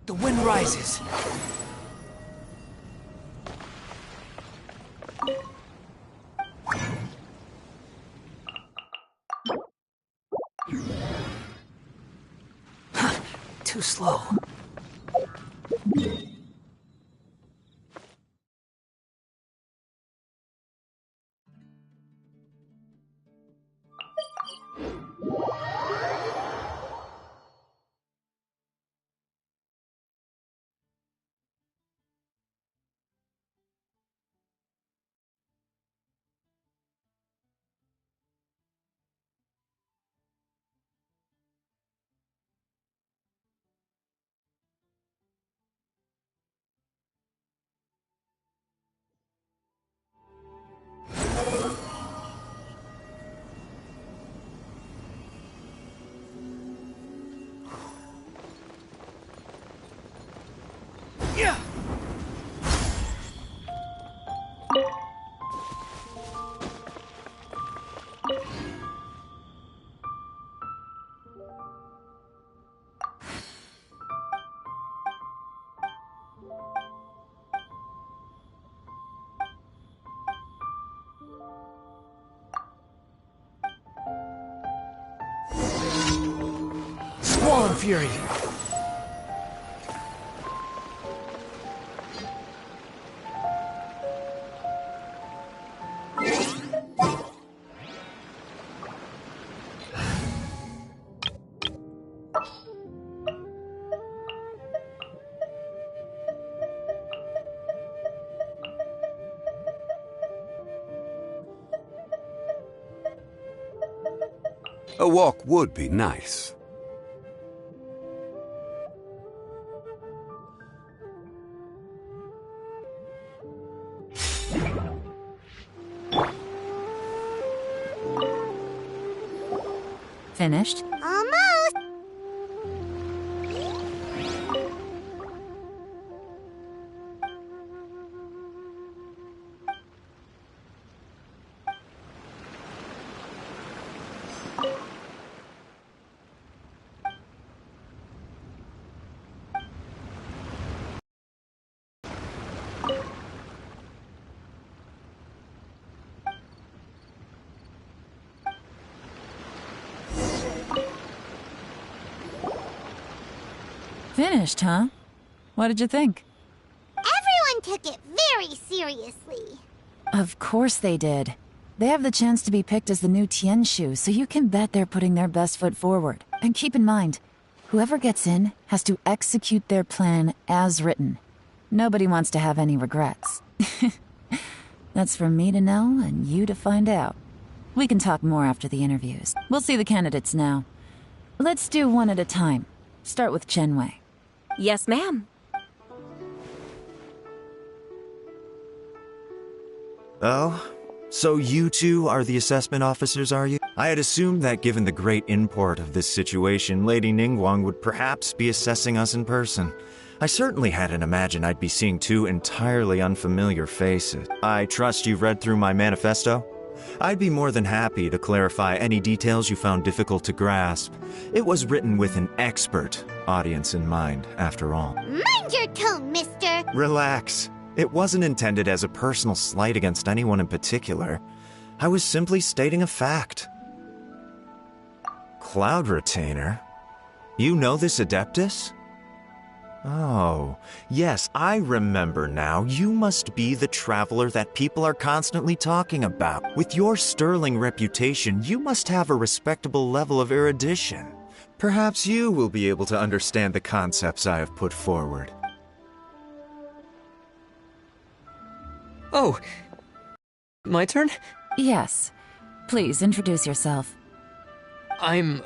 The wind rises. Too slow. Yeah. Squall and Fury. A walk would be nice. Finished? Almost! Finished, huh? What did you think? Everyone took it very seriously. Of course they did. They have the chance to be picked as the new Tianshu, so you can bet they're putting their best foot forward. And keep in mind, whoever gets in has to execute their plan as written. Nobody wants to have any regrets. That's for me to know and you to find out. We can talk more after the interviews. We'll see the candidates now. Let's do one at a time. Start with Chenwei. Yes, ma'am. Oh? So you two are the assessment officers, are you? I had assumed that given the great import of this situation, Lady Ningguang would perhaps be assessing us in person. I certainly hadn't imagined I'd be seeing two entirely unfamiliar faces. I trust you've read through my manifesto? I'd be more than happy to clarify any details you found difficult to grasp. It was written with an expert audience in mind, after all. Mind your tone, mister! Relax. It wasn't intended as a personal slight against anyone in particular. I was simply stating a fact. Cloud Retainer? You know this Adeptus? Oh, yes, I remember now. You must be the traveler that people are constantly talking about. With your sterling reputation, you must have a respectable level of erudition. Perhaps you will be able to understand the concepts I have put forward. Oh, my turn? Yes. Please, introduce yourself. I'm,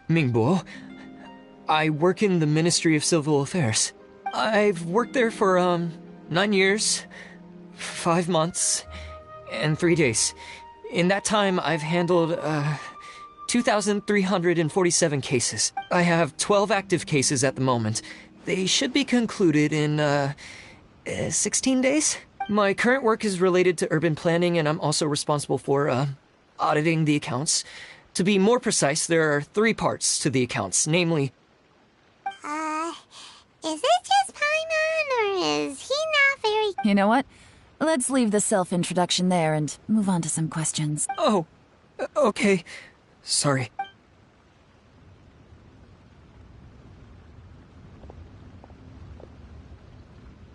Mingbo. I work in the Ministry of Civil Affairs. I've worked there for, 9 years, 5 months, and 3 days. In that time, I've handled, 2,347 cases. I have 12 active cases at the moment. They should be concluded in, 16 days? My current work is related to urban planning, and I'm also responsible for, auditing the accounts. To be more precise, there are 3 parts to the accounts, namely... You know what? Let's leave the self-introduction there and move on to some questions. Oh, okay. Sorry.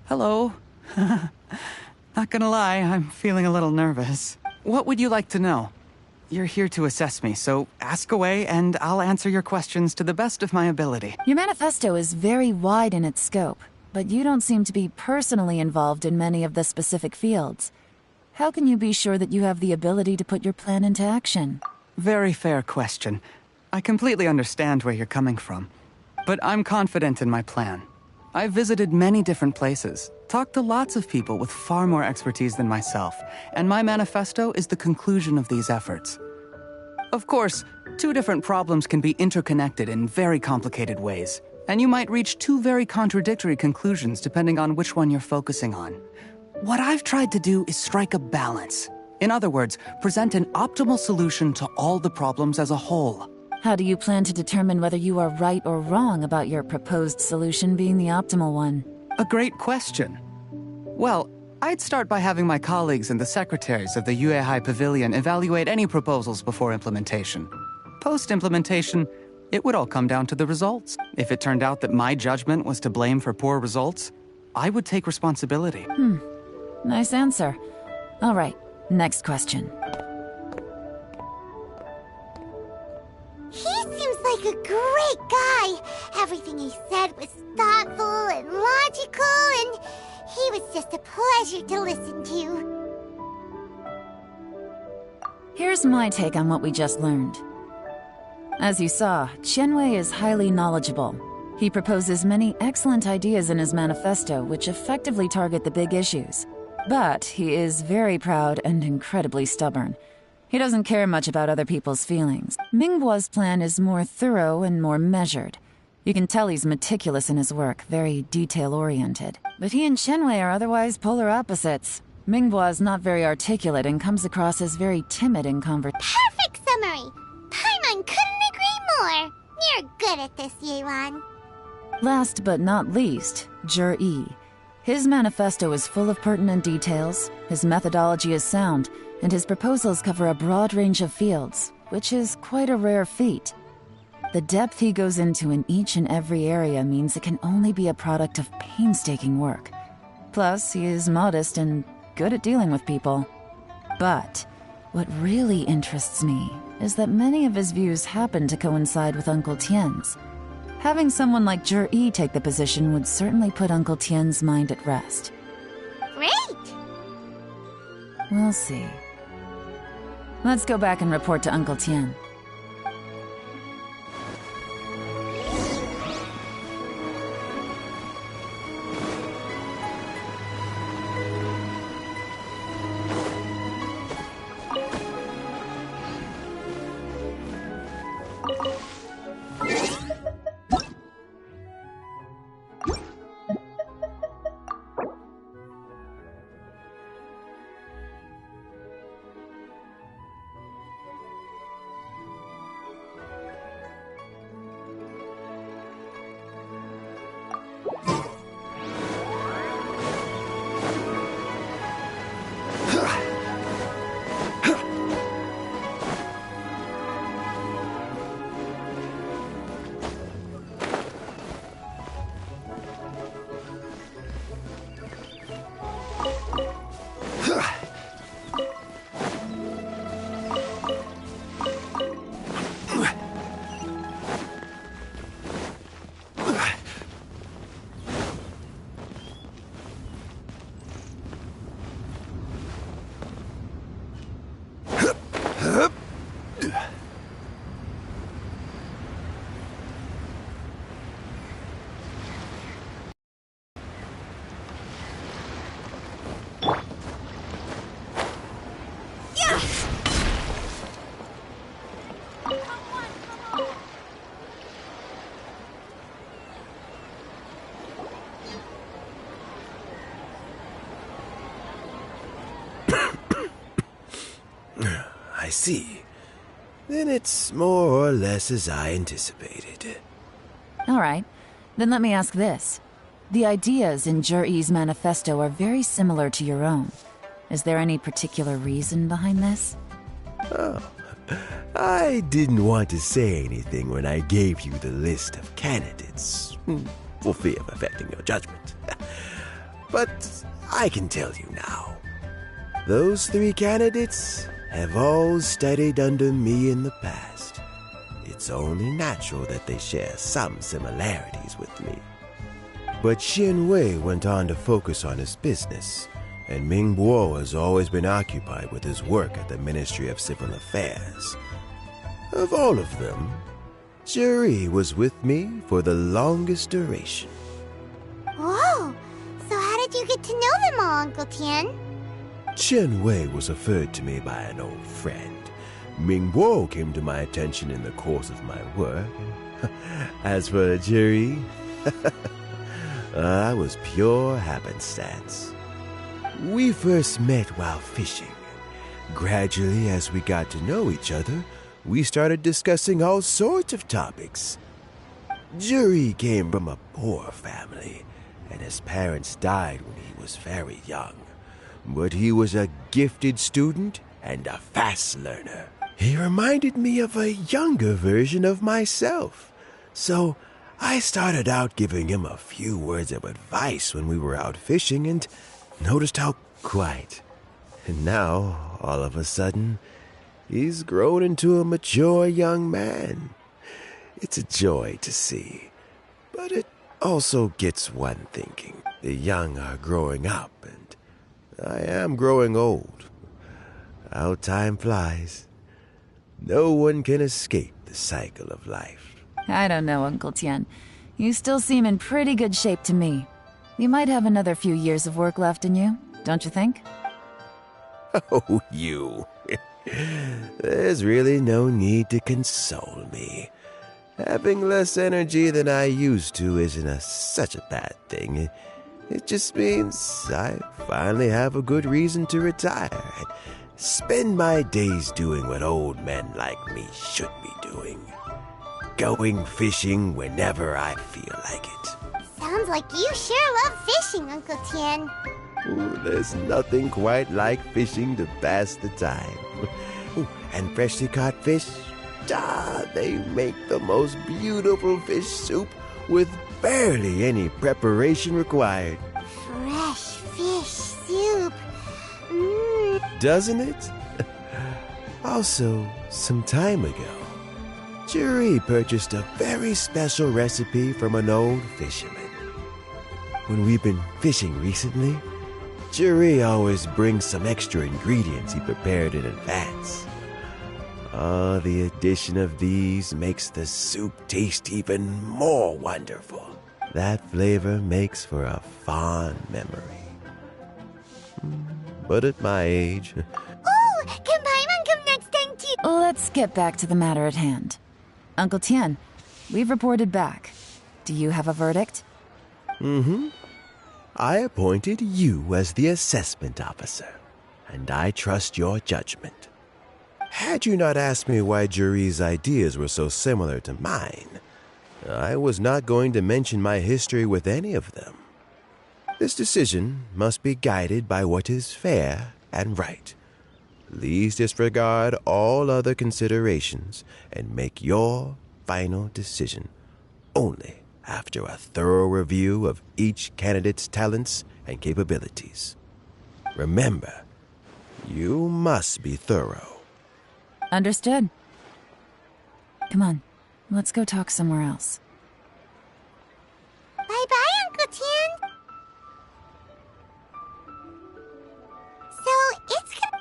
Hello. Not gonna lie, I'm feeling a little nervous. What would you like to know? You're here to assess me, so ask away and I'll answer your questions to the best of my ability. Your manifesto is very wide in its scope, but you don't seem to be personally involved in many of the specific fields. How can you be sure that you have the ability to put your plan into action? Very fair question. I completely understand where you're coming from. But I'm confident in my plan. I've visited many different places, talked to lots of people with far more expertise than myself, and my manifesto is the conclusion of these efforts. Of course, two different problems can be interconnected in very complicated ways, and you might reach two very contradictory conclusions depending on which one you're focusing on. What I've tried to do is strike a balance. In other words, present an optimal solution to all the problems as a whole. How do you plan to determine whether you are right or wrong about your proposed solution being the optimal one? A great question. Well, I'd start by having my colleagues and the secretaries of the Yuehai Pavilion evaluate any proposals before implementation. Post-implementation, it would all come down to the results. If it turned out that my judgment was to blame for poor results, I would take responsibility. Nice answer. All right, next question. He seems like a great guy. Everything he said was thoughtful and logical, and he was just a pleasure to listen to. Here's my take on what we just learned. As you saw, Qianwei is highly knowledgeable. He proposes many excellent ideas in his manifesto which effectively target the big issues. But he is very proud and incredibly stubborn. He doesn't care much about other people's feelings. Mingbo's plan is more thorough and more measured. You can tell he's meticulous in his work, very detail-oriented. But he and Qianwei are otherwise polar opposites. Mingbo is not very articulate and comes across as very timid in conversation. Perfect summary! Paimon couldn't agree more. You're good at this, Yelan. Last but not least, Zhi. His manifesto is full of pertinent details, his methodology is sound, and his proposals cover a broad range of fields, which is quite a rare feat. The depth he goes into in each and every area means it can only be a product of painstaking work. Plus, he is modest and good at dealing with people. But what really interests me is that many of his views happen to coincide with Uncle Tien's. Having someone like Zhi take the position would certainly put Uncle Tien's mind at rest. Great! We'll see. Let's go back and report to Uncle Tien. I see. Then it's more or less as I anticipated. All right, then let me ask this. The ideas in Jur-E's manifesto are very similar to your own. Is there any particular reason behind this? Oh, I didn't want to say anything when I gave you the list of candidates, for fear of affecting your judgment. But I can tell you now. Those 3 candidates have all studied under me in the past. It's only natural that they share some similarities with me. But Xin Wei went on to focus on his business, and Ming Bo has always been occupied with his work at the Ministry of Civil Affairs. Of all of them, Juri was with me for the longest duration. Whoa! So how did you get to know them all, Uncle Tian? Chen Wei was referred to me by an old friend. Ming Bo came to my attention in the course of my work. As for Juri, I was pure happenstance. We first met while fishing. Gradually, as we got to know each other, we started discussing all sorts of topics. Juri came from a poor family, and his parents died when he was very young. But he was a gifted student and a fast learner. He reminded me of a younger version of myself. So I started out giving him a few words of advice when we were out fishing and noticed how quiet. And now, all of a sudden, he's grown into a mature young man. It's a joy to see. But it also gets one thinking. The young are growing up, and I am growing old. How time flies. No one can escape the cycle of life. I don't know, Uncle Tian. You still seem in pretty good shape to me. You might have another few years of work left in you, don't you think? Oh, you. There's really no need to console me. Having less energy than I used to isn't such a bad thing. It just means I finally have a good reason to retire and spend my days doing what old men like me should be doing. Going fishing whenever I feel like it. Sounds like you sure love fishing, Uncle Tian. Ooh, there's nothing quite like fishing to pass the time. Ooh, and freshly caught fish, they make the most beautiful fish soup with barely any preparation required. Fresh fish soup. Doesn't it? Also, some time ago, Juri purchased a very special recipe from an old fisherman. When we've been fishing recently, Juri always brings some extra ingredients he prepared in advance. Oh, the addition of these makes the soup taste even more wonderful. That flavor makes for a fond memory. But at my age... Ooh, can Paimon come next time too? Let's get back to the matter at hand. Uncle Tian, we've reported back. Do you have a verdict? I appointed you as the assessment officer, and I trust your judgment. Had you not asked me why Juri's ideas were so similar to mine, I was not going to mention my history with any of them. This decision must be guided by what is fair and right. Please disregard all other considerations and make your final decision only after a thorough review of each candidate's talents and capabilities. Remember, you must be thorough. Understood. Come on, let's go talk somewhere else. Bye-bye, Uncle Tian. So,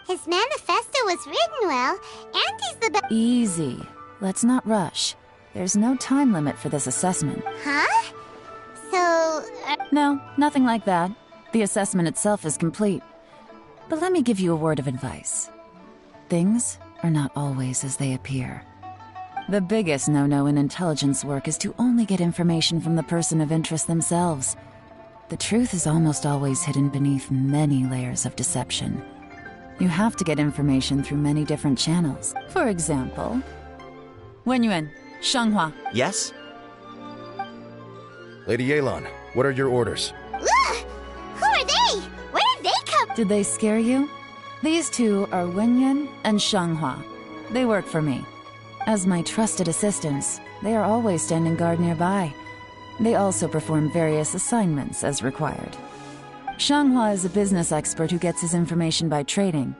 his manifesto was written well, and he's the best. Easy. Let's not rush. There's no time limit for this assessment. Huh? So, No, nothing like that. The assessment itself is complete. But let me give you a word of advice. Things are not always as they appear. The biggest no-no in intelligence work is to only get information from the person of interest themselves. The truth is almost always hidden beneath many layers of deception. You have to get information through many different channels. For example, Wenyuan, Shanghua. Yes? Lady Yelan, what are your orders? Ugh! Who are they? Where did they come? Did they scare you? These two are Wenyuan and Shanghua. They work for me. As my trusted assistants, they are always standing guard nearby. They also perform various assignments as required. Shanghua is a business expert who gets his information by trading.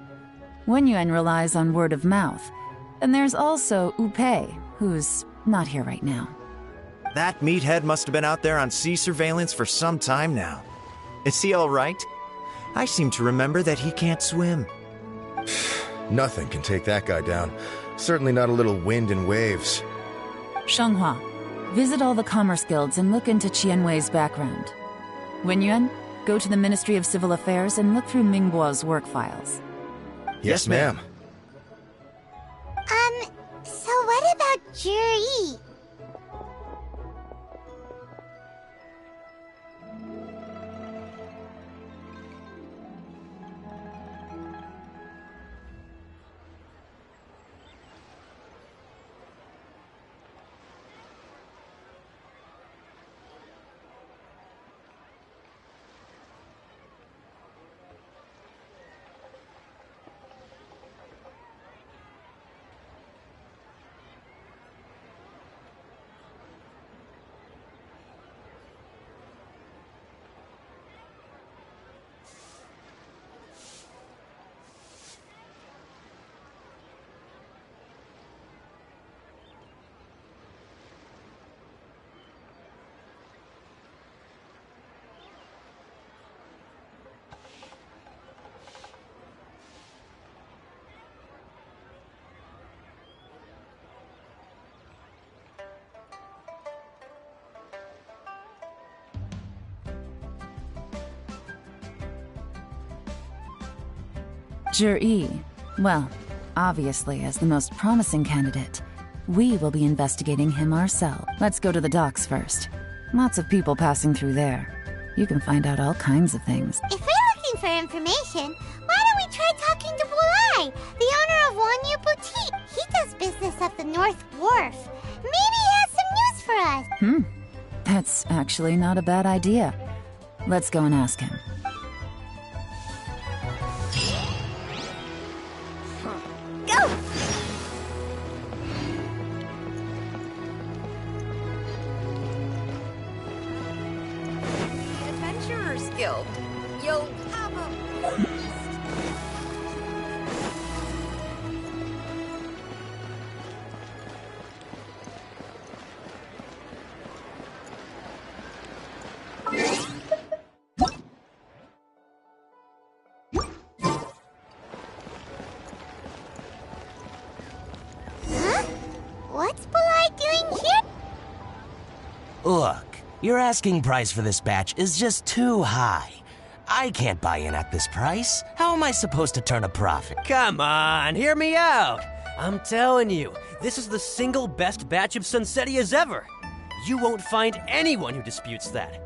Wenyuan relies on word of mouth. And there's also Upei, who's not here right now. That meathead must have been out there on sea surveillance for some time now. Is he all right? I seem to remember that he can't swim. Nothing can take that guy down. Certainly not a little wind and waves. Shanghua, visit all the commerce guilds and look into Qianwei's background. Wenyuan, go to the Ministry of Civil Affairs and look through Mingbo's work files. Yes, ma'am. So what about Juri? Juri, well, obviously as the most promising candidate, we will be investigating him ourselves. Let's go to the docks first. Lots of people passing through there. You can find out all kinds of things. If we're looking for information, why don't we try talking to Bulai, the owner of Wanyu Boutique? He does business at the North Wharf. Maybe he has some news for us. That's actually not a bad idea. Let's go and ask him. Go! Adventurers Guild. You'll have a... What's Bulai doing here? Look, your asking price for this batch is just too high. I can't buy in at this price. How am I supposed to turn a profit? Come on, hear me out. I'm telling you, this is the single best batch of Sunsetias ever. You won't find anyone who disputes that.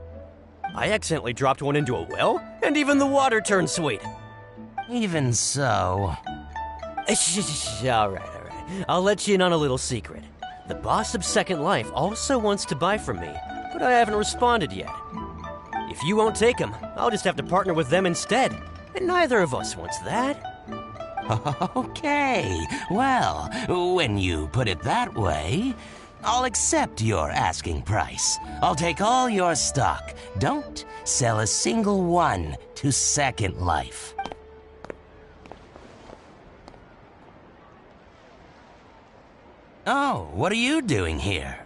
I accidentally dropped one into a well, and even the water turned sweet. Even so... All right. I'll let you in on a little secret. The boss of Second Life also wants to buy from me, but I haven't responded yet. If you won't take him, I'll just have to partner with them instead, and neither of us wants that. Okay, well, when you put it that way, I'll accept your asking price. I'll take all your stock. Don't sell a single one to Second Life. Oh, what are you doing here?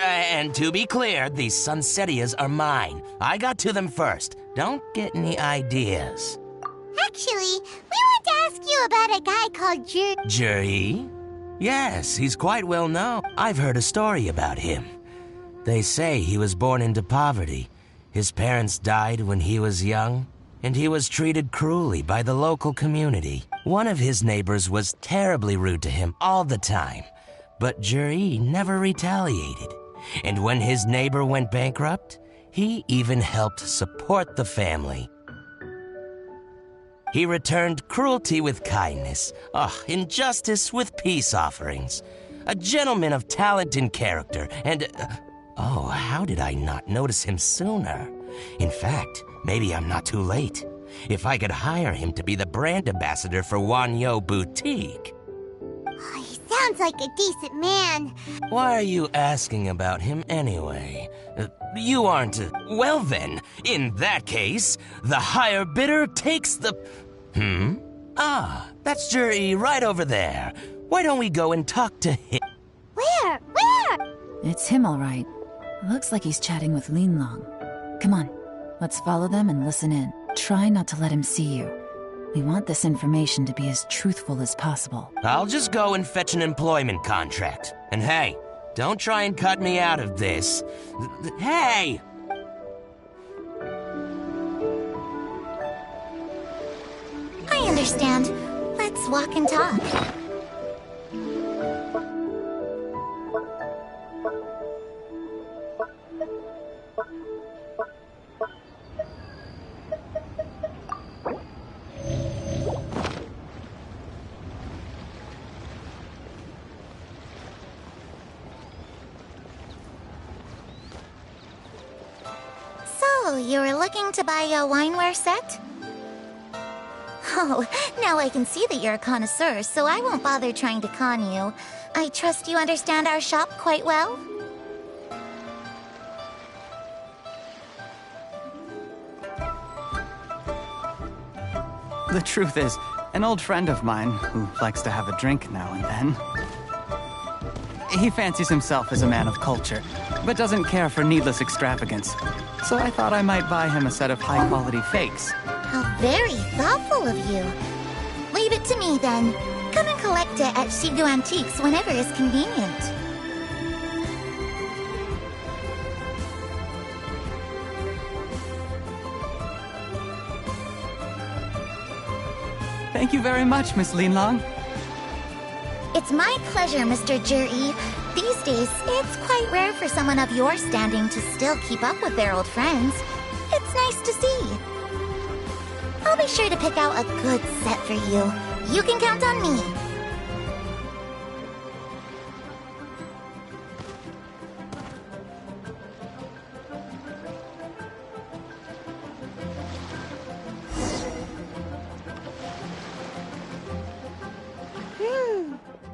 And to be clear, these Sunsettias are mine. I got to them first. Don't get any ideas. Actually, we want to ask you about a guy called Juri? Yes, he's quite well known. I've heard a story about him. They say he was born into poverty. His parents died when he was young, and he was treated cruelly by the local community. One of his neighbors was terribly rude to him all the time, but Juri never retaliated. And when his neighbor went bankrupt, he even helped support the family. He returned cruelty with kindness, injustice with peace offerings. A gentleman of talent and character, and... how did I not notice him sooner? In fact, maybe I'm not too late. If I could hire him to be the brand ambassador for Wanyo Boutique. He sounds like a decent man. Why are you asking about him anyway? You aren't... Well then, in that case, the higher bidder takes the... That's Juri right over there. Why don't we go and talk to him? Where? It's him, all right. Looks like he's chatting with Lin Long. Come on, let's follow them and listen in. Try not to let him see you. We want this information to be as truthful as possible. I'll just go and fetch an employment contract. And hey, don't try and cut me out of this. Hey! I understand. Let's walk and talk. So, you were looking to buy a wineware set? Oh, now I can see that you're a connoisseur, so I won't bother trying to con you. I trust you understand our shop quite well? The truth is, an old friend of mine, who likes to have a drink now and then, he fancies himself as a man of culture, but doesn't care for needless extravagance. So I thought I might buy him a set of high-quality fakes. How very thoughtful of you. Leave it to me, then. Come and collect it at Shigu Antiques whenever is convenient. Thank you very much, Miss Lin Long. It's my pleasure, Mr. Juri. These days, it's quite rare for someone of your standing to still keep up with their old friends. It's nice to see. I'll be sure to pick out a good set for you. You can count on me.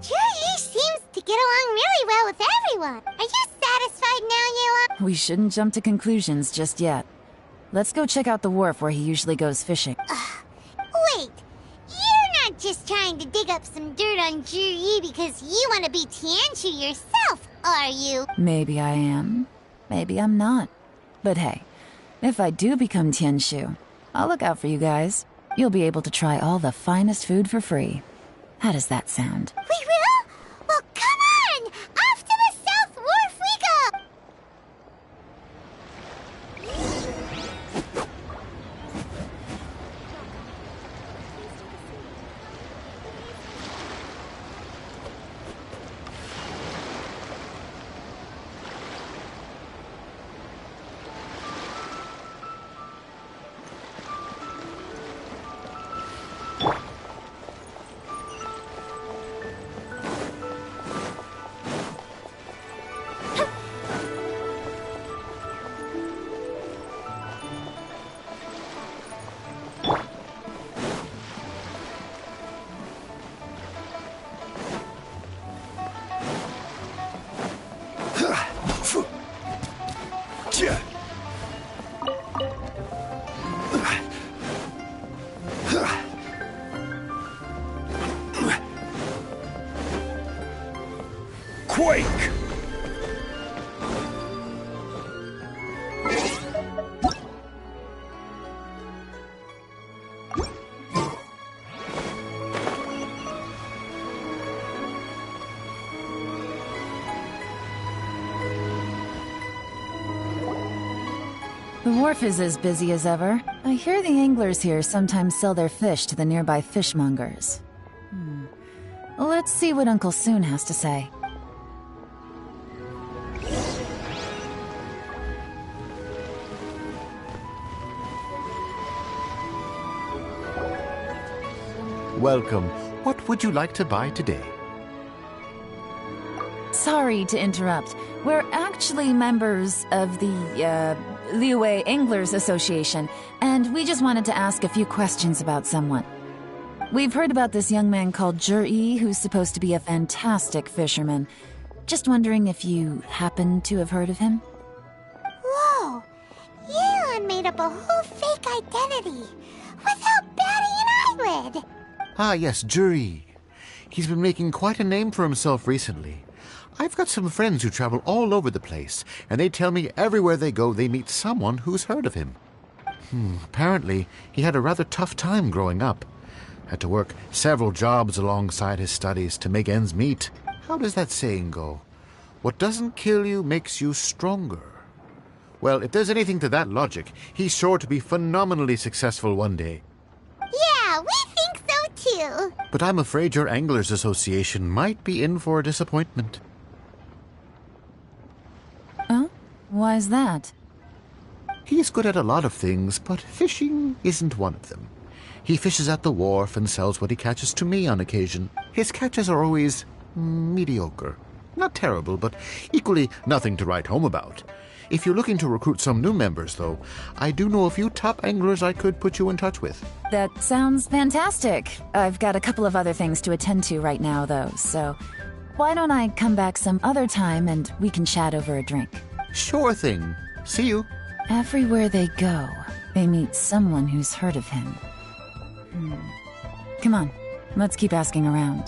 Juri seems to get along really well with everyone. Are you satisfied now, Yelan? We shouldn't jump to conclusions just yet. Let's go check out the wharf where he usually goes fishing. Wait, you're not just trying to dig up some dirt on Juri because you want to be Tianshu yourself, are you? Maybe I am. Maybe I'm not. But hey, if I do become Tianshu, I'll look out for you guys. You'll be able to try all the finest food for free. How does that sound? We will? Well, come on! Off to the South Wharf we go! Quake! The wharf is as busy as ever. I hear the anglers here sometimes sell their fish to the nearby fishmongers. Let's see what Uncle Soon has to say. Welcome. What would you like to buy today? Sorry to interrupt. We're actually members of the, Liue Anglers Association, and we just wanted to ask a few questions about someone. We've heard about this young man called Zhi, who's supposed to be a fantastic fisherman. Just wondering if you happen to have heard of him? Whoa! Yelan made up a whole fake identity without batting an eyelid! Ah, yes, Zhi. He's been making quite a name for himself recently. I've got some friends who travel all over the place, and they tell me everywhere they go they meet someone who's heard of him. Apparently, he had a rather tough time growing up. Had to work several jobs alongside his studies to make ends meet. How does that saying go? What doesn't kill you makes you stronger. Well, if there's anything to that logic, he's sure to be phenomenally successful one day. Yeah, we think so too! But I'm afraid your Anglers Association might be in for a disappointment. Oh? Why's that? He's good at a lot of things, but fishing isn't one of them. He fishes at the wharf and sells what he catches to me on occasion. His catches are always mediocre. Not terrible, but equally nothing to write home about. If you're looking to recruit some new members, though, I do know a few top anglers I could put you in touch with. That sounds fantastic. I've got a couple of other things to attend to right now, though, so why don't I come back some other time and we can chat over a drink? Sure thing. See you. Everywhere they go, they meet someone who's heard of him. Come on, let's keep asking around.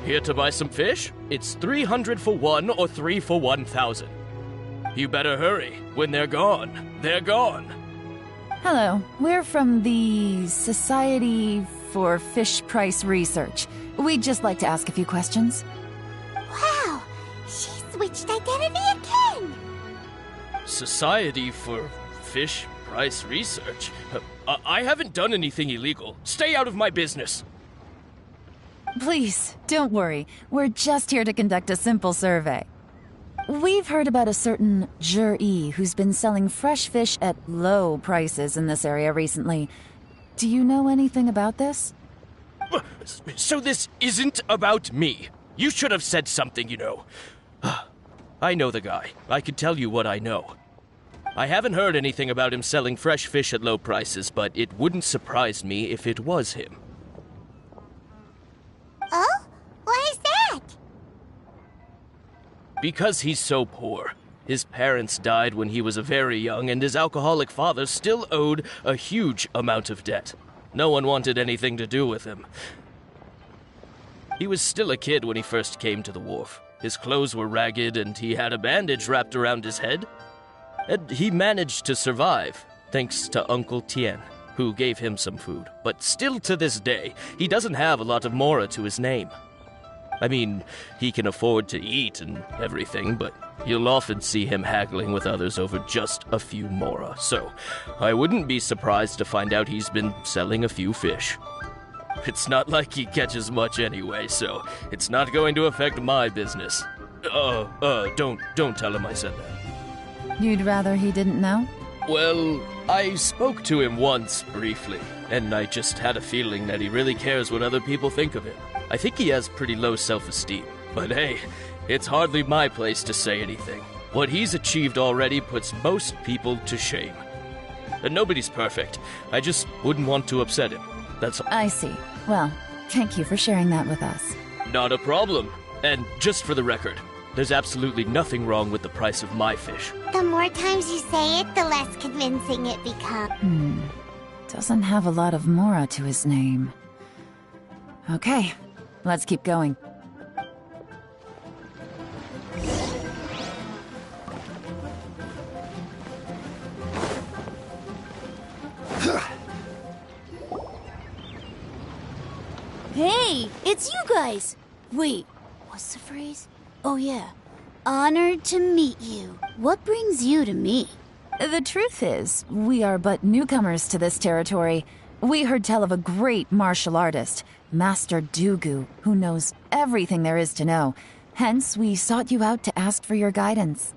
Here to buy some fish? It's 300 for one or 3 for 1,000. You better hurry. When they're gone, they're gone. Hello, we're from the Society for Fish Price Research. We'd just like to ask a few questions. Wow, she switched identity again! Society for Fish Price Research? I haven't done anything illegal. Stay out of my business. Please, don't worry. We're just here to conduct a simple survey. We've heard about a certain Zhi who's been selling fresh fish at low prices in this area recently. Do you know anything about this? So this isn't about me. You should have said something, you know. I know the guy. I could tell you what I know. I haven't heard anything about him selling fresh fish at low prices, but it wouldn't surprise me if it was him. Oh? Why is that? Because he's so poor. His parents died when he was very young, and his alcoholic father still owed a huge amount of debt. No one wanted anything to do with him. He was still a kid when he first came to the wharf. His clothes were ragged, and he had a bandage wrapped around his head. And he managed to survive, thanks to Uncle Tien, who gave him some food. But still to this day, he doesn't have a lot of mora to his name. I mean, he can afford to eat and everything, but you'll often see him haggling with others over just a few mora. So, I wouldn't be surprised to find out he's been selling a few fish. It's not like he catches much anyway, so it's not going to affect my business. Don't tell him I said that. You'd rather he didn't know? Well, I spoke to him once, briefly, and I just had a feeling that he really cares what other people think of him. I think he has pretty low self-esteem, but hey, it's hardly my place to say anything. What he's achieved already puts most people to shame. And nobody's perfect. I just wouldn't want to upset him. That's all. I see. Well, thank you for sharing that with us. Not a problem. And just for the record, there's absolutely nothing wrong with the price of my fish. The more times you say it, the less convincing it becomes. Doesn't have a lot of mora to his name. Okay, let's keep going. Hey, it's you guys! Wait, what's the phrase? Oh yeah, honored to meet you. What brings you to me? The truth is, we are but newcomers to this territory. We heard tell of a great martial artist, Master Dugu, who knows everything there is to know. Hence, we sought you out to ask for your guidance.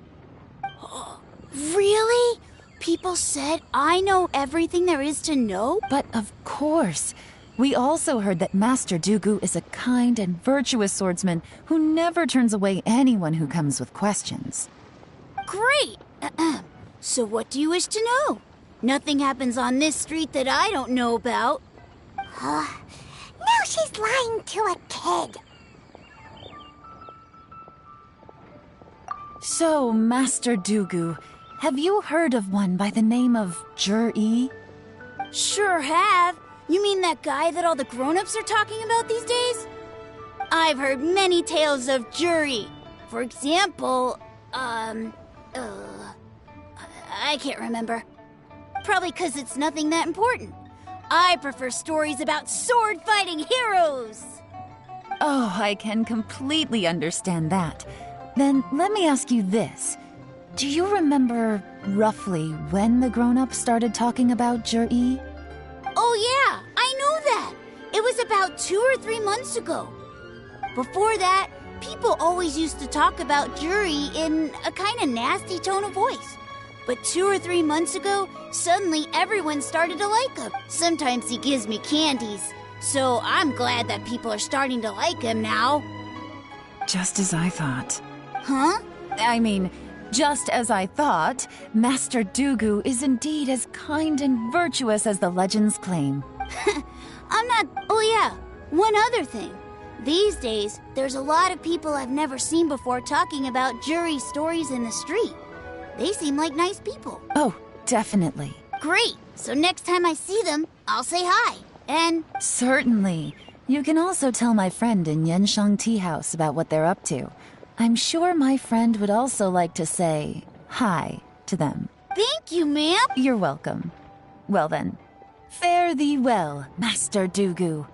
Really? People said I know everything there is to know? But of course. We also heard that Master Dugu is a kind and virtuous swordsman who never turns away anyone who comes with questions. Great! So what do you wish to know? Nothing happens on this street that I don't know about. Now she's lying to a kid. So, Master Dugu, have you heard of one by the name of Jur-E? Sure have. You mean that guy that all the grown-ups are talking about these days? I've heard many tales of Jur-E. For example, I can't remember. Probably because it's nothing that important. I prefer stories about sword-fighting heroes. Oh, I can completely understand that. Then let me ask you this. Do you remember roughly when the grown-ups started talking about Jur-E? Oh yeah, I know that. It was about 2 or 3 months ago. Before that, people always used to talk about Jur-E in a kind of nasty tone of voice. But 2 or 3 months ago, suddenly everyone started to like him. Sometimes he gives me candies, so I'm glad that people are starting to like him now. Just as I thought. Huh? I mean, just as I thought, Master Dugu is indeed as kind and virtuous as the legends claim. I'm not... Oh yeah, one other thing. These days, there's a lot of people I've never seen before talking about Jur-E stories in the street. They seem like nice people. Oh, definitely. Great! So next time I see them, I'll say hi. And... Certainly. You can also tell my friend in Yenshang Tea House about what they're up to. I'm sure my friend would also like to say hi to them. Thank you, ma'am. You're welcome. Well then, fare thee well, Master Dugu.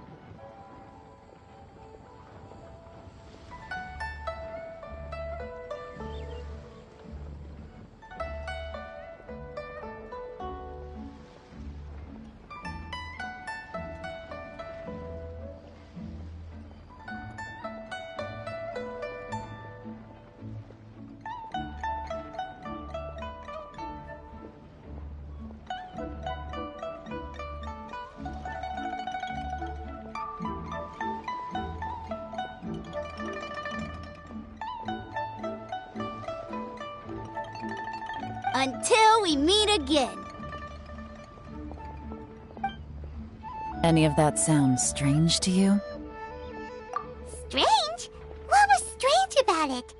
Until we meet again. Any of that sound strange to you? Strange? What was strange about it?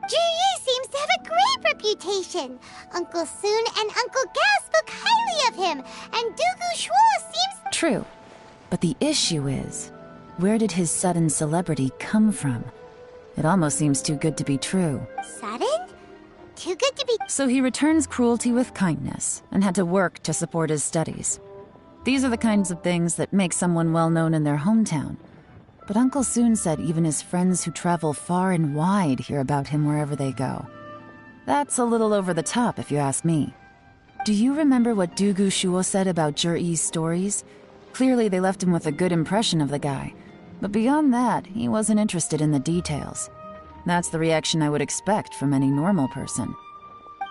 Jur-E seems to have a great reputation. Uncle Soon and Uncle Gas spoke highly of him, and Dugu Shuo seems... True. But the issue is, where did his sudden celebrity come from? It almost seems too good to be true. Sudden? Too good to be... So he returns cruelty with kindness, and had to work to support his studies. These are the kinds of things that make someone well known in their hometown. But Uncle Soon said even his friends who travel far and wide hear about him wherever they go. That's a little over the top, if you ask me. Do you remember what Dugu Shuo said about Jur-E's stories? Clearly they left him with a good impression of the guy. But beyond that, he wasn't interested in the details. That's the reaction I would expect from any normal person.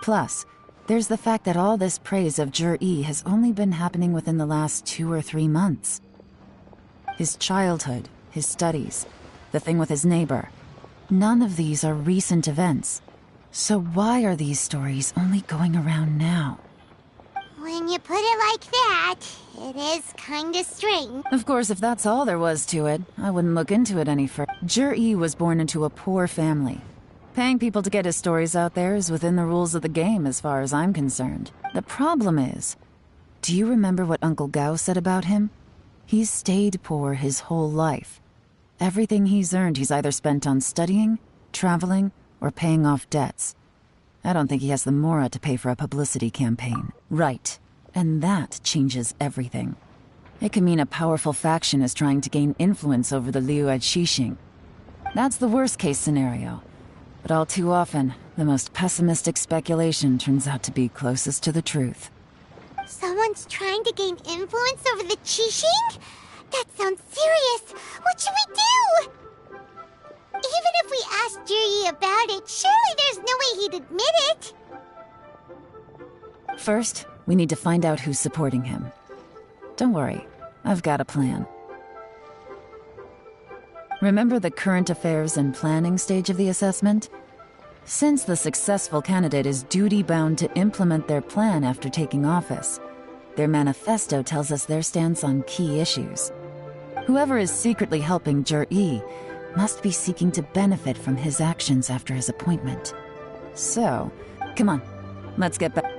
Plus, There's the fact that all this praise of Jur-E has only been happening within the last 2 or 3 months. His childhood, his studies, the thing with his neighbor. None of these are recent events. So why are these stories only going around now? When you put it like that, it is kinda strange. Of course, if that's all there was to it, I wouldn't look into it any further. Jur-E was born into a poor family. Paying people to get his stories out there is within the rules of the game as far as I'm concerned. The problem is, do you remember what Uncle Gao said about him? He's stayed poor his whole life. Everything he's earned he's either spent on studying, traveling, or paying off debts. I don't think he has the mora to pay for a publicity campaign. Right. And that changes everything. It could mean a powerful faction is trying to gain influence over the Liu at Xixing. That's the worst-case scenario. But all too often, the most pessimistic speculation turns out to be closest to the truth. Someone's trying to gain influence over the Qixing? That sounds serious. What should we do? Even if we asked Juri about it, surely there's no way he'd admit it. First, we need to find out who's supporting him. Don't worry, I've got a plan. Remember the current affairs and planning stage of the assessment? Since the successful candidate is duty-bound to implement their plan after taking office, their manifesto tells us their stance on key issues. Whoever is secretly helping Jur-E must be seeking to benefit from his actions after his appointment. So, come on, let's get back.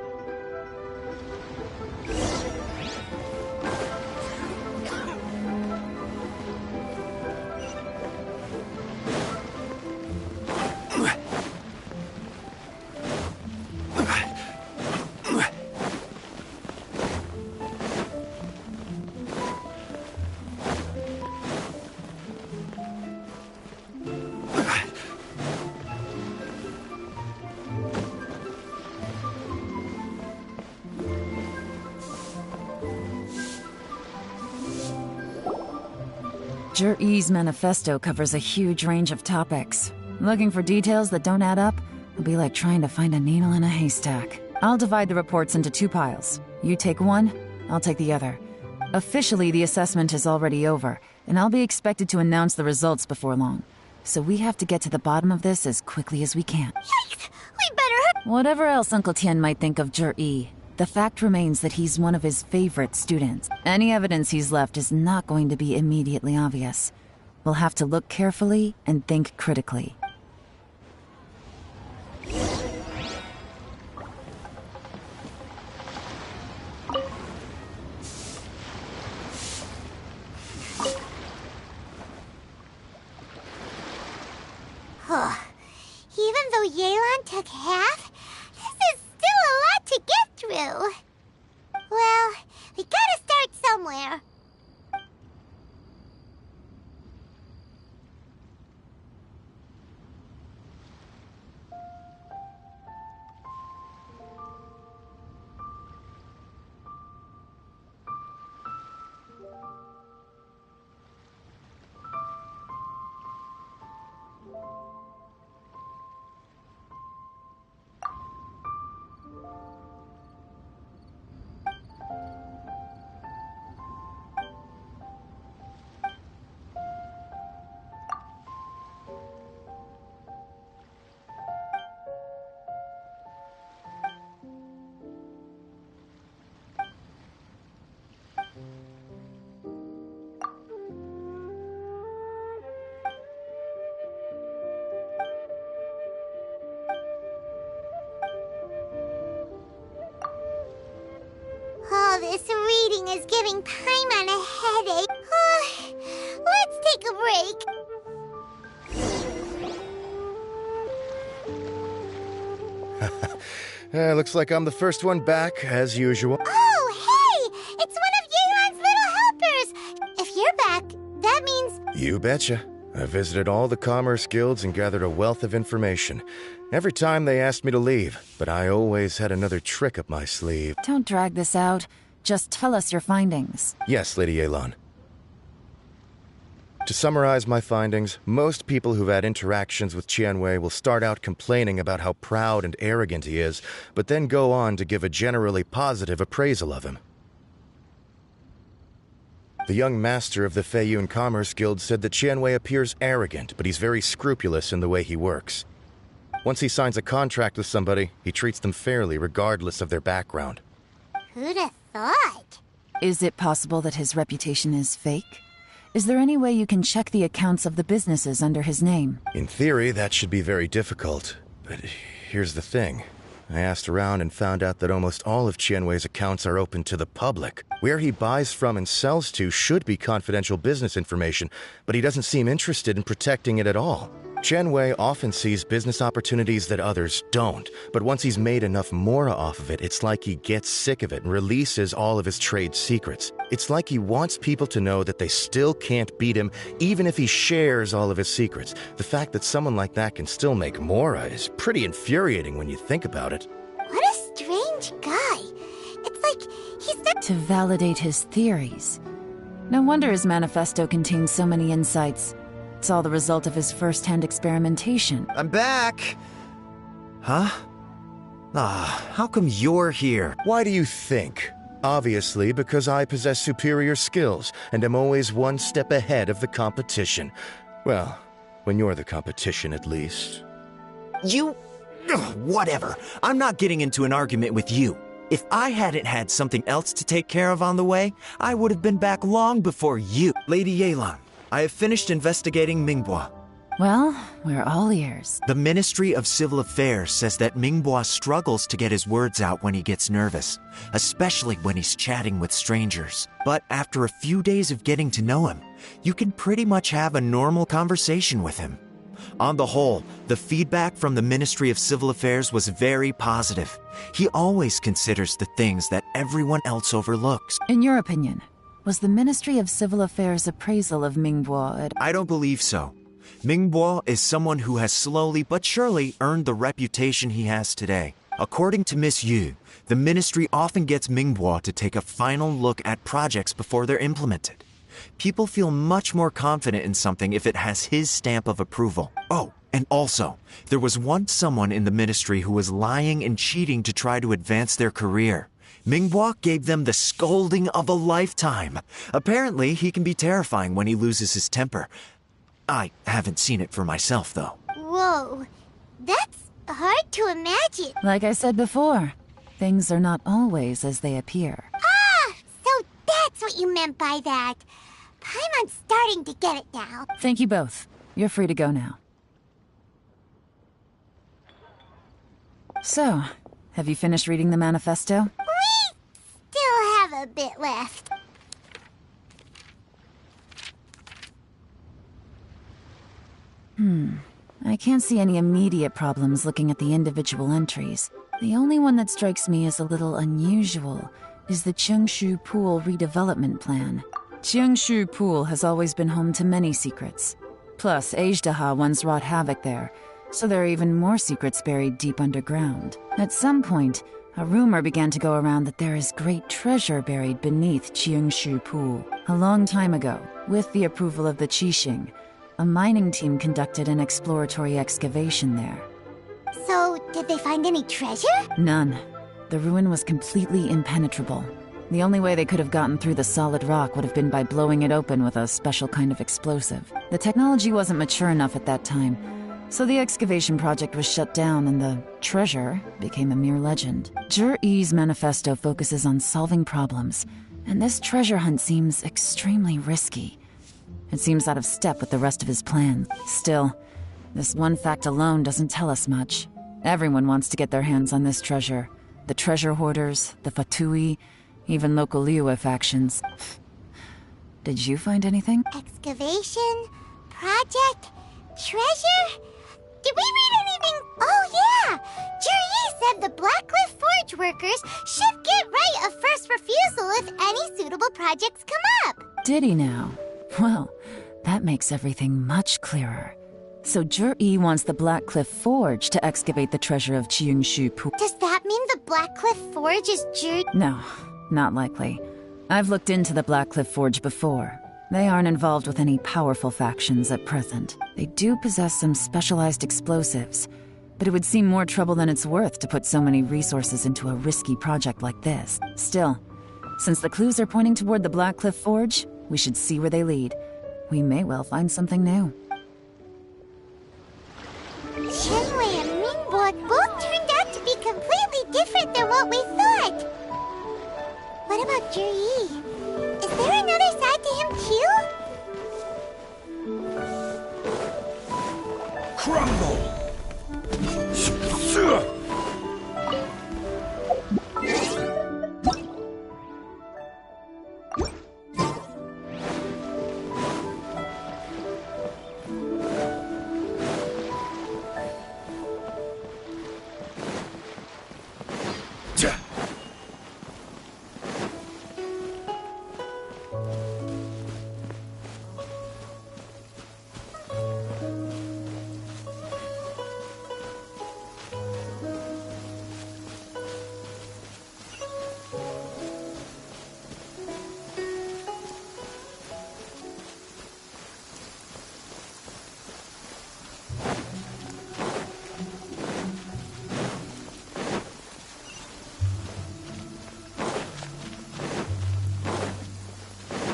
Jur-E's manifesto covers a huge range of topics. Looking for details that don't add up will be like trying to find a needle in a haystack. I'll divide the reports into 2 piles. You take one, I'll take the other. Officially, the assessment is already over, and I'll be expected to announce the results before long. So we have to get to the bottom of this as quickly as we can. Yikes! We better... Whatever else Uncle Tian might think of Jur-E, the fact remains that he's one of his favorite students. Any evidence he's left is not going to be immediately obvious. We'll have to look carefully and think critically. Even though Yelan took half, this is still a lot to get through. Well, we gotta start somewhere. Oh, this reading is giving Paimon a headache. Let's take a break. Looks like I'm the first one back, as usual. Oh, hey! It's one of Yelan's little helpers! If you're back, that means... You betcha. I visited all the commerce guilds and gathered a wealth of information. Every time they asked me to leave, but I always had another trick up my sleeve. Don't drag this out. Just tell us your findings. Yes, Lady Yelan. To summarize my findings, most people who've had interactions with Qianwei will start out complaining about how proud and arrogant he is, but then go on to give a generally positive appraisal of him. The young master of the Feiyun Commerce Guild said that Qianwei appears arrogant, but he's very scrupulous in the way he works. Once he signs a contract with somebody, he treats them fairly regardless of their background. Who'd have thought? Is it possible that his reputation is fake? Is there any way you can check the accounts of the businesses under his name? In theory, that should be very difficult. But here's the thing. I asked around and found out that almost all of Qianwei's accounts are open to the public. Where he buys from and sells to should be confidential business information, but he doesn't seem interested in protecting it at all. Qianwei often sees business opportunities that others don't, but once he's made enough mora off of it, it's like he gets sick of it and releases all of his trade secrets. It's like he wants people to know that they still can't beat him, even if he shares all of his secrets. The fact that someone like that can still make mora is pretty infuriating when you think about it. What a strange guy. It's like he's to validate his theories. No wonder his manifesto contains so many insights. It's all the result of his first-hand experimentation. I'm back! Huh? How come you're here? Why do you think? Obviously, because I possess superior skills, and am always one step ahead of the competition. Well, when you're the competition, at least. You... whatever. I'm not getting into an argument with you. If I hadn't had something else to take care of on the way, I would have been back long before you. Lady Yelan, I have finished investigating Mingbois. Well, we're all ears. The Ministry of Civil Affairs says that Mingbois struggles to get his words out when he gets nervous, especially when he's chatting with strangers. But after a few days of getting to know him, you can pretty much have a normal conversation with him. On the whole, the feedback from the Ministry of Civil Affairs was very positive. He always considers the things that everyone else overlooks. In your opinion, was the Ministry of Civil Affairs' appraisal of Mingbois I don't believe so. Mingbois is someone who has slowly but surely earned the reputation he has today. According to Miss Yu, the ministry often gets Mingbois to take a final look at projects before they're implemented. People feel much more confident in something if it has his stamp of approval. Oh, and also, there was once someone in the ministry who was lying and cheating to try to advance their career. Mingbois gave them the scolding of a lifetime. Apparently, he can be terrifying when he loses his temper. I haven't seen it for myself, though. Whoa, that's hard to imagine. Like I said before, things are not always as they appear. Ah, so that's what you meant by that. I'm starting to get it now. Thank you both. You're free to go now. So, have you finished reading the manifesto? We still have a bit left. I can't see any immediate problems looking at the individual entries. The only one that strikes me as a little unusual is the Chengshu Pool redevelopment plan. Chengshu Pool has always been home to many secrets. Plus, Ajdaha once wrought havoc there, so there are even more secrets buried deep underground. At some point, a rumor began to go around that there is great treasure buried beneath Chengshu Pool. A long time ago, with the approval of the Qixing, a mining team conducted an exploratory excavation there. So, did they find any treasure? None. The ruin was completely impenetrable. The only way they could have gotten through the solid rock would have been by blowing it open with a special kind of explosive. The technology wasn't mature enough at that time, so the excavation project was shut down and the treasure became a mere legend. Zhi-Yi's manifesto focuses on solving problems, and this treasure hunt seems extremely risky. It seems out of step with the rest of his plan. Still, this one fact alone doesn't tell us much. Everyone wants to get their hands on this treasure. The treasure hoarders, the Fatui, even local Liyue factions. Did you find anything? Excavation? Project? Treasure? Did we read anything? Oh yeah! Zhi-Yi said the Blackcliff Forge workers should get right of first refusal if any suitable projects come up. Did he now? Well, that makes everything much clearer. So Zhi-Yi wants the Blackcliff Forge to excavate the treasure of Chengshu Pool. Does that mean the Blackcliff Forge is Zhi? No, not likely. I've looked into the Blackcliff Forge before. They aren't involved with any powerful factions at present. They do possess some specialized explosives, but it would seem more trouble than it's worth to put so many resources into a risky project like this. Still, since the clues are pointing toward the Blackcliff Forge, we should see where they lead. We may well find something new. Shenwei and Mingbo both turned out to be completely different than what we thought. What about Zhi? Is there another side to him too? Crumble!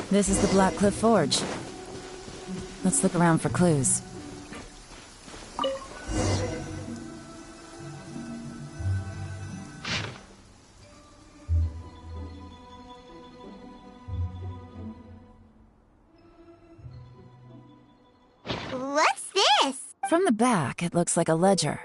This is the Blackcliff Forge. Let's look around for clues. What's this? From the back, it looks like a ledger.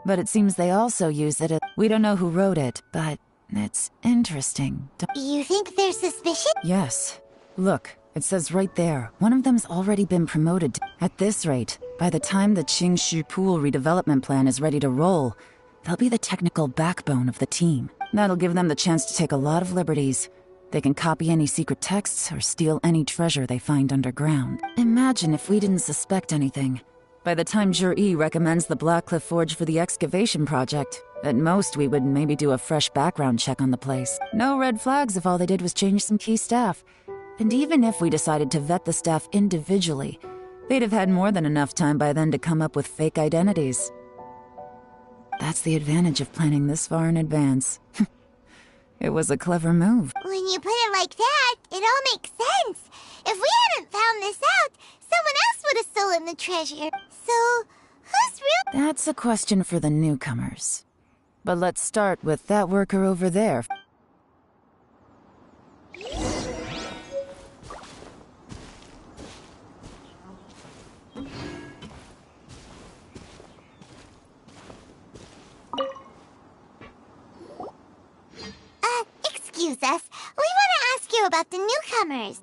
But it seems they also use it as... We don't know who wrote it, but it's interesting. You think they're suspicious? Yes. Look, it says right there, one of them's already been promoted. At this rate, by the time the Qingshu Pool redevelopment plan is ready to roll, they'll be the technical backbone of the team. That'll give them the chance to take a lot of liberties. They can copy any secret texts or steal any treasure they find underground. Imagine if we didn't suspect anything. By the time Zhi recommends the Blackcliff Forge for the excavation project, at most we would maybe do a fresh background check on the place. No red flags if all they did was change some key staff. And even if we decided to vet the staff individually, they'd have had more than enough time by then to come up with fake identities. That's the advantage of planning this far in advance. It was a clever move. When you put it like that, it all makes sense. If we hadn't found this out, someone else would have stolen the treasure. So, who's real? That's a question for the newcomers. But let's start with that worker over there. Excuse us. We want to ask you about the newcomers.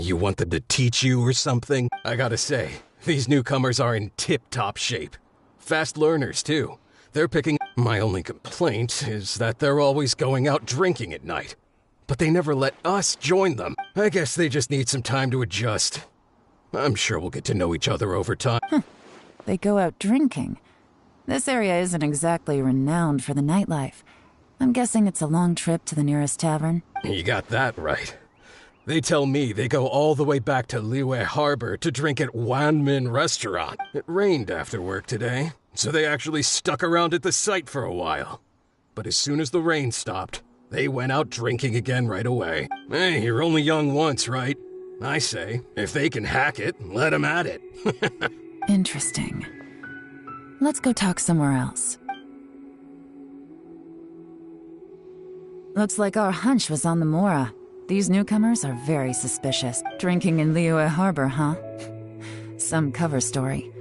You want them to teach you or something? I gotta say, these newcomers are in tip-top shape. Fast learners, too. They're picking... My only complaint is that they're always going out drinking at night. But they never let us join them. I guess they just need some time to adjust. I'm sure we'll get to know each other over time. They go out drinking. This area isn't exactly renowned for the nightlife. I'm guessing it's a long trip to the nearest tavern. You got that right. They tell me they go all the way back to Liyue Harbor to drink at Wanmin Restaurant. It rained after work today, so they actually stuck around at the site for a while. But as soon as the rain stopped, they went out drinking again right away. Hey, you're only young once, right? I say, if they can hack it, let them at it. Interesting. Let's go talk somewhere else. Looks like our hunch was on the Mora. These newcomers are very suspicious. Drinking in Liyue Harbor, huh? Some cover story.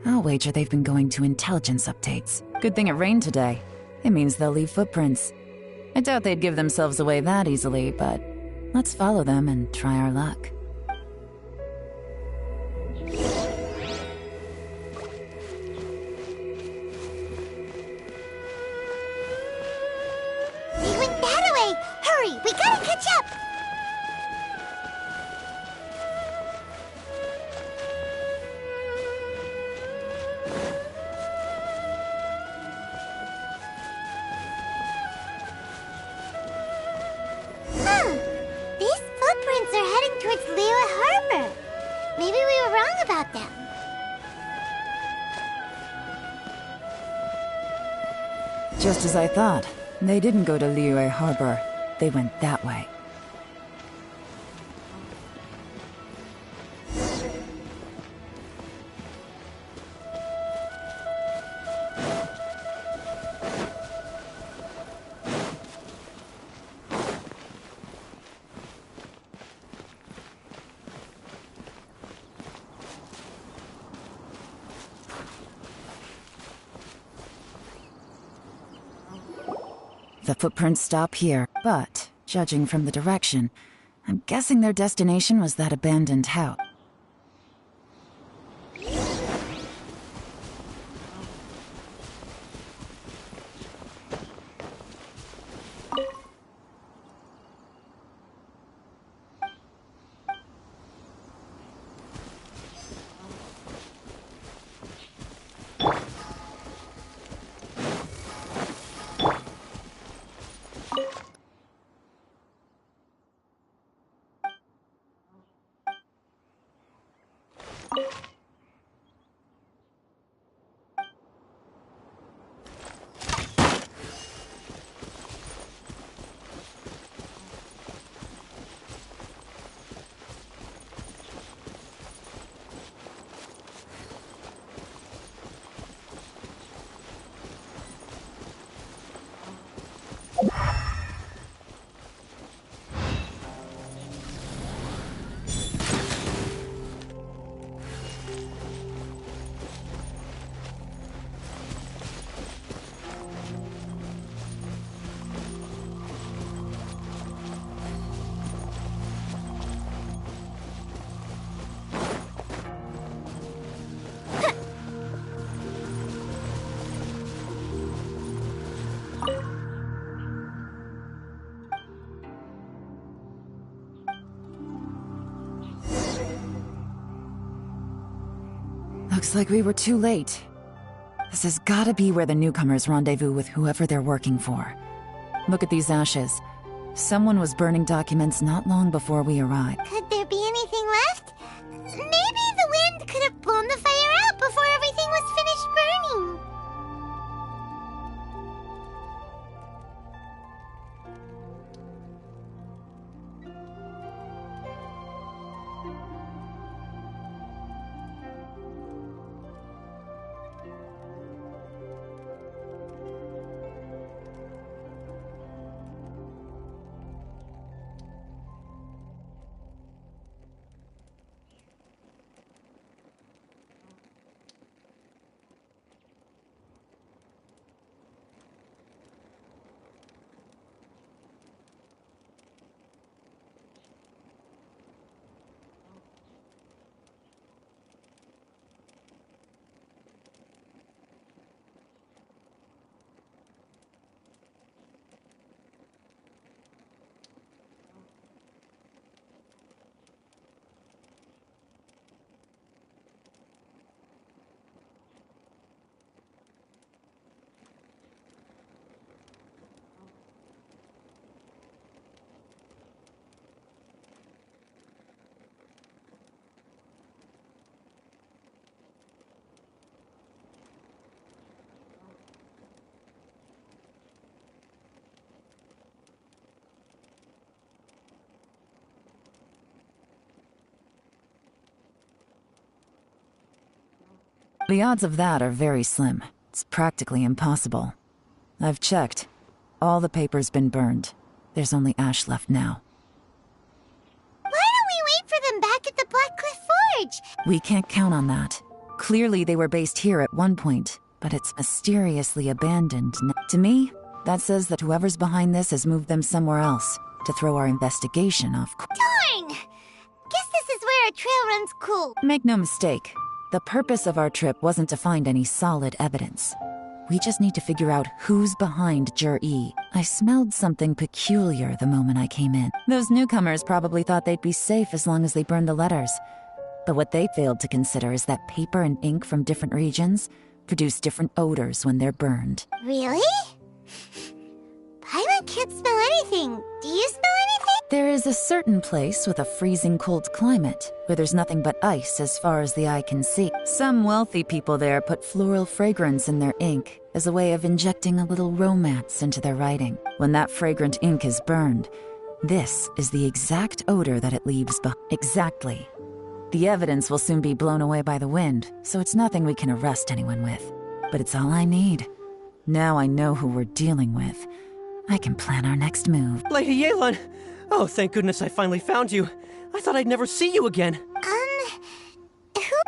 I'll wager they've been going to intelligence updates. Good thing it rained today. It means they'll leave footprints. I doubt they'd give themselves away that easily, but let's follow them and try our luck. They went that way! Hurry, we gotta catch up! These footprints are heading towards Liyue about them. Just as I thought. They didn't go to Liyue Harbor. They went that way. The footprints stop here, but, judging from the direction, I'm guessing their destination was that abandoned house. Looks like we were too late. This has gotta be where the newcomers rendezvous with whoever they're working for. Look at these ashes. Someone was burning documents not long before we arrived. Could there be anything left? Maybe the wind could have blown the fire out before everything was finished burning. The odds of that are very slim. It's practically impossible. I've checked. All the paper's been burned. There's only ash left now. Why don't we wait for them back at the Black Cliff Forge? We can't count on that. Clearly they were based here at one point, but it's mysteriously abandoned. To me, that says that whoever's behind this has moved them somewhere else to throw our investigation off course. Darn! Guess this is where a trail runs cool. Make no mistake. The purpose of our trip wasn't to find any solid evidence. We just need to figure out who's behind Jur-E. I smelled something peculiar the moment I came in. Those newcomers probably thought they'd be safe as long as they burned the letters. But what they failed to consider is that paper and ink from different regions produce different odors when they're burned. Really? Paimon can't smell anything. Do you smell anything? There is a certain place with a freezing cold climate where there's nothing but ice as far as the eye can see. Some wealthy people there put floral fragrance in their ink as a way of injecting a little romance into their writing. When that fragrant ink is burned, this is the exact odor that it leaves behind. Exactly. The evidence will soon be blown away by the wind, so it's nothing we can arrest anyone with. But it's all I need. Now I know who we're dealing with. I can plan our next move. Lady Yelan! Oh, thank goodness I finally found you. I thought I'd never see you again.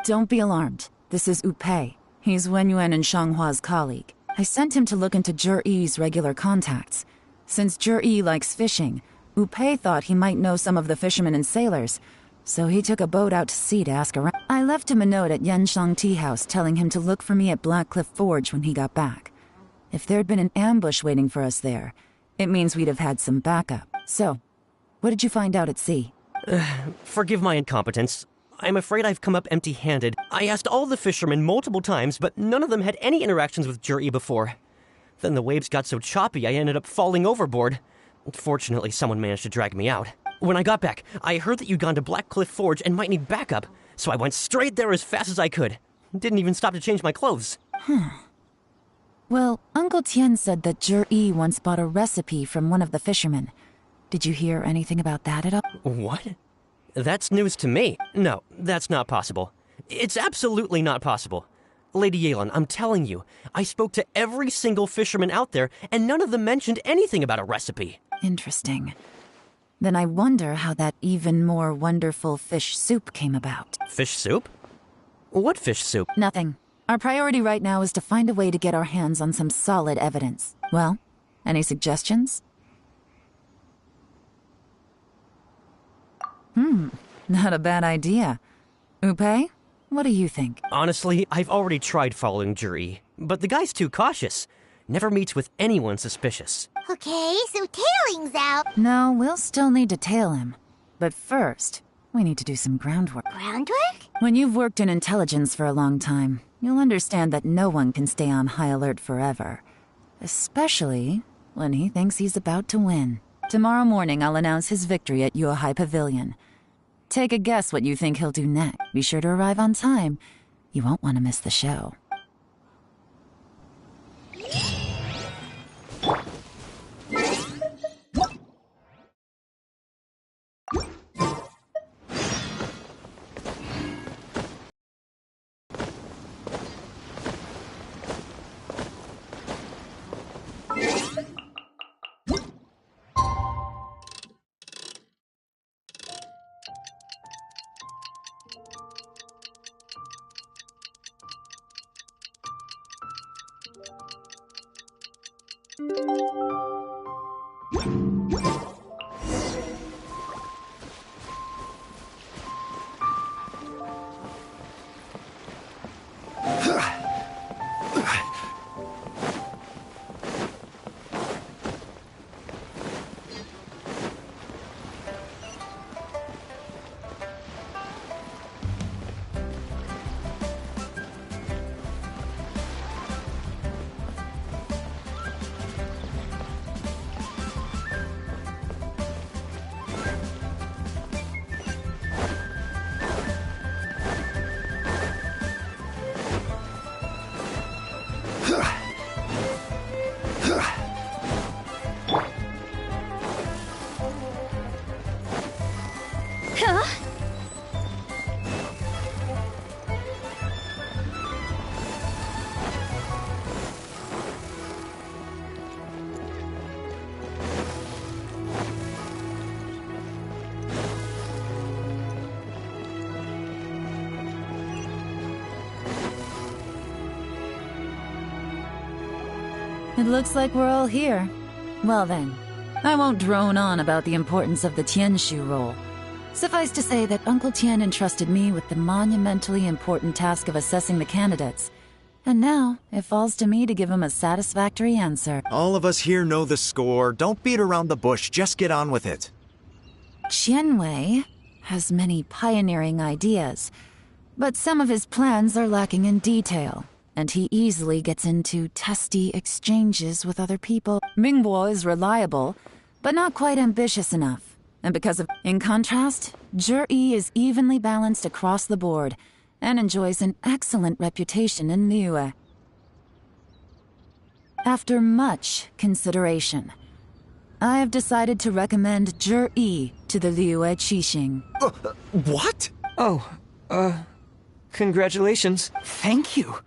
Don't be alarmed. This is Upei. He's Wenyuan and Shanghua's colleague. I sent him to look into Zhiyi's regular contacts. Since Zhiyi likes fishing, Upei thought he might know some of the fishermen and sailors, so he took a boat out to sea to ask around. I left him a note at Yanshang Tea House telling him to look for me at Blackcliff Forge when he got back. If there'd been an ambush waiting for us there, it means we'd have had some backup. So, what did you find out at sea? Forgive my incompetence. I'm afraid I've come up empty-handed. I asked all the fishermen multiple times, but none of them had any interactions with Zhiyi before. Then the waves got so choppy I ended up falling overboard. Fortunately, someone managed to drag me out. When I got back, I heard that you'd gone to Blackcliff Forge and might need backup, so I went straight there as fast as I could. Didn't even stop to change my clothes. Well, Uncle Tian said that Zhiyi once bought a recipe from one of the fishermen. Did you hear anything about that at all? What? That's news to me. No, that's not possible. It's absolutely not possible. Lady Yelan, I'm telling you, I spoke to every single fisherman out there, and none of them mentioned anything about a recipe. Interesting. Then I wonder how that even more wonderful fish soup came about. Fish soup? What fish soup? Nothing. Our priority right now is to find a way to get our hands on some solid evidence. Well, any suggestions? Not a bad idea. Upei, what do you think? Honestly, I've already tried following Zhiyi, but the guy's too cautious. Never meets with anyone suspicious. Okay, so tailing's out. No, we'll still need to tail him. But first, we need to do some groundwork. Groundwork? When you've worked in intelligence for a long time, you'll understand that no one can stay on high alert forever. Especially when he thinks he's about to win. Tomorrow morning, I'll announce his victory at Yuehai Pavilion. Take a guess what you think he'll do next. Be sure to arrive on time. You won't want to miss the show. It looks like we're all here. Well then, I won't drone on about the importance of the Tianshu role. Suffice to say that Uncle Tian entrusted me with the monumentally important task of assessing the candidates. And now, it falls to me to give him a satisfactory answer. All of us here know the score. Don't beat around the bush. Just get on with it. Qianwei has many pioneering ideas, but some of his plans are lacking in detail, and he easily gets into testy exchanges with other people. Mingbo is reliable, but not quite ambitious enough. And in contrast, Zhi is evenly balanced across the board and enjoys an excellent reputation in Liyue. After much consideration, I have decided to recommend Zhi to the Liyue Qixing. What? Congratulations. Thank you.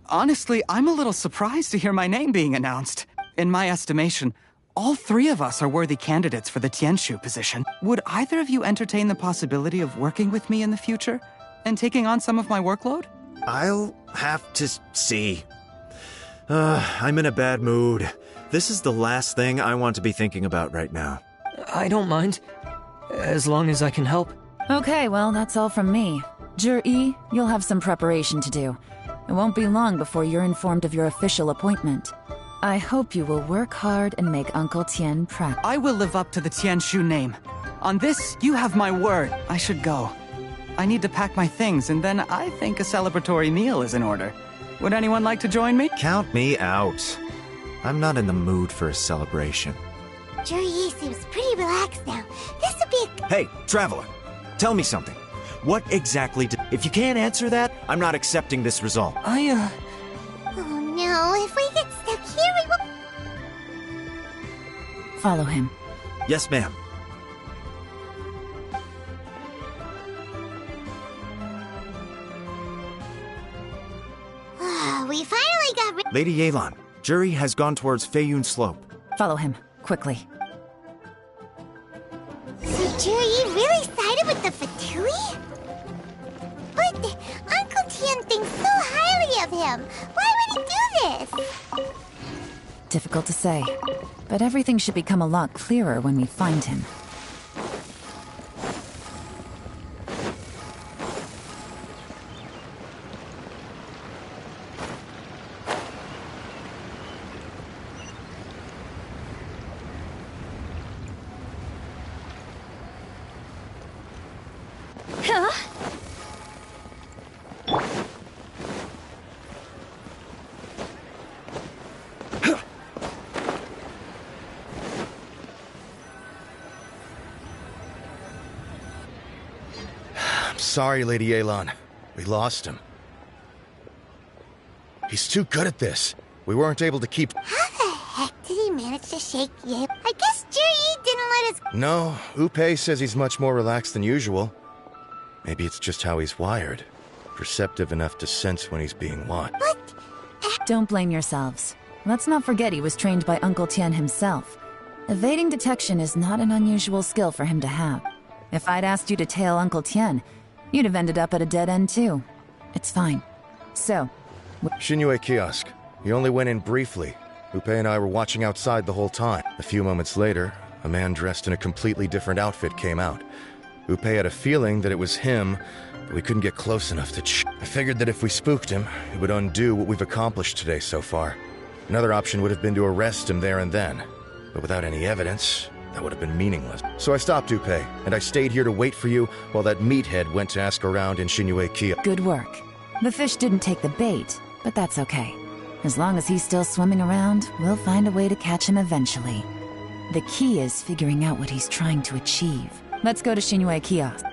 Honestly, I'm a little surprised to hear my name being announced. In my estimation, all three of us are worthy candidates for the Tianshu position. Would either of you entertain the possibility of working with me in the future and taking on some of my workload? I'll have to see. I'm in a bad mood. This is the last thing I want to be thinking about right now. I don't mind, as long as I can help. Okay, well, that's all from me. Zhi, you'll have some preparation to do. It won't be long before you're informed of your official appointment. I hope you will work hard and make Uncle Tien proud. I will live up to the Tianshu name. On this, you have my word. I should go. I need to pack my things, and then I think a celebratory meal is in order. Would anyone like to join me? Count me out. I'm not in the mood for a celebration. Zhi seems pretty relaxed now. This would be Hey, Traveler, tell me something. What exactly did... If you can't answer that, I'm not accepting this result. Oh no, if we get stuck here, we will... Follow him. Yes, ma'am. We finally got rid... Lady Yelan, Zhi has gone towards Feiyun Slope. Follow him, quickly. So Zhi really sided with the Fatui? But Uncle Tien thinks so highly of him. Why would he do this? Difficult to say, but everything should become a lot clearer when we find him. Sorry, Lady Yelan. We lost him. He's too good at this. We weren't able to keep... How the heck did he manage to shake Ye? I guess Zhi didn't let us... No, Upei says he's much more relaxed than usual. Maybe it's just how he's wired. Perceptive enough to sense when he's being watched. But... Don't blame yourselves. Let's not forget he was trained by Uncle Tien himself. Evading detection is not an unusual skill for him to have. If I'd asked you to tail Uncle Tien, you'd have ended up at a dead end too. It's fine. So... Xinyue Kiosk. He only went in briefly. Upei and I were watching outside the whole time. A few moments later, a man dressed in a completely different outfit came out. Upei had a feeling that it was him, but we couldn't get close enough to I figured that if we spooked him, it would undo what we've accomplished today so far. Another option would have been to arrest him there and then. But without any evidence, that would have been meaningless. So I stopped Upei, and I stayed here to wait for you while that meathead went to ask around in Xinyue Kiosk. Good work. The fish didn't take the bait, but that's okay. As long as he's still swimming around, we'll find a way to catch him eventually. The key is figuring out what he's trying to achieve. Let's go to Xinyue Kiosk.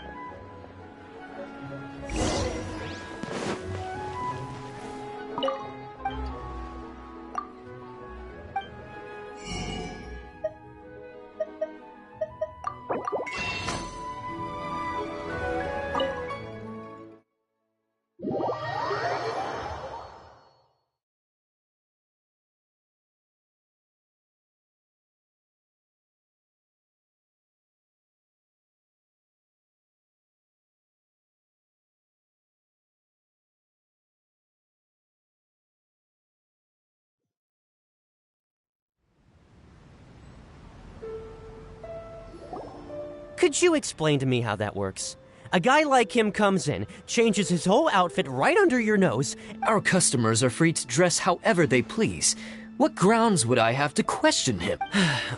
Could you explain to me how that works? A guy like him comes in, changes his whole outfit right under your nose. Our customers are free to dress however they please. What grounds would I have to question him?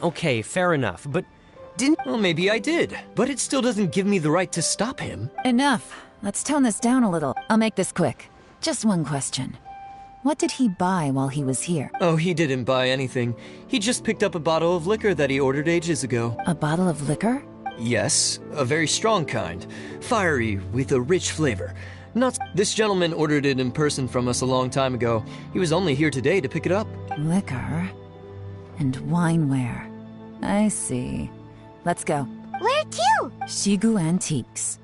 Okay, fair enough, but didn't... Well, maybe I did, but it still doesn't give me the right to stop him. Enough. Let's tone this down a little. I'll make this quick. Just one question. What did he buy while he was here? Oh, he didn't buy anything. He just picked up a bottle of liquor that he ordered ages ago. A bottle of liquor? Yes, a very strong kind. Fiery, with a rich flavor. Not. This gentleman ordered it in person from us a long time ago. He was only here today to pick it up. Liquor and wineware. I see. Let's go. Where to? Shigu Antiques.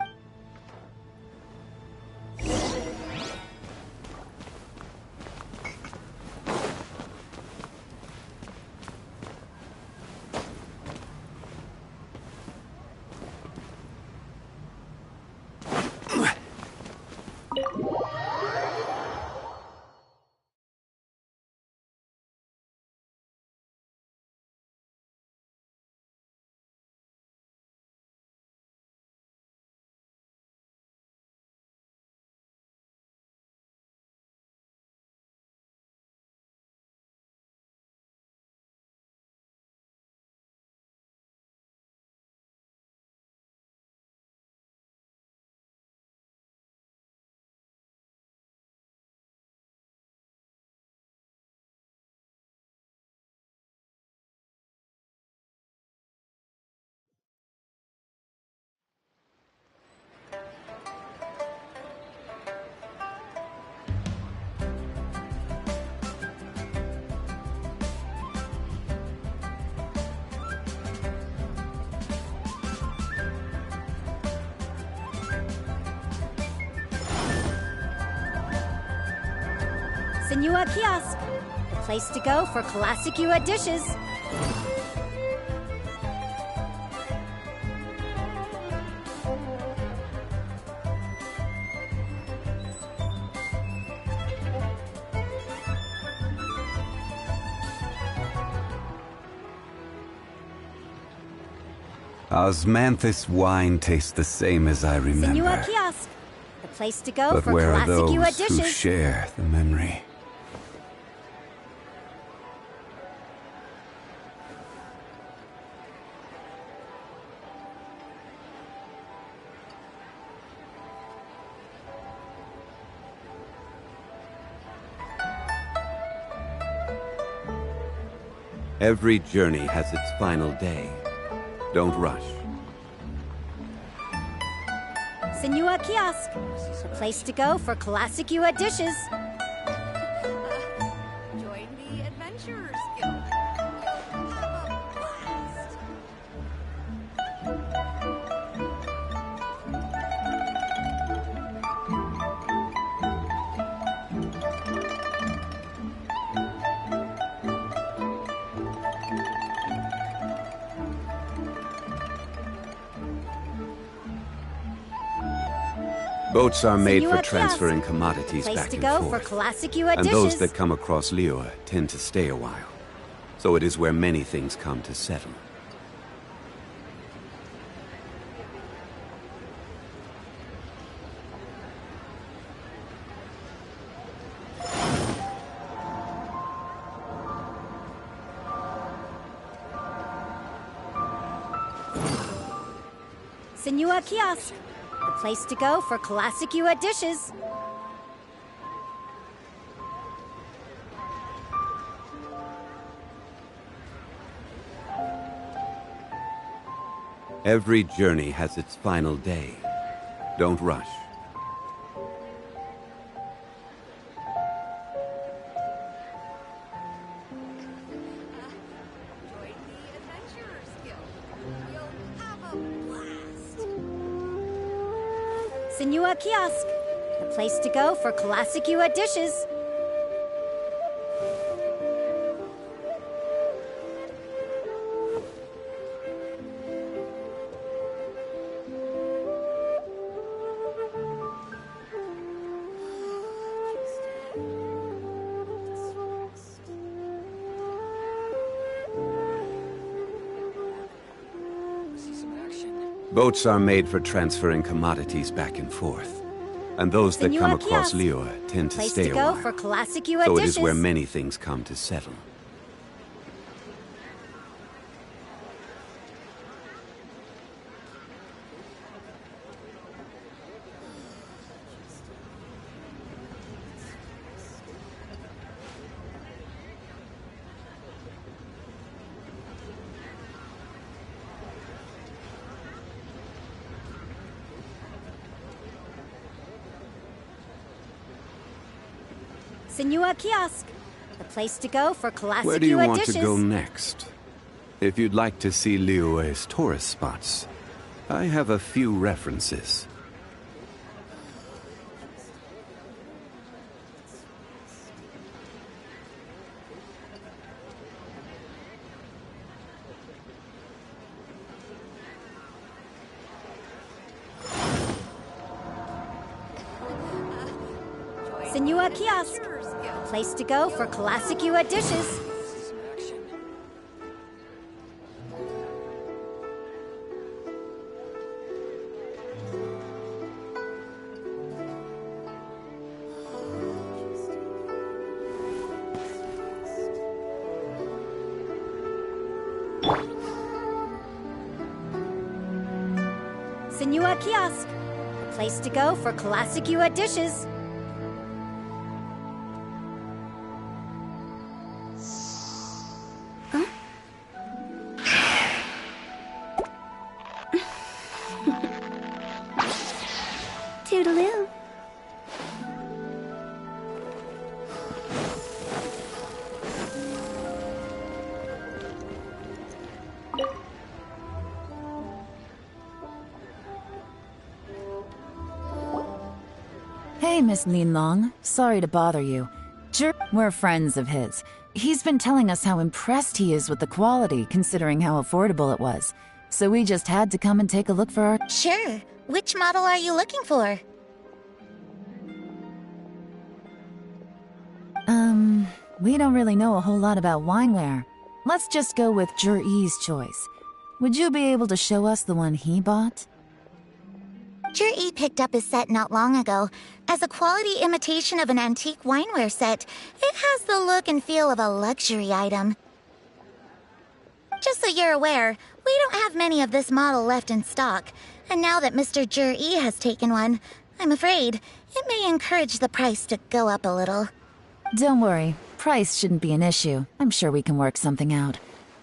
Senua Kiosk, the place to go for classic Yua dishes. Osmanthus wine tastes the same as I remember. Senua Kiosk, the place to go But for where are classic those Yua who dishes. share the memory? Every journey has its final day. Don't rush. Senua Kiosk, the place to go for classic Yua dishes. Join the Adventurers Guild. You'll have a blast. Boats are made for Senua transferring Kiosk, commodities place back to and go forth. for classic Yua And dishes. those that come across Liua tend to stay a while. So it is where many things come to settle. Senua Kiosk, the place to go for classic Yua dishes. Every journey has its final day. Don't rush. Join the Adventurers Guild. You'll have a blast. Senua Kiosk, the place to go for classic Yua dishes. Boats are made for transferring commodities back and forth. And those that Senua come across Kiosk, Liua tend to place stay to a go while. for classic Yua So it dishes. is where many things come to settle. Senua Kiosk, the place to go for classic Where do you want dishes. to go next? If you'd like to see Liyue's tourist spots, I have a few references. Senua Kiosk, the place to go for classic dishes. Senua Kiosk, the place to go for classic dishes. Toodaloo. Hey, Miss Linlong. Sorry to bother you. We're friends of his. He's been telling us how impressed he is with the quality, considering how affordable it was. So we just had to come and take a look for our... Sure. Which model are you looking for? We don't really know a whole lot about wineware. Let's just go with Jur-E's choice. Would you be able to show us the one he bought? Jur-E picked up his set not long ago. As a quality imitation of an antique wineware set, it has the look and feel of a luxury item. Just so you're aware, we don't have many of this model left in stock. And now that Mr. Jur-E has taken one, I'm afraid it may encourage the price to go up a little. Don't worry. Price shouldn't be an issue. I'm sure we can work something out.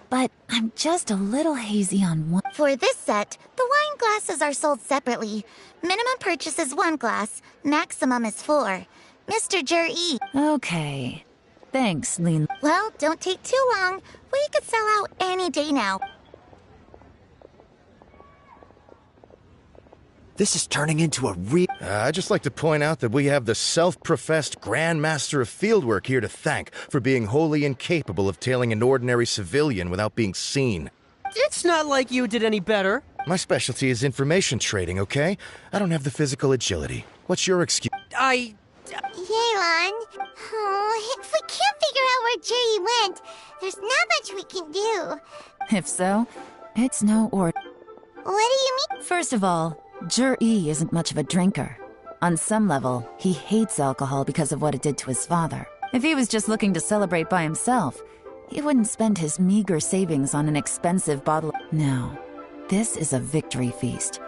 But I'm just a little hazy on one... For this set, the wine glasses are sold separately. Minimum purchase is 1 glass, maximum is 4. Mr. Jur-E. Okay. Thanks, Lin. Well, don't take too long. We could sell out any day now. This is turning into a I'd just like to point out that we have the self-professed Grand Master of Fieldwork here to thank for being wholly incapable of tailing an ordinary civilian without being seen. It's not like you did any better. My specialty is information trading, okay? I don't have the physical agility. What's your excuse? Yelan, if we can't figure out where Jerry went, there's not much we can do. If so, it's no or... What do you mean? First of all, Jur-E isn't much of a drinker. On some level, he hates alcohol because of what it did to his father. If he was just looking to celebrate by himself, he wouldn't spend his meager savings on an expensive bottle. No, this is a victory feast,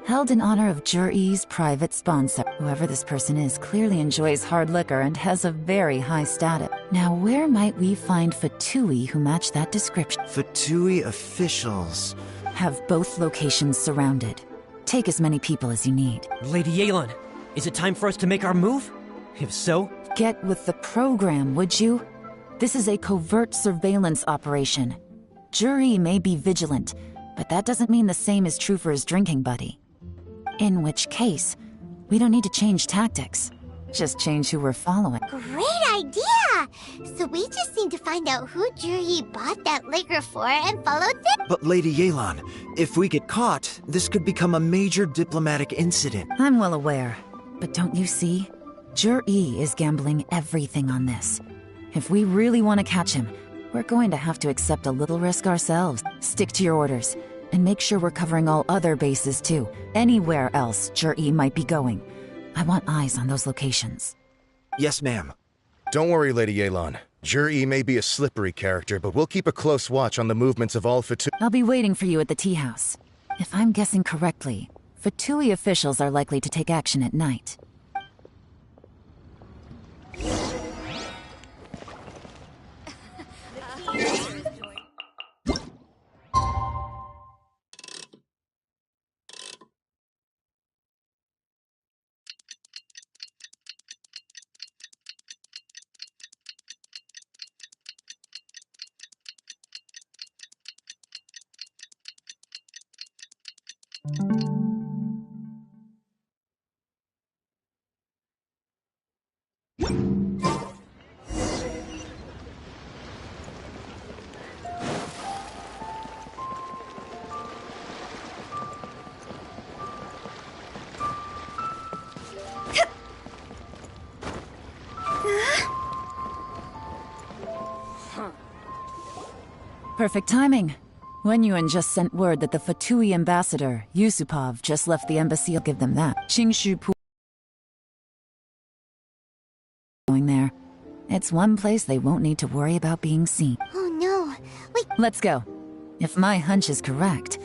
held in honor of Jur-E's private sponsor. Whoever this person is clearly enjoys hard liquor and has a very high status. Now, where might we find Fatui who match that description? Fatui officials have both locations surrounded. Take as many people as you need. Lady Yelan, is it time for us to make our move? If so... Get with the program, would you? This is a covert surveillance operation. Jur-E may be vigilant, but that doesn't mean the same is true for his drinking buddy. In which case, we don't need to change tactics. Just change who we're following. Great idea! So we just need to find out who Jur-E bought that liquor for and follow them. But Lady Yelan, if we get caught, this could become a major diplomatic incident. I'm well aware, but don't you see? Jur-E is gambling everything on this. If we really want to catch him, we're going to have to accept a little risk ourselves. Stick to your orders, and make sure we're covering all other bases too. Anywhere else Jur-E might be going. I want eyes on those locations. Yes, ma'am. Don't worry, Lady Yelan. Jur-E may be a slippery character, but we'll keep a close watch on the movements of all Fatui. I'll be waiting for you at the tea house. If I'm guessing correctly, Fatui officials are likely to take action at night. Perfect timing. Wenyuan just sent word that the Fatui ambassador, Yusupov, just left the embassy. I'll give them that. Qingshu Pu going there. It's one place they won't need to worry about being seen. Oh no. Wait. Let's go. If my hunch is correct.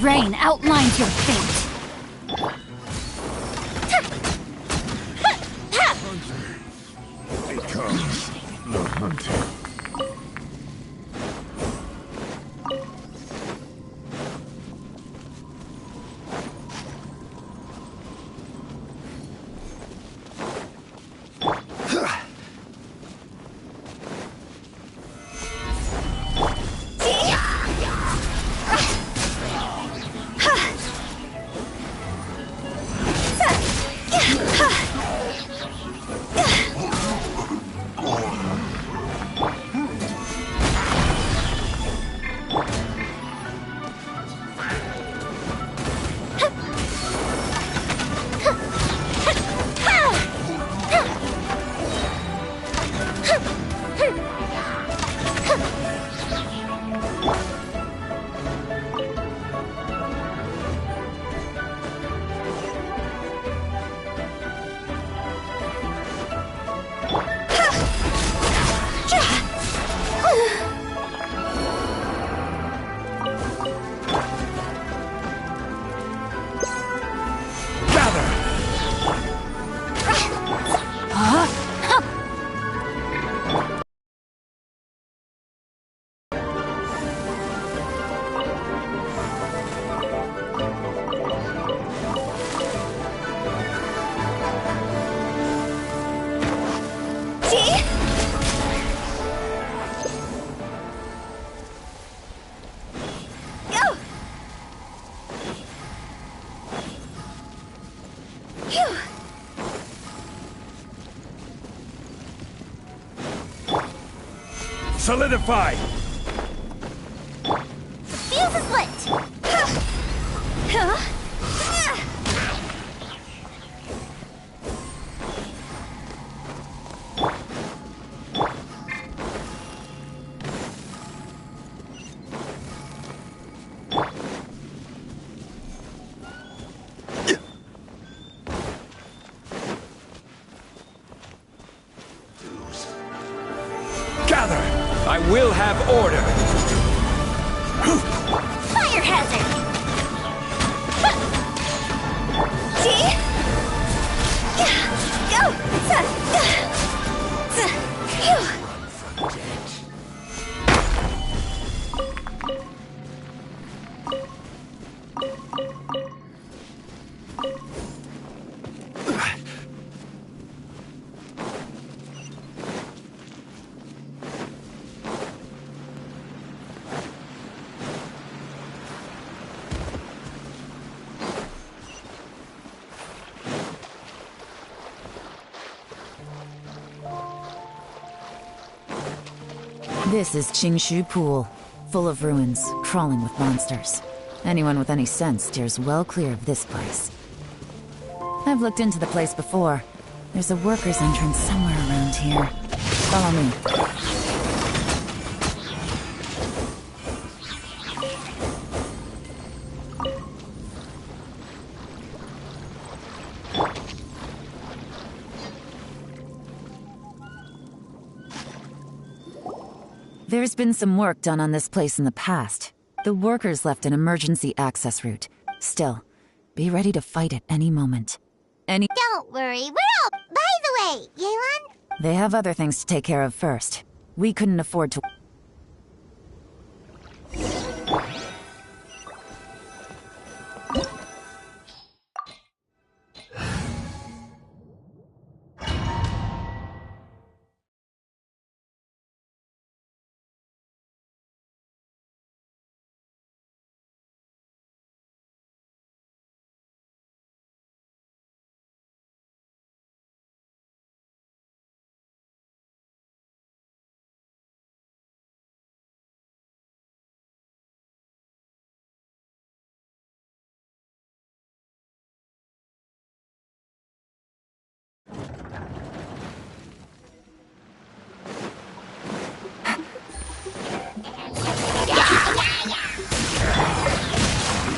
Rain outlines your fate. Becomes the hunter. Solidify! Fuse is lit! I will have order! Fire hazard! See? Go! This is Qingshu Pool, full of ruins, crawling with monsters. Anyone with any sense steers well clear of this place. I've looked into the place before. There's a workers' entrance somewhere around here. Follow me. There's been some work done on this place in the past. The workers left an emergency access route. Still, be ready to fight at any moment. Don't worry, we're all... By the way, Yelan? They have other things to take care of first. We couldn't afford to...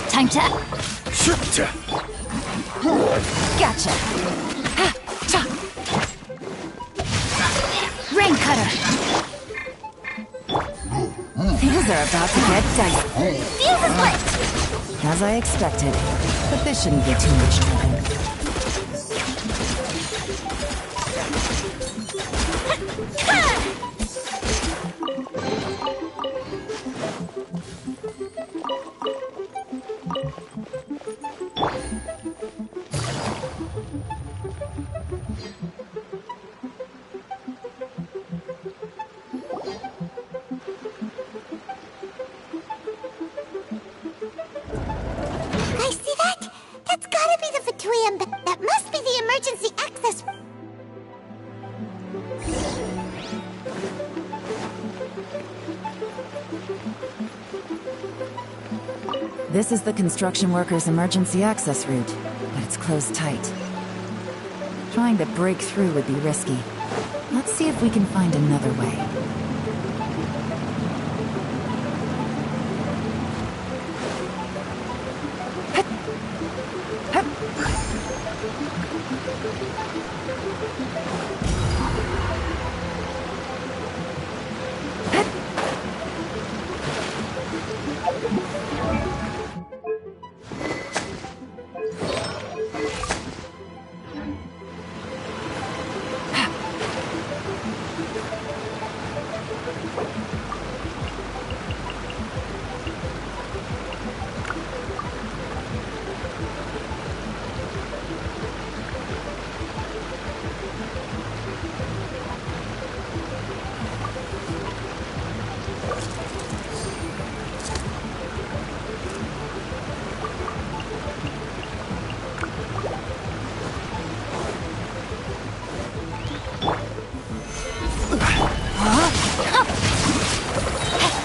Time to... Gotcha. Rain cutter. Things are about to get dicey. Fuse is lit! As I expected, but this shouldn't be too much trouble. That must be the emergency access. This is the construction workers' emergency access route, but it's closed tight. Trying to break through would be risky. Let's see if we can find another way.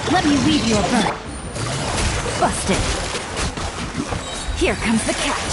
Let me weave your burn. Busted. Here comes the catch.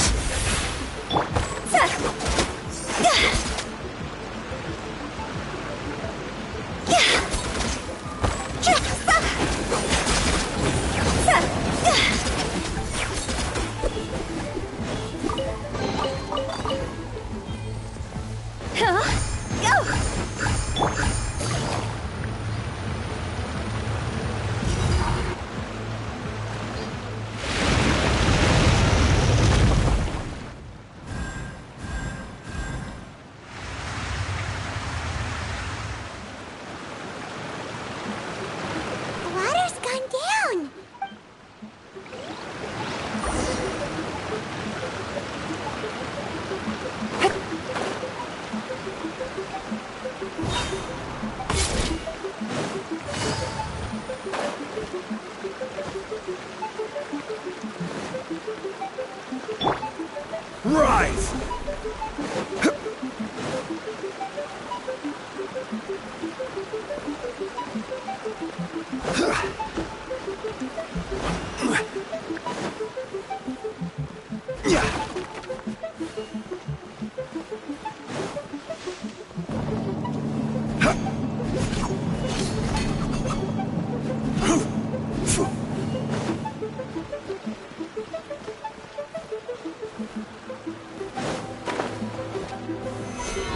Rise!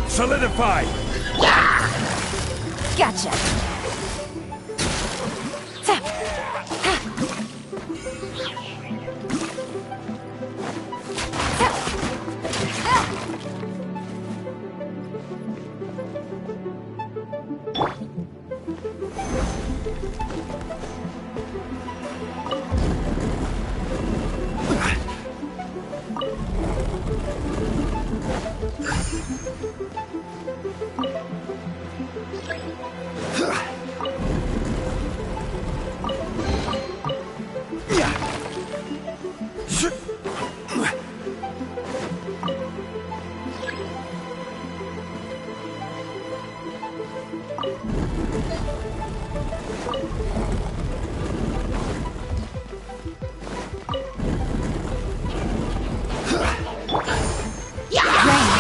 Solidify! Gotcha. Tap.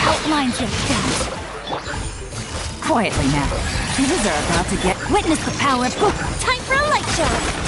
Outlines your fate. Quietly now. Things are about to get... Witness the power of... Time for a light show!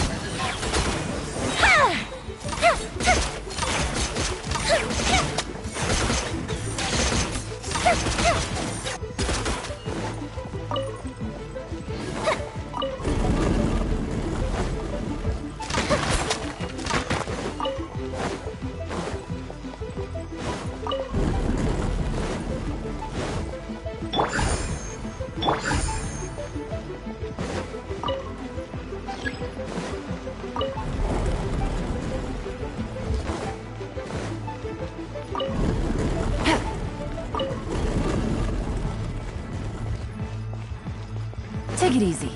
Take it easy.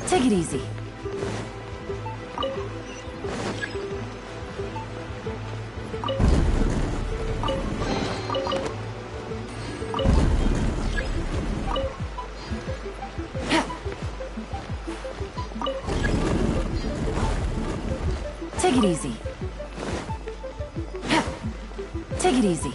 Take it easy. Take it easy. Take it easy.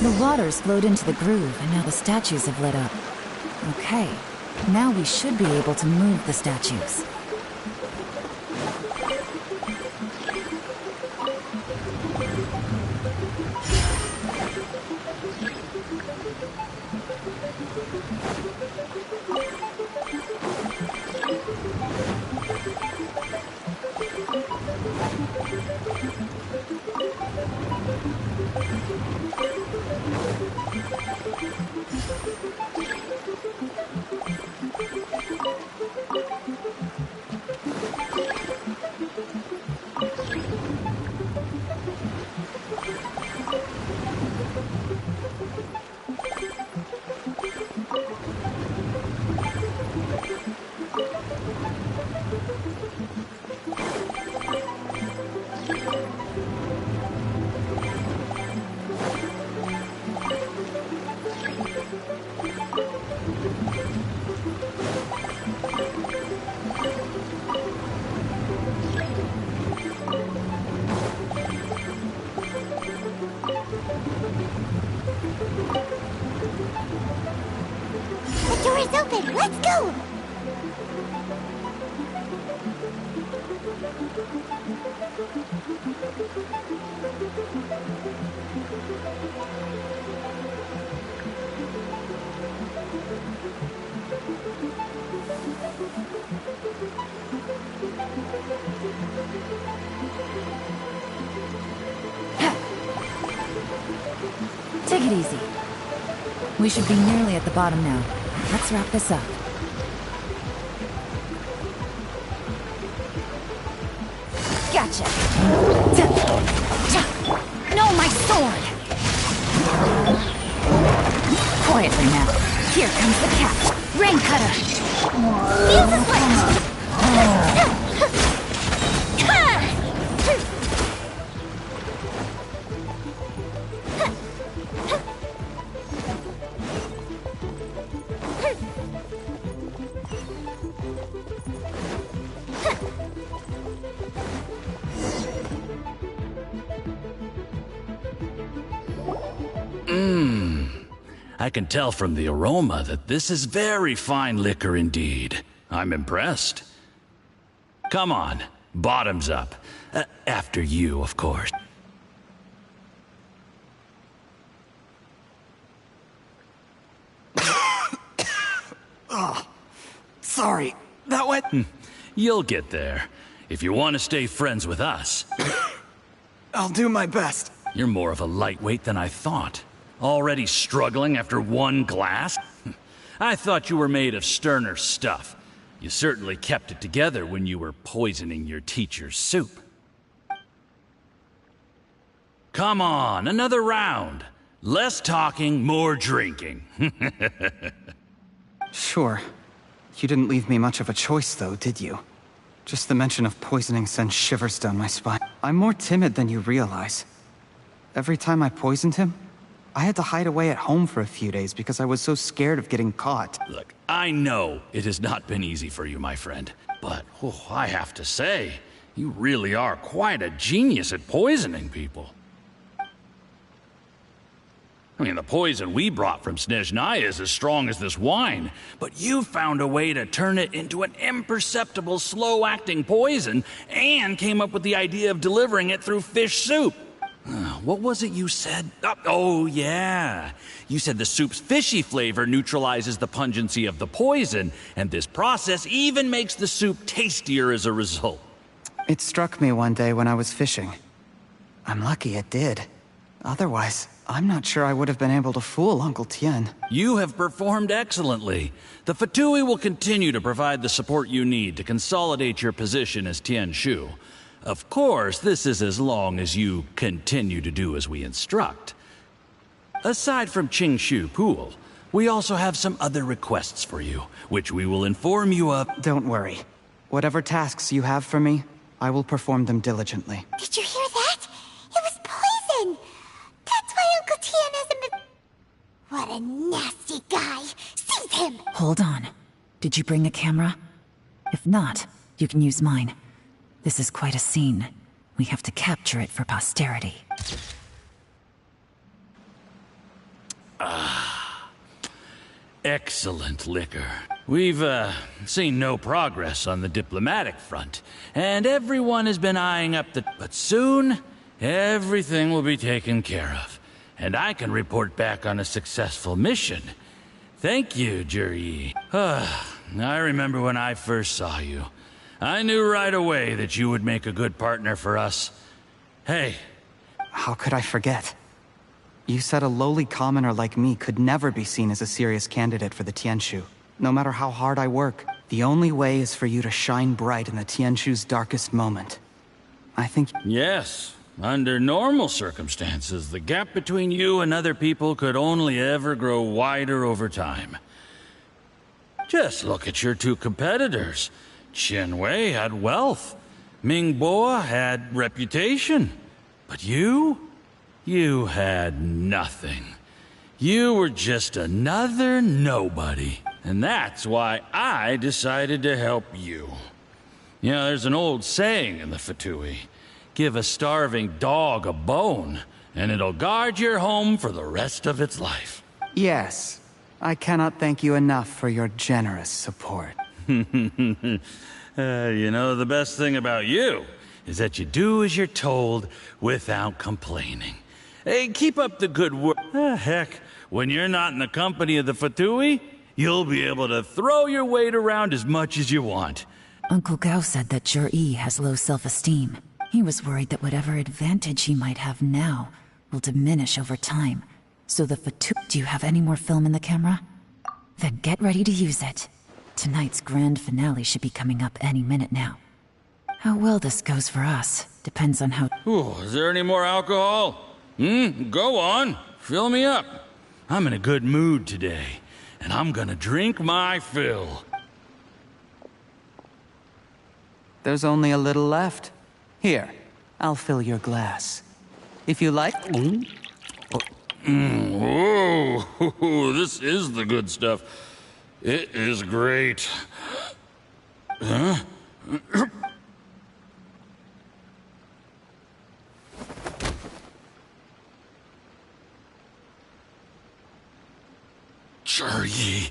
The water's flowed into the groove, and now the statues have lit up. Okay, now we should be able to move the statues. The door is open! Let's go! Take it easy. We should be nearly at the bottom now. Let's wrap this up. Gotcha! No, my sword! Quietly now. Here comes the cat. Rain cutter! Fuse is lit! I can tell from the aroma that this is very fine liquor indeed. I'm impressed. Come on, bottoms up. After you, of course. Oh, sorry. That went... You'll get there. If you want to stay friends with us. I'll do my best. You're more of a lightweight than I thought. Already struggling after one glass? I thought you were made of sterner stuff. You certainly kept it together when you were poisoning your teacher's soup. Come on, another round. Less talking, more drinking. Sure. You didn't leave me much of a choice, though, did you? Just the mention of poisoning sends shivers down my spine. I'm more timid than you realize. Every time I poisoned him, I had to hide away at home for a few days because I was so scared of getting caught. Look, I know it has not been easy for you, my friend. But, I have to say, you really are quite a genius at poisoning people. I mean, the poison we brought from Snezhnaya is as strong as this wine, but you found a way to turn it into an imperceptible, slow-acting poison and came up with the idea of delivering it through fish soup. What was it you said? Oh, yeah. You said the soup's fishy flavor neutralizes the pungency of the poison, and this process even makes the soup tastier as a result. It struck me one day when I was fishing. I'm lucky it did. Otherwise, I'm not sure I would have been able to fool Uncle Tien. You have performed excellently. The Fatui will continue to provide the support you need to consolidate your position as Tien Shu. Of course, this is as long as you continue to do as we instruct. Aside from Qing Shu Pool, we also have some other requests for you, which we will inform you of. Don't worry. Whatever tasks you have for me, I will perform them diligently. Did you hear that? It was poison! That's why Uncle Tien hasn't been... What a nasty guy! Seize him! Hold on. Did you bring a camera? If not, you can use mine. This is quite a scene. We have to capture it for posterity. Excellent liquor. We've, seen no progress on the diplomatic front, and everyone has been eyeing up the... But soon, everything will be taken care of, and I can report back on a successful mission. Thank you, Juri. I remember when I first saw you. I knew right away that you would make a good partner for us. Hey. How could I forget? You said a lowly commoner like me could never be seen as a serious candidate for the Tianshu. No matter how hard I work, the only way is for you to shine bright in the Tianshu's darkest moment. I think... Yes. Under normal circumstances, the gap between you and other people could only ever grow wider over time. Just look at your two competitors. Chen Wei had wealth. Ming Boa had reputation. But you had nothing. You were just another nobody. And that's why I decided to help you. You know, there's an old saying in the Fatui. Give a starving dog a bone, and it'll guard your home for the rest of its life. Yes. I cannot thank you enough for your generous support. You know, the best thing about you is that you do as you're told without complaining. Hey, keep up the good work. Heck, when you're not in the company of the Fatui, you'll be able to throw your weight around as much as you want. Uncle Gao said that Jur-E has low self-esteem. He was worried that whatever advantage he might have now will diminish over time. So the Fatui... Do you have any more film in the camera? Then get ready to use it. Tonight's grand finale should be coming up any minute now. How well this goes for us depends on how... Ooh, is there any more alcohol? Go on. Fill me up. I'm in a good mood today, and I'm gonna drink my fill. There's only a little left. Here, I'll fill your glass. If you like... Whoa, this is the good stuff. It is great. Huh? Jur-E,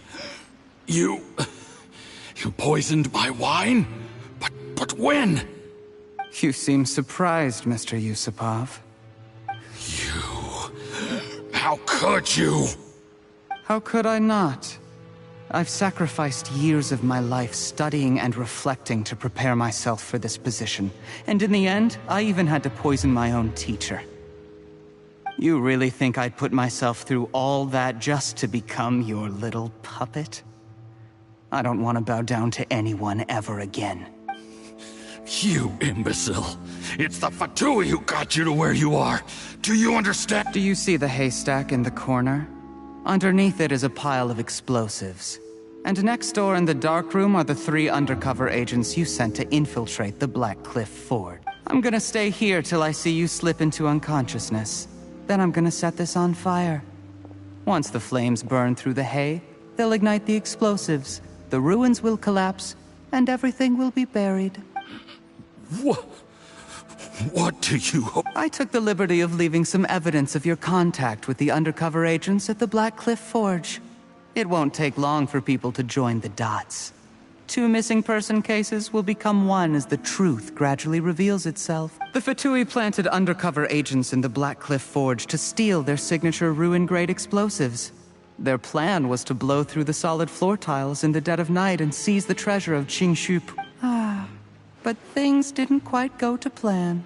you poisoned my wine? But when? You seem surprised, Mr. Yusupov. How could you? How could I not? I've sacrificed years of my life studying and reflecting to prepare myself for this position. And in the end, I even had to poison my own teacher. You really think I'd put myself through all that just to become your little puppet? I don't want to bow down to anyone ever again. You imbecile. It's the Fatui who got you to where you are. Do you understand? Do you see the haystack in the corner? Underneath it is a pile of explosives. And next door in the dark room are the 3 undercover agents you sent to infiltrate the Black Cliff Ford. I'm gonna stay here till I see you slip into unconsciousness. Then I'm gonna set this on fire. Once the flames burn through the hay, they'll ignite the explosives, the ruins will collapse, and everything will be buried. What do you hope? I took the liberty of leaving some evidence of your contact with the undercover agents at the Black Cliff Forge. It won't take long for people to join the dots. 2 missing person cases will become one as the truth gradually reveals itself. The Fatui planted undercover agents in the Black Cliff Forge to steal their signature ruin-grade explosives. Their plan was to blow through the solid floor tiles in the dead of night and seize the treasure of Qingshu. But things didn't quite go to plan.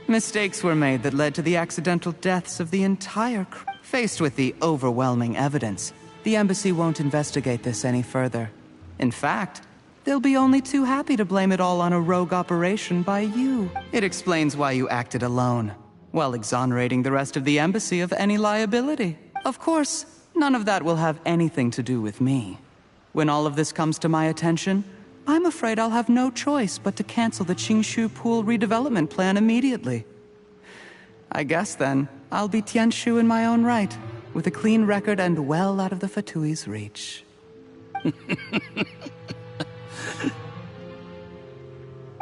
Mistakes were made that led to the accidental deaths of the entire crew. Faced with the overwhelming evidence, the embassy won't investigate this any further. In fact, they'll be only too happy to blame it all on a rogue operation by you. It explains why you acted alone, while exonerating the rest of the embassy of any liability. Of course, none of that will have anything to do with me. When all of this comes to my attention, I'm afraid I'll have no choice but to cancel the Qingshu Pool redevelopment plan immediately. I guess then, I'll be Tianshu in my own right, with a clean record and well out of the Fatui's reach.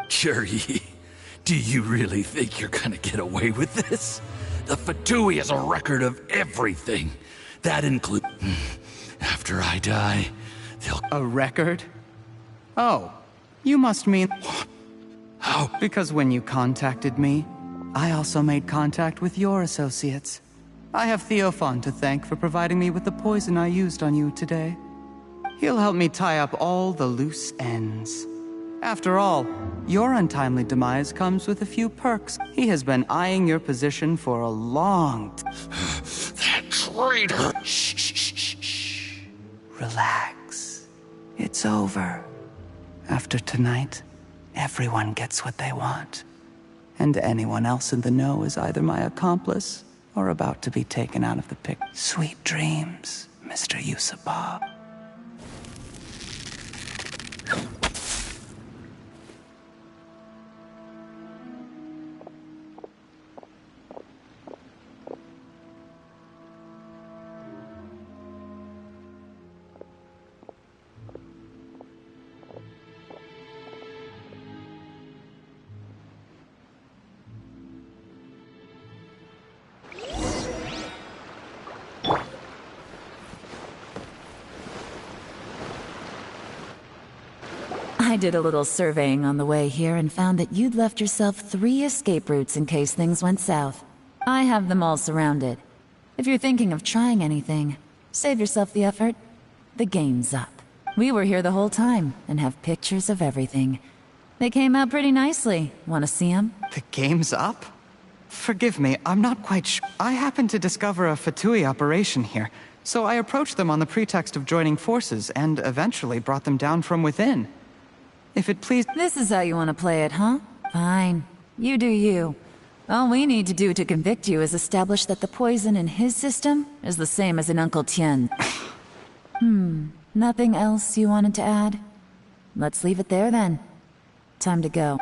Jur-E, do you really think you're gonna get away with this? The Fatui has a record of everything. That includes... After I die, they'll... A record? Oh, you must mean... How? Because when you contacted me, I also made contact with your associates. I have Theophan to thank for providing me with the poison I used on you today. He'll help me tie up all the loose ends. After all, your untimely demise comes with a few perks. He has been eyeing your position for a long That traitor! Shh. Relax. It's over. After tonight, everyone gets what they want. And anyone else in the know is either my accomplice or about to be taken out of the picture. Sweet dreams, Mr. Yusupov. I did a little surveying on the way here and found that you'd left yourself 3 escape routes in case things went south. I have them all surrounded. If you're thinking of trying anything, save yourself the effort. The game's up. We were here the whole time and have pictures of everything. They came out pretty nicely. Want to see them? The game's up? Forgive me, I'm not quite sure. I happened to discover a Fatui operation here, so I approached them on the pretext of joining forces and eventually brought them down from within. If it please— This is how you want to play it, huh? Fine. You do you. All we need to do to convict you is establish that the poison in his system is the same as in Uncle Tien. Nothing else you wanted to add? Let's leave it there then. Time to go.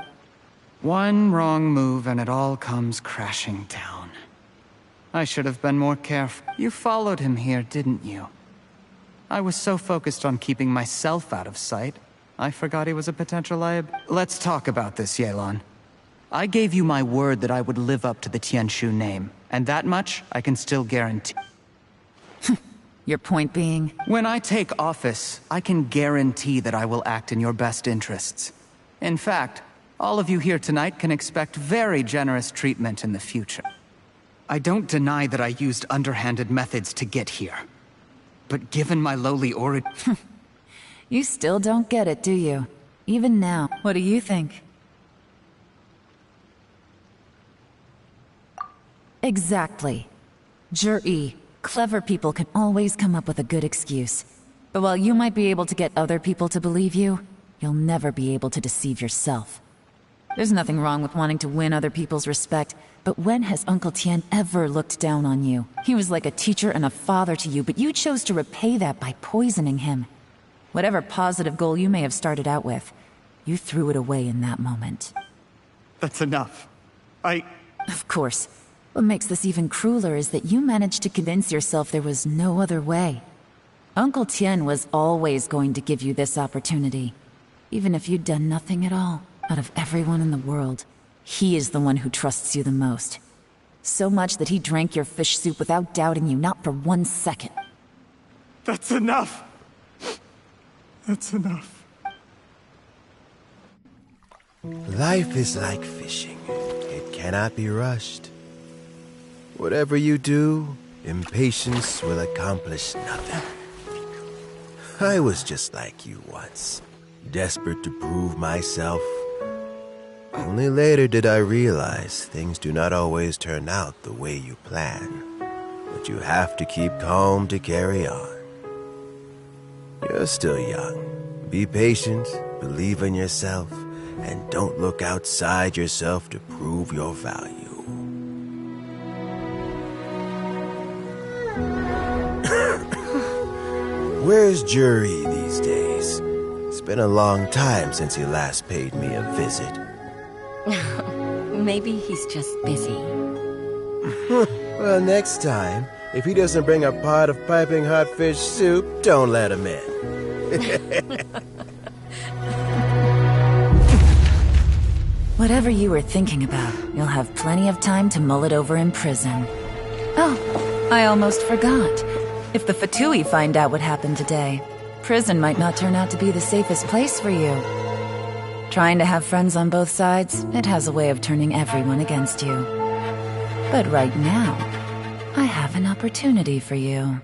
One wrong move and it all comes crashing down. I should have been more careful. You followed him here, didn't you? I was so focused on keeping myself out of sight, I forgot he was a potential liability. Let's talk about this, Yelan. I gave you my word that I would live up to the Tianshu name, and that much I can still guarantee. Your point being? When I take office, I can guarantee that I will act in your best interests. In fact, all of you here tonight can expect very generous treatment in the future. I don't deny that I used underhanded methods to get here. But given my lowly origin— You still don't get it, do you? Even now. What do you think? Exactly. Jur-E, clever people can always come up with a good excuse. But while you might be able to get other people to believe you, you'll never be able to deceive yourself. There's nothing wrong with wanting to win other people's respect, but when has Uncle Tien ever looked down on you? He was like a teacher and a father to you, but you chose to repay that by poisoning him. Whatever positive goal you may have started out with, you threw it away in that moment. That's enough. Of course. What makes this even crueler is that you managed to convince yourself there was no other way. Uncle Tien was always going to give you this opportunity. Even if you'd done nothing at all. Out of everyone in the world, he is the one who trusts you the most. So much that he drank your fish soup without doubting you, not for 1 second. That's enough! That's enough. Life is like fishing. It cannot be rushed. Whatever you do, impatience will accomplish nothing. I was just like you once, desperate to prove myself. Only later did I realize things do not always turn out the way you plan. But you have to keep calm to carry on. You're still young. Be patient, believe in yourself, and don't look outside yourself to prove your value. Where's Jur-E these days? It's been a long time since he last paid me a visit. Maybe he's just busy. Well, next time, if he doesn't bring a pot of piping hot fish soup, don't let him in. Whatever you were thinking about, you'll have plenty of time to mull it over in prison. Oh, I almost forgot. If the Fatui find out what happened today, prison might not turn out to be the safest place for you. Trying to have friends on both sides, it has a way of turning everyone against you. But right now, I have an opportunity for you.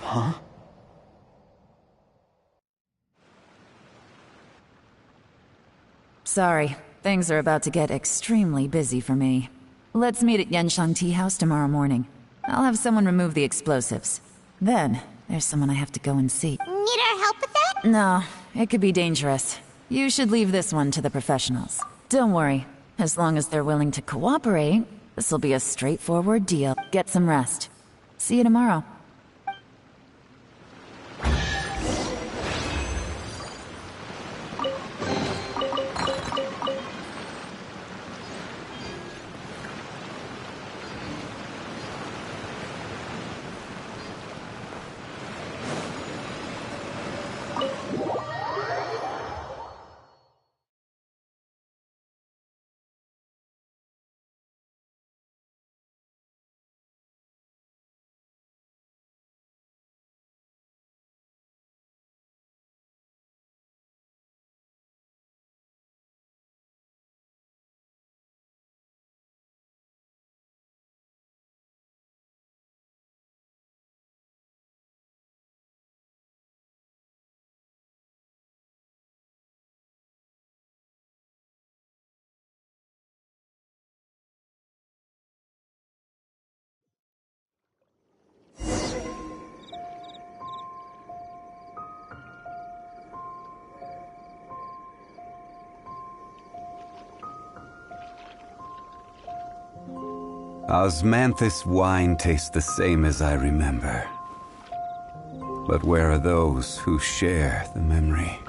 Huh? Sorry, things are about to get extremely busy for me. Let's meet at Yenshang Tea House tomorrow morning. I'll have someone remove the explosives. Then, there's someone I have to go and see. Need our help with that? No, it could be dangerous. You should leave this one to the professionals. Don't worry. As long as they're willing to cooperate, this'll be a straightforward deal. Get some rest. See you tomorrow. Osmanthus wine tastes the same as I remember. But where are those who share the memory?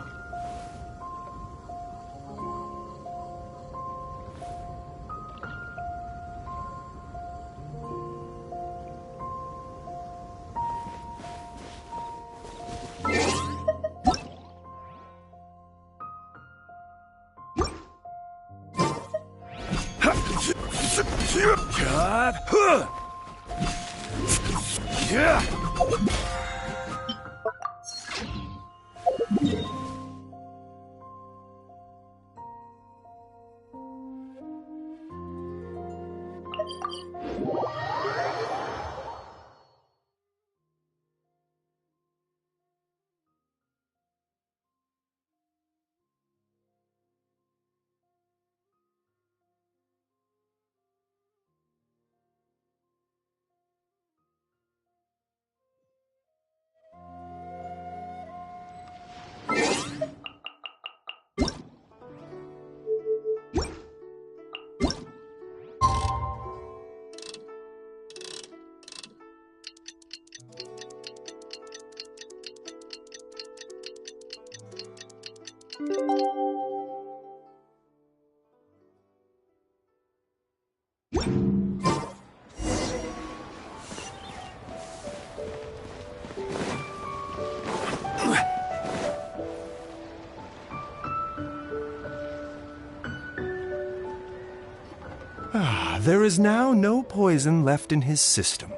There is now no poison left in his system.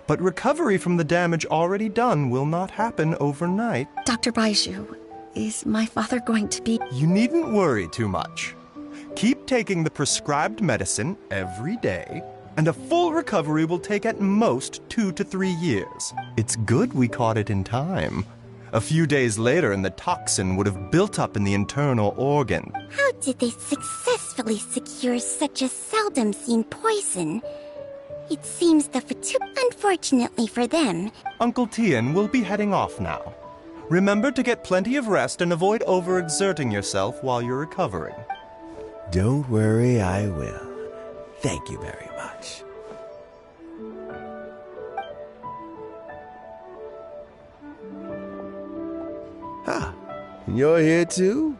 But recovery from the damage already done will not happen overnight. Dr. Baiju, is my father going to be... You needn't worry too much. Keep taking the prescribed medicine every day, and a full recovery will take at most 2 to 3 years. It's good we caught it in time. A few days later, and the toxin would have built up in the internal organ. How did they successfully secure such a seldom-seen poison? It seems the Fatu... Unfortunately for them... Uncle Tian will be heading off now. Remember to get plenty of rest and avoid overexerting yourself while you're recovering. Don't worry, I will. Thank you very much. Ah, you're here too?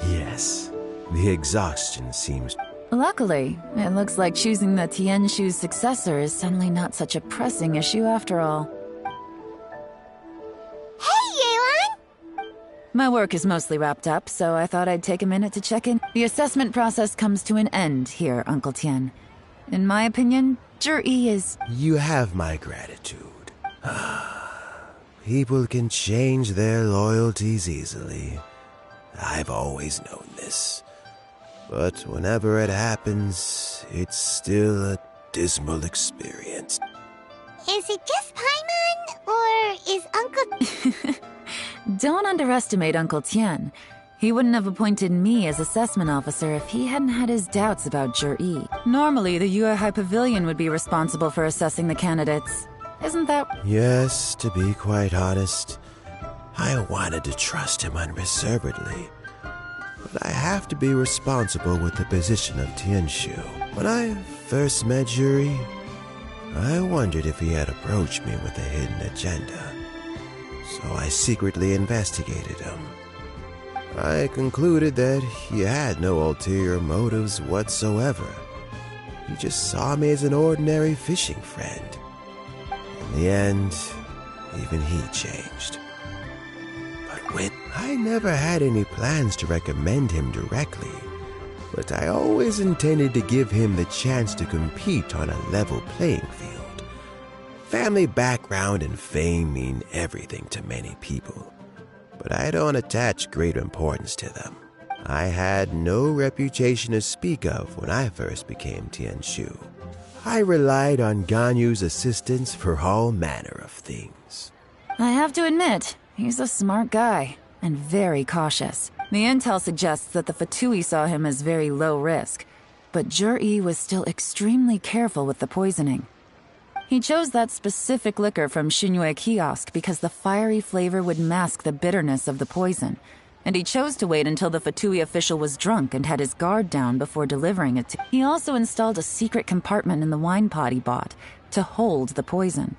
Yes. The exhaustion seems... Luckily, it looks like choosing the Tianshu's successor is suddenly not such a pressing issue after all. Hey, Yelan! My work is mostly wrapped up, so I thought I'd take a minute to check in. The assessment process comes to an end here, Uncle Tian. In my opinion, Zhi is... You have my gratitude. People can change their loyalties easily. I've always known this. But whenever it happens, it's still a dismal experience. Is it just Paimon, or is Uncle... Don't underestimate Uncle Tian. He wouldn't have appointed me as assessment officer if he hadn't had his doubts about Zhi. Normally, the Yuehai Pavilion would be responsible for assessing the candidates. Isn't that... Yes, to be quite honest, I wanted to trust him unreservedly. But I have to be responsible with the position of Tianshu. When I first met Zhi, I wondered if he had approached me with a hidden agenda. So I secretly investigated him. I concluded that he had no ulterior motives whatsoever. He just saw me as an ordinary fishing friend. In the end, even he changed. But when I never had any plans to recommend him directly, but I always intended to give him the chance to compete on a level playing field. Family background and fame mean everything to many people, but I don't attach great importance to them. I had no reputation to speak of when I first became Tianshu. I relied on Ganyu's assistance for all manner of things. I have to admit, he's a smart guy, and very cautious. The intel suggests that the Fatui saw him as very low risk, but Zhi was still extremely careful with the poisoning. He chose that specific liquor from Xinyue Kiosk because the fiery flavor would mask the bitterness of the poison, and he chose to wait until the Fatui official was drunk and had his guard down before delivering it to. He also installed a secret compartment in the wine pot he bought to hold the poison.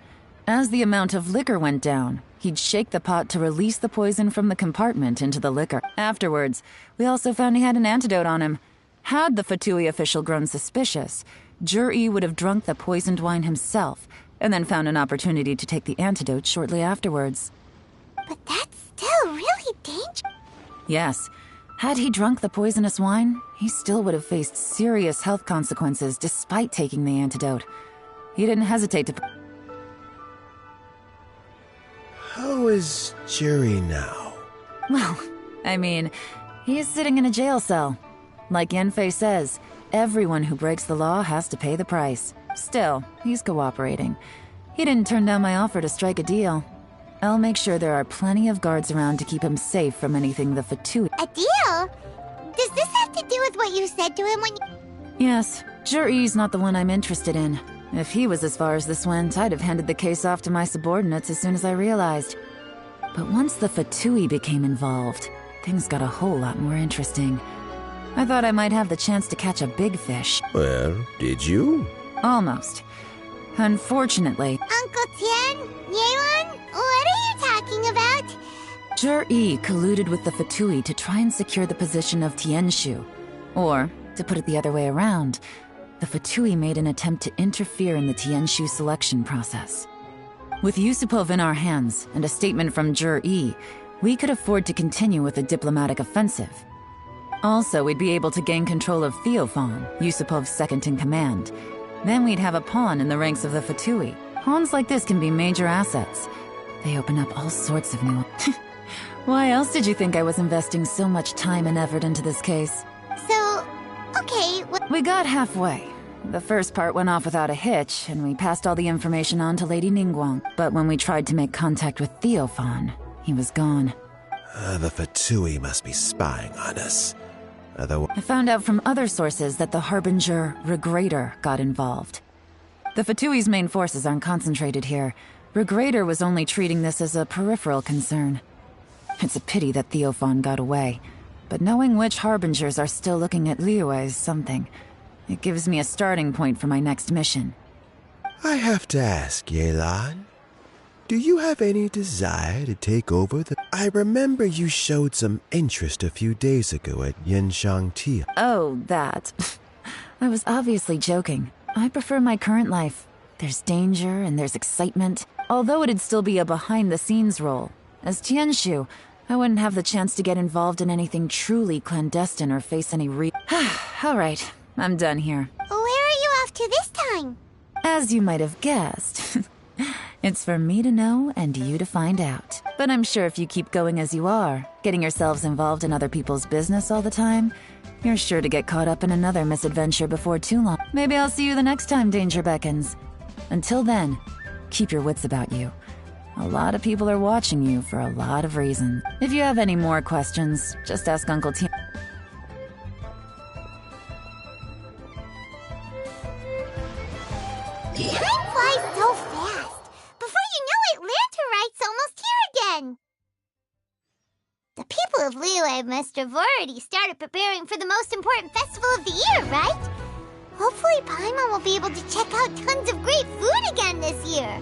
As the amount of liquor went down, he'd shake the pot to release the poison from the compartment into the liquor. Afterwards, we also found he had an antidote on him. Had the Fatui official grown suspicious, Jur-E would have drunk the poisoned wine himself, and then found an opportunity to take the antidote shortly afterwards. But that's still really dangerous. Yes. Had he drunk the poisonous wine, he still would have faced serious health consequences despite taking the antidote. He didn't hesitate to... How is Jerry now? Well, I mean, he is sitting in a jail cell. Like Yanfei says, everyone who breaks the law has to pay the price. Still, he's cooperating. He didn't turn down my offer to strike a deal. I'll make sure there are plenty of guards around to keep him safe from anything the Fatui... A deal? Does this have to do with what you said to him when you... Yes, Jur-E's not the one I'm interested in. If he was as far as this went, I'd have handed the case off to my subordinates as soon as I realized. But once the Fatui became involved, things got a whole lot more interesting. I thought I might have the chance to catch a big fish. Well, did you? Almost. Unfortunately... Uncle Tian? Yelan? What are you talking about? Jur-E colluded with the Fatui to try and secure the position of Tianshu. Or, to put it the other way around, the Fatui made an attempt to interfere in the Tianshu selection process. With Yusupov in our hands and a statement from Jur-E, we could afford to continue with a diplomatic offensive. Also, we'd be able to gain control of Theophan, Yusupov's second-in-command. Then we'd have a pawn in the ranks of the Fatui. Pawns like this can be major assets. They open up all sorts of new... Why else did you think I was investing so much time and effort into this case? So, okay, We got halfway. The first part went off without a hitch, and we passed all the information on to Lady Ningguang. But when we tried to make contact with Theophan, he was gone. The Fatui must be spying on us. I found out from other sources that the Harbinger, Regrator, got involved. The Fatui's main forces aren't concentrated here. Regrator was only treating this as a peripheral concern. It's a pity that Theophan got away. But knowing which Harbingers are still looking at Liyue is something. It gives me a starting point for my next mission. I have to ask, Yelan. Do you have any desire to take over the... I remember you showed some interest a few days ago at Yenshang Tia. Oh, that. I was obviously joking. I prefer my current life. There's danger and there's excitement, although it'd still be a behind-the-scenes role. As Tianshu, I wouldn't have the chance to get involved in anything truly clandestine or face any All right, I'm done here. Where are you off to this time? As you might have guessed, it's for me to know and you to find out. But I'm sure if you keep going as you are, getting yourselves involved in other people's business all the time, you're sure to get caught up in another misadventure before too long. Maybe I'll see you the next time danger beckons. Until then, keep your wits about you. A lot of people are watching you for a lot of reasons. If you have any more questions, just ask Uncle T. Time flies so fast. Before you know it, Lanterite's almost here again. The people of Liyue must have already started preparing for the most important festival of the year, right? Hopefully Paimon will be able to check out tons of great food again this year.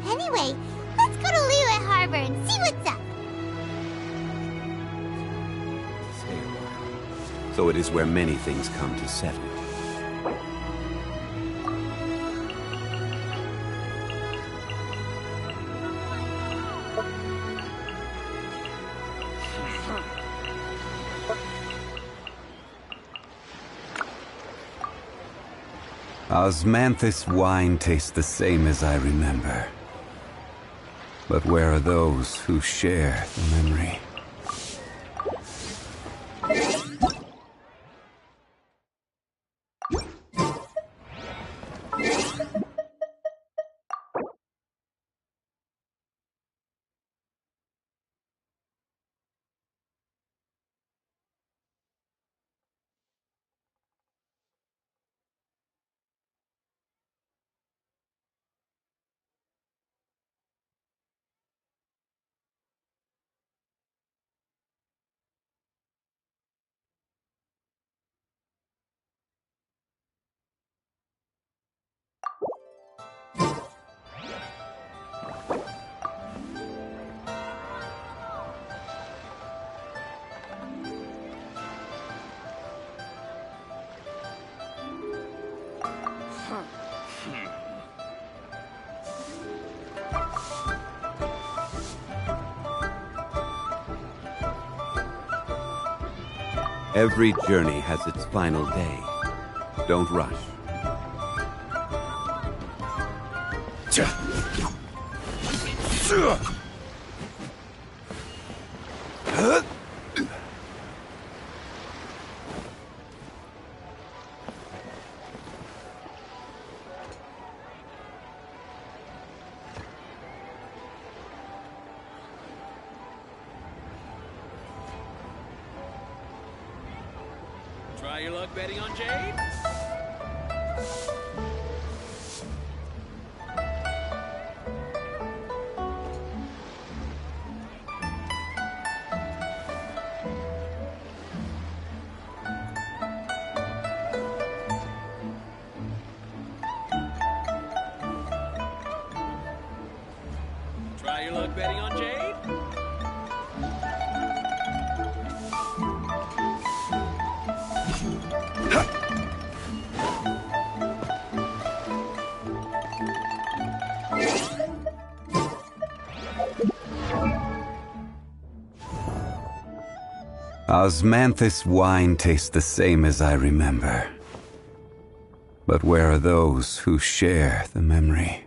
Anyway, let's go to Liyue Harbor and see what's up. Stay a while. So it is where many things come to settle. Osmanthus wine tastes the same as I remember. But where are those who share the memory? Every journey has its final day. Don't rush. Try your luck betting on Jade? Try your luck betting on Jade? Osmanthus wine tastes the same as I remember. But where are those who share the memory?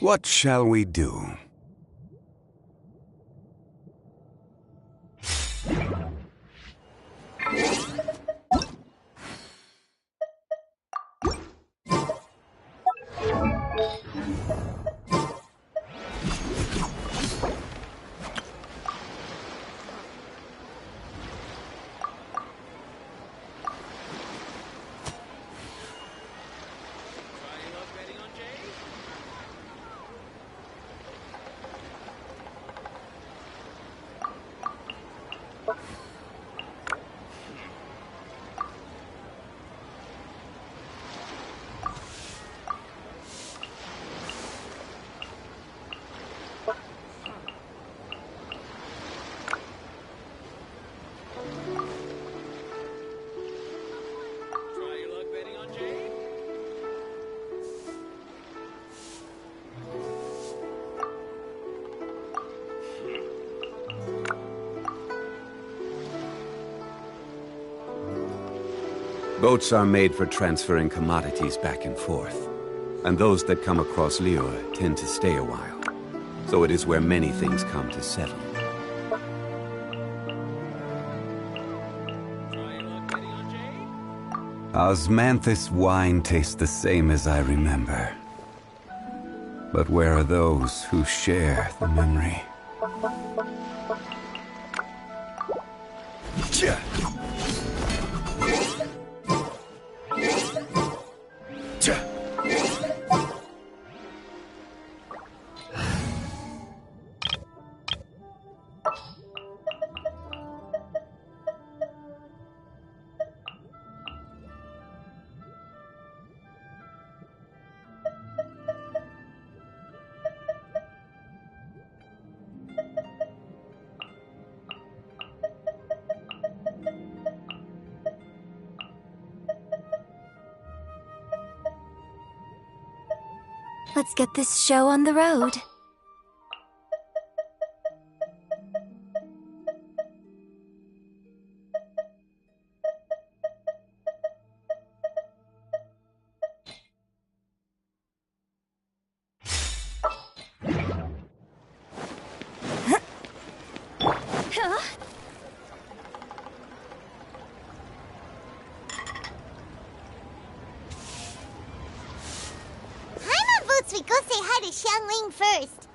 What shall we do? Boats are made for transferring commodities back and forth, and those that come across Liyue tend to stay a while, so it is where many things come to settle. Osmanthus wine tastes the same as I remember, but where are those who share the memory? Let's get this show on the road. We go say hi to Xiangling first.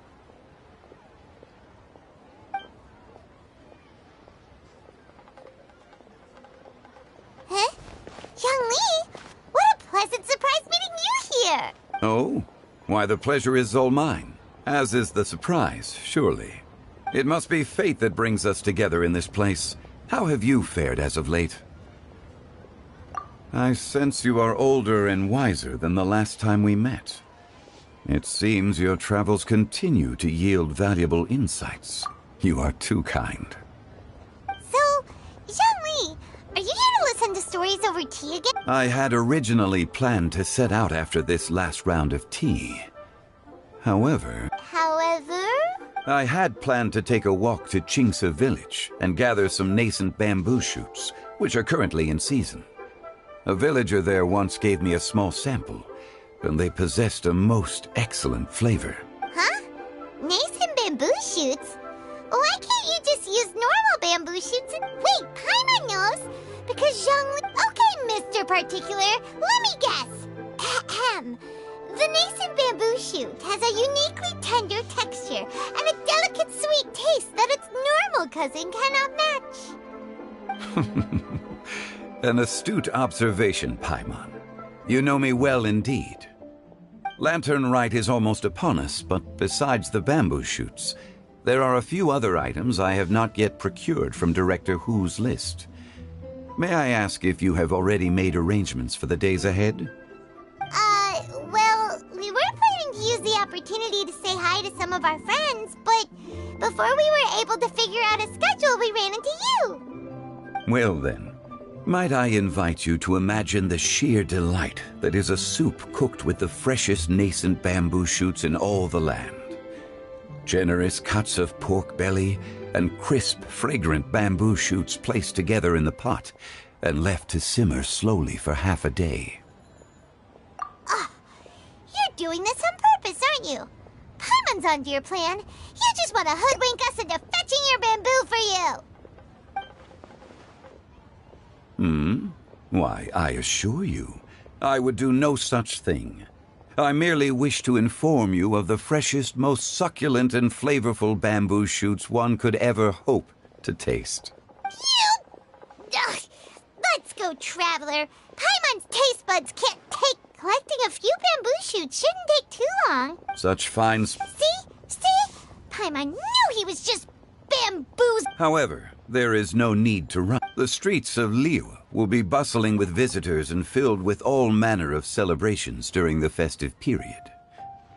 Huh? Xiangling? What a pleasant surprise meeting you here! Oh? Why, the pleasure is all mine. As is the surprise, surely. It must be fate that brings us together in this place. How have you fared as of late? I sense you are older and wiser than the last time we met. It seems your travels continue to yield valuable insights. You are too kind. So, Xiangling, are you here to listen to stories over tea again? I had originally planned to set out after this last round of tea. However, I had planned to take a walk to Qingce village and gather some nascent bamboo shoots, which are currently in season. A villager there once gave me a small sample, and they possessed a most excellent flavor. Huh? Nascent bamboo shoots? Why can't you just use normal bamboo shoots and... Wait, Paimon knows! Because Xiangling... Okay, Mr. Particular, let me guess. Ahem. The nascent bamboo shoot has a uniquely tender texture and a delicate sweet taste that its normal cousin cannot match. An astute observation, Paimon. You know me well indeed. Lantern Rite is almost upon us, but besides the bamboo shoots, there are a few other items I have not yet procured from Director Hu's list. May I ask if you have already made arrangements for the days ahead? Well, we were planning to use the opportunity to say hi to some of our friends, but before we were able to figure out a schedule, we ran into you. Well then, might I invite you to imagine the sheer delight that is a soup cooked with the freshest nascent bamboo shoots in all the land. Generous cuts of pork belly and crisp, fragrant bamboo shoots placed together in the pot and left to simmer slowly for half a day. You're doing this on purpose, aren't you? strings onto your plan. You just want to hoodwink us into fetching your bamboo for you. Why, I assure you, I would do no such thing. I merely wish to inform you of the freshest, most succulent and flavorful bamboo shoots one could ever hope to taste. Ugh. Let's go, Traveler. Paimon's taste buds can't take. Collecting a few bamboo shoots shouldn't take too long. Such fine... See? Paimon knew he was just bamboos. However, there is no need to run. The streets of Liyue will be bustling with visitors and filled with all manner of celebrations during the festive period.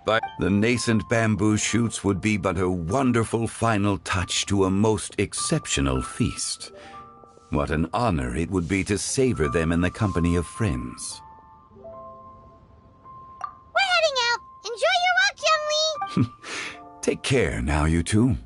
But the nascent bamboo shoots would be but a wonderful final touch to a most exceptional feast. What an honor it would be to savor them in the company of friends. We're heading out. Enjoy your walk, young Lee. Take care now, you two.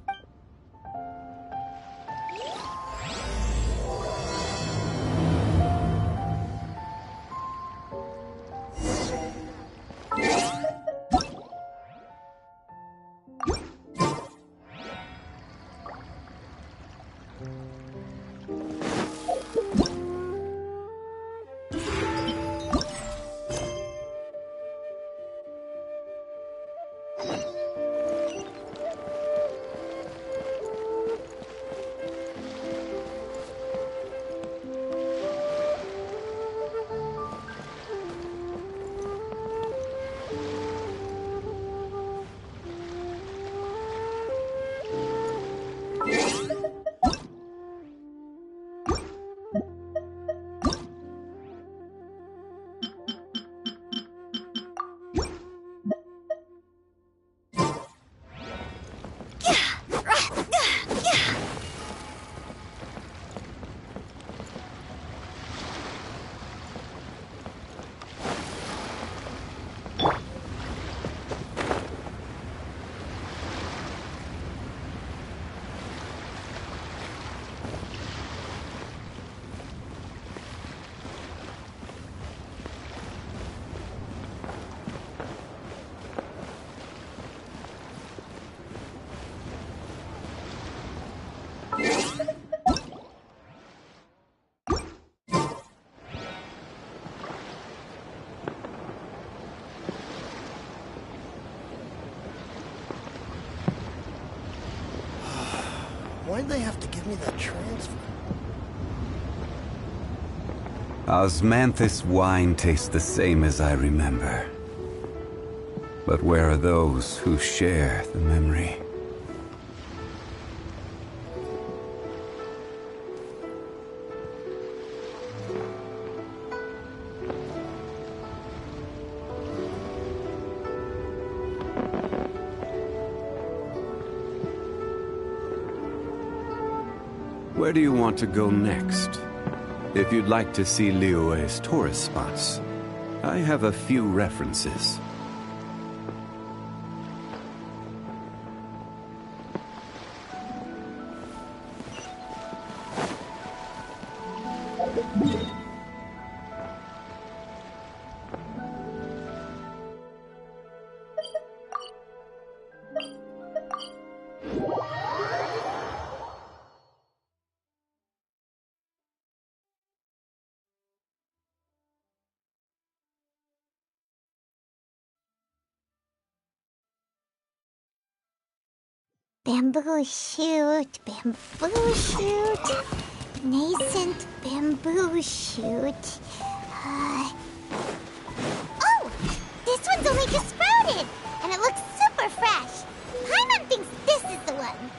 Why'd they have to give me that transfer? Osmanthus wine tastes the same as I remember. But where are those who share the memory? Where do you want to go next? If you'd like to see Liyue's tourist spots, I have a few references. Bamboo shoot, nascent bamboo shoot. Oh, this one's only just sprouted, and it looks super fresh. Paimon thinks this is the one.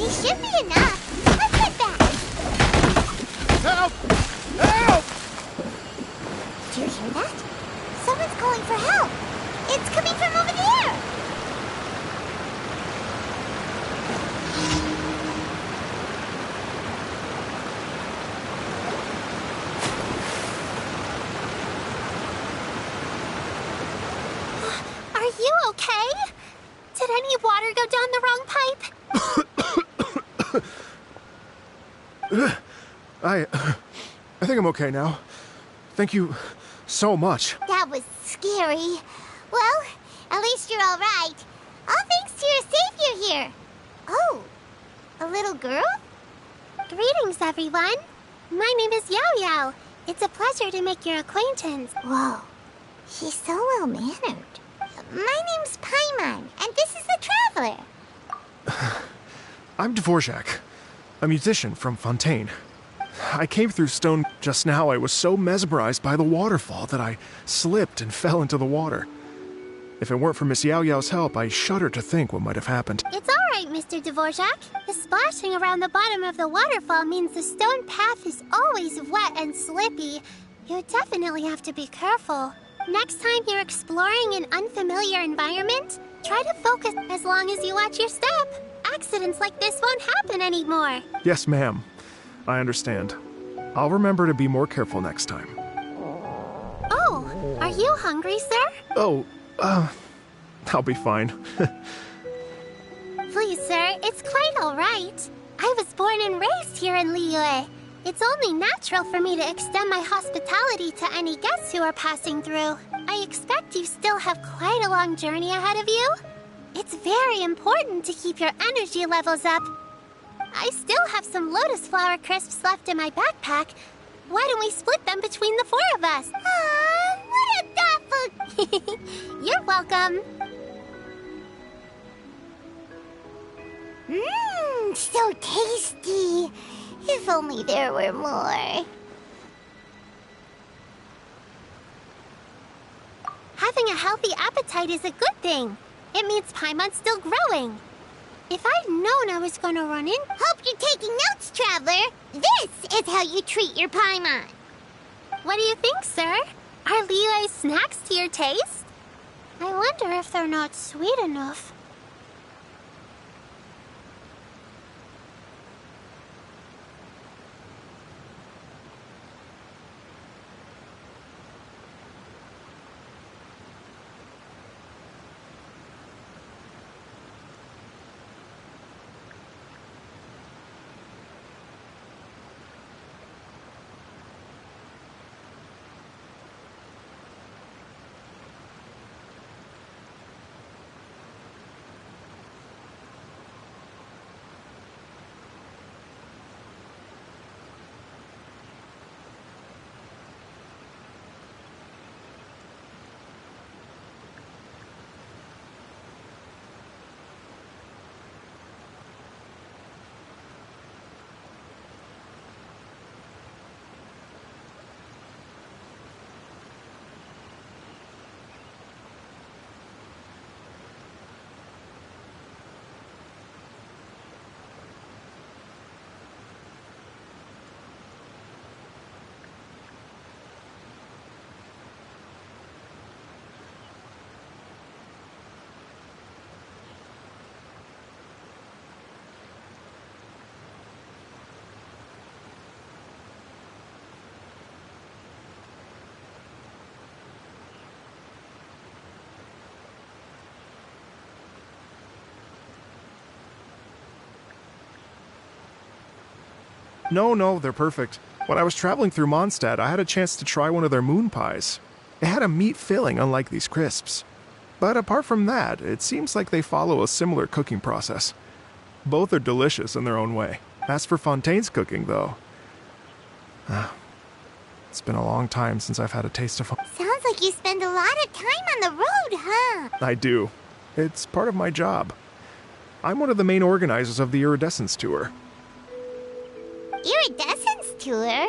He should be enough. Let's get back. Help! Help! Do you hear that? Someone's calling for help. It's coming from over there. Are you okay? Did any water go down the wrong pipe? I think I'm okay now. Thank you so much. That was scary. Well, at least you're all right. All thanks to your savior here. Oh, a little girl? Greetings, everyone. My name is Yao Yao. It's a pleasure to make your acquaintance. Whoa, she's so well-mannered. My name's Paimon, and this is the Traveler. I'm Dvorak, a musician from Fontaine. I came through stone just now. I was so mesmerized by the waterfall that I slipped and fell into the water. If it weren't for Miss Yao Yao's help, I shudder to think what might have happened. It's all right, Mr. Dvorak. The splashing around the bottom of the waterfall means the stone path is always wet and slippy. You definitely have to be careful. Next time you're exploring an unfamiliar environment, try to focus as long as you watch your step. Accidents like this won't happen anymore. Yes, ma'am. I understand. I'll remember to be more careful next time. Oh, are you hungry, sir? Oh, I'll be fine. Please, sir, it's quite all right. I was born and raised here in Liyue. It's only natural for me to extend my hospitality to any guests who are passing through. I expect you still have quite a long journey ahead of you. It's very important to keep your energy levels up. I still have some lotus flower crisps left in my backpack. Why don't we split them between the four of us? What a thoughtful... You're welcome. Mmm, so tasty. If only there were more. Having a healthy appetite is a good thing. It means Paimon's still growing. If I'd known I was gonna run in... Hope you're taking notes, Traveler. This is how you treat your Paimon. What do you think, sir? Are Liyue's snacks to your taste? I wonder if they're not sweet enough. No, they're perfect. When I was traveling through Mondstadt, I had a chance to try one of their moon pies. It had a meat filling, unlike these crisps. But apart from that, it seems like they follow a similar cooking process. Both are delicious in their own way. As for Fontaine's cooking, though... it's been a long time since I've had a taste of... Sounds like you spend a lot of time on the road, huh? I do. It's part of my job. I'm one of the main organizers of the Iridescence Tour. Iridescence Tour?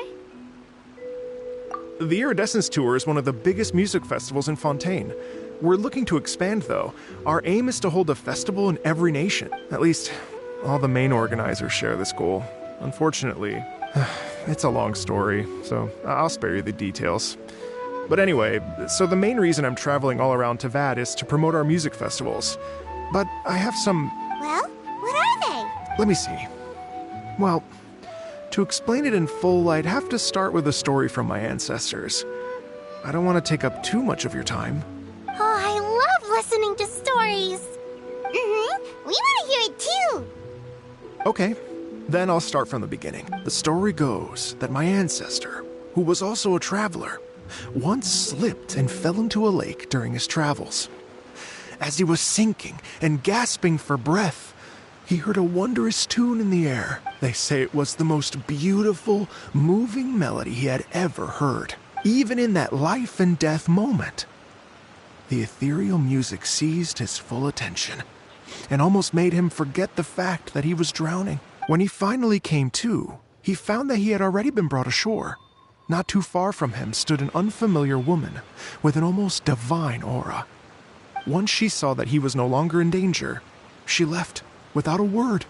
The Iridescence Tour is one of the biggest music festivals in Fontaine. We're looking to expand, though. Our aim is to hold a festival in every nation. At least, all the main organizers share this goal. Unfortunately, it's a long story, so I'll spare you the details. But anyway, so the main reason I'm traveling all around Tavad is to promote our music festivals. But I have some... Well, what are they? Let me see. Well, to explain it in full, I'd have to start with a story from my ancestors. I don't want to take up too much of your time. Oh, I love listening to stories. We want to hear it too. Okay, then I'll start from the beginning. The story goes that my ancestor, who was also a traveler, once slipped and fell into a lake during his travels. As he was sinking and gasping for breath, he heard a wondrous tune in the air. They say it was the most beautiful, moving melody he had ever heard. Even in that life and death moment, the ethereal music seized his full attention and almost made him forget the fact that he was drowning. When he finally came to, he found that he had already been brought ashore. Not too far from him stood an unfamiliar woman with an almost divine aura. Once she saw that he was no longer in danger, she left without a word.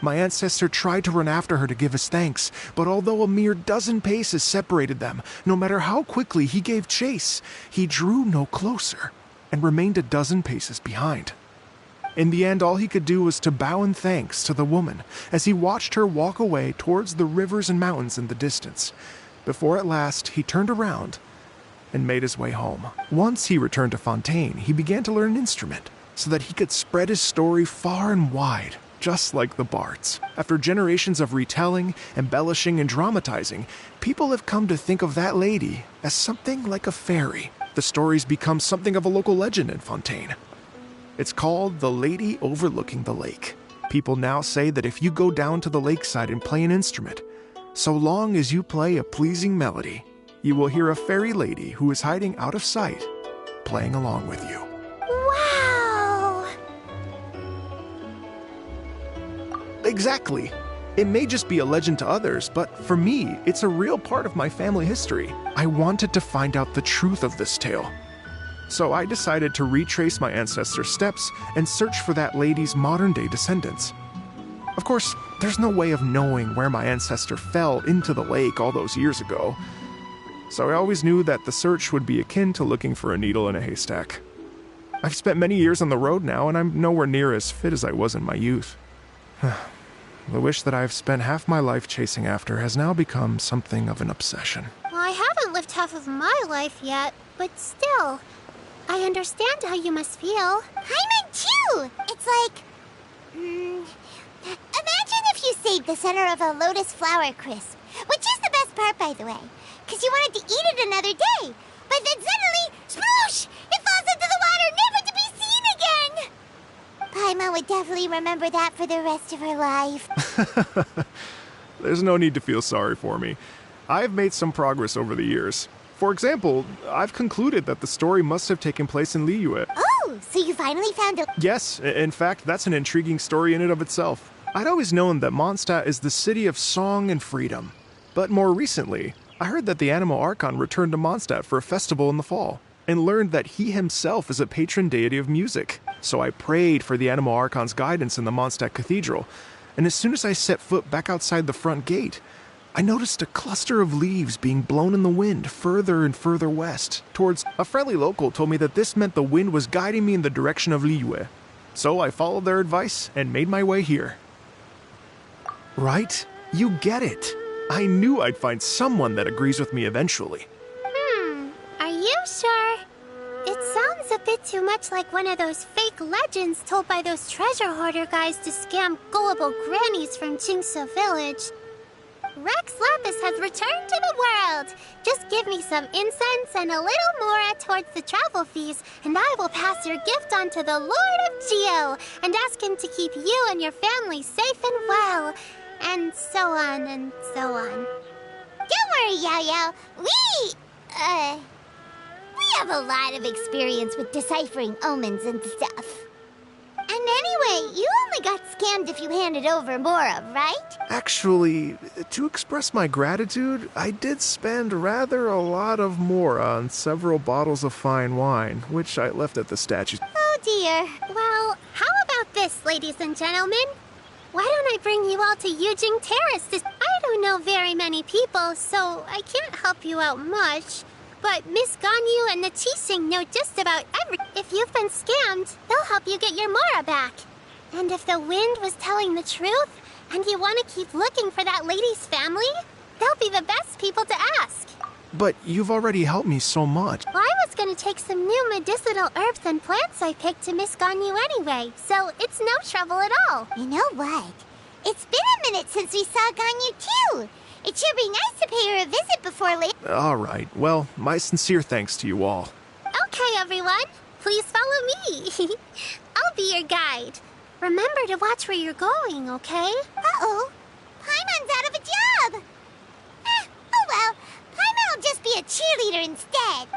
My ancestor tried to run after her to give his thanks, but although a mere dozen paces separated them, no matter how quickly he gave chase, he drew no closer and remained a dozen paces behind. In the end, all he could do was to bow in thanks to the woman as he watched her walk away towards the rivers and mountains in the distance, before at last he turned around and made his way home. Once he returned to Fontaine, he began to learn an instrument so that he could spread his story far and wide, just like the bards. After generations of retelling, embellishing, and dramatizing, people have come to think of that lady as something like a fairy. The story's become something of a local legend in Fontaine. It's called the Lady Overlooking the Lake. People now say that if you go down to the lakeside and play an instrument, so long as you play a pleasing melody, you will hear a fairy lady who is hiding out of sight, playing along with you. Wow! Exactly. It may just be a legend to others, but for me, it's a real part of my family history. I wanted to find out the truth of this tale. So I decided to retrace my ancestors' steps and search for that lady's modern-day descendants. Of course, there's no way of knowing where my ancestor fell into the lake all those years ago, so I always knew that the search would be akin to looking for a needle in a haystack. I've spent many years on the road now, and I'm nowhere near as fit as I was in my youth. The wish that I've spent half my life chasing after has now become something of an obsession. Well, I haven't lived half of my life yet, but still, I understand how you must feel. Paimon too! It's like... imagine if you saved the center of a lotus flower crisp, which is the best part, by the way, because you wanted to eat it another day, but then suddenly, sploosh! It falls into the water, never to be seen again! Paimon would definitely remember that for the rest of her life. There's no need to feel sorry for me. I've made some progress over the years. For example, I've concluded that the story must have taken place in Liyue. Oh, so you finally found a... Yes, in fact, that's an intriguing story in and of itself. I'd always known that Mondstadt is the city of song and freedom. But more recently, I heard that the Animo Archon returned to Mondstadt for a festival in the fall, and learned that he himself is a patron deity of music. So I prayed for the Animo Archon's guidance in the Mondstadt Cathedral, and as soon as I set foot back outside the front gate, I noticed a cluster of leaves being blown in the wind further and further west, towards... A friendly local told me that this meant the wind was guiding me in the direction of Liyue. So I followed their advice and made my way here. Right? You get it. I knew I'd find someone that agrees with me eventually. Are you sure? It sounds a bit too much like one of those fake legends told by those treasure hoarder guys to scam gullible grannies from Chingsa Village. Rex Lapis has returned to the world. Just give me some incense and a little more towards the travel fees, and I will pass your gift on to the Lord of Geo and ask him to keep you and your family safe and well. And so on and so on. Don't worry, Yao Yao. We have a lot of experience with deciphering omens and stuff. And anyway, you only got scammed if you handed over Mora, right? Actually, to express my gratitude, I did spend rather a lot of Mora on several bottles of fine wine, which I left at the statue. Oh dear. Well, how about this, ladies and gentlemen? Why don't I bring you all to Yujing Terrace? I don't know very many people, so I can't help you out much. But Miss Ganyu and the Qixing know just about If you've been scammed, they'll help you get your Mora back. And if the wind was telling the truth, and you want to keep looking for that lady's family, they'll be the best people to ask. But you've already helped me so much. Well, I was going to take some new medicinal herbs and plants I picked to Miss Ganyu anyway, so it's no trouble at all. You know what? It's been a minute since we saw Ganyu too. It should be nice to pay her a visit before later. All right. Well, my sincere thanks to you all. Okay, everyone. Please follow me. I'll be your guide. Remember to watch where you're going, okay? Uh-oh. Paimon's out of a job. Oh well. Paimon will just be a cheerleader instead.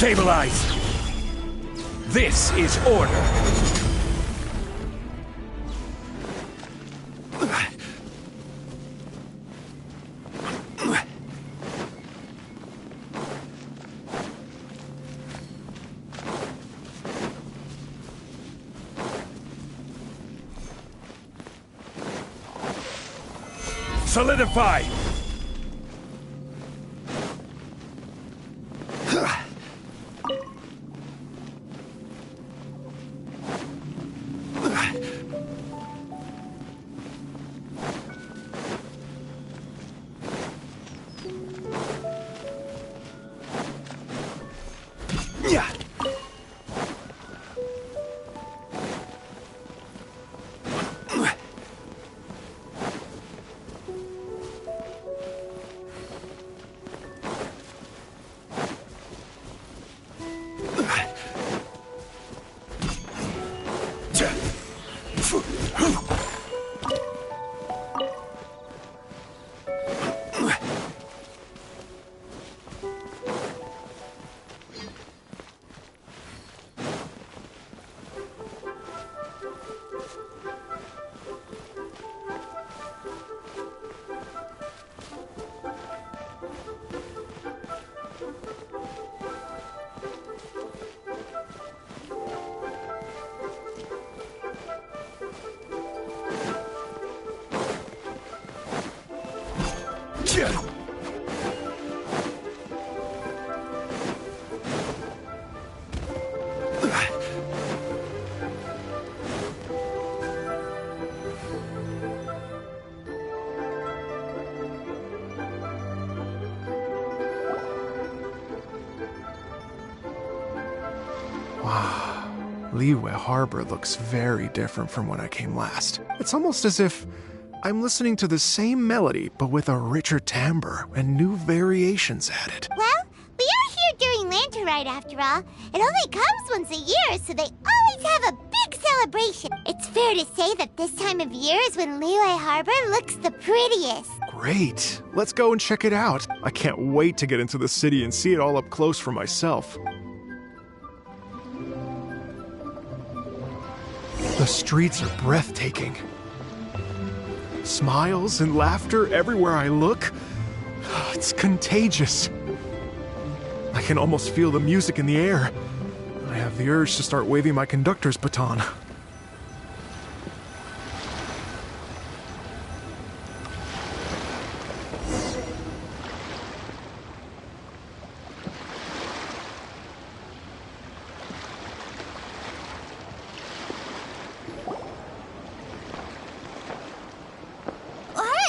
Stabilize! This is order! Solidify! Yeah. Wow, Liyue Harbor looks very different from when I came last. It's almost as if I'm listening to the same melody, but with a richer timbre and new variations added. Well, we are here during Lantern Rite after all. It only comes once a year, so they always have a big celebration. It's fair to say that this time of year is when Liyue Harbor looks the prettiest. Great. Let's go and check it out. I can't wait to get into the city and see it all up close for myself. The streets are breathtaking. Smiles and laughter everywhere I look. It's contagious. I can almost feel the music in the air. I have the urge to start waving my conductor's baton.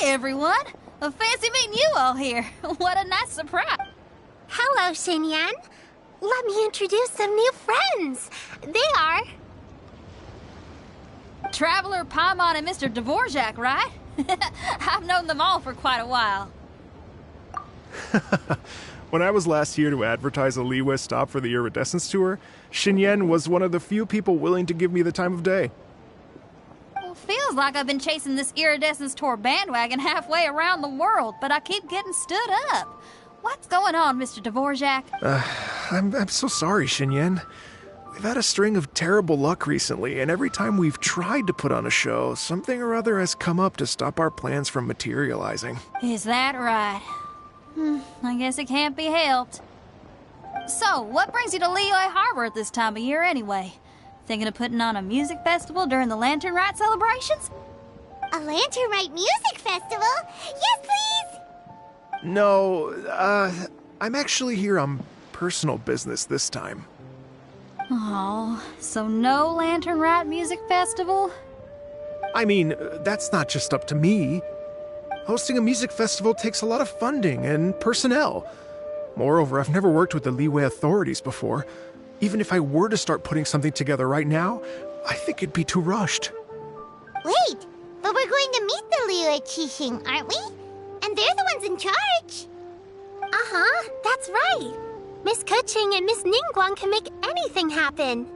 Everyone. Fancy meeting you all here. What a nice surprise. Hello, Xinyan. Let me introduce some new friends. They are... Traveler, Paimon, and Mr. Dvorak, right? I've known them all for quite a while. When I was last here to advertise a Liyue stop for the Iridescence Tour, Xinyan was one of the few people willing to give me the time of day. Feels like I've been chasing this Iridescence Tour bandwagon halfway around the world, but I keep getting stood up. What's going on, Mr. Dvorak? I'm so sorry, Xinyan. We've had a string of terrible luck recently, and every time we've tried to put on a show, something or other has come up to stop our plans from materializing. Is that right? I guess it can't be helped. So, what brings you to Liyue Harbor at this time of year anyway? Thinking of putting on a music festival during the Lantern Rite celebrations? A Lantern Rite music festival? Yes, please! No, I'm actually here on personal business this time. Oh, so no Lantern Rite music festival? I mean, that's not just up to me. Hosting a music festival takes a lot of funding and personnel. Moreover, I've never worked with the Liyue authorities before. Even if I were to start putting something together right now, I think it'd be too rushed. Wait, but we're going to meet the Liyue Qixing, aren't we? And they're the ones in charge. Uh-huh, that's right. Miss Keqing and Miss Ningguang can make anything happen.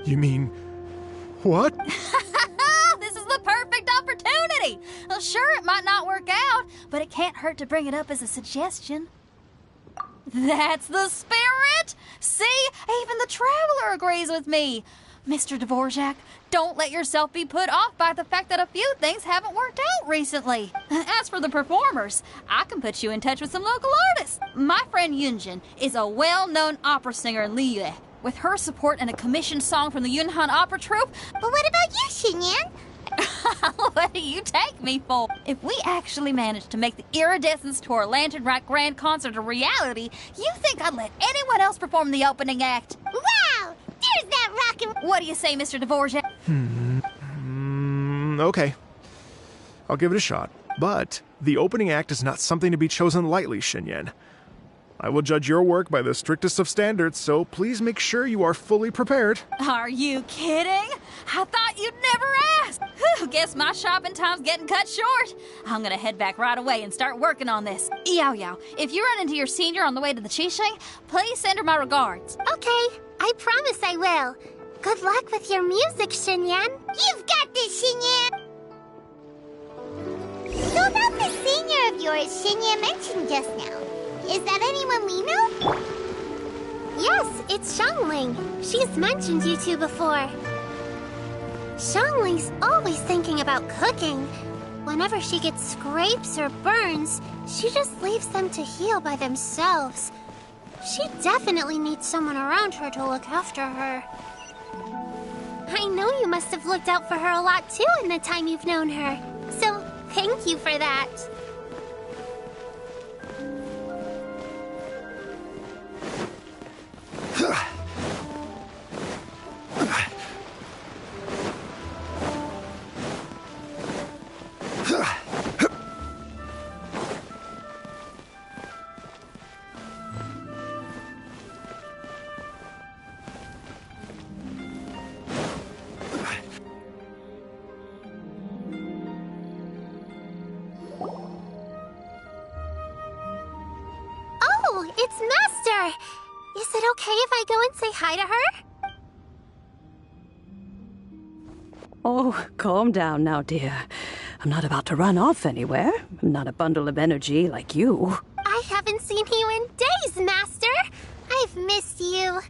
You mean... what? This is the perfect opportunity! Well, sure, it might not work out, but it can't hurt to bring it up as a suggestion. That's the spirit! See? Even the Traveler agrees with me. Mr. Dvorak, don't let yourself be put off by the fact that a few things haven't worked out recently. As for the performers, I can put you in touch with some local artists. My friend Yunjin is a well-known opera singer in Liyue. With her support and a commissioned song from the Yunhan Opera Troupe. But what about you, Xinyan? What do you take me for? If we actually managed to make the Iridescence Tour Lantern Rock Grand Concert a reality, you think I'd let anyone else perform the opening act? Wow! There's that rockin'... What do you say, Mr. Dvorak? Okay. I'll give it a shot. But the opening act is not something to be chosen lightly, Xinyan. I will judge your work by the strictest of standards, so please make sure you are fully prepared. Are you kidding? I thought you'd never ask. Whew, guess my shopping time's getting cut short. I'm gonna head back right away and start working on this. Yao Yao, if you run into your senior on the way to the Qixing, please send her my regards. Okay, I promise I will. Good luck with your music, Xinyan. You've got this, Xinyan! So about the senior of yours Xinyan mentioned just now. Is that anyone we know? Yes, it's Xiangling. She's mentioned you two before. Xiangling's always thinking about cooking. Whenever she gets scrapes or burns, she just leaves them to heal by themselves. She definitely needs someone around her to look after her. I know you must have looked out for her a lot too in the time you've known her. So, thank you for that. Oh, it's Master! Is it okay if I go and say hi to her? Oh, calm down now, dear. I'm not about to run off anywhere. I'm not a bundle of energy like you. I haven't seen you in days, Master! I've missed you.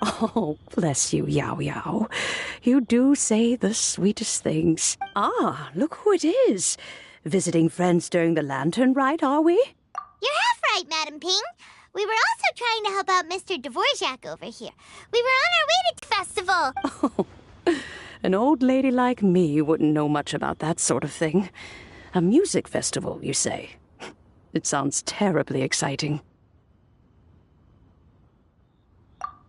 Oh, bless you, Yao Yao. You do say the sweetest things. Ah, look who it is. Visiting friends during the lantern rite, are we? You're half right, Madam Ping. We were also trying to help out Mr. Dvorak over here. We were on our way to the festival. Oh, an old lady like me wouldn't know much about that sort of thing. A music festival, you say? It sounds terribly exciting.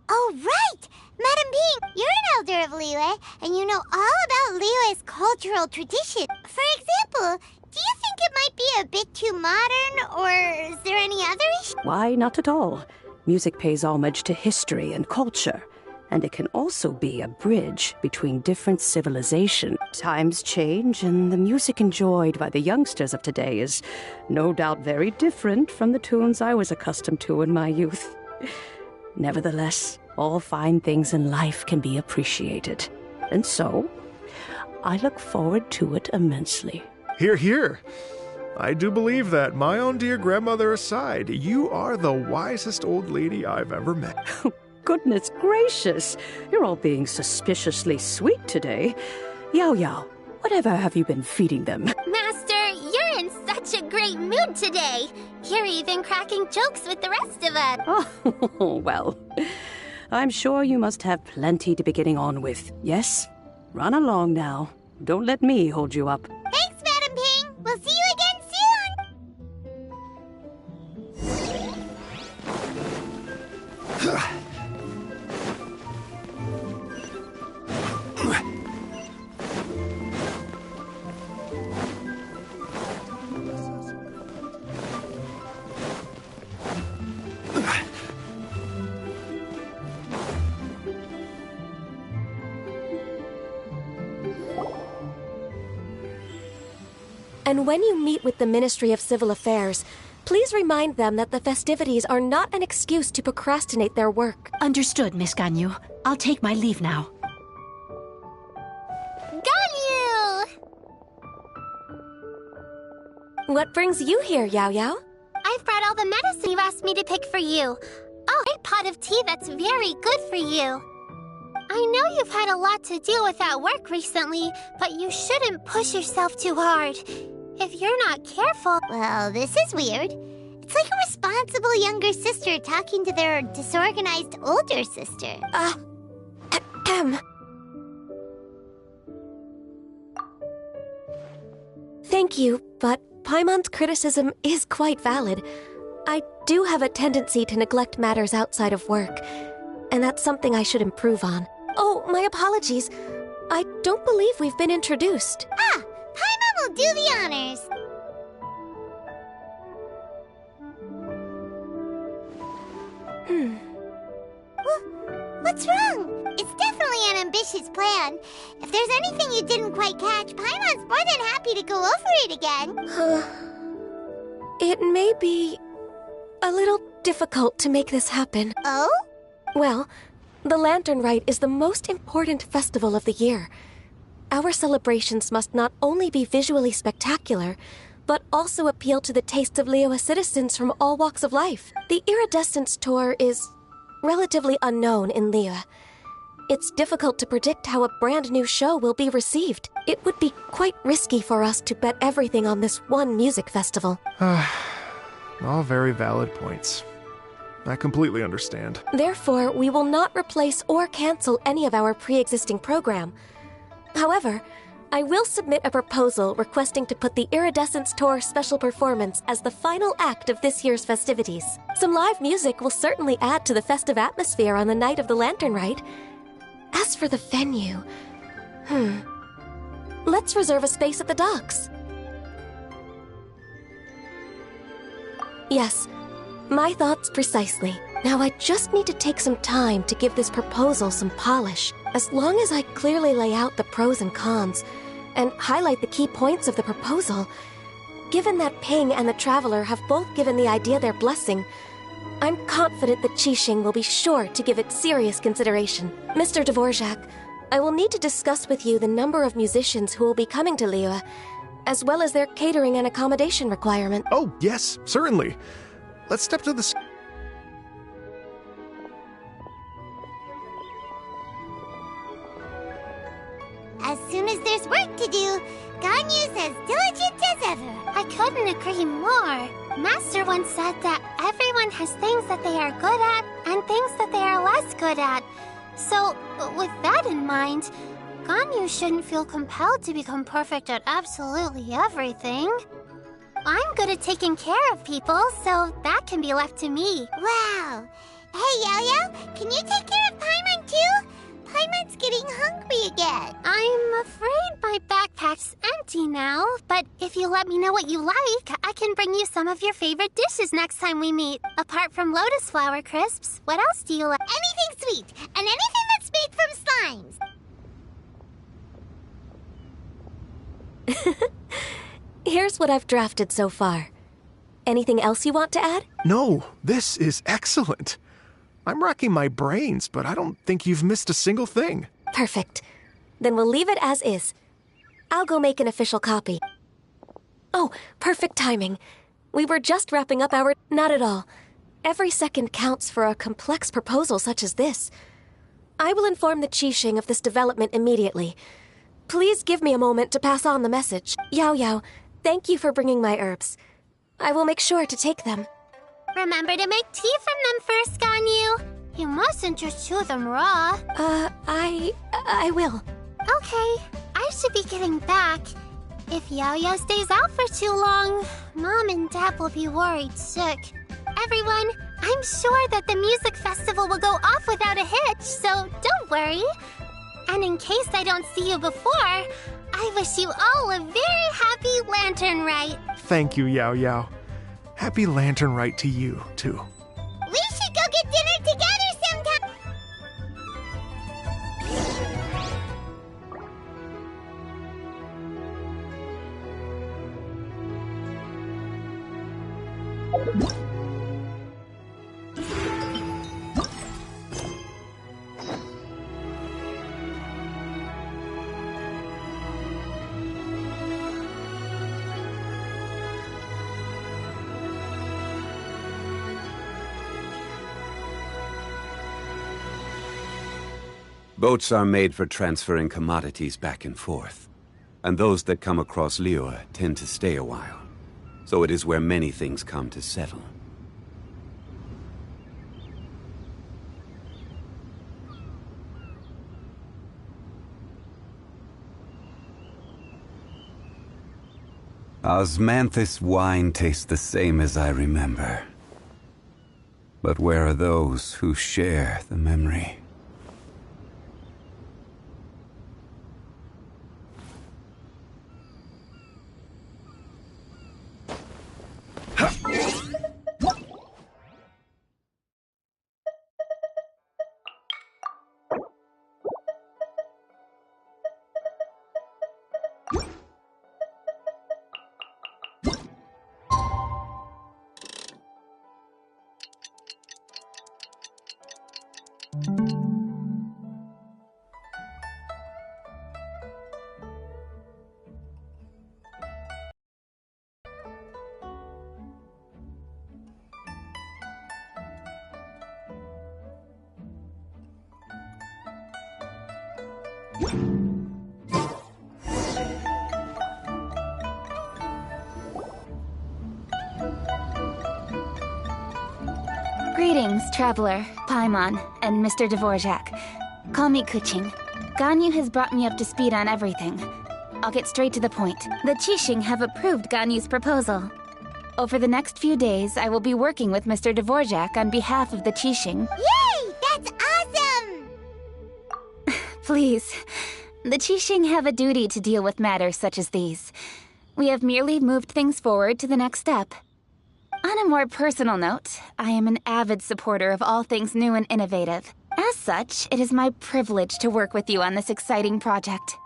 Oh, right! Madam Ping, you're an elder of Liyue, and you know all about Liyue's cultural tradition. For example, do you think it might be a bit too modern, or is there any other issue? Why, not at all. Music pays homage to history and culture, and it can also be a bridge between different civilizations. Times change, and the music enjoyed by the youngsters of today is no doubt very different from the tunes I was accustomed to in my youth. Nevertheless, all fine things in life can be appreciated. And so, I look forward to it immensely. Hear, hear. I do believe that, my own dear grandmother aside, you are the wisest old lady I've ever met. Goodness gracious, you're all being suspiciously sweet today. Yao Yao, whatever have you been feeding them? Master, you're in such a great mood today. You're even cracking jokes with the rest of us. Oh, well, I'm sure you must have plenty to be getting on with. Yes? Run along now. Don't let me hold you up. Thanks, Madam Ping. We'll see you again soon. And when you meet with the Ministry of Civil Affairs, please remind them that the festivities are not an excuse to procrastinate their work. Understood, Miss Ganyu. I'll take my leave now. Ganyu! What brings you here, Yao Yao? I I've brought all the medicine you asked me to pick for you. Oh, a pot of tea that's very good for you. I know you've had a lot to deal with at work recently, but you shouldn't push yourself too hard. If you're not careful... Well, this is weird. It's like a responsible younger sister talking to their disorganized older sister. Thank you, but Paimon's criticism is quite valid. I do have a tendency to neglect matters outside of work, and that's something I should improve on. Oh, my apologies. I don't believe we've been introduced. Paimon will do the honors. What's wrong? It's definitely an ambitious plan. If there's anything you didn't quite catch, Paimon's more than happy to go over it again. It may be a little difficult to make this happen. Oh? Well, the Lantern Rite is the most important festival of the year. Our celebrations must not only be visually spectacular, but also appeal to the tastes of Liyue citizens from all walks of life. The Iridescence Tour is relatively unknown in Liyue. It's difficult to predict how a brand new show will be received. It would be quite risky for us to bet everything on this one music festival. All very valid points. I completely understand. Therefore, we will not replace or cancel any of our pre-existing program. However, I will submit a proposal requesting to put the Iridescence Tour special performance as the final act of this year's festivities. Some live music will certainly add to the festive atmosphere on the night of the Lantern Rite. As for the venue... Let's reserve a space at the docks. Yes, my thoughts precisely. Now I just need to take some time to give this proposal some polish. As long as I clearly lay out the pros and cons, and highlight the key points of the proposal, given that Ping and the Traveler have both given the idea their blessing, I'm confident that Qixing will be sure to give it serious consideration. Mr. Dvorak, I will need to discuss with you the number of musicians who will be coming to Liyue, as well as their catering and accommodation requirement. Oh, yes, certainly. Let's step to the... As soon as there's work to do, Ganyu's as diligent as ever. I couldn't agree more. Master once said that everyone has things that they are good at and things that they are less good at. So, with that in mind, Ganyu shouldn't feel compelled to become perfect at absolutely everything. I'm good at taking care of people, so that can be left to me. Wow. Hey, Yao-Yao, can you take care of Paimon too? Paimon's getting hungry again. I'm afraid my backpack's empty now, but if you let me know what you like, I can bring you some of your favorite dishes next time we meet. Apart from lotus flower crisps, what else do you like? Anything sweet, and anything that's made from slimes. Here's what I've drafted so far. Anything else you want to add? No, this is excellent. I'm racking my brains, but I don't think you've missed a single thing. Perfect. Then we'll leave it as is. I'll go make an official copy. Oh, perfect timing. We were just wrapping up our... Not at all. Every second counts for a complex proposal such as this. I will inform the Qixing of this development immediately. Please give me a moment to pass on the message. Yao-Yao, thank you for bringing my herbs. I will make sure to take them. Remember to make tea from them first, Ganyu. You mustn't just chew them raw. I will. Okay, I should be getting back. If Yao-Yao stays out for too long, Mom and Dad will be worried sick. Everyone, I'm sure that the music festival will go off without a hitch, so don't worry. And in case I don't see you before, I wish you all a very happy Lantern Rite. Thank you, Yao-Yao. Happy Lantern Rite to you, too. We should go get dinner together sometime. Boats are made for transferring commodities back and forth. And those that come across Liyue tend to stay a while. So it is where many things come to settle. Osmanthus wine tastes the same as I remember. But where are those who share the memory? Greetings, Traveler, Paimon, and Mr. Dvorak. Call me Kuching. Ganyu has brought me up to speed on everything. I'll get straight to the point. The Qixing have approved Ganyu's proposal. Over the next few days, I will be working with Mr. Dvorak on behalf of the Qixing. Yay! That's awesome! Please, the Qixing have a duty to deal with matters such as these. We have merely moved things forward to the next step. On a more personal note, I am an avid supporter of all things new and innovative. As such, it is my privilege to work with you on this exciting project.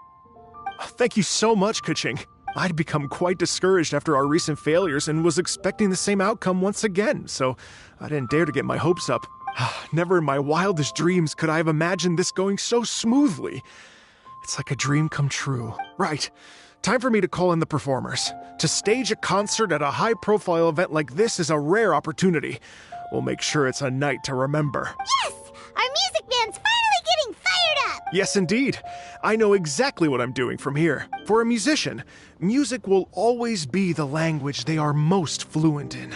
Thank you so much, Kuching. I'd become quite discouraged after our recent failures and was expecting the same outcome once again, so I didn't dare to get my hopes up. Never in my wildest dreams could I have imagined this going so smoothly. It's like a dream come true. Right. Time for me to call in the performers. To stage a concert at a high-profile event like this is a rare opportunity. We'll make sure it's a night to remember. Yes! Our music band's finally getting fired up! Yes, indeed. I know exactly what I'm doing from here. For a musician, music will always be the language they are most fluent in.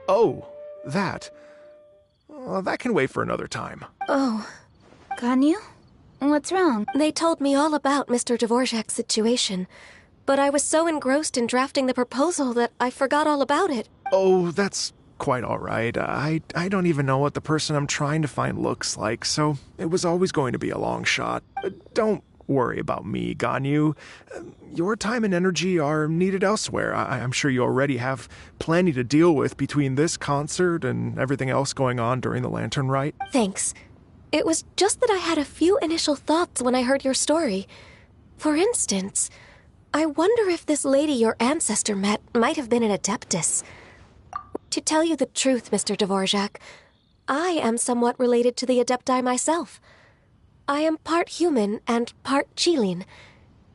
Oh, that. That can wait for another time. Oh, Ganyu? What's wrong? They told me all about Mr. Dvorak's situation, but I was so engrossed in drafting the proposal that I forgot all about it. Oh, that's quite all right. I don't even know what the person I'm trying to find looks like, so it was always going to be a long shot. Don't worry about me, Ganyu. Your time and energy are needed elsewhere. I'm sure you already have plenty to deal with between this concert and everything else going on during the Lantern Rite. Thanks. It was just that I had a few initial thoughts when I heard your story. For instance, I wonder if this lady your ancestor met might have been an Adeptus. To tell you the truth, Mr. Dvorak, I am somewhat related to the Adepti myself. I am part human and part Chillin.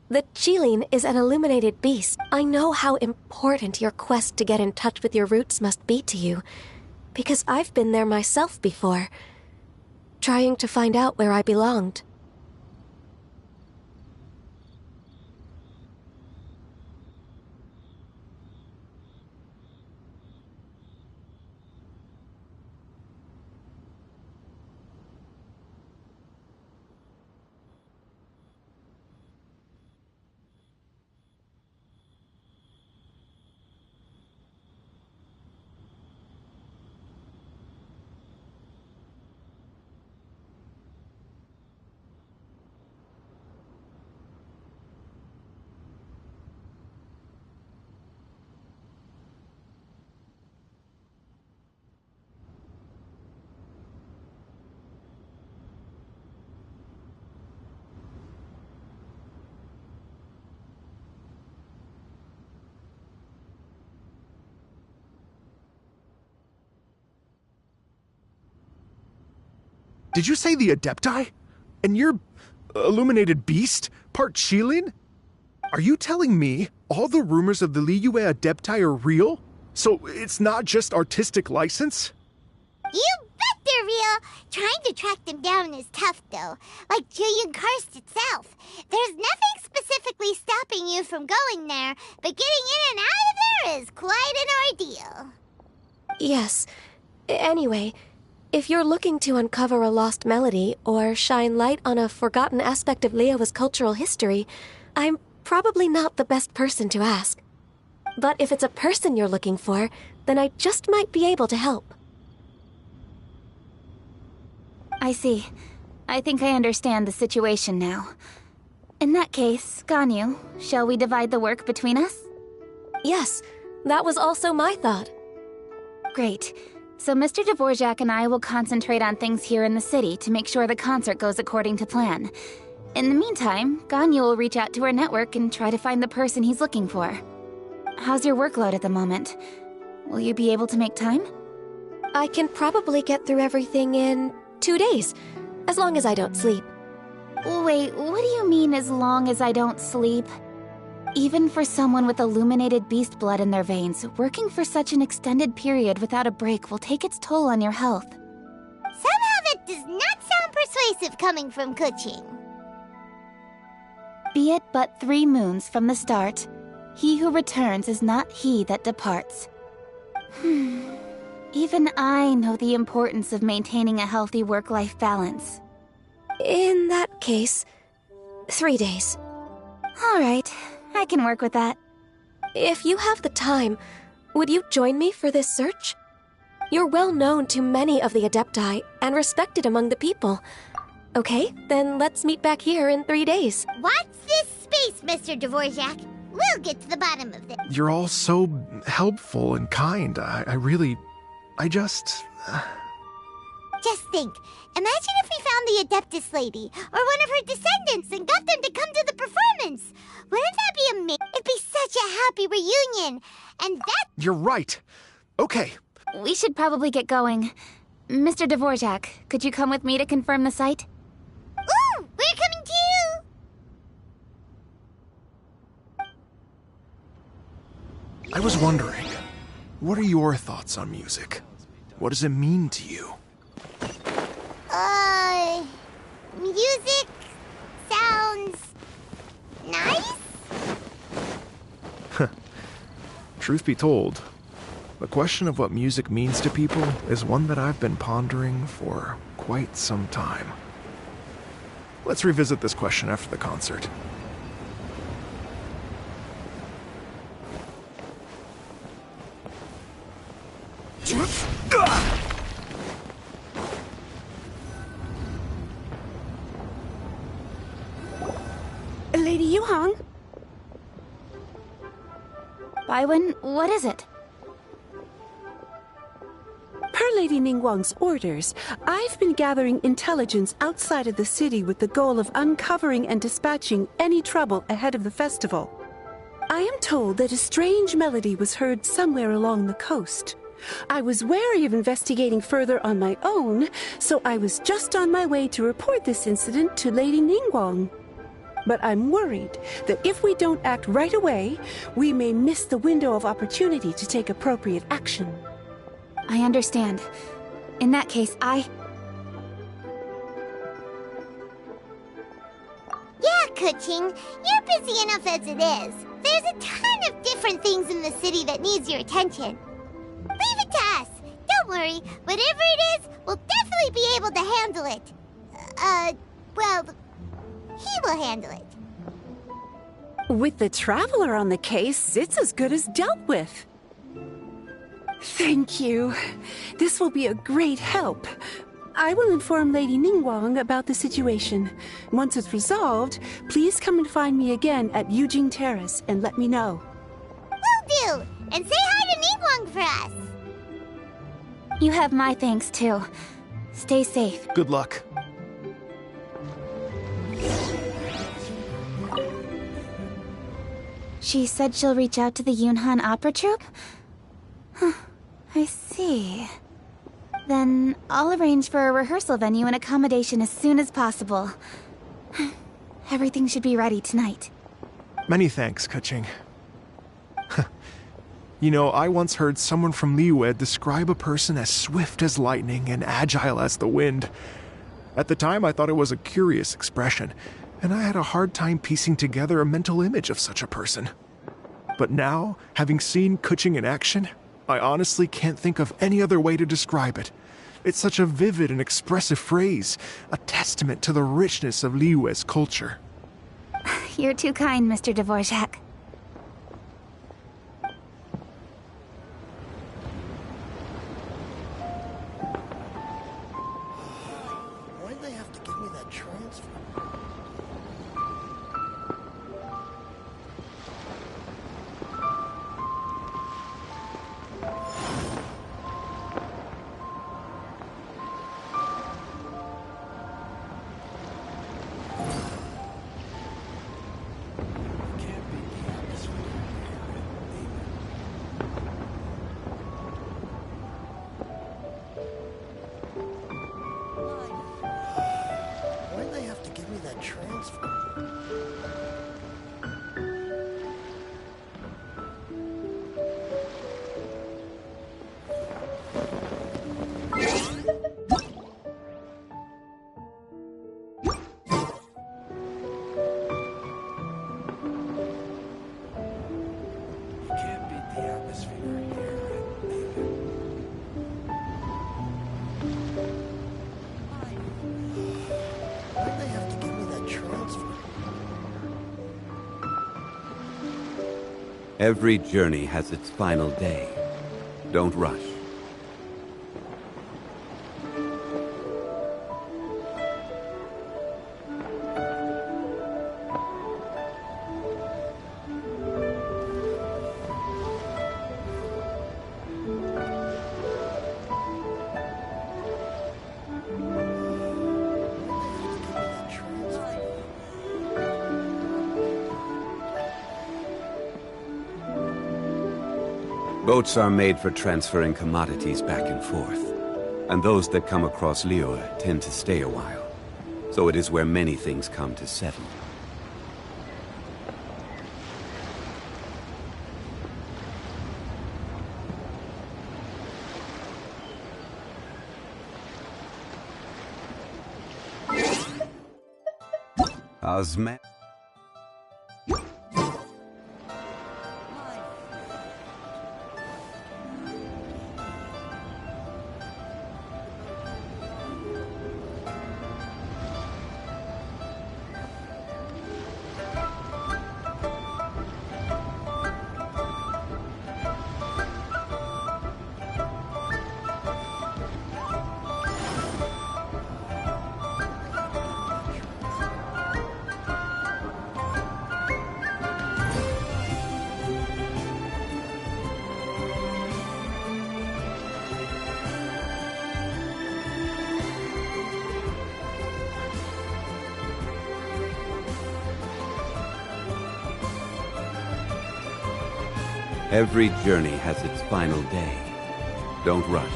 The Chillin is an illuminated beast. I know how important your quest to get in touch with your roots must be to you, because I've been there myself before, trying to find out where I belonged. Did you say the Adepti? And you're illuminated beast? Part Chillin? Are you telling me all the rumors of the Liyue Adepti are real? So it's not just artistic license? You bet for real. Trying to track them down is tough, though. Like Chillin Karst itself. There's nothing specifically stopping you from going there, but getting in and out of there is quite an ordeal. Yes. Anyway, if you're looking to uncover a lost melody or shine light on a forgotten aspect of Liyue's cultural history, I'm probably not the best person to ask. But if it's a person you're looking for, then I just might be able to help. I see. I think I understand the situation now. In that case, Ganyu, shall we divide the work between us? Yes, that was also my thought. Great. So Mr. Dvorak and I will concentrate on things here in the city to make sure the concert goes according to plan. In the meantime, Ganyu will reach out to her network and try to find the person he's looking for. How's your workload at the moment? Will you be able to make time? I can probably get through everything in 2 days, as long as I don't sleep. Wait, what do you mean as long as I don't sleep? Even for someone with illuminated beast blood in their veins, working for such an extended period without a break will take its toll on your health. Somehow that does not sound persuasive coming from Keqing. Be it but 3 moons from the start, he who returns is not he that departs. Even I know the importance of maintaining a healthy work-life balance. In that case, 3 days. All right, I can work with that. If you have the time, would you join me for this search? You're well known to many of the Adepti and respected among the people. Okay, then let's meet back here in 3 days. Watch this space, Mr. Dvorak. We'll get to the bottom of this. You're all so helpful and kind. Just think. Imagine if we found the Adeptus lady, or one of her descendants, and got them to come to the performance. Wouldn't that be amazing? It'd be such a happy reunion. And that... You're right. Okay. We should probably get going. Mr. Dvorak, could you come with me to confirm the site? Ooh, we're coming too! I was wondering, what are your thoughts on music? What does it mean to you? Music sounds nice? Truth be told, the question of what music means to people is one that I've been pondering for quite some time. Let's revisit this question after the concert. Lady Yuhang? Baiwen, what is it? Per Lady Ningguang's orders, I've been gathering intelligence outside of the city with the goal of uncovering and dispatching any trouble ahead of the festival. I am told that a strange melody was heard somewhere along the coast. I was wary of investigating further on my own, so I was just on my way to report this incident to Lady Ningguang. But I'm worried that if we don't act right away, we may miss the window of opportunity to take appropriate action. I understand. In that case, Yeah, Keqing, you're busy enough as it is. There's a ton of different things in the city that needs your attention. Leave it to us. Don't worry. Whatever it is, we'll definitely be able to handle it. Well, he will handle it. With the Traveler on the case, it's as good as dealt with. Thank you. This will be a great help. I will inform Lady Ningguang about the situation. Once it's resolved, please come and find me again at Yujing Terrace and let me know. Will do! And say hi to Ningguang for us! you have my thanks too. Stay safe. Good luck. She said she'll reach out to the Yunhan Opera Troupe? Huh, I see. Then I'll arrange for a rehearsal venue and accommodation as soon as possible. Everything should be ready tonight. Many thanks, Keqing. You know, I once heard someone from Liyue describe a person as swift as lightning and agile as the wind. At the time, I thought it was a curious expression, and I had a hard time piecing together a mental image of such a person. But now, having seen Kuching in action, I honestly can't think of any other way to describe it. It's such a vivid and expressive phrase, a testament to the richness of Liyue's culture. You're too kind, Mr. Dvorak. Why'd they have to give me that transfer? Why'd they have to give me that transfer? You can't beat the atmosphere here at Yelan. Why'd they have to give me that transfer? Every journey has its final day. Don't rush. Boats are made for transferring commodities back and forth, and those that come across Liyue tend to stay a while. So it is where many things come to settle. Osman. Every journey has its final day. Don't rush.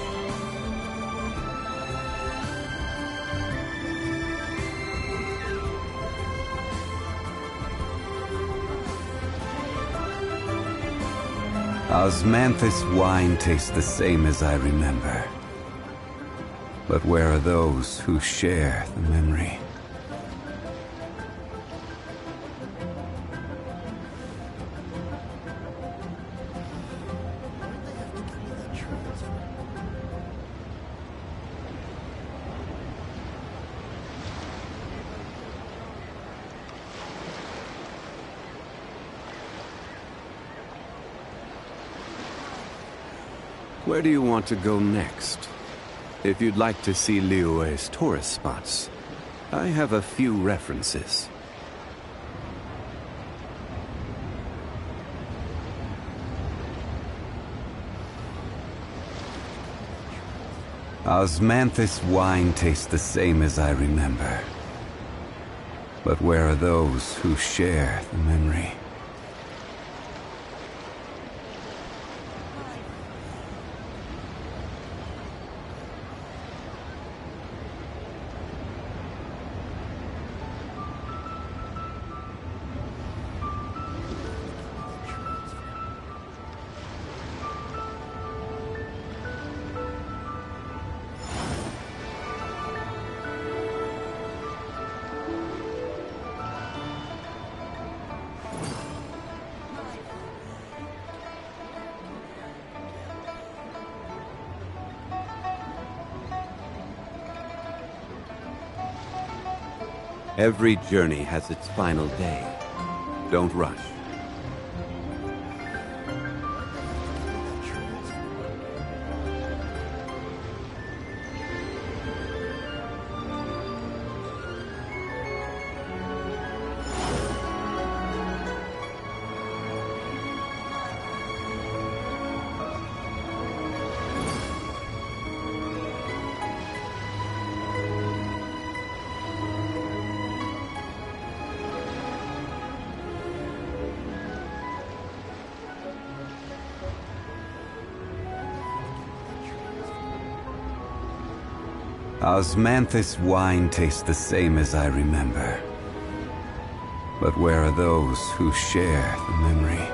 Osmanthus wine tastes the same as I remember. But where are those who share the memory? Where do you want to go next? If you'd like to see Liyue's tourist spots, I have a few references. Osmanthus wine tastes the same as I remember. But where are those who share the memory? Every journey has its final day. Don't rush. Osmanthus wine tastes the same as I remember. But where are those who share the memory?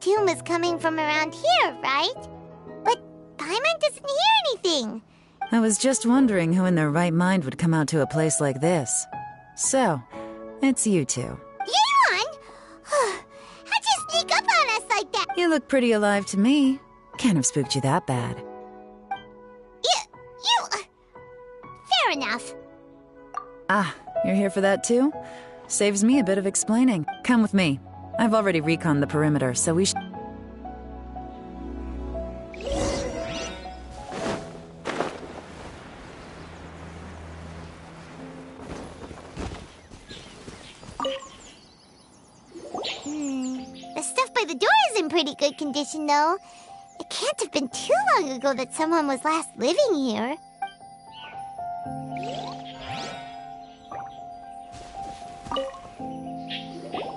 Tomb is coming from around here, right? But Paimon doesn't hear anything. I was just wondering who in their right mind would come out to a place like this. So, it's you two. Yelan! How'd you sneak up on us like that? You look pretty alive to me. Can't have spooked you that bad. Fair enough. Ah, you're here for that too? Saves me a bit of explaining. Come with me. I've already reconned the perimeter, so we should... The stuff by the door is in pretty good condition, though. It can't have been too long ago that someone was last living here.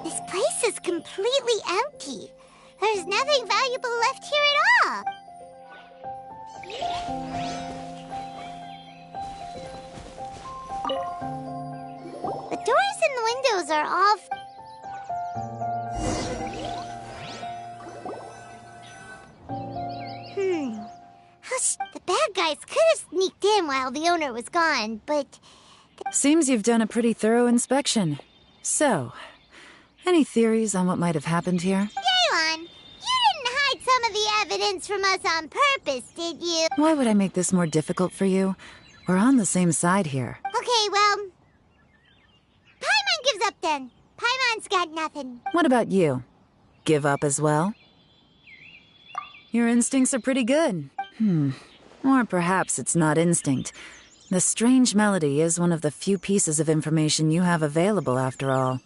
This place is completely empty. There's nothing valuable left here at all. The doors and the windows are all... The bad guys could have sneaked in while the owner was gone, but... Seems you've done a pretty thorough inspection. So, any theories on what might have happened here? Yelan, you didn't hide some of the evidence from us on purpose, did you? Why would I make this more difficult for you? We're on the same side here. Okay, well... Paimon gives up then. Paimon's got nothing. What about you? Give up as well? Your instincts are pretty good. Or perhaps it's not instinct. The strange melody is one of the few pieces of information you have available, after all.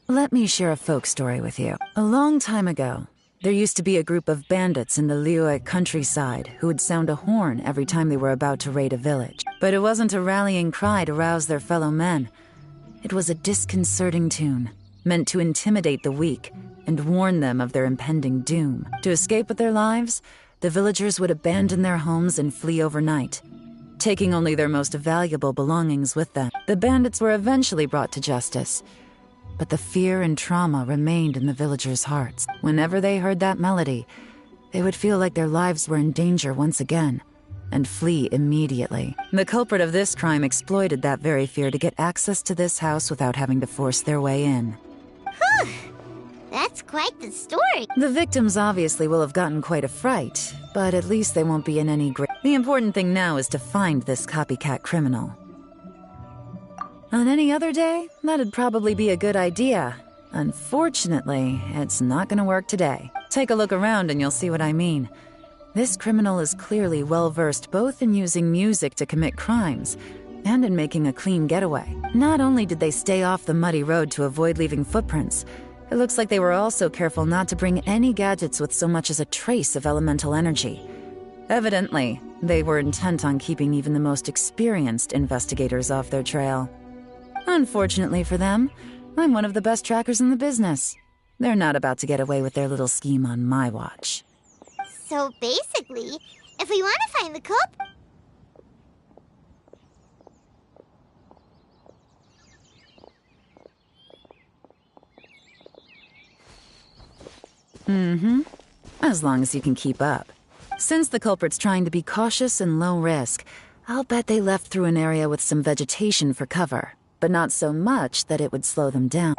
Let me share a folk story with you. A long time ago, there used to be a group of bandits in the Liyue countryside who would sound a horn every time they were about to raid a village. But it wasn't a rallying cry to rouse their fellow men. It was a disconcerting tune, meant to intimidate the weak and warn them of their impending doom. To escape with their lives, the villagers would abandon their homes and flee overnight, taking only their most valuable belongings with them. The bandits were eventually brought to justice, but the fear and trauma remained in the villagers' hearts. Whenever they heard that melody, they would feel like their lives were in danger once again, and flee immediately. The culprit of this crime exploited that very fear to get access to this house without having to force their way in. Whew! That's quite the story. The victims obviously will have gotten quite a fright, but at least they won't be in any great... The important thing now is to find this copycat criminal. On any other day, that'd probably be a good idea. Unfortunately, it's not gonna work today. Take a look around and you'll see what I mean. This criminal is clearly well-versed both in using music to commit crimes and in making a clean getaway. Not only did they stay off the muddy road to avoid leaving footprints, It looks like they were also careful not to bring any gadgets with so much as a trace of elemental energy. Evidently, they were intent on keeping even the most experienced investigators off their trail. Unfortunately for them, I'm one of the best trackers in the business. They're not about to get away with their little scheme on my watch. So basically, if we want to find the culprit... Mm-hmm. As long as you can keep up. Since the culprit's trying to be cautious and low risk, I'll bet they left through an area with some vegetation for cover, but not so much that it would slow them down.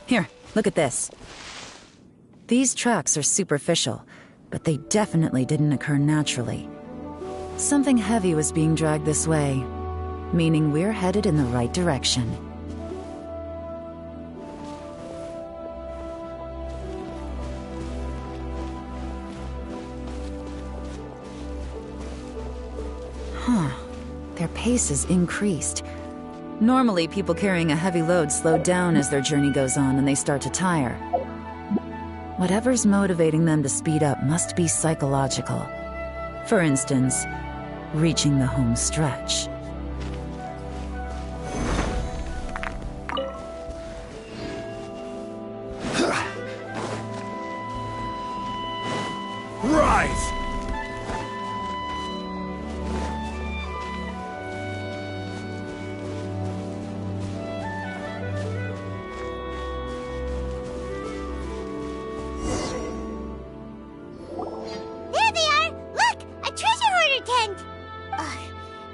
Here, look at this. These tracks are superficial, but they definitely didn't occur naturally. Something heavy was being dragged this way, meaning we're headed in the right direction. Huh. Their pace has increased. Normally, people carrying a heavy load slow down as their journey goes on and they start to tire. Whatever's motivating them to speed up must be psychological. For instance, reaching the home stretch. Rise! There they are! Look! A treasure hoarder tent! Ugh,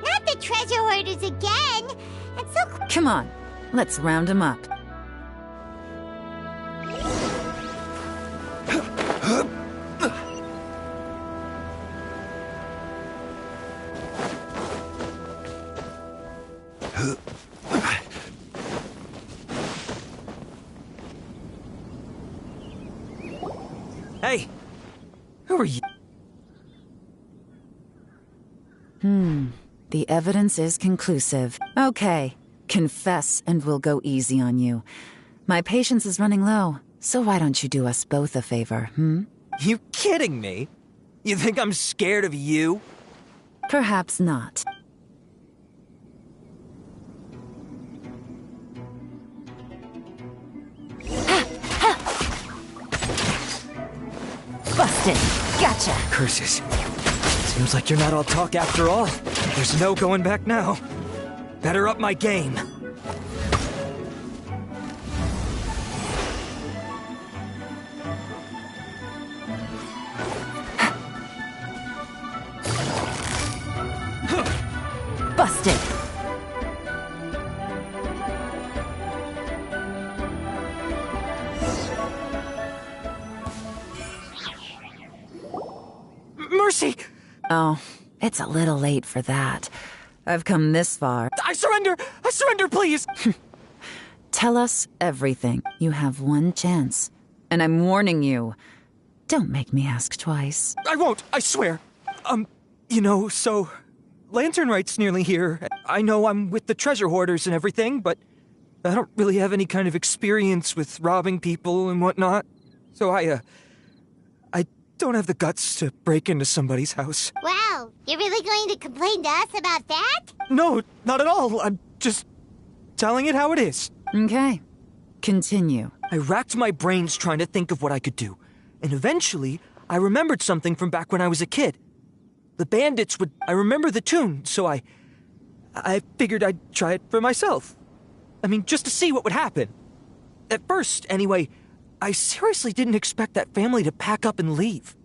not the treasure hoarders again! It's so... Come on, let's round them up. Hey! Who are you? The evidence is conclusive. Okay, confess and we'll go easy on you. My patience is running low, so why don't you do us both a favor, You kidding me? You think I'm scared of you? Perhaps not. Busted! Gotcha! Curses. Seems like you're not all talk after all. There's no going back now. Better up my game. Busted! Mercy! Oh, it's a little late for that. I've come this far. I surrender! I surrender, please! Tell us everything. You have one chance. And I'm warning you. Don't make me ask twice. I won't, I swear. So... Lantern Right's nearly here. I know I'm with the treasure hoarders and everything, but I don't really have any kind of experience with robbing people and whatnot. So I don't have the guts to break into somebody's house. Wow, you're really going to complain to us about that? No, not at all. I'm just telling it how it is. Okay. Continue. I racked my brains trying to think of what I could do. And eventually, I remembered something from back when I was a kid. The bandits would... I remember the tune, so I figured I'd try it for myself. I mean, just to see what would happen. At first, anyway, I seriously didn't expect that family to pack up and leave.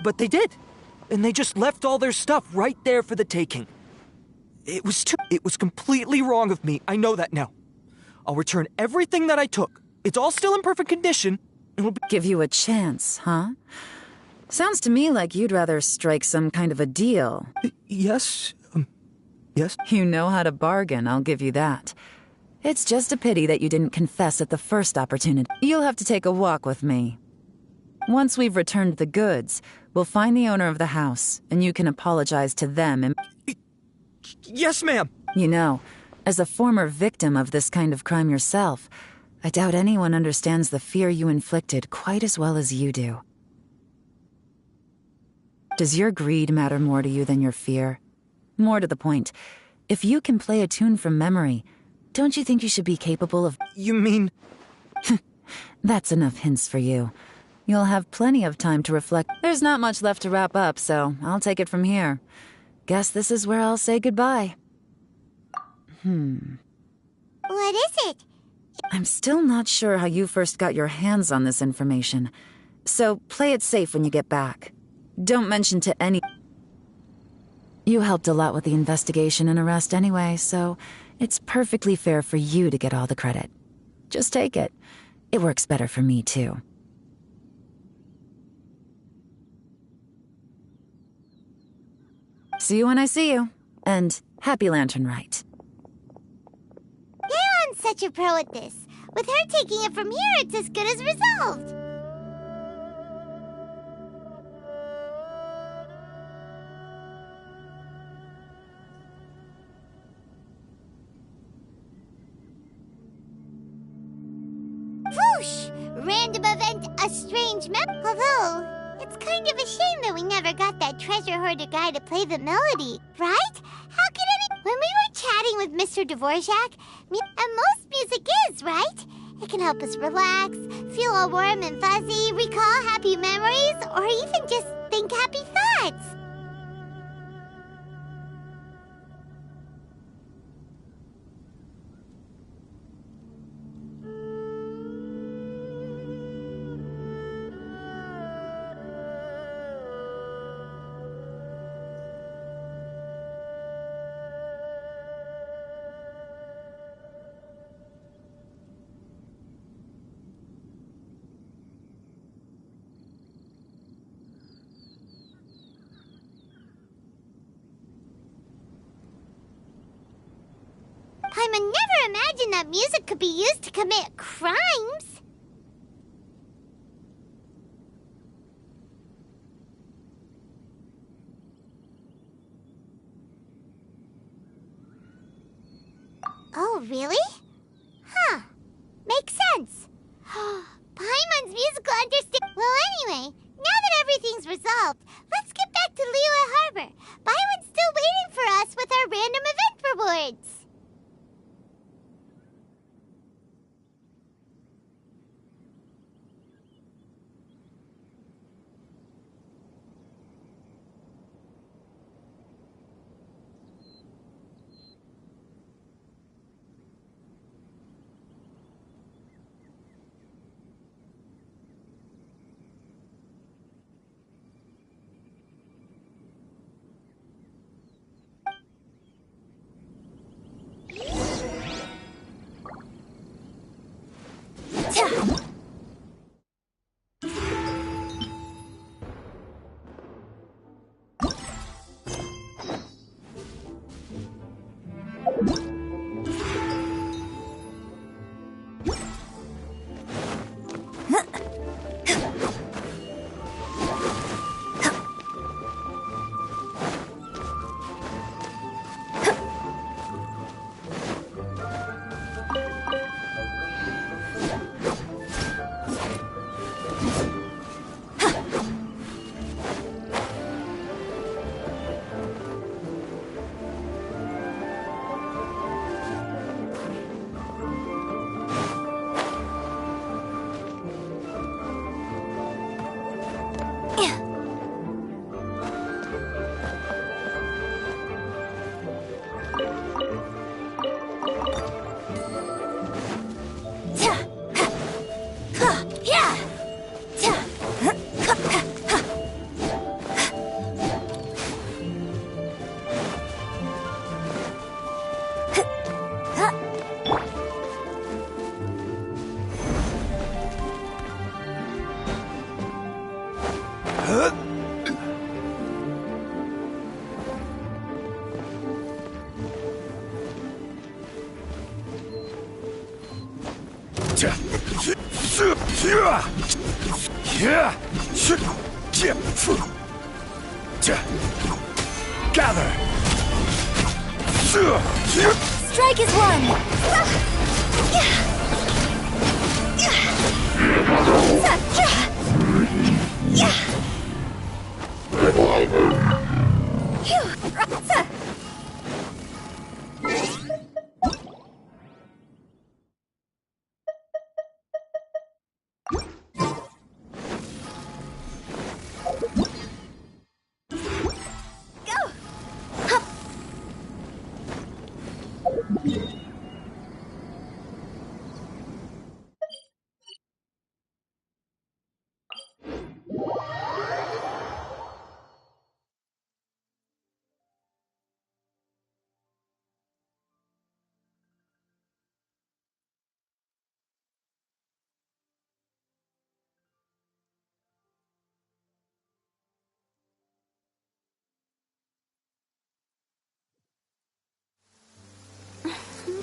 But they did. And they just left all their stuff right there for the taking. It was completely wrong of me. I know that now. I'll return everything that I took. It's all still in perfect condition. It'll give you a chance, huh? Sounds to me like you'd rather strike some kind of a deal. Yes. Yes? You know how to bargain, I'll give you that. It's just a pity that you didn't confess at the first opportunity. You'll have to take a walk with me. Once we've returned the goods, we'll find the owner of the house, and you can apologize to them and... Yes, ma'am! You know, as a former victim of this kind of crime yourself, I doubt anyone understands the fear you inflicted quite as well as you do. Does your greed matter more to you than your fear? More to the point, if you can play a tune from memory, don't you think you should be capable of... You mean... That's enough hints for you. You'll have plenty of time to reflect. There's not much left to wrap up, so I'll take it from here. Guess this is where I'll say goodbye. What is it? I'm still not sure how you first got your hands on this information, so play it safe when you get back. Don't mention to any... You helped a lot with the investigation and arrest anyway, so it's perfectly fair for you to get all the credit. Just take it. It works better for me, too. See you when I see you. And happy Lantern Rite. Yelan's such a pro at this. With her taking it from here, it's as good as resolved. Whoosh! Random event, a strange map. Although... it's kind of a shame that we never got that treasure hoarder guy to play the melody, right? How could any... When we were chatting with Mr. Dvorak, and most music is, right? It can help us relax, feel all warm and fuzzy, recall happy memories, or even just think happy thoughts. I never imagined that music could be used to commit crimes. Oh, really? Huh. Makes sense. Paimon's musical understanding. Well, anyway, now that everything's resolved, let's get back to Liyue Harbor. Byron's still waiting for us with our random event rewards. Gather! Strike is one!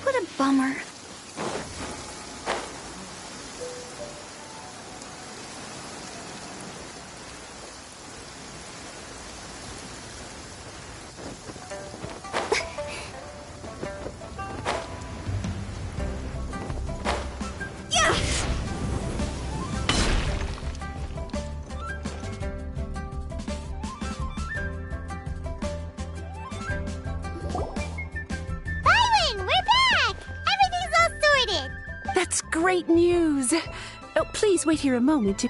What a bummer. That's great news! Oh, please wait here a moment to...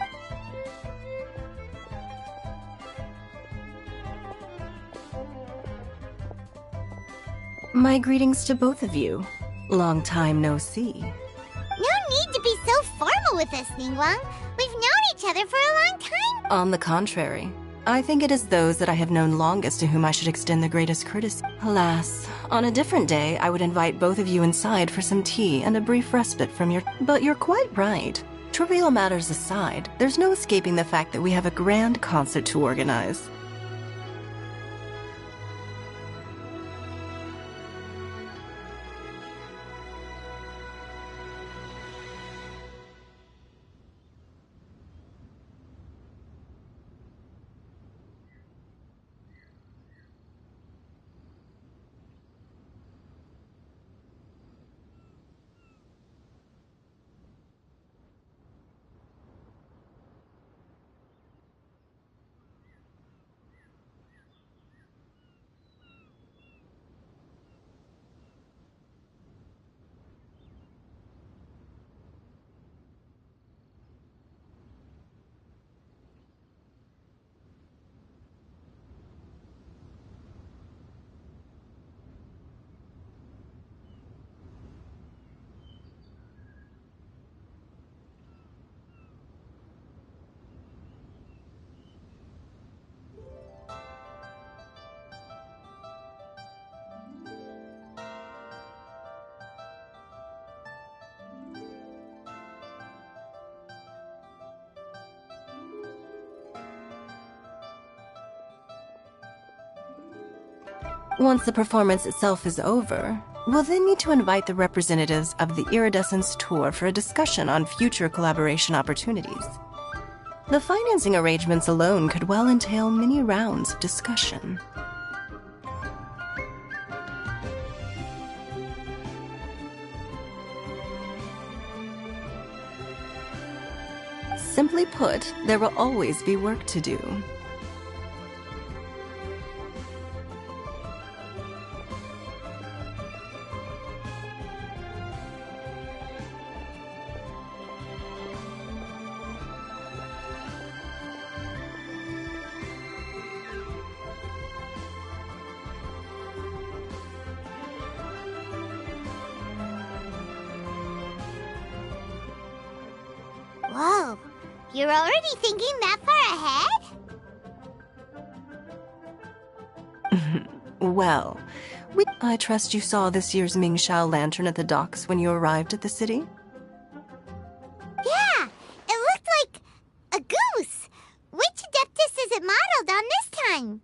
My greetings to both of you. Long time no see. No need to be so formal with us, Ningguang. We've known each other for a long time. On the contrary, I think it is those that I have known longest to whom I should extend the greatest courtesy. Alas, on a different day, I would invite both of you inside for some tea and a brief respite from your... But you're quite right. Trivial matters aside, there's no escaping the fact that we have a grand concert to organize. Once the performance itself is over, we'll then need to invite the representatives of the Iridescence Tour for a discussion on future collaboration opportunities. The financing arrangements alone could well entail many rounds of discussion. Simply put, there will always be work to do. Whoa, you're already thinking that far ahead? Well, I trust you saw this year's Mingxiao lantern at the docks when you arrived at the city? Yeah, it looked like a goose. Which Adeptus is it modeled on this time?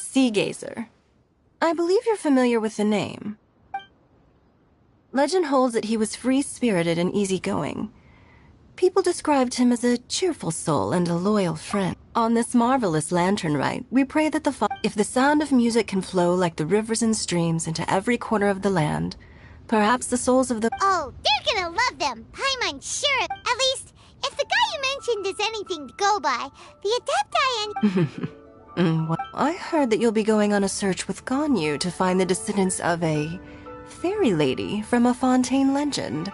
Sea Gazer. I believe you're familiar with the name. Legend holds that he was free-spirited and easygoing. People described him as a cheerful soul and a loyal friend. On this marvelous lantern rite, we pray that if the sound of music can flow like the rivers and streams into every corner of the land, perhaps the souls of the— Oh, they're gonna love them. I'm sure. At least, if the guy you mentioned is anything to go by, the Adepti and... Well, I heard that you'll be going on a search with Ganyu to find the descendants of a fairy lady from a Fontaine legend.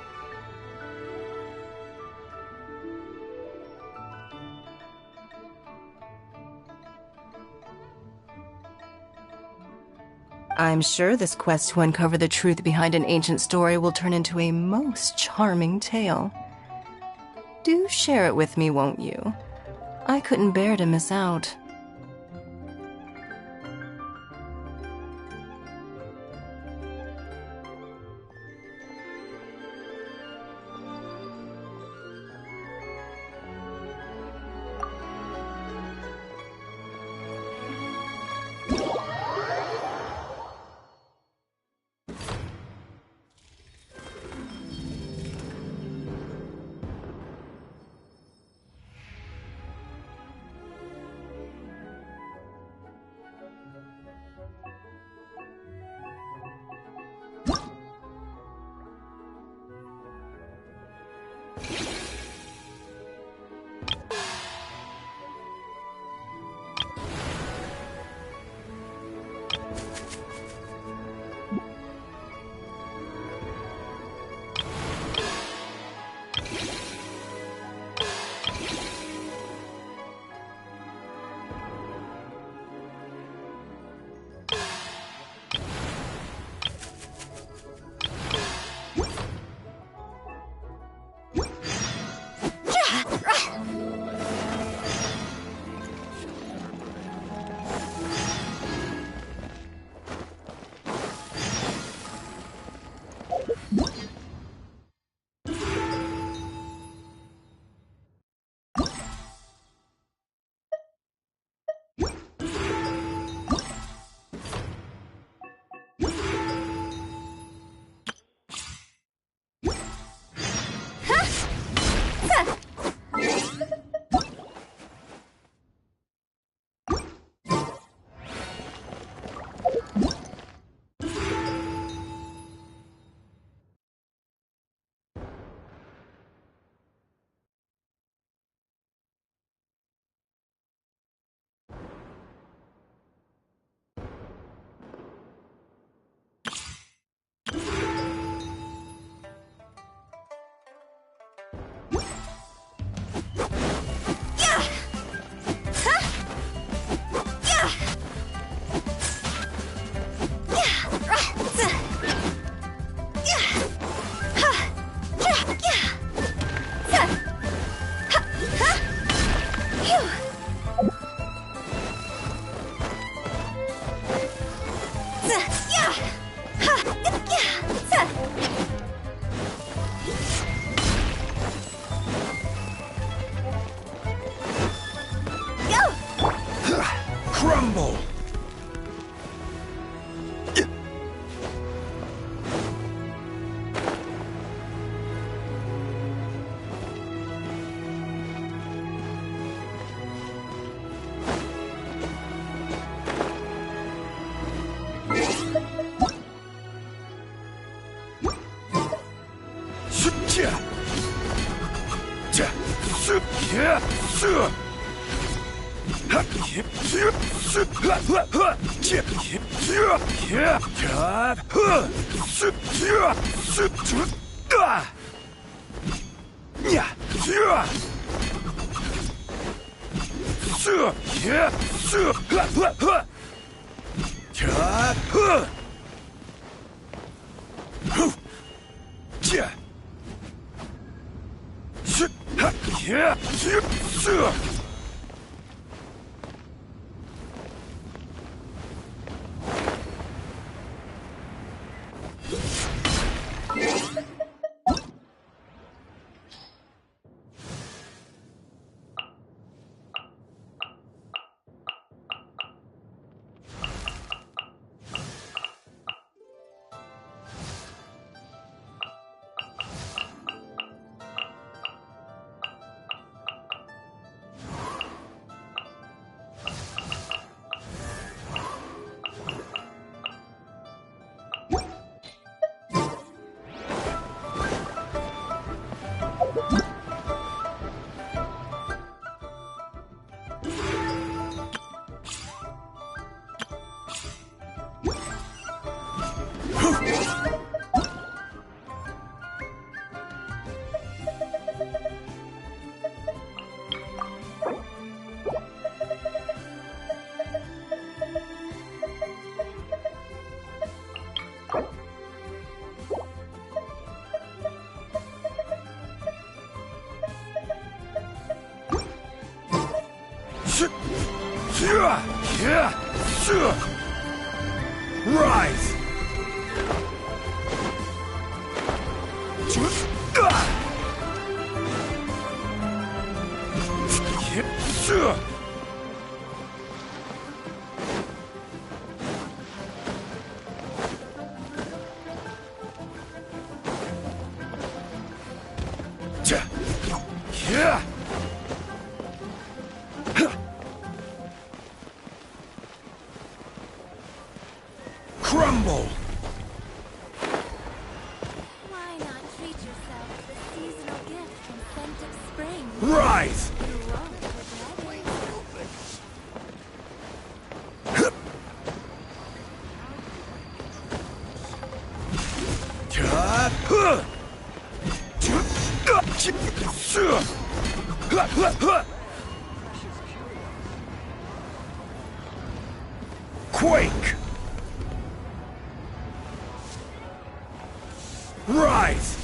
I'm sure this quest to uncover the truth behind an ancient story will turn into a most charming tale. Do share it with me, won't you? I couldn't bear to miss out. Crumble! Rise! Crumble! Why not treat yourself to a seasonal gift from Scent of Spring? Rise! You won't regret Quake! Rise!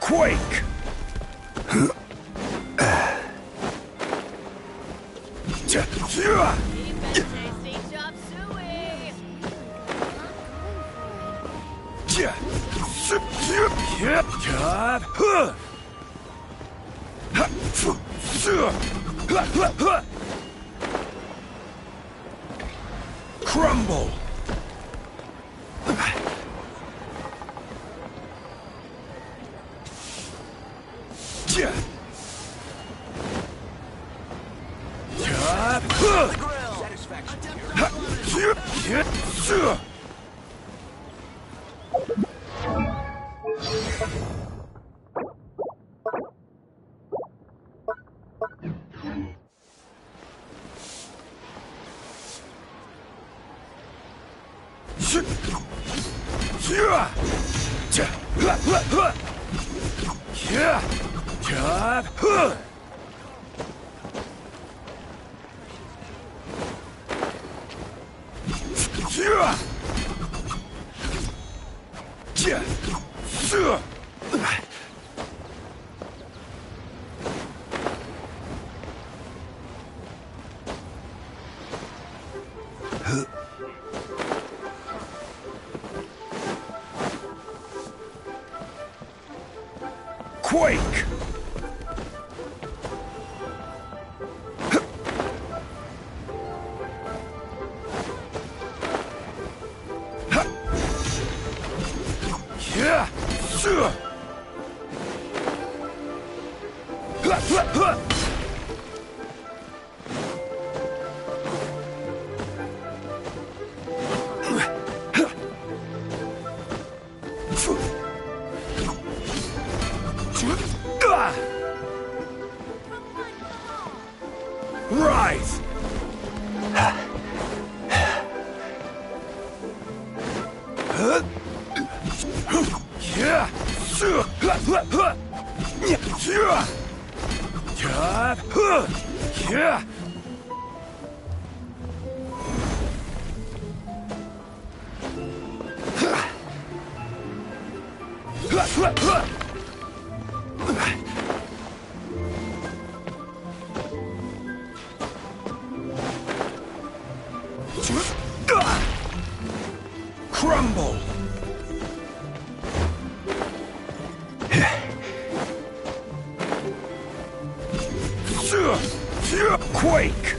Quake! Crumble! Quake! Rise! Crumble! Quake!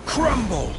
Crumble!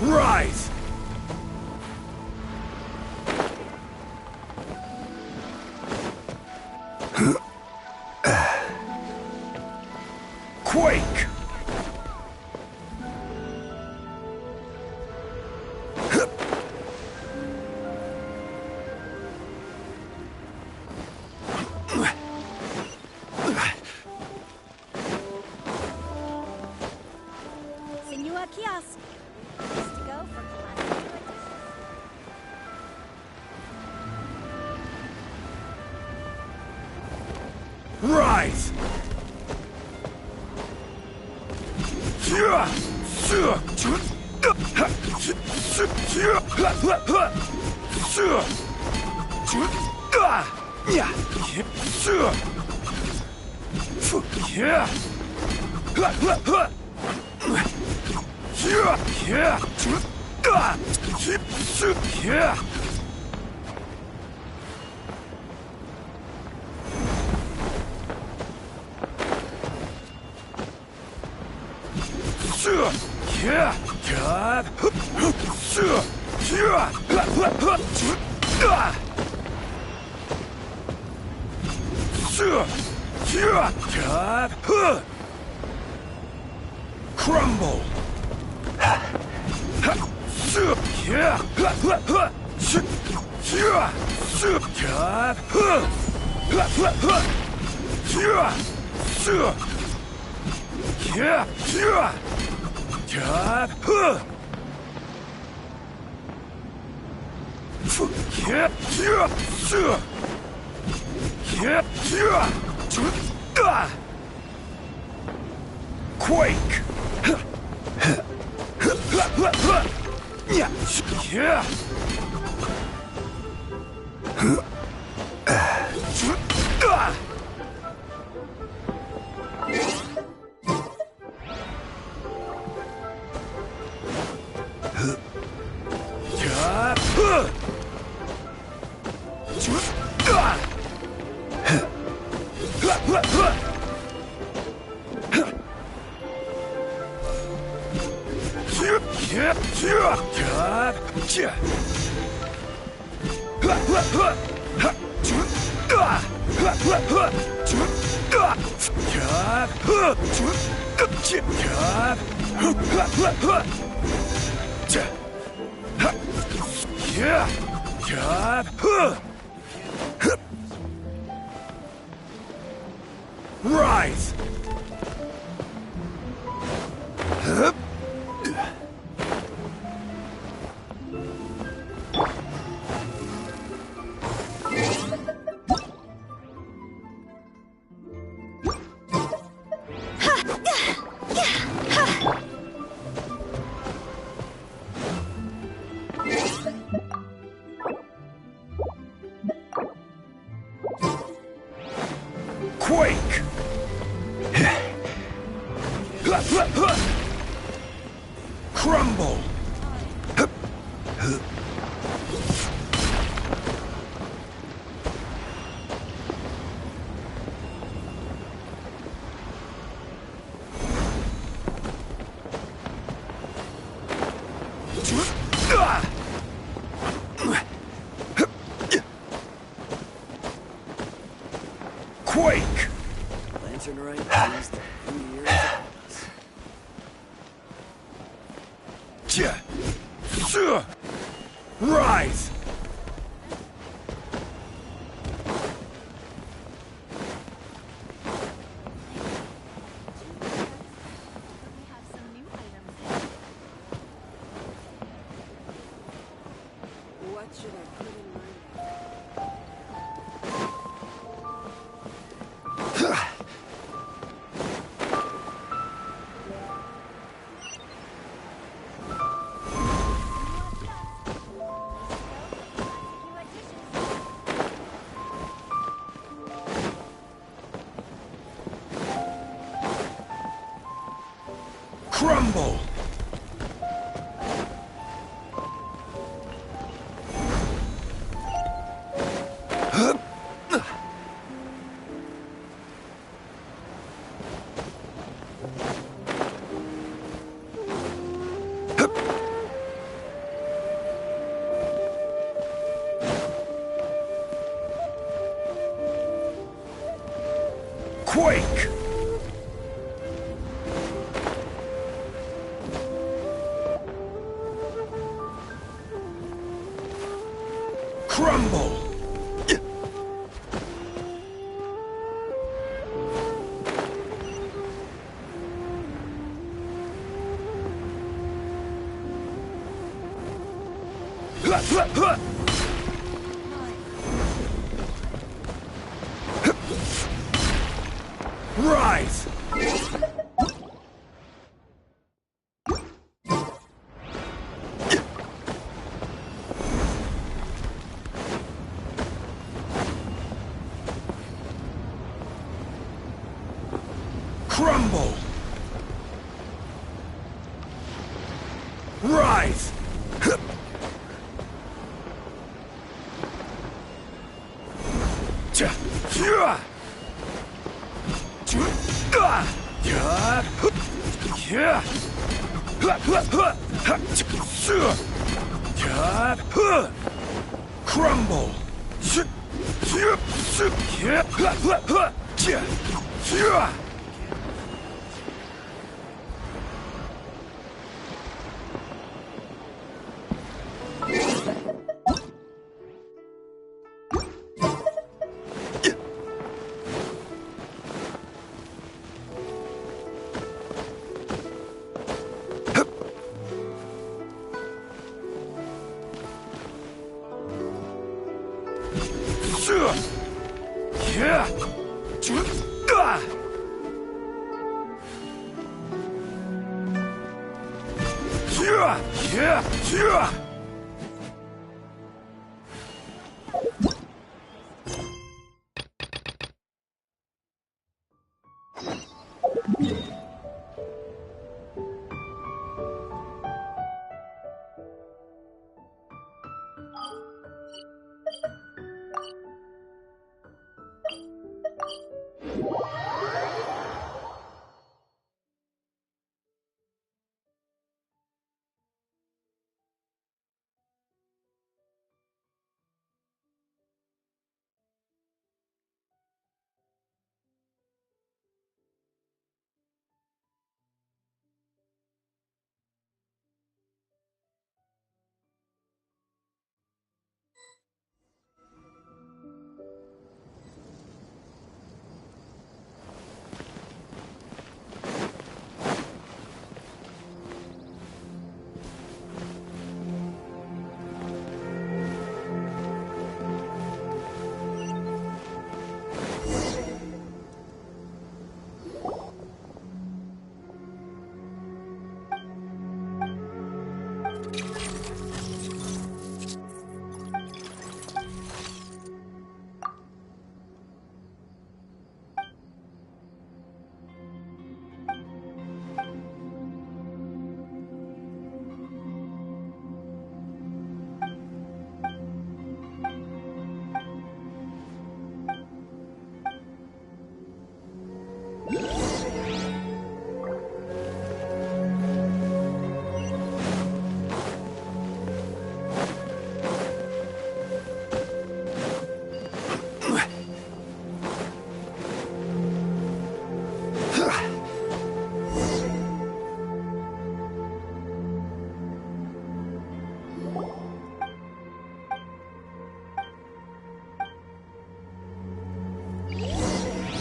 Rise! Quake! Rise! Crumble! Quake! Rise! Quake! Crumble! Quake! Lantern right used a few years ago. Rise! What should I put in my... Crumble! Quake! Crumble! Rise! Crumble! Rise! Crumble!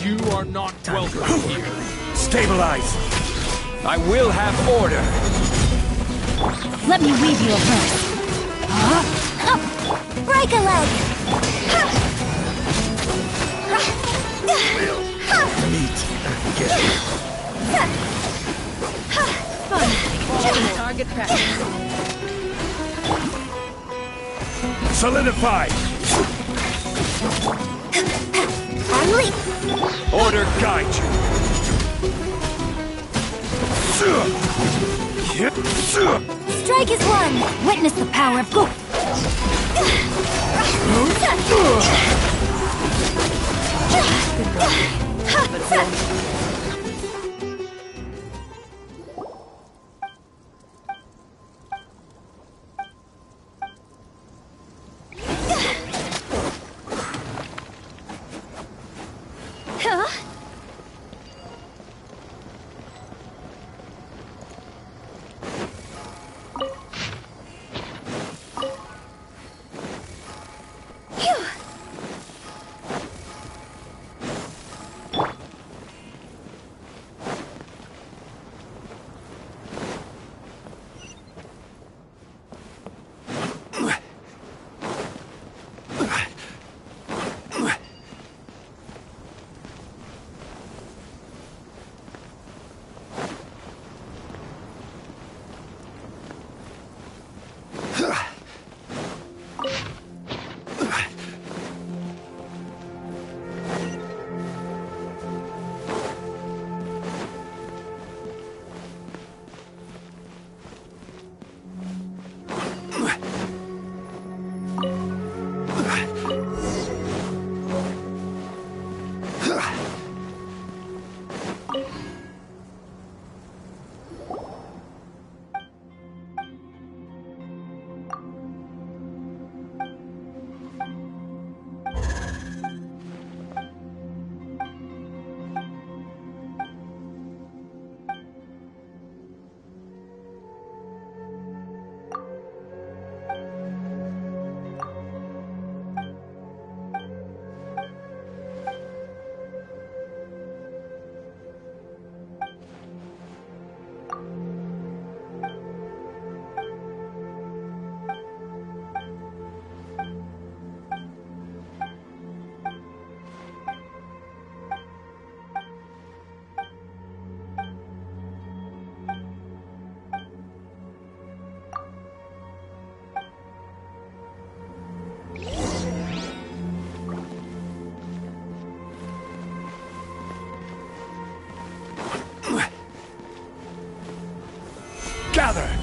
You are not welcome here. Stabilize! I will have order! Let me weave you a verse. Break a leg! Meet again. Fun. Target practice. Solidify! Leap! Order guide you! Strike is one! Witness the power of Go! Gather!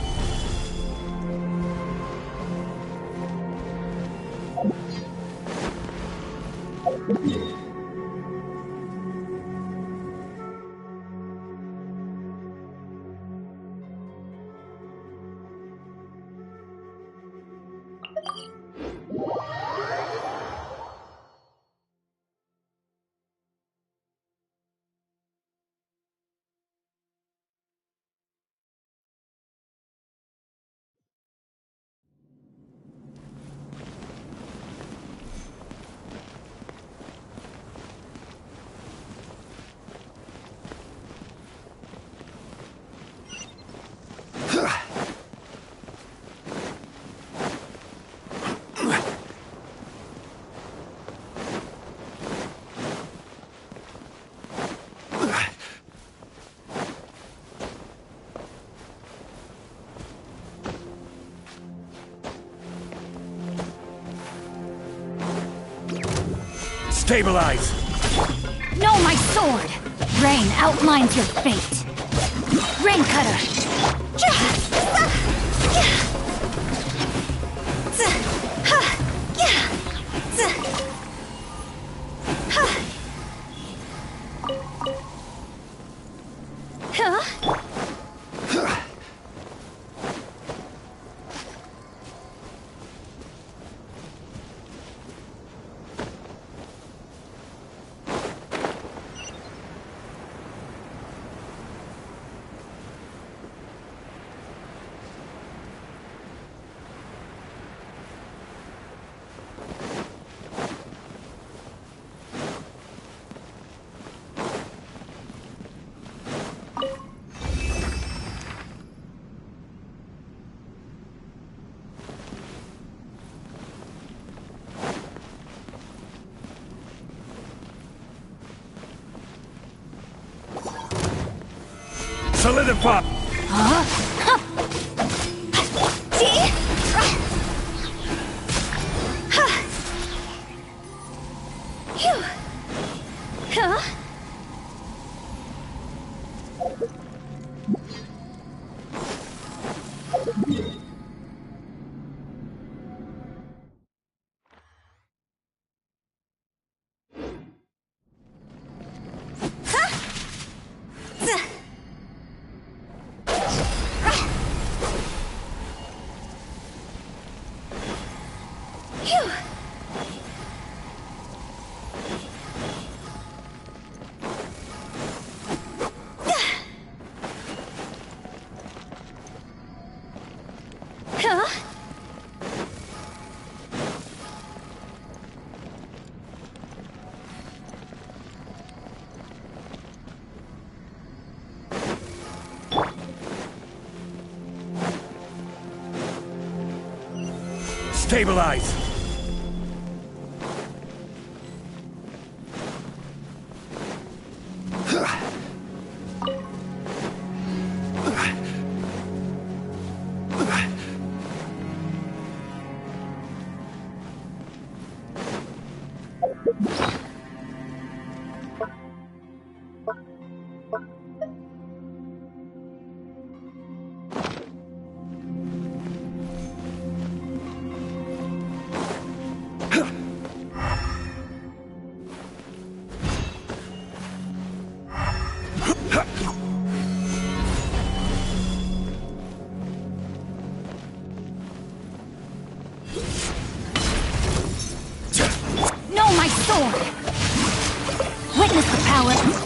Stabilize! No, my sword! Rain outlines your fate. Rain cutter! Solidify! Stabilize! Witness the power.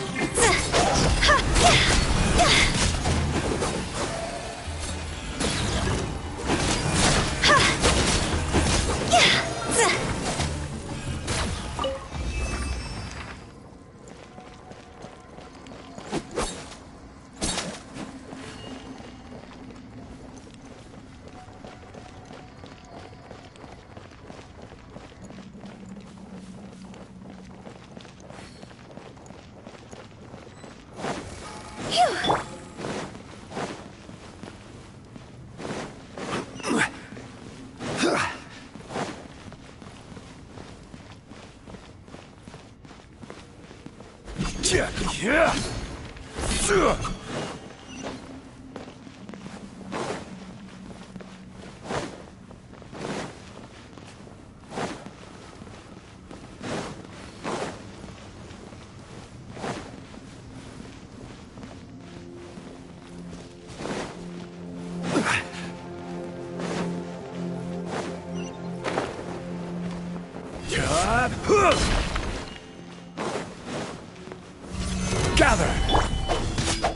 Gather!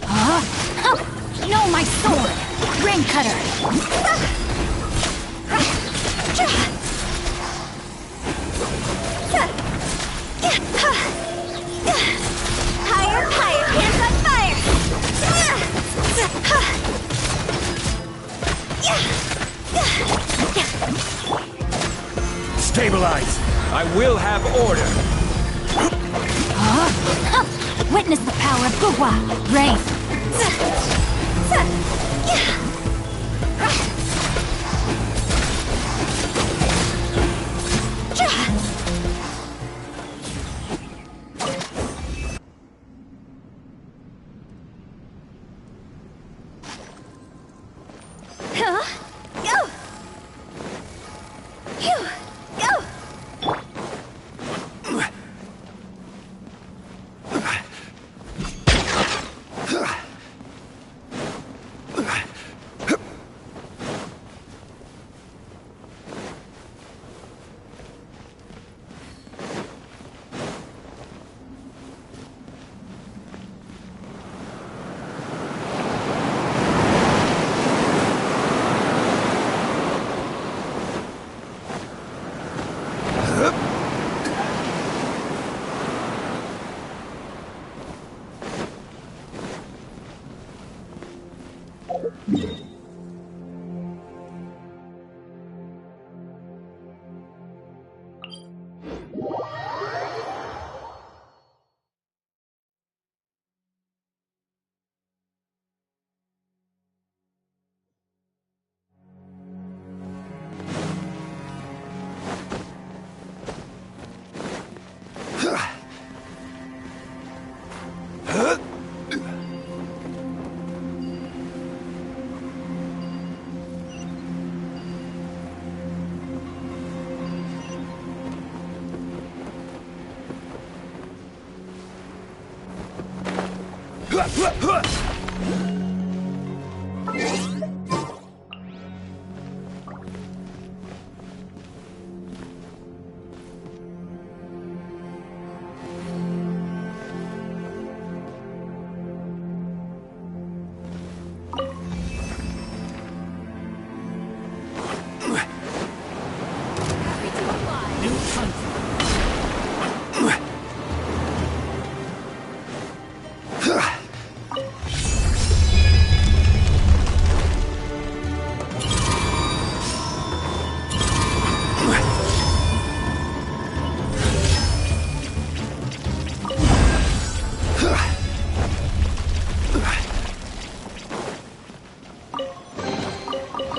Huh? No, my sword! Rain cutter! Higher, higher, hands on fire! Stabilize! I will have order! Huh? Witness the power of Guhua! Rain!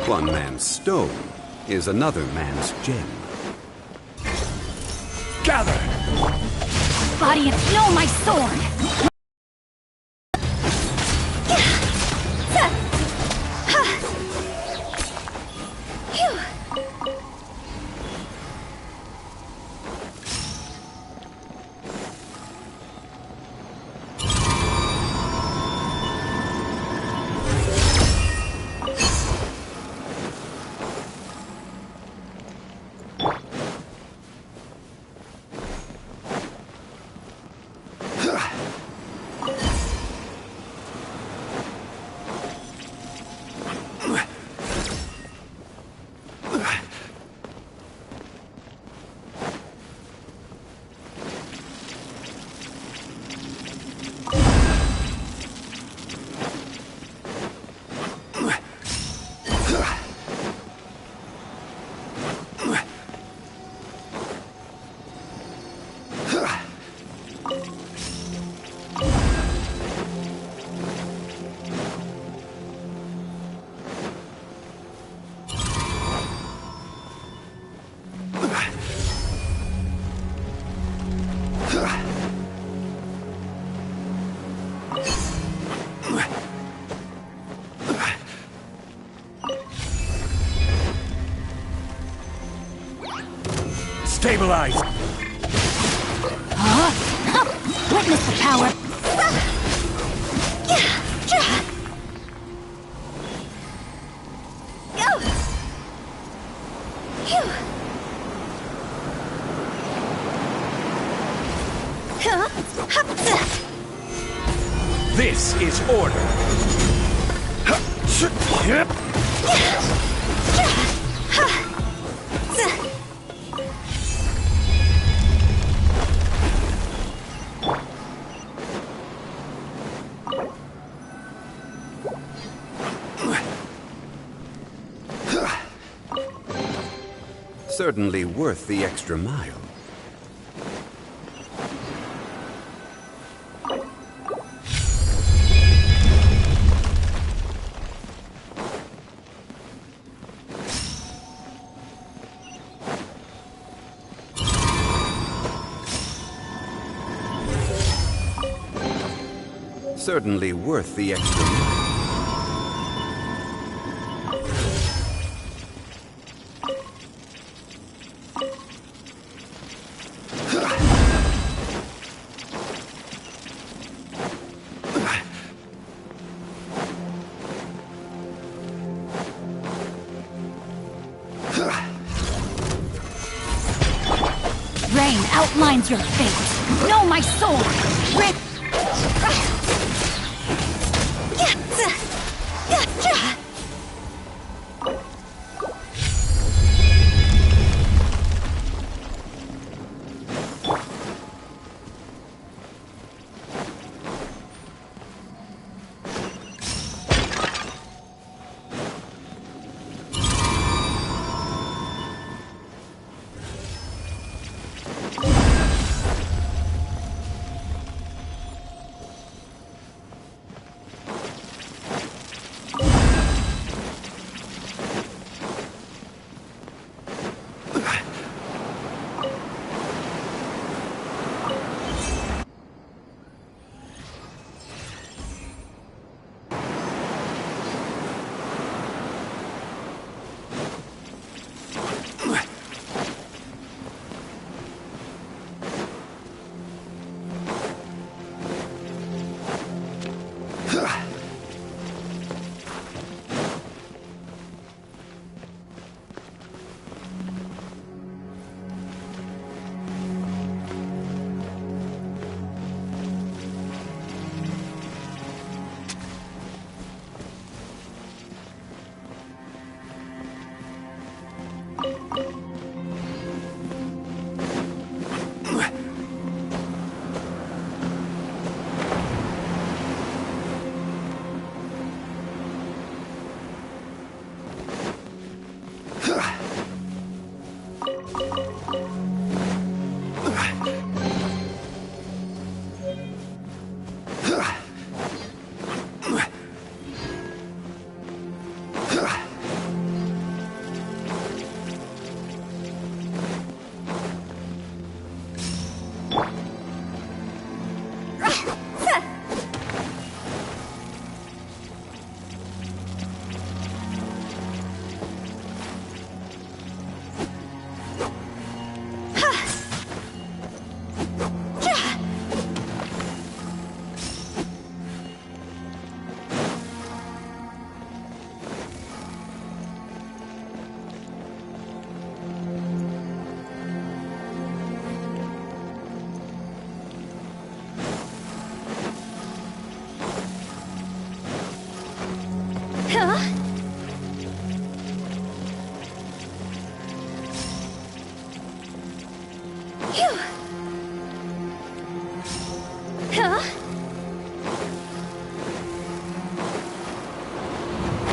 One man's stone is another man's gem. Gather! Body and feel my sword! Stabilize! Huh? Witness the power! This is order. Certainly worth the extra mile. Certainly worth the extra mile. Rain outlines your fate. Know my sword.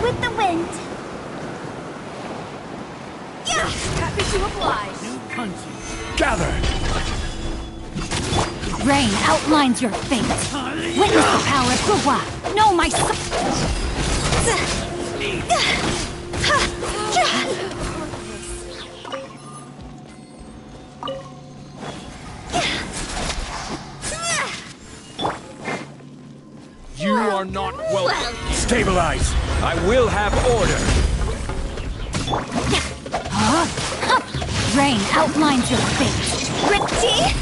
With the wind. Yeah, happy to oblige. New country. Gather! Rain outlines your fate. Witness the power of Guwa. Know my You are not welcome. Stabilize! I will have order! Rain outlines your fate. Pretty?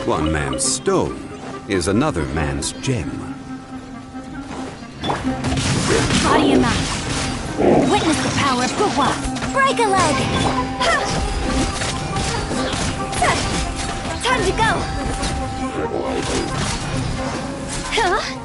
One man's stone is another man's gem. Body and mind. Witness the power of Puhua. Break a leg! Time to go! Huh?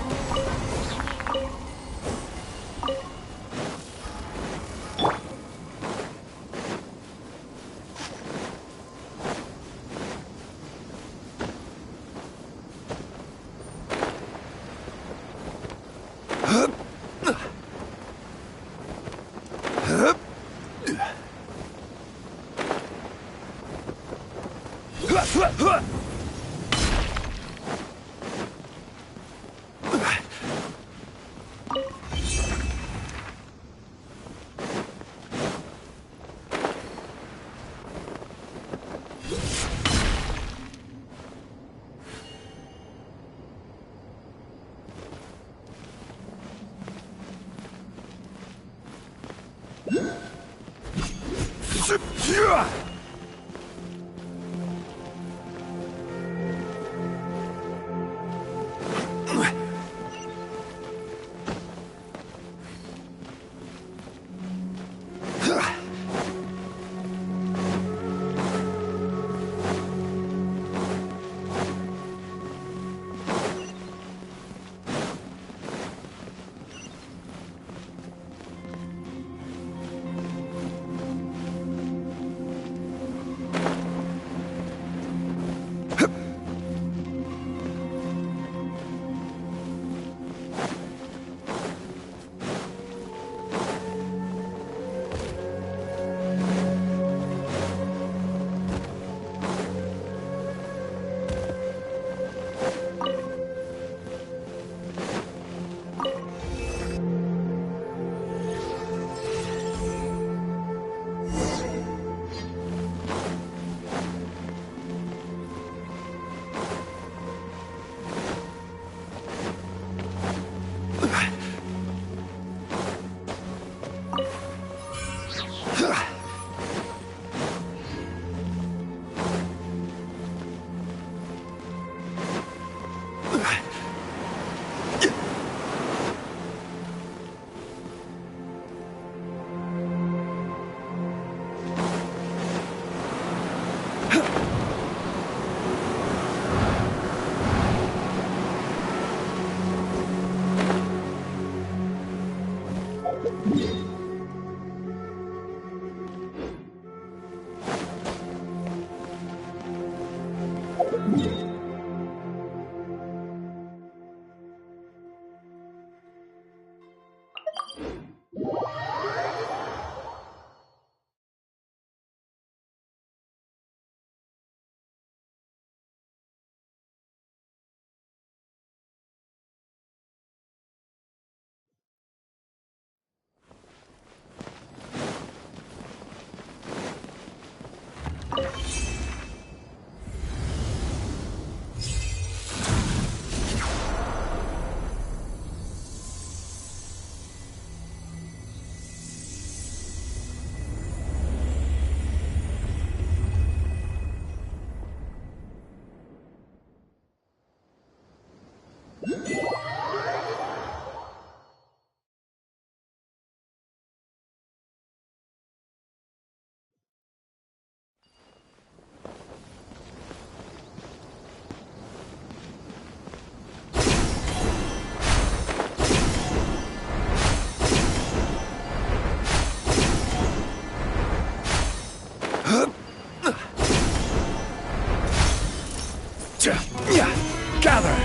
Gather!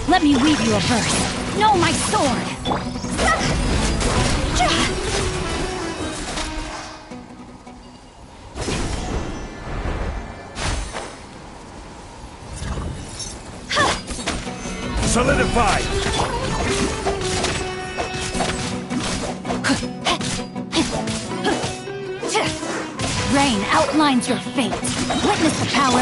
Let me weave you a verse. Know my sword! Solidify! Rain outlines your fate. Witness the power.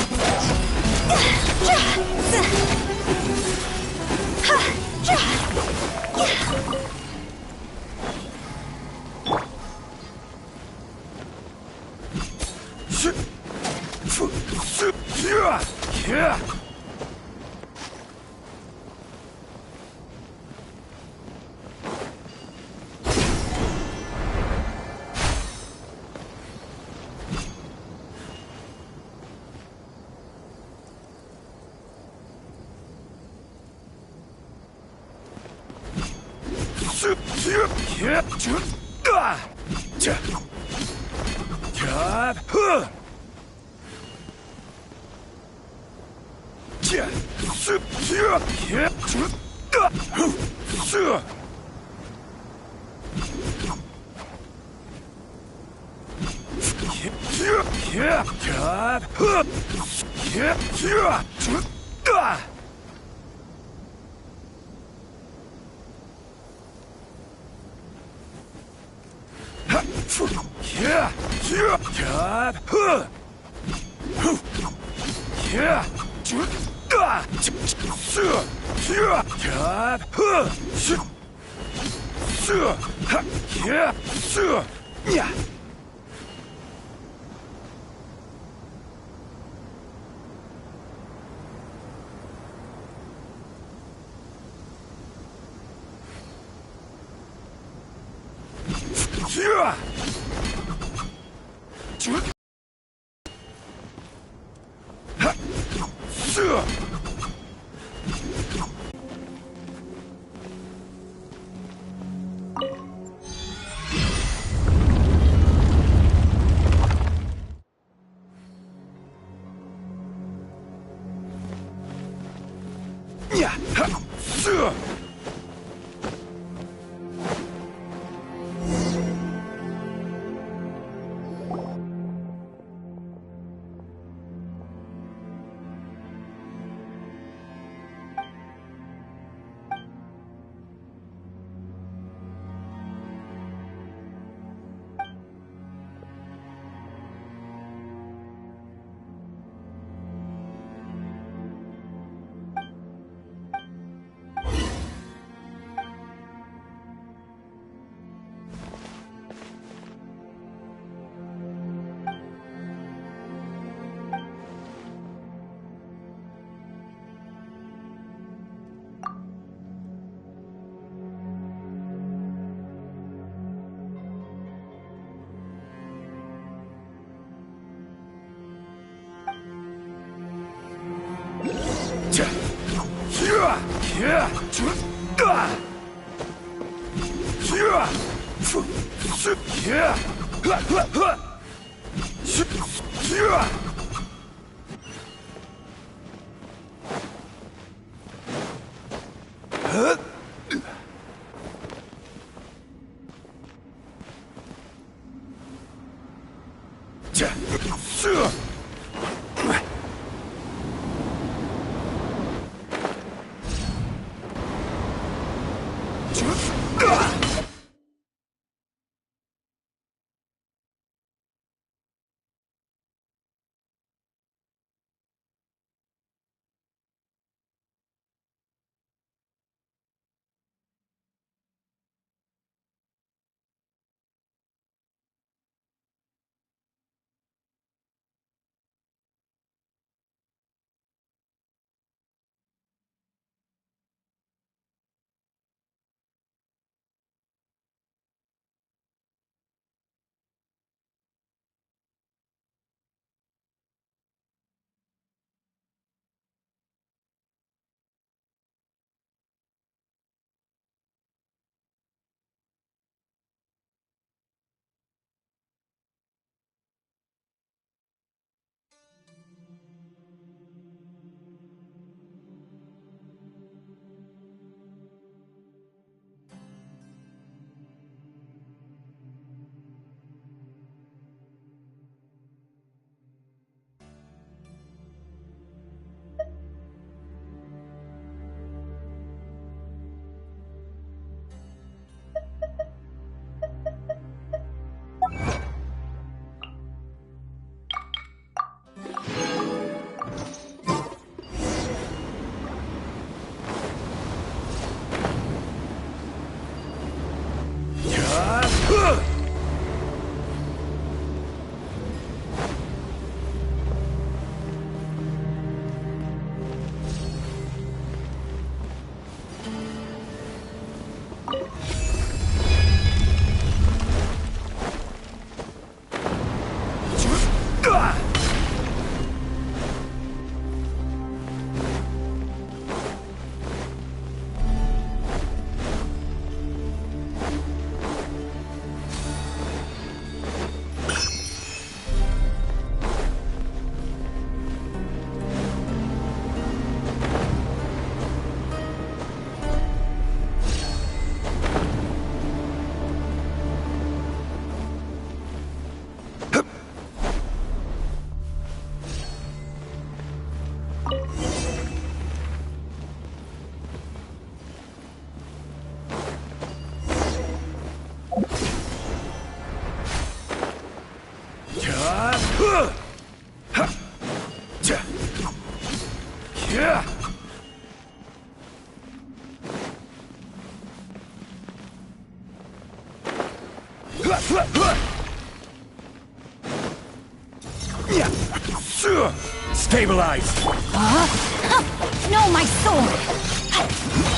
Stabilize! Huh? No, my sword!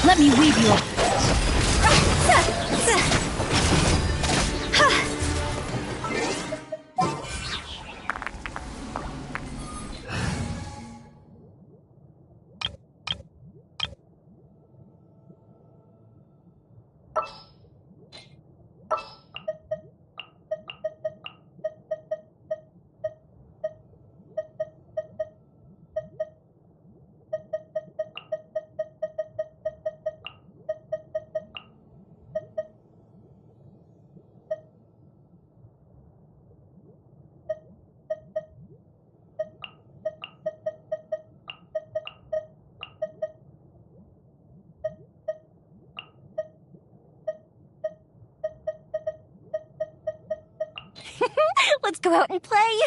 Let me weave you up. Let's go out and play!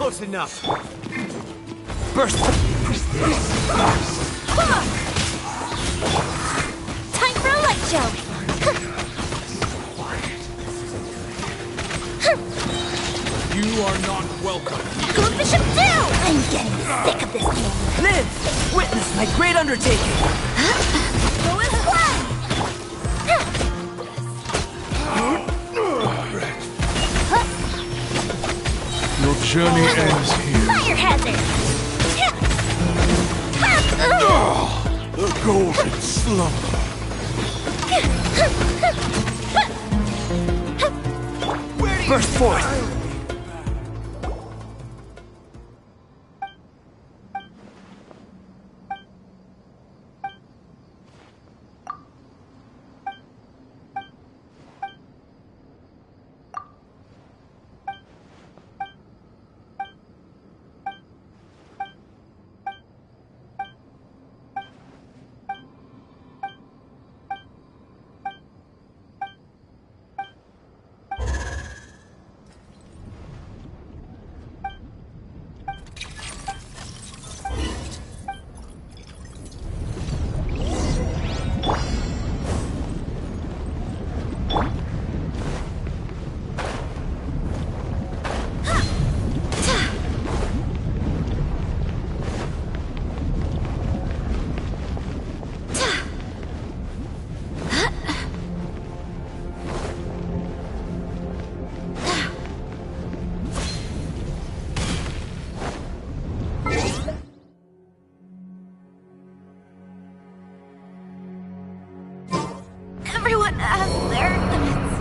Close enough. Burst. Time for a light show! You are not welcome. Goldfish him too! I'm getting sick of this game. Live! Witness my great undertaking! Go as one! Your journey ends here. Fire hazard! The golden slumber. Burst forth! Everyone has their limits.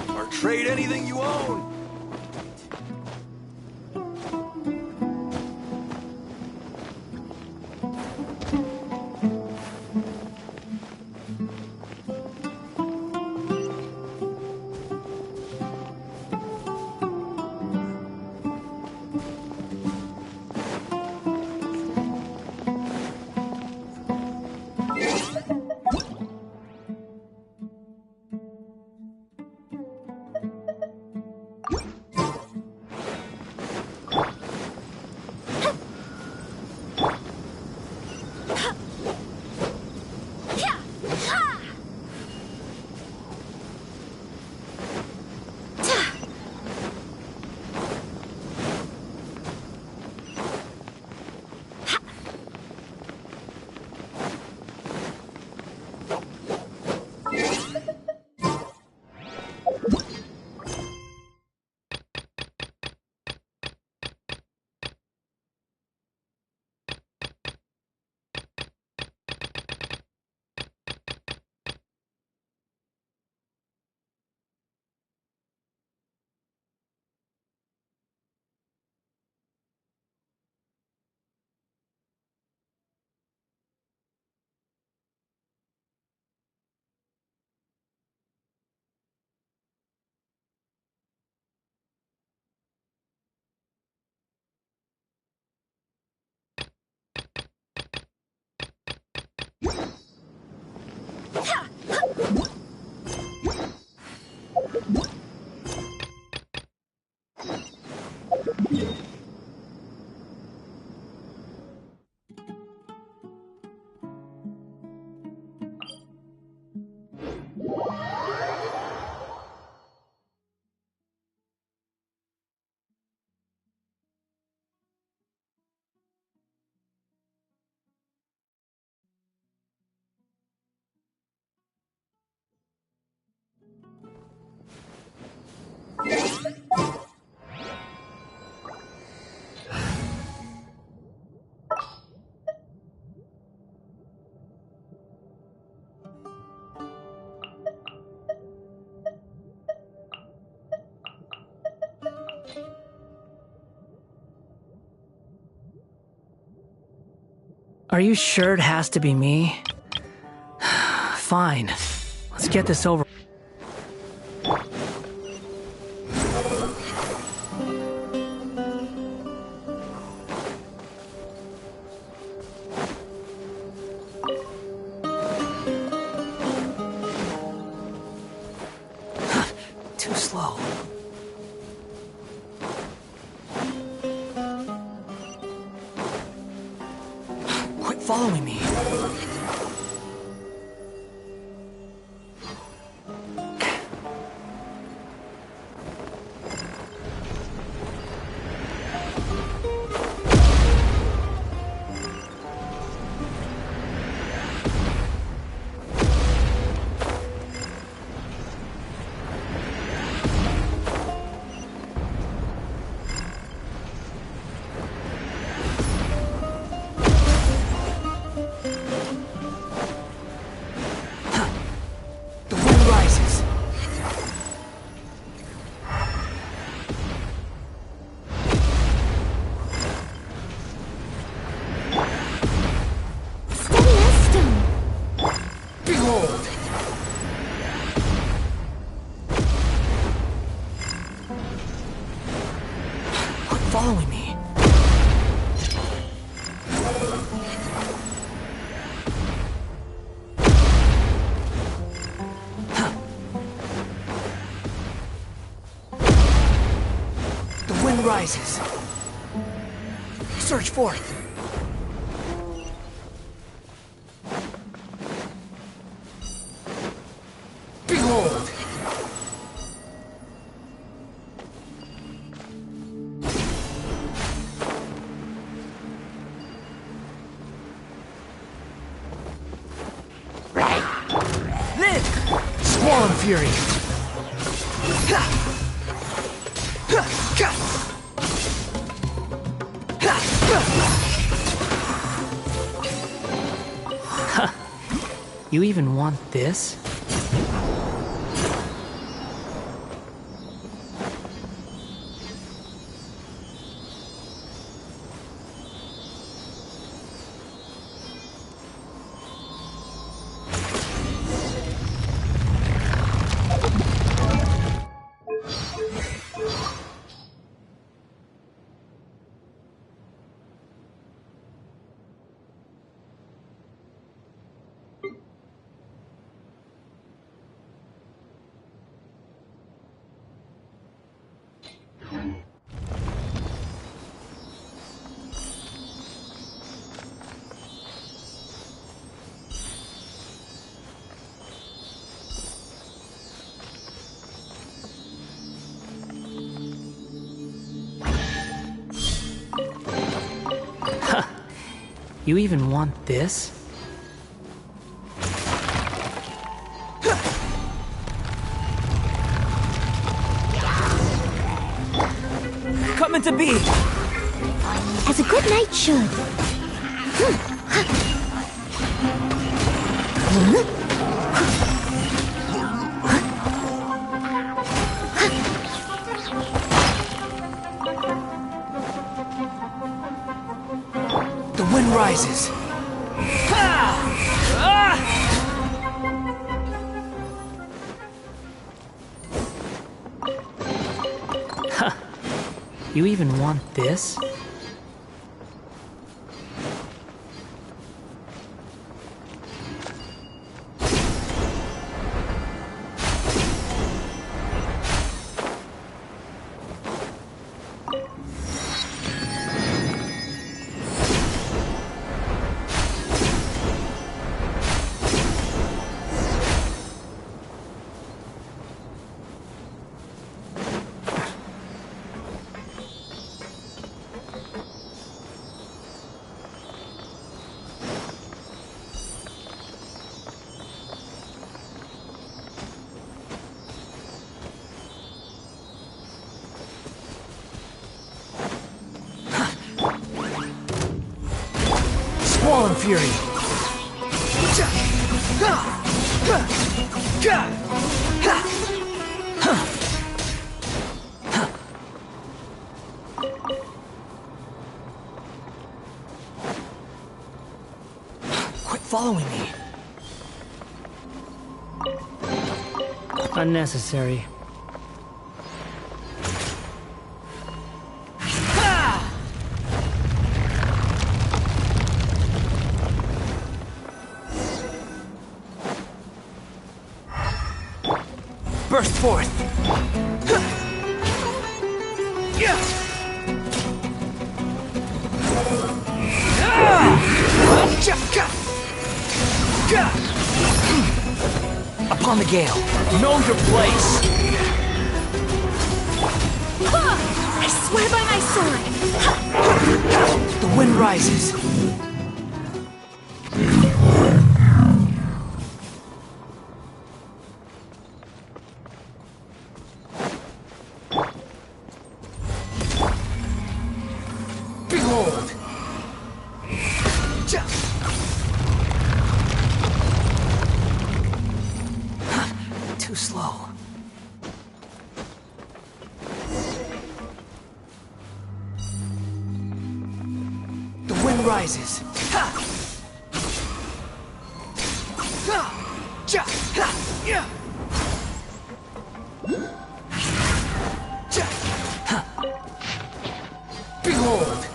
Or trade anything you own. Are you sure it has to be me? Fine. Let's get this over. Too slow. Quit following me. Following me. The wind rises. Search for it. Behold. Squall Fury! You even want this? You even want this? Coming to be! As a good knight should. The wind rises. You even want this? Squall and Fury. Quit following me. Unnecessary. Burst forth! Upon the gale. Know your place. I swear by my sword. The wind rises. Behold! Too slow. The wind rises. Behold!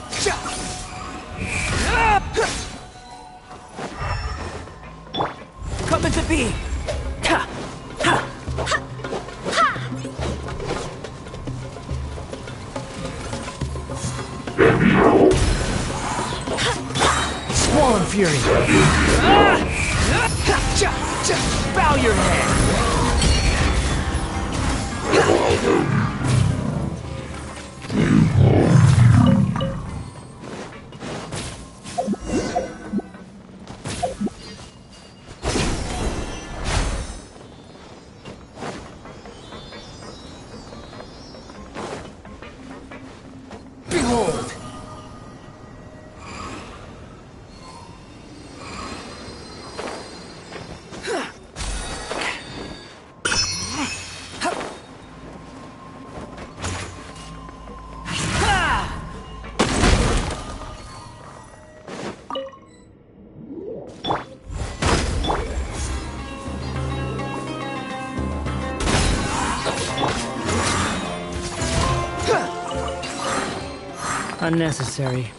Coming to be! Squall and Fury. Bow your head. Behold! Unnecessary.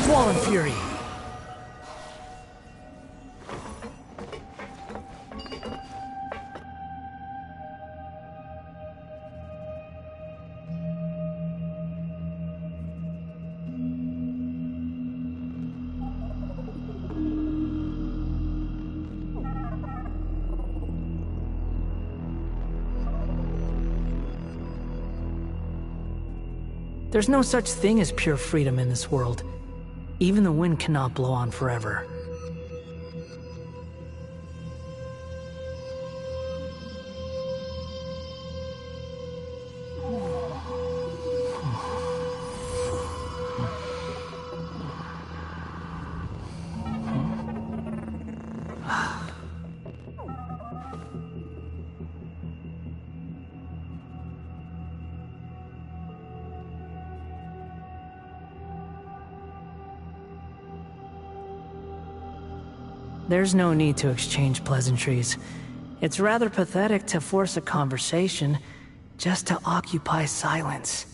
Swollen Fury! There's no such thing as pure freedom in this world. Even the wind cannot blow on forever. There's no need to exchange pleasantries. It's rather pathetic to force a conversation just to occupy silence.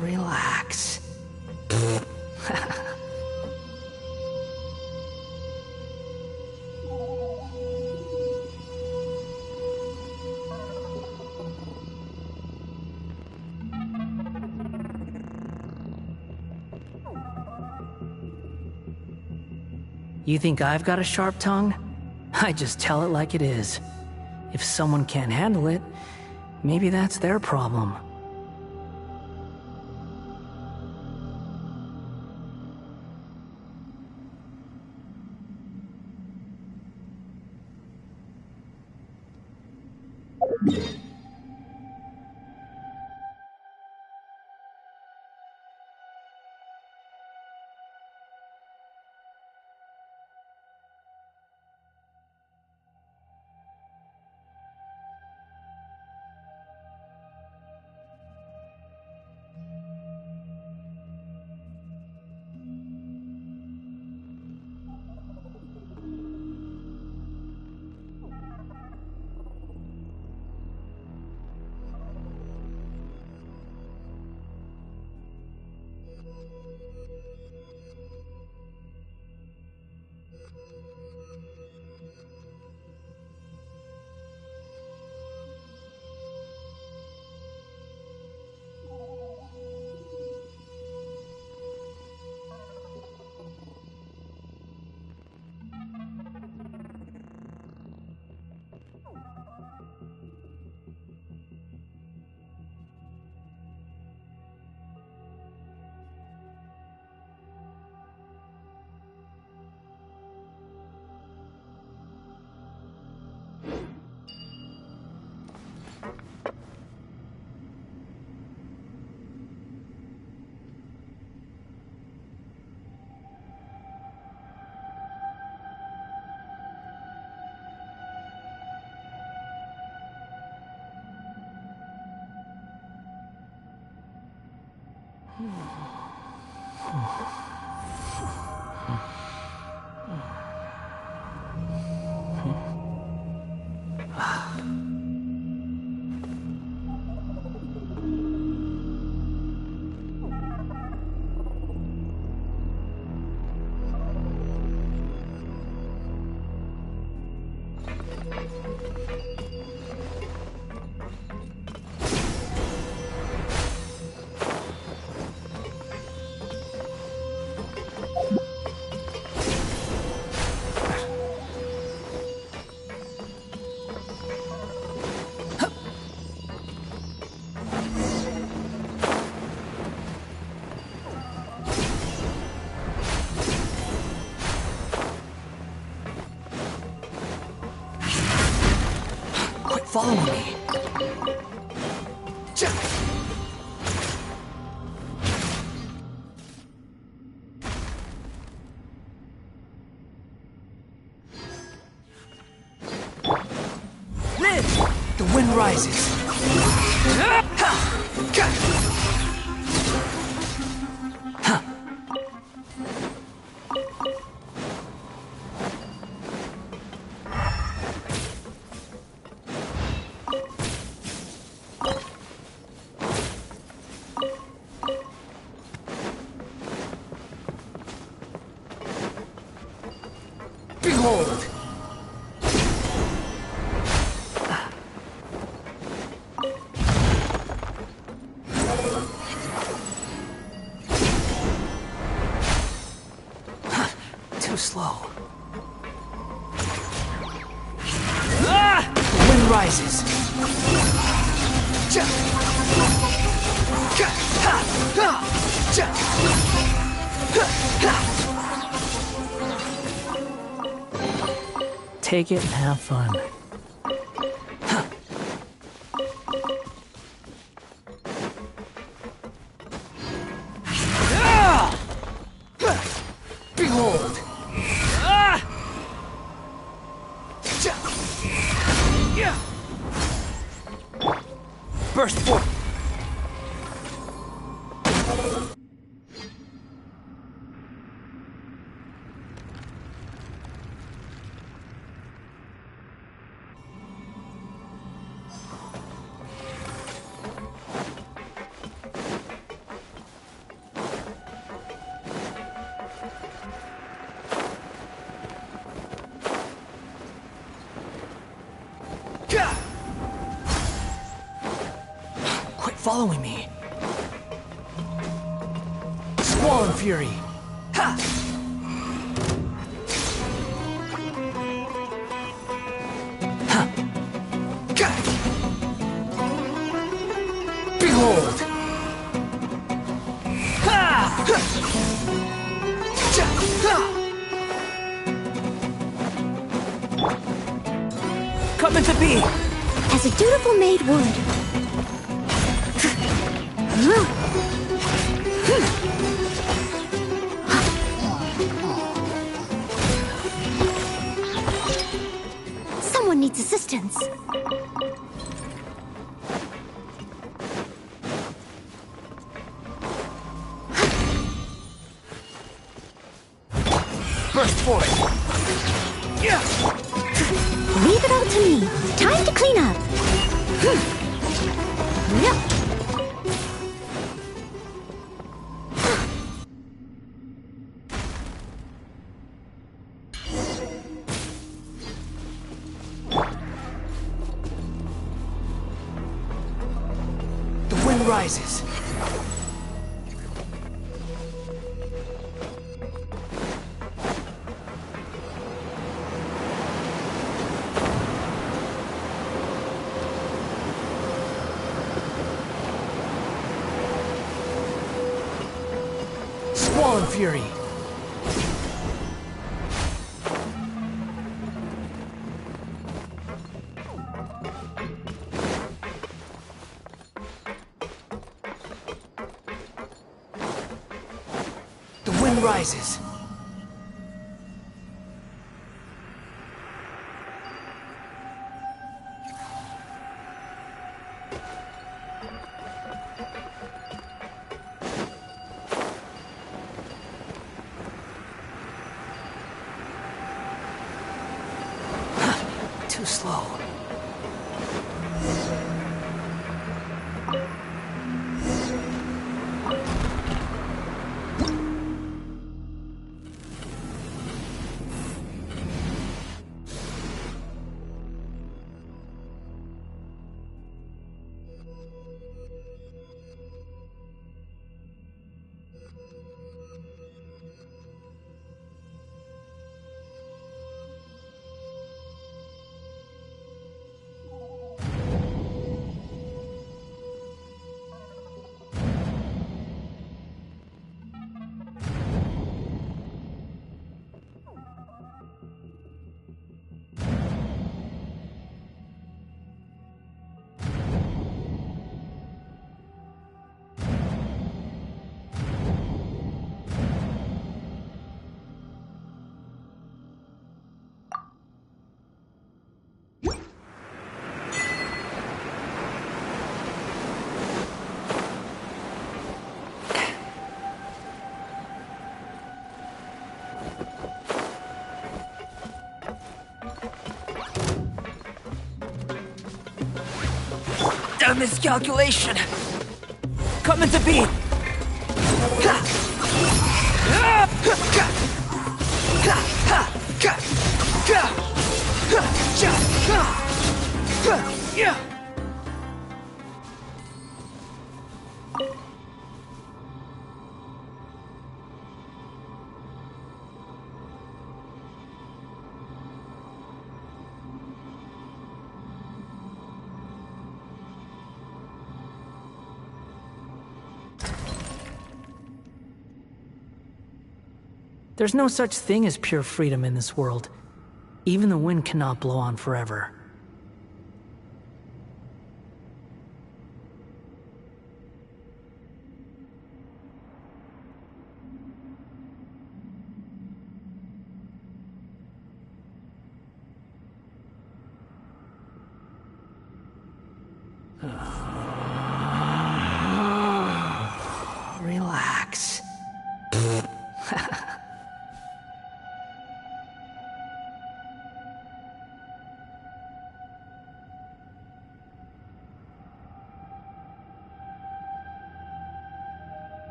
Relax. You think I've got a sharp tongue? I just tell it like it is. If someone can't handle it, maybe that's their problem. following me. The wind rises. Behold! Too slow. The wind rises. Take it and have fun. Behold! Burst forth! Quit following me. Squall and fury. Ha! Ha! Behold! Ha! Come into being! As a dutiful maid would. Someone needs assistance. Burst forth! Leave it all to me. Time to clean up. The wind rises. Squall and fury. The wind rises. Too slow. A miscalculation! Coming to beat! There's no such thing as pure freedom in this world. Even the wind cannot blow on forever. Relax.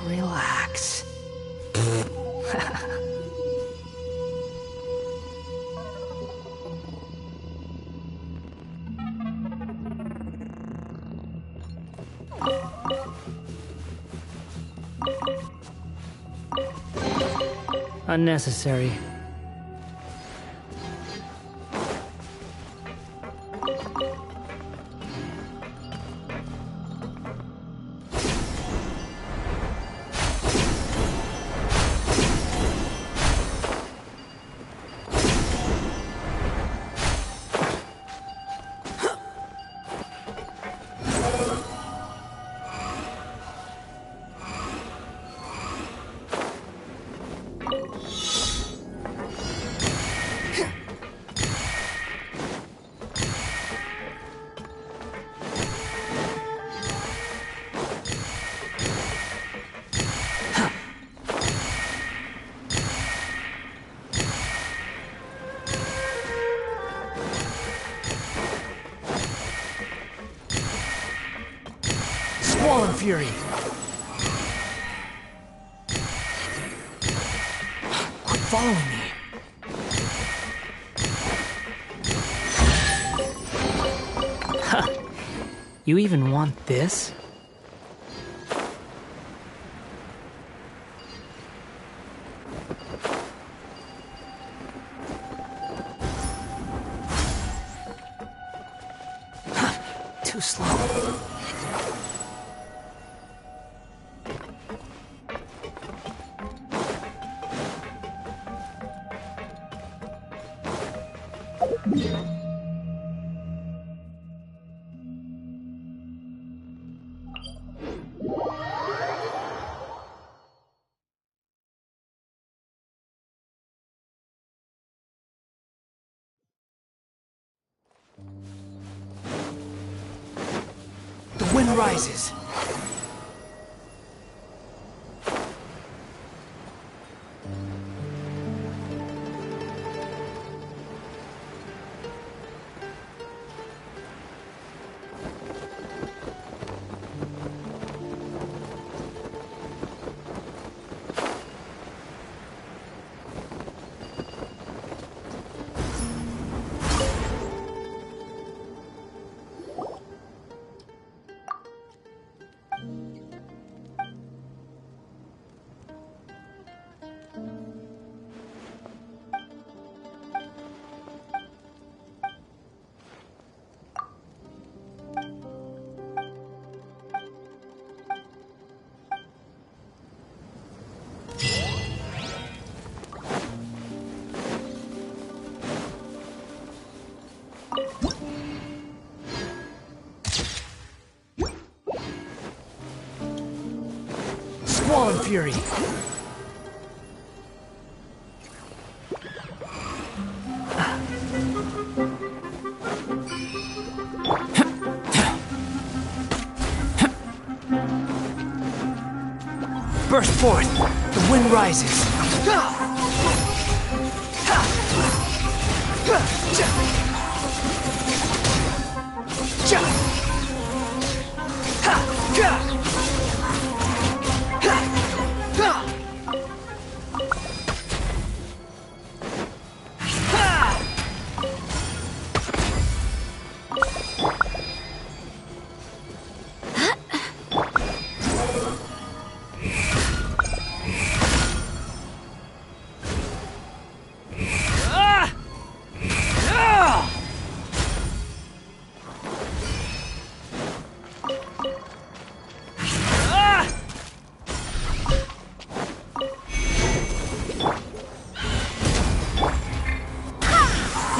Relax. Unnecessary. Fury. Quit following me. Huh. You even want this? Huh. Too slow. The wind rises. Squall and fury. Burst forth! The wind rises!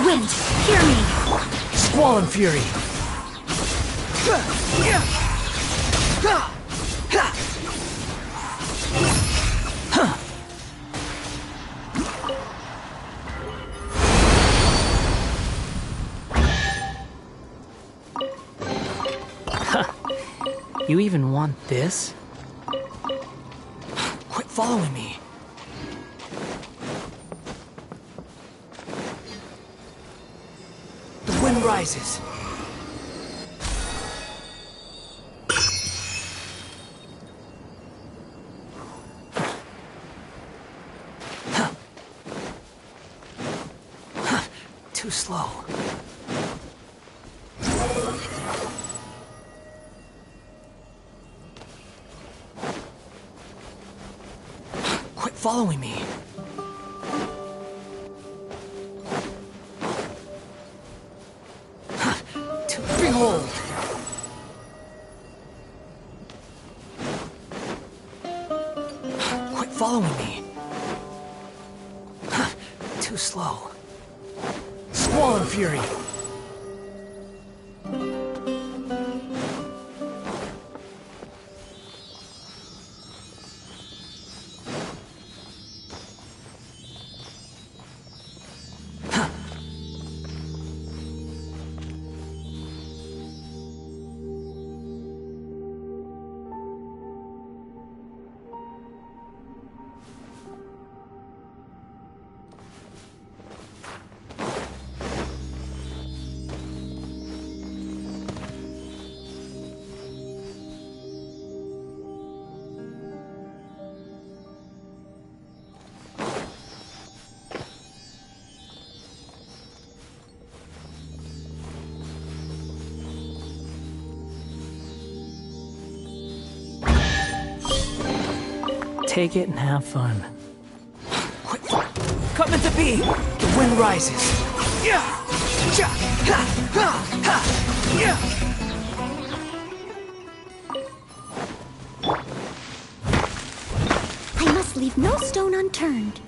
Wind, hear me! Squall and fury. You even want this? Quit following me. The wind rises. Too slow. Quit following me. Behold! Quit following me. Too slow. Squall and fury. Take it and have fun. Quick! Come into being! The wind rises. I must leave no stone unturned.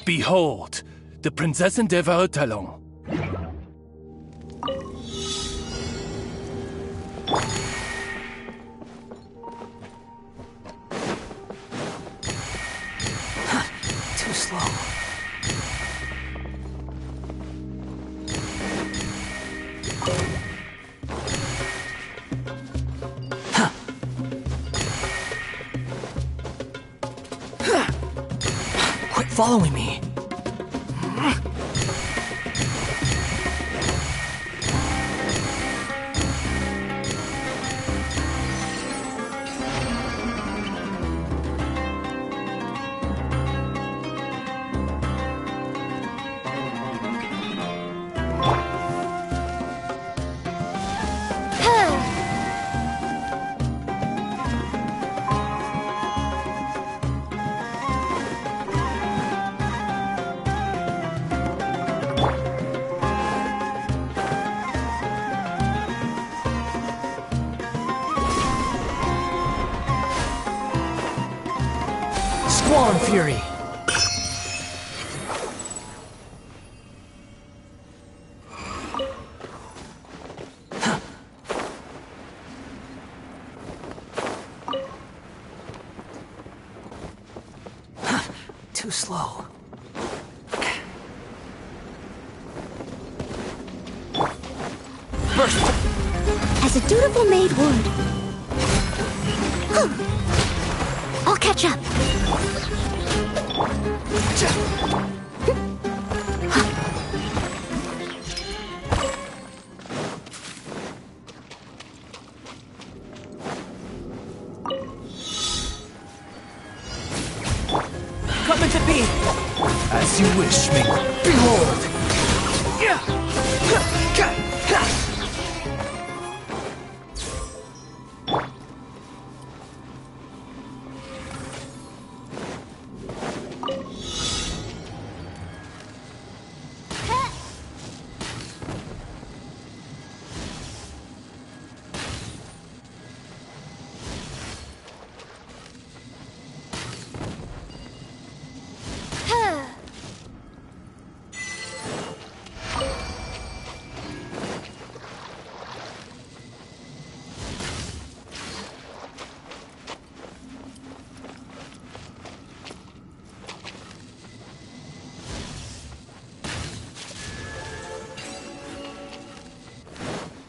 Behold, the Prinzessin der Verurteilung. Too slow. Quit following me. Squall and Fury. Too slow. Burst! As a dutiful maid would. I'll catch up. Come into being! As you wish, me. Behold!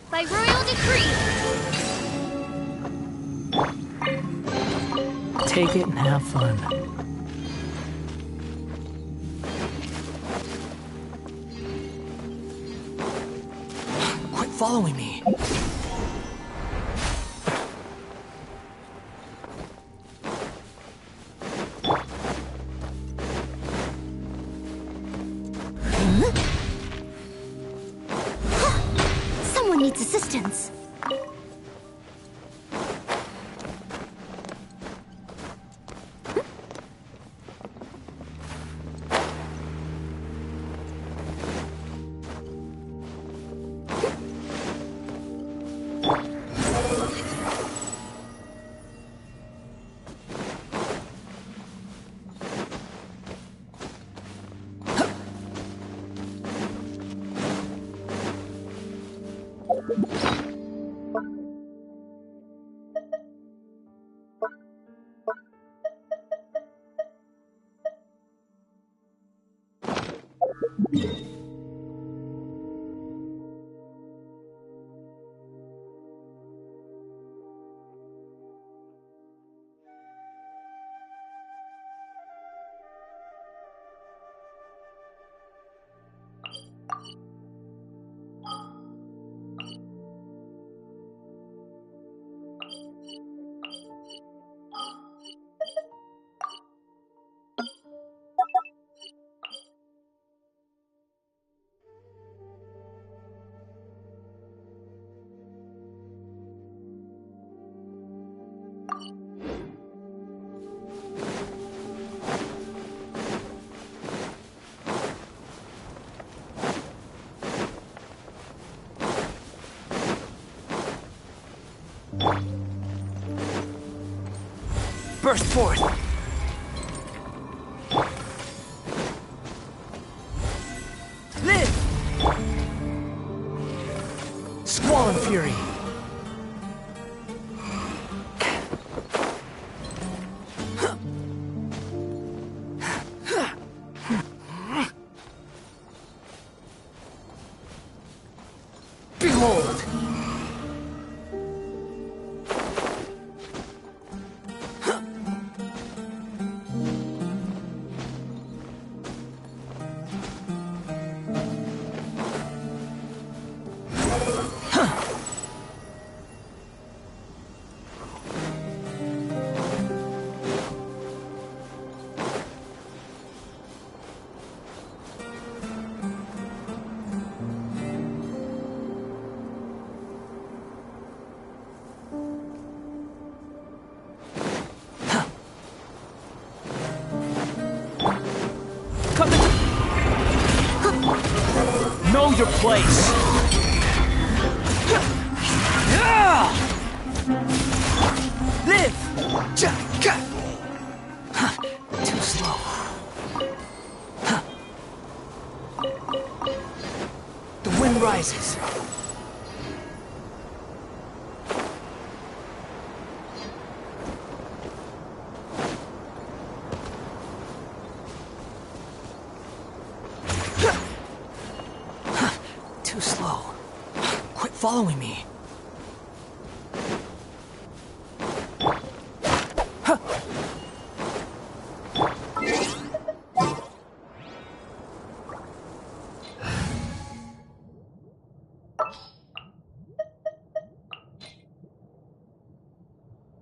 By royal decree. Take it and have fun. Quit following me. Someone needs assistance. Burst forth! Live! Squall and Fury! Behold! Know your place! Live! Too slow. wind rises. Too slow. Quit following me.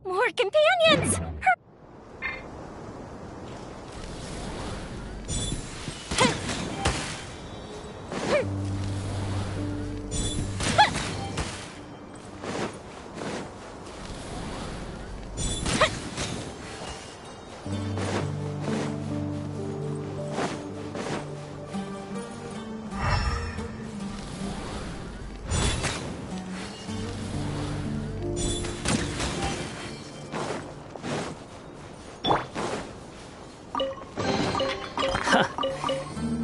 More companions!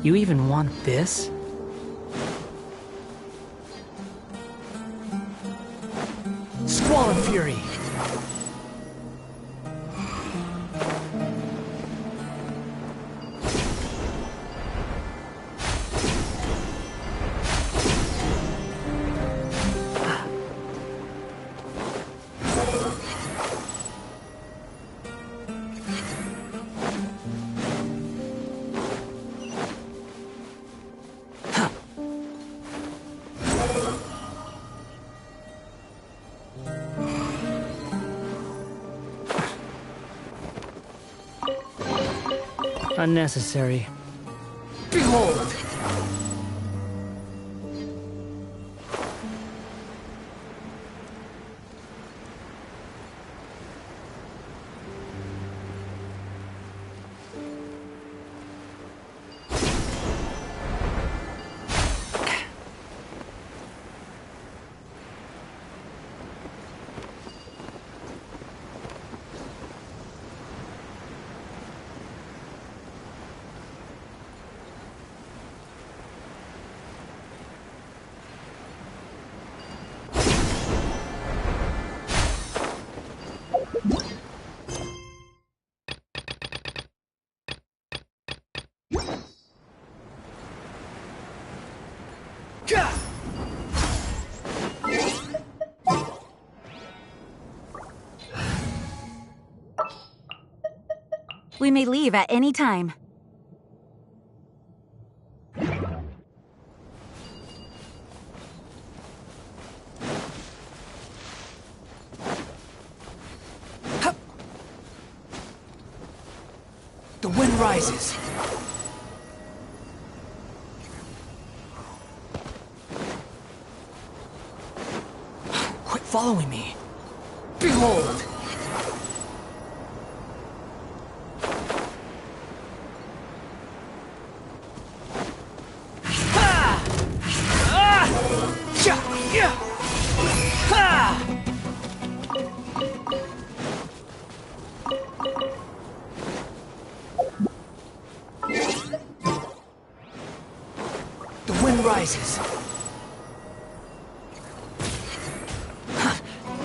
You even want this? Squall and Fury! Unnecessary. Behold! We may leave at any time. The wind rises. Quit following me. Behold! The wind rises.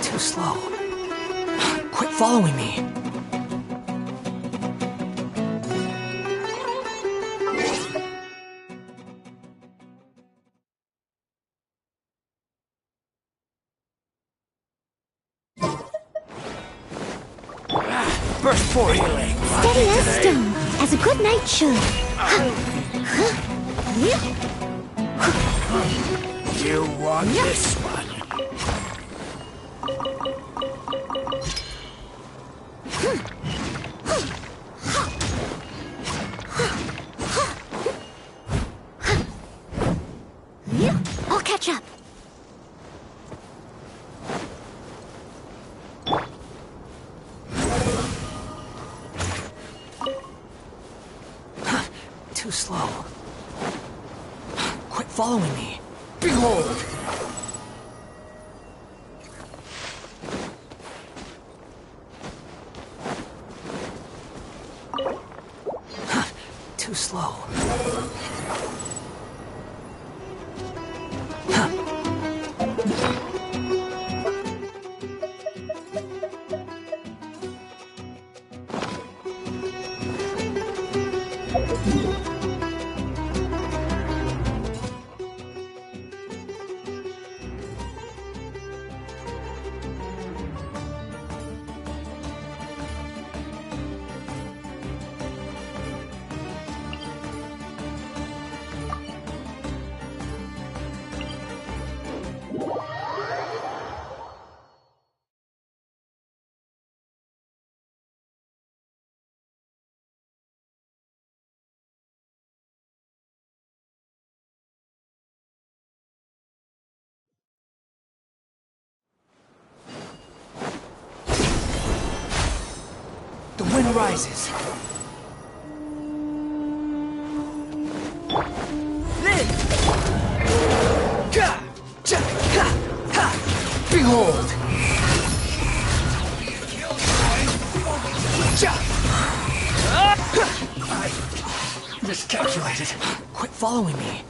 Too slow. Quit following me. Burst for healing. Steady as stone, as a good knight should. You want this one? I'll catch up. Too slow. Quit following me. Behold! Too slow. The wind rises. Then! Ka! Cha! Ha! Ha! Behold! Cha! I miscalculated. Quit following me.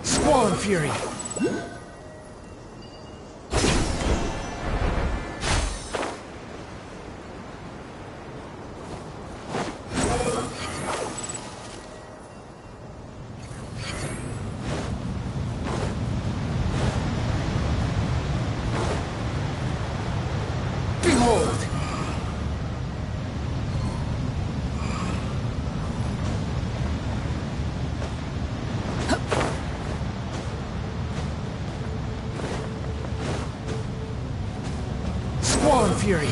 Squall Fury! Behold! Squall Fury!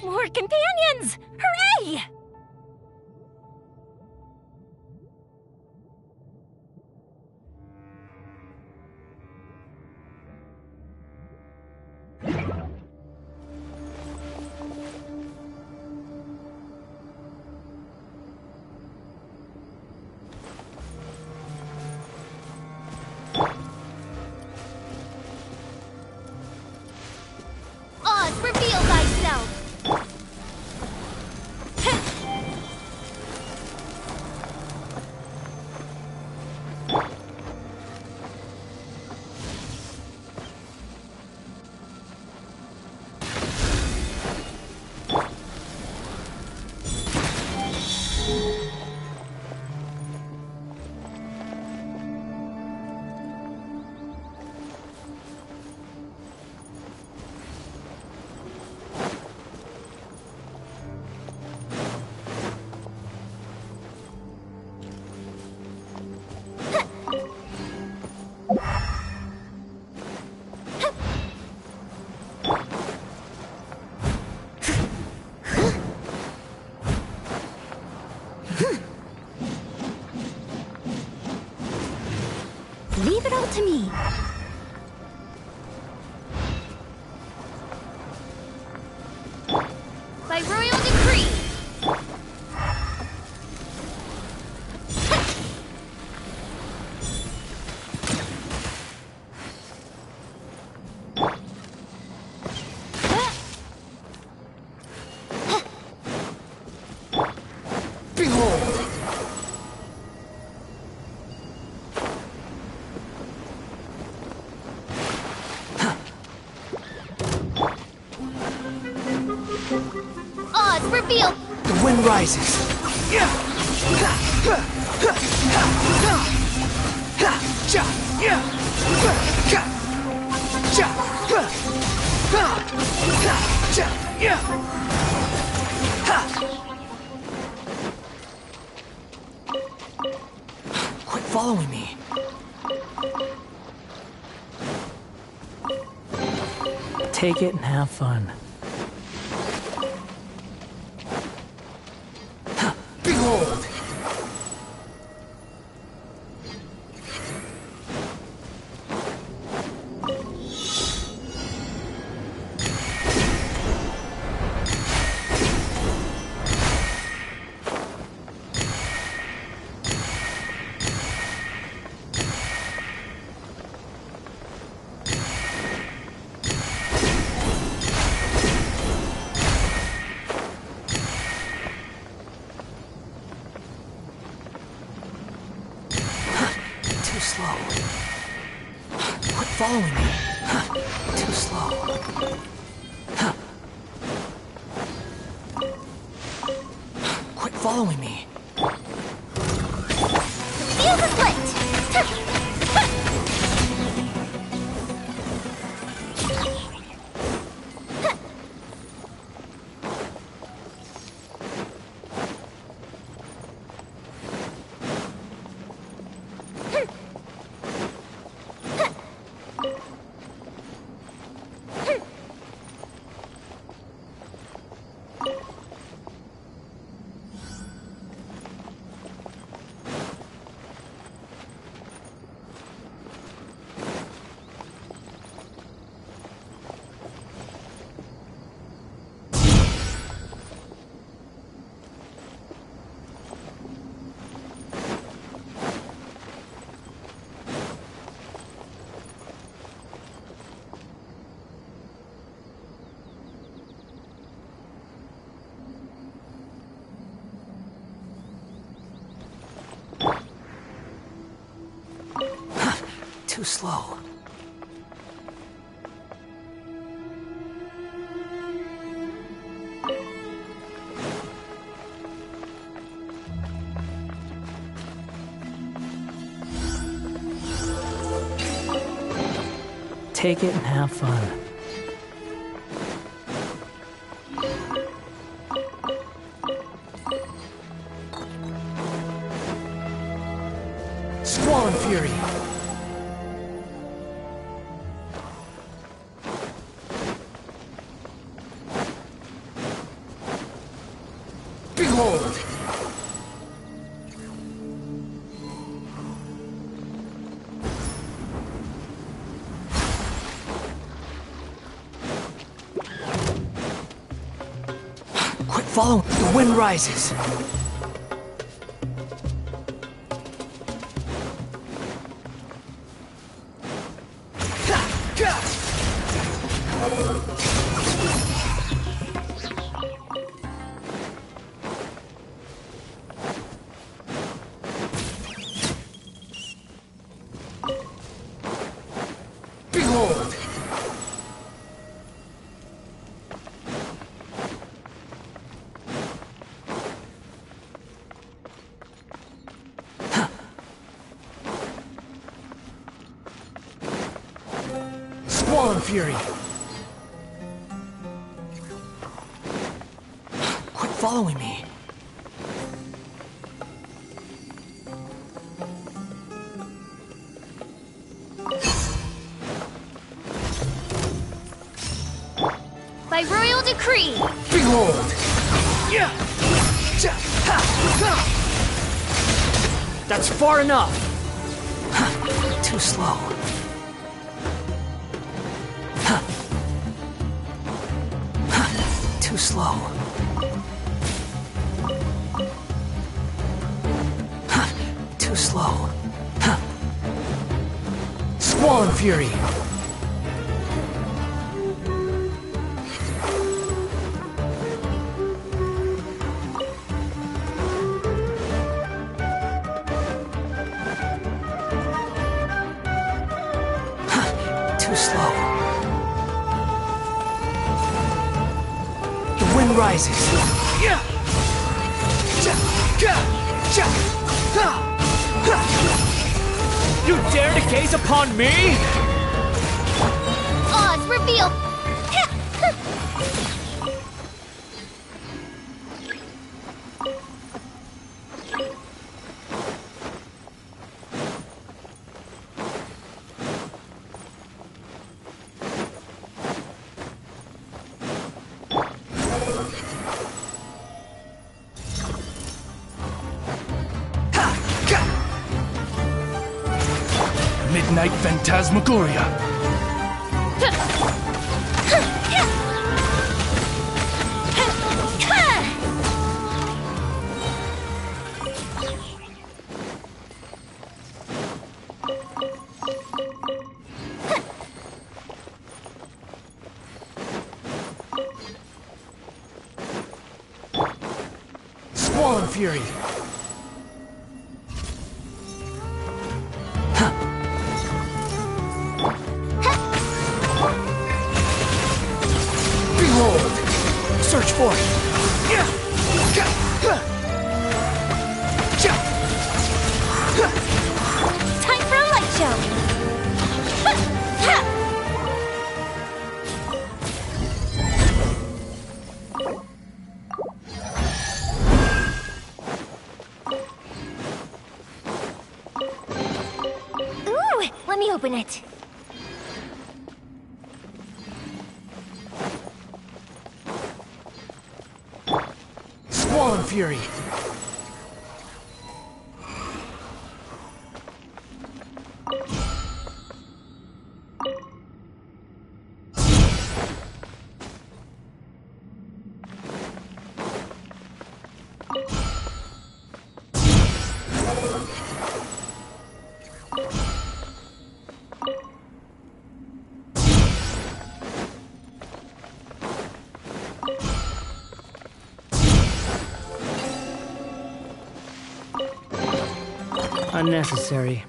More companions! Hooray! Oz, reveal thyself! Leave it all to me. By royal decree! Behold! rises. Quit following me. Take it and have fun. Behold! Slow. Quit following me. Too slow. Quit following me. Feel the split! Too slow. Take it and have fun. Squall Fury. Behold! Quit following. The wind rises. Behold! Squall Fury! Quit following me. By royal decree! Behold! That's far enough! Too slow. Too slow. Too slow. Squall Fury! Too slow. The wind rises. You dare to gaze upon me? Oz, reveal! Midnight Phantasmagoria. Squall Fury. Search for it. Time for a light show! Ooh, let me open it. Squall Fury. Unnecessary.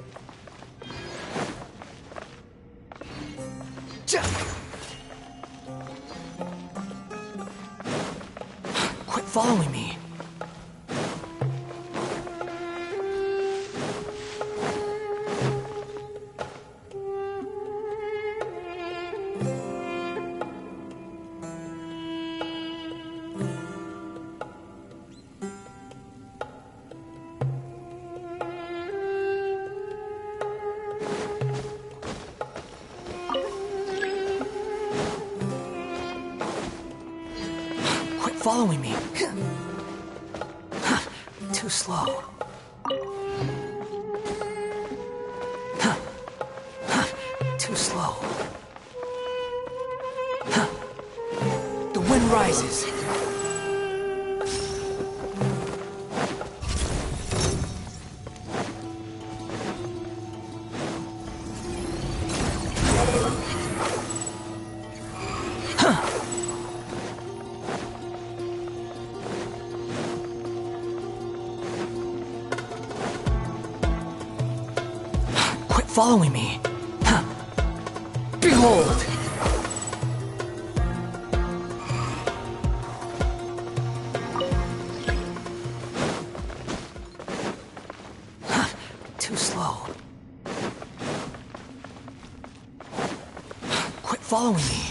Quit following me. Following me. Too slow. Too slow. The wind rises. Following me. Behold! Too slow. Quit following me.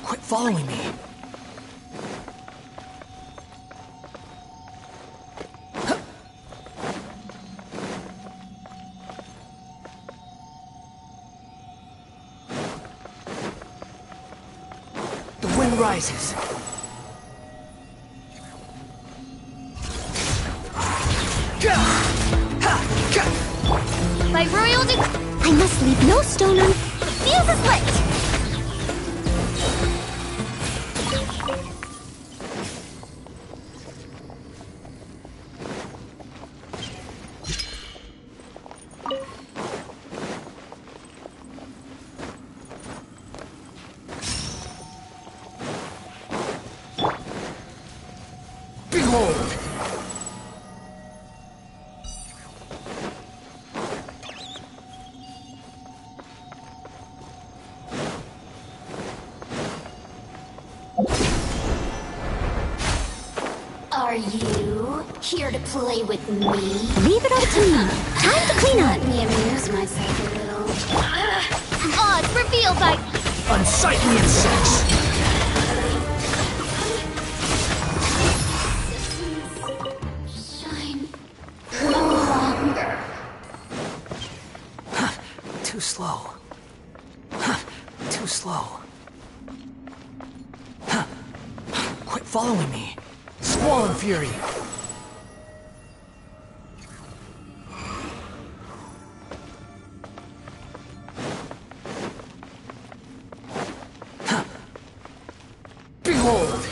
Quit following me. Rises. By royal I must leave no stone un- The fuse is lit! Are you here to play with me? Leave it all to me. Time to clean up. Let me amuse myself a little. Odds revealed by... Unsightly insects! Shine no longer. Too slow. Too slow. Quit following me. Squall and fury. Behold!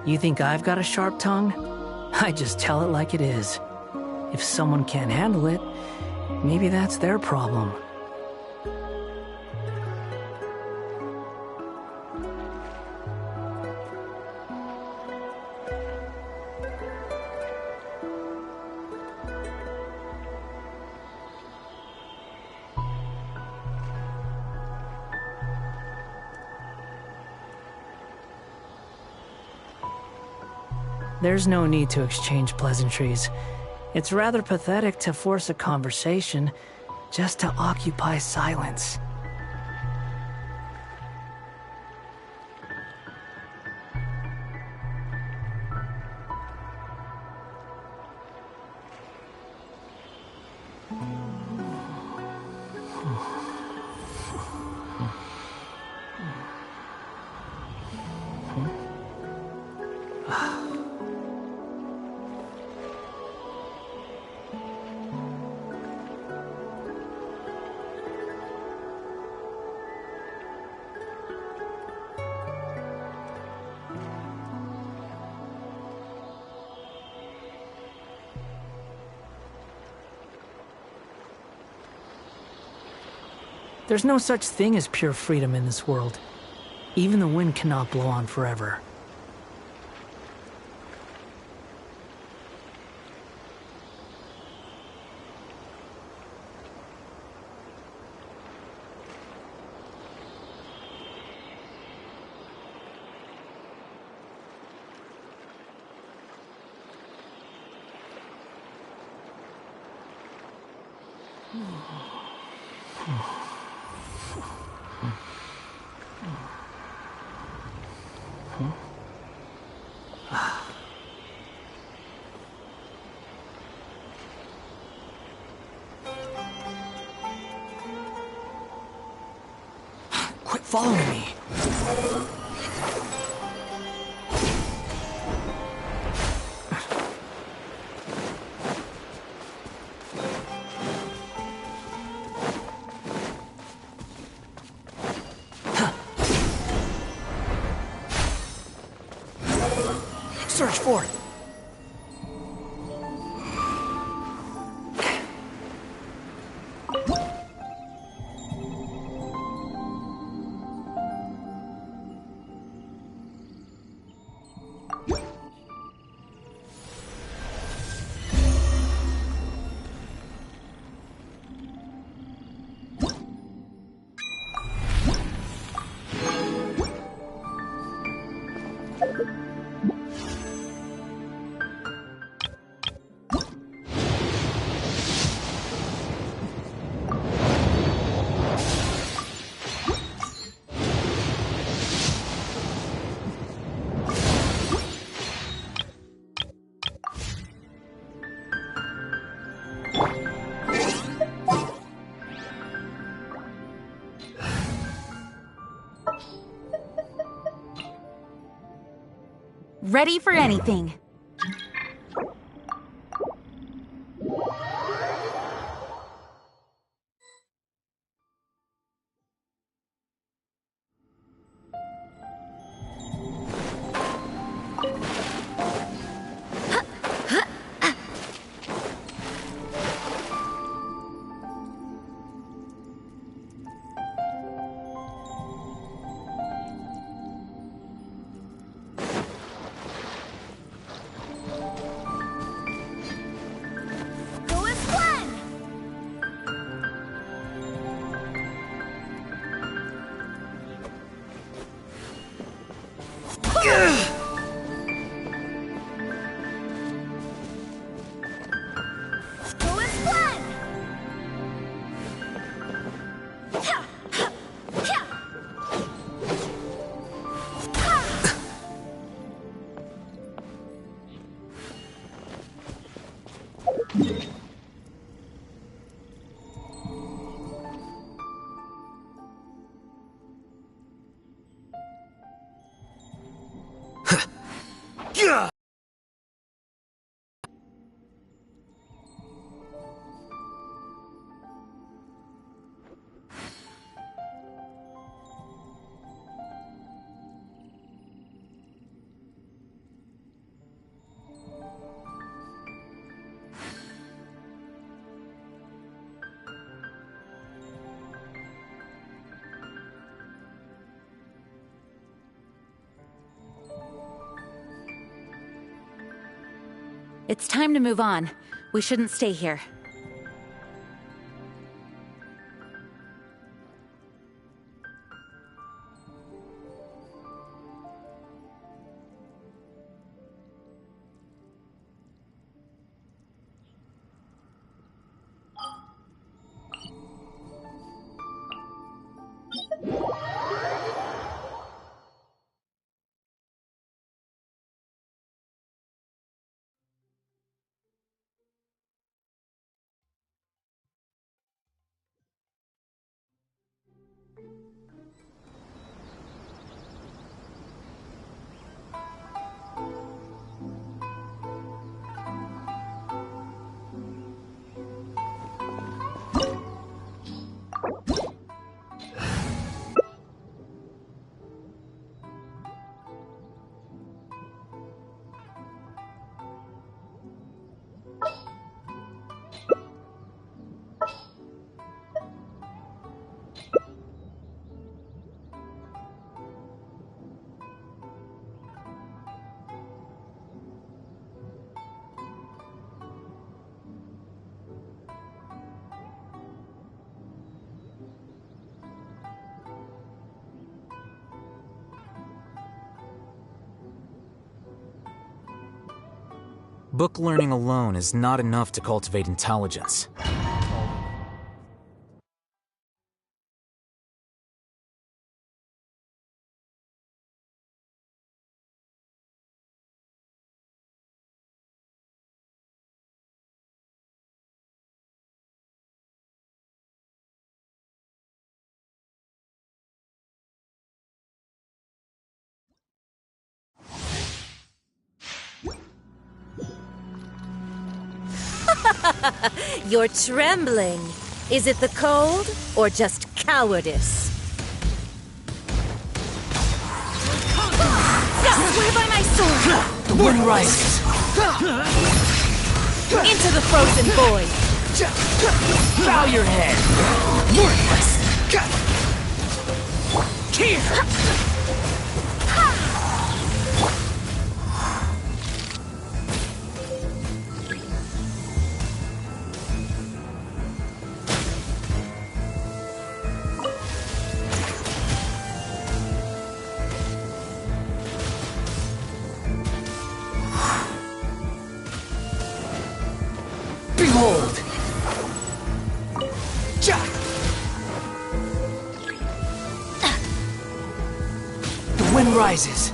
You think I've got a sharp tongue? I just tell it like it is. If someone can't handle it, maybe that's their problem. There's no need to exchange pleasantries. It's rather pathetic to force a conversation just to occupy silence. There's no such thing as pure freedom in this world. Even the wind cannot blow on forever. Quit following me. Search for it. Ready for anything. It's time to move on. We shouldn't stay here. Book learning alone is not enough to cultivate intelligence. You're trembling. Is it the cold or just cowardice? Swear by my sword! The wind rises. Into the frozen void! Bow your head. Worthless. Here. Behold! The wind rises.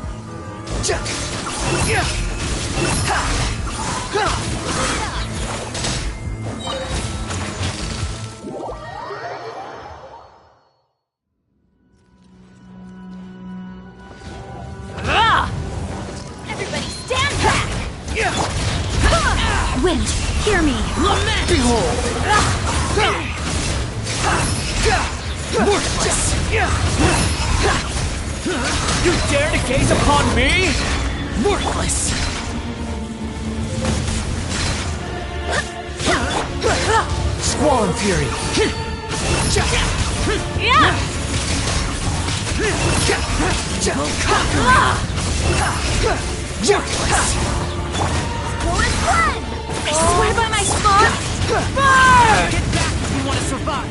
Everybody stand back! Wind, hear me! Lament! Behold! Worthless! You dare to gaze upon me? Worthless! Squall Fury! Worthless! I swear by my sword! Get back if you want to survive!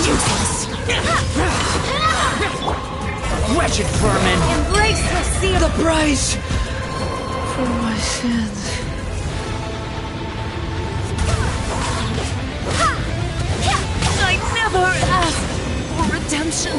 Useless! Wretched vermin! Embrace the sea! The price for my sins. I never asked for redemption!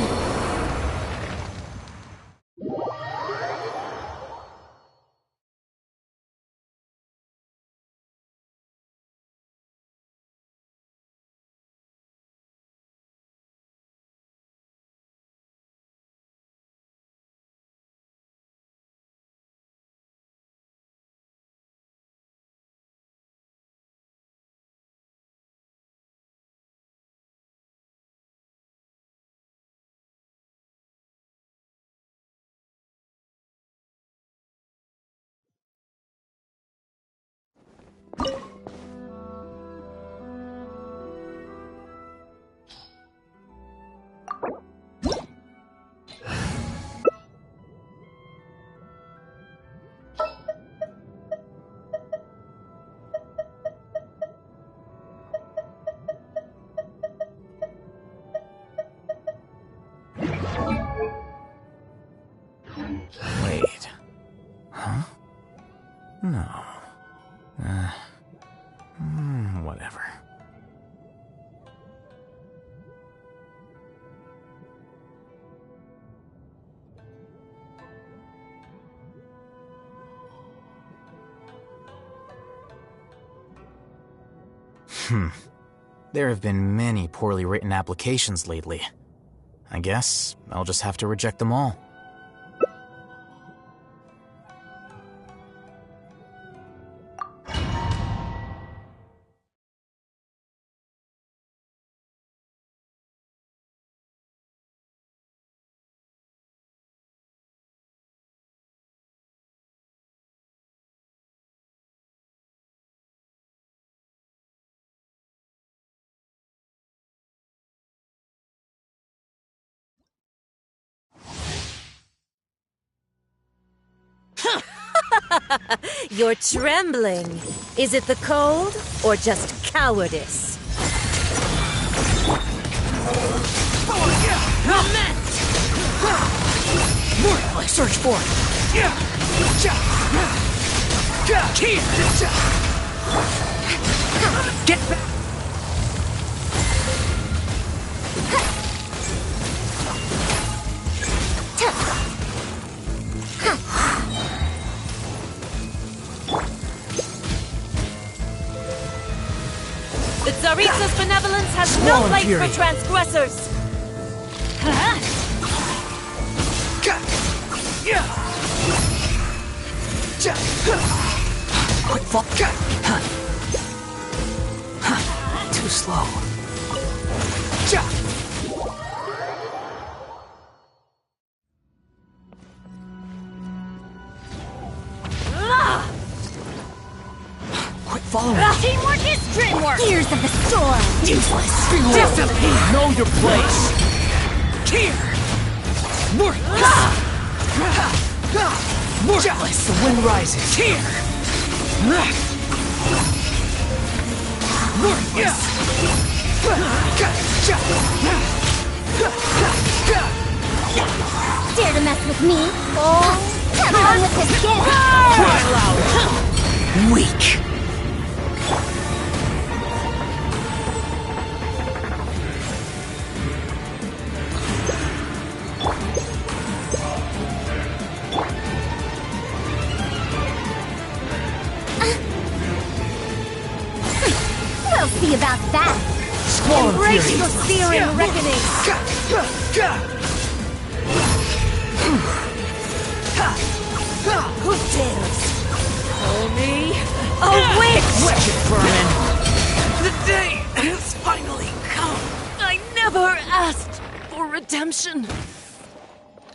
Wait. Huh? No. Whatever. There have been many poorly written applications lately. I guess I'll just have to reject them all. You're trembling. Is it the cold or just cowardice? More! Search for it! Here! Get back! The Tsaritsa's benevolence has no place for transgressors! Quick fall. Too slow. Quit following. Teamwork is dreamwork! Ears of the storm! Useless! Disappear! Know your place! Here! Worthless! Worthless! The wind rises! Here! Worthless! Dare to mess with me? Come on with this gift! Cry loud! Weak! We'll see about that! Squall Embrace Fury! the searing reckoning! Who dares call me a witch? Wretched vermin! The day has finally come! I never asked for redemption.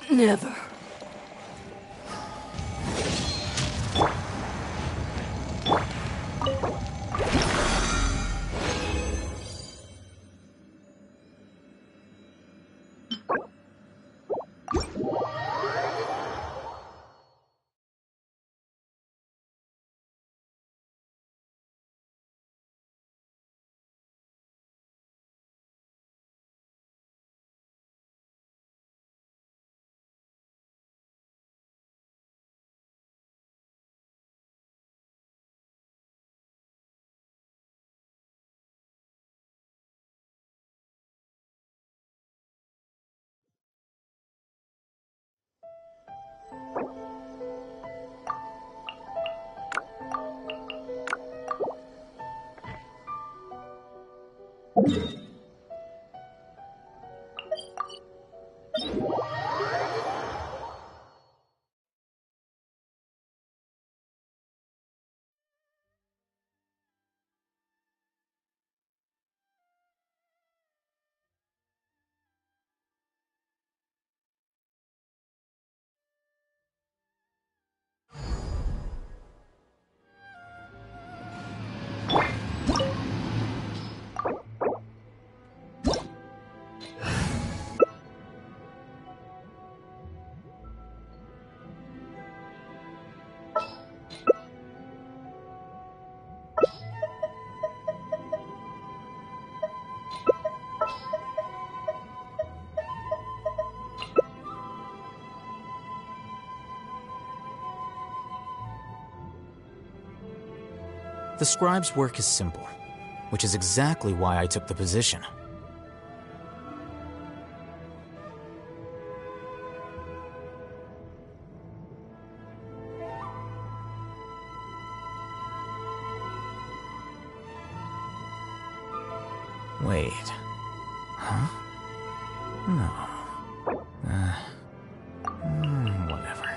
Never. The scribe's work is simple, which is exactly why I took the position. Wait. Huh? No. Whatever.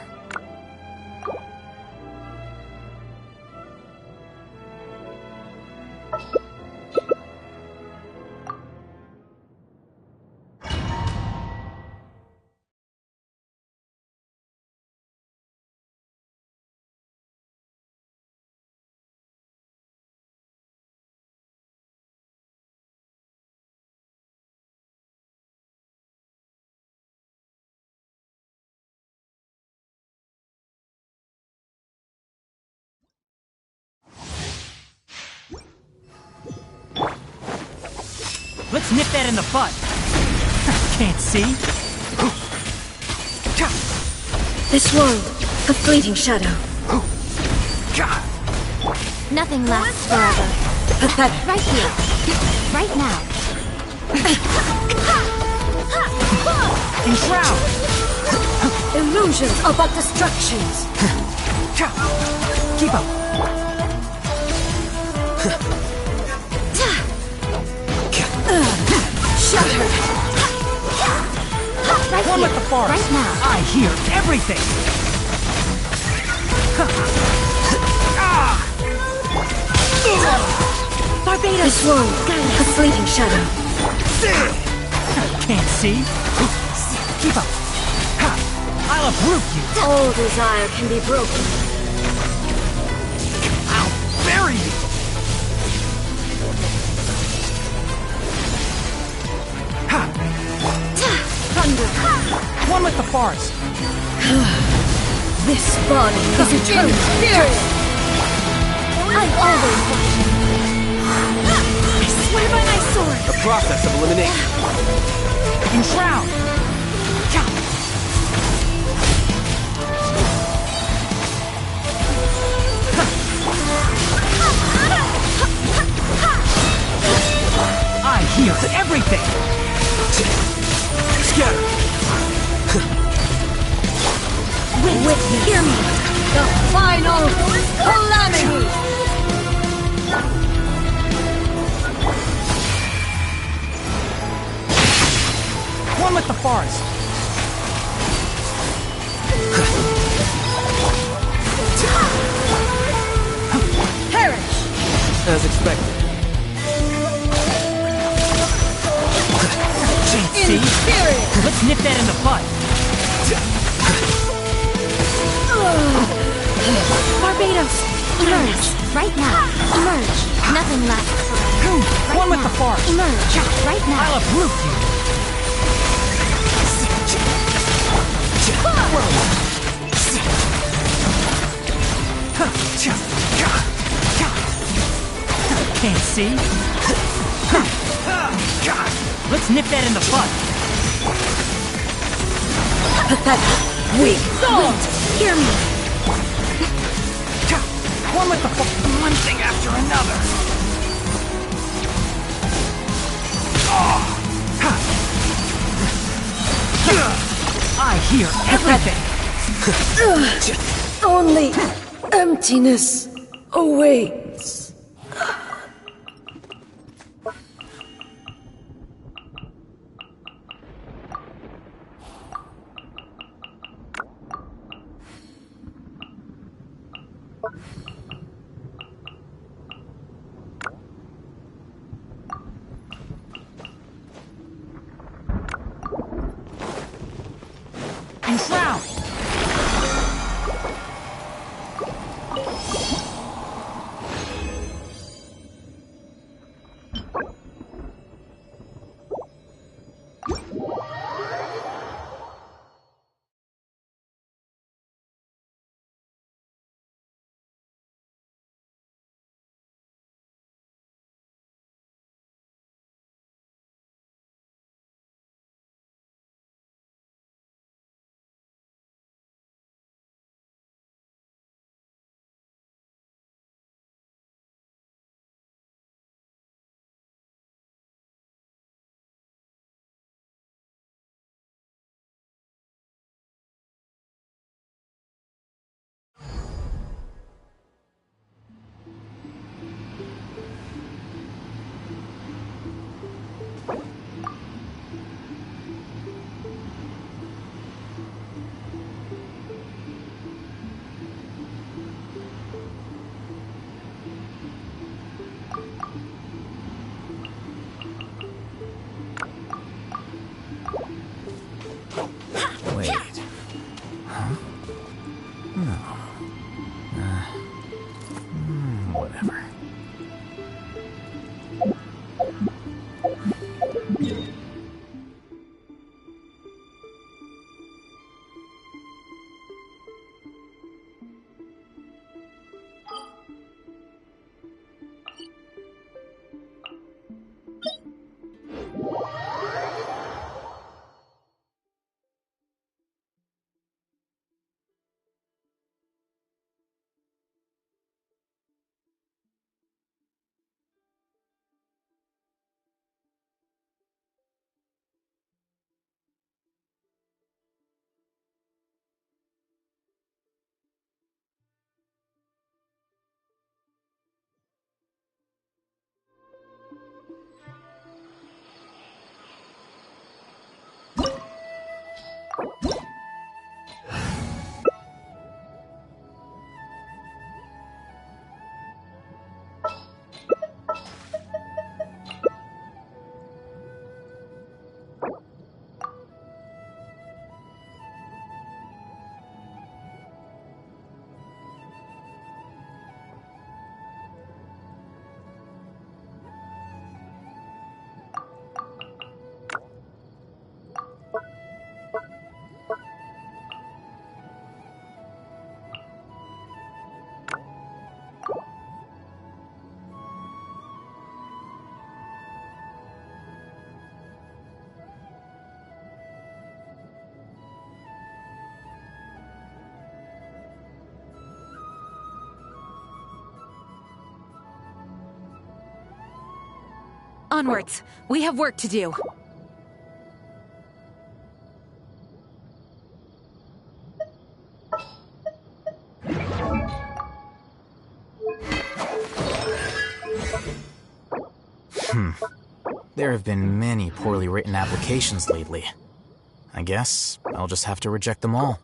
Let's nip that in the bud. Can't see. This world, a fleeting shadow. Nothing lasts forever. Pathetic. Right here. Right now. Enshroud! Illusions are but distractions. Keep up. Shattered. Right One here. with the forest. Right now. I hear everything. Barbados. This world, a fleeting shadow. Can't see. Keep up. I'll uproot you. All desire can be broken. I'll bury you. Thunder. One with the forest. This body is eternal. I'm always watching. I swear by my sword. A process of elimination. Enshroud. I hear everything. Scatter. Witness. Hear me. The final calamity. One with the forest. Perish. As expected. See? Let's nip that in the bud. Barbados. Emerge. Right now. Emerge. Nothing lasts forever. Right One with now. the forest. Emerge. Right now. I'll uproot you. Can't see. Let's nip that in the bud. Pathetic. Weak. Hear me. One with the one thing after another. I hear everything. Only emptiness awaits. Enshroud. whatever. Onwards! We have work to do. There have been many poorly written applications lately. I guess I'll just have to reject them all.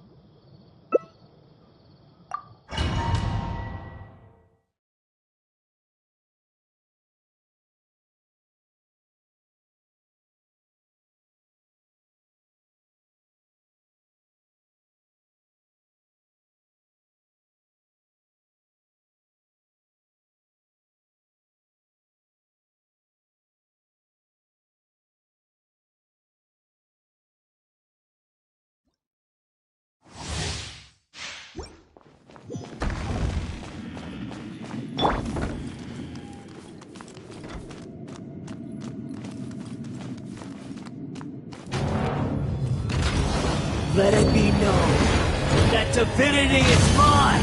Let it be known that divinity is mine!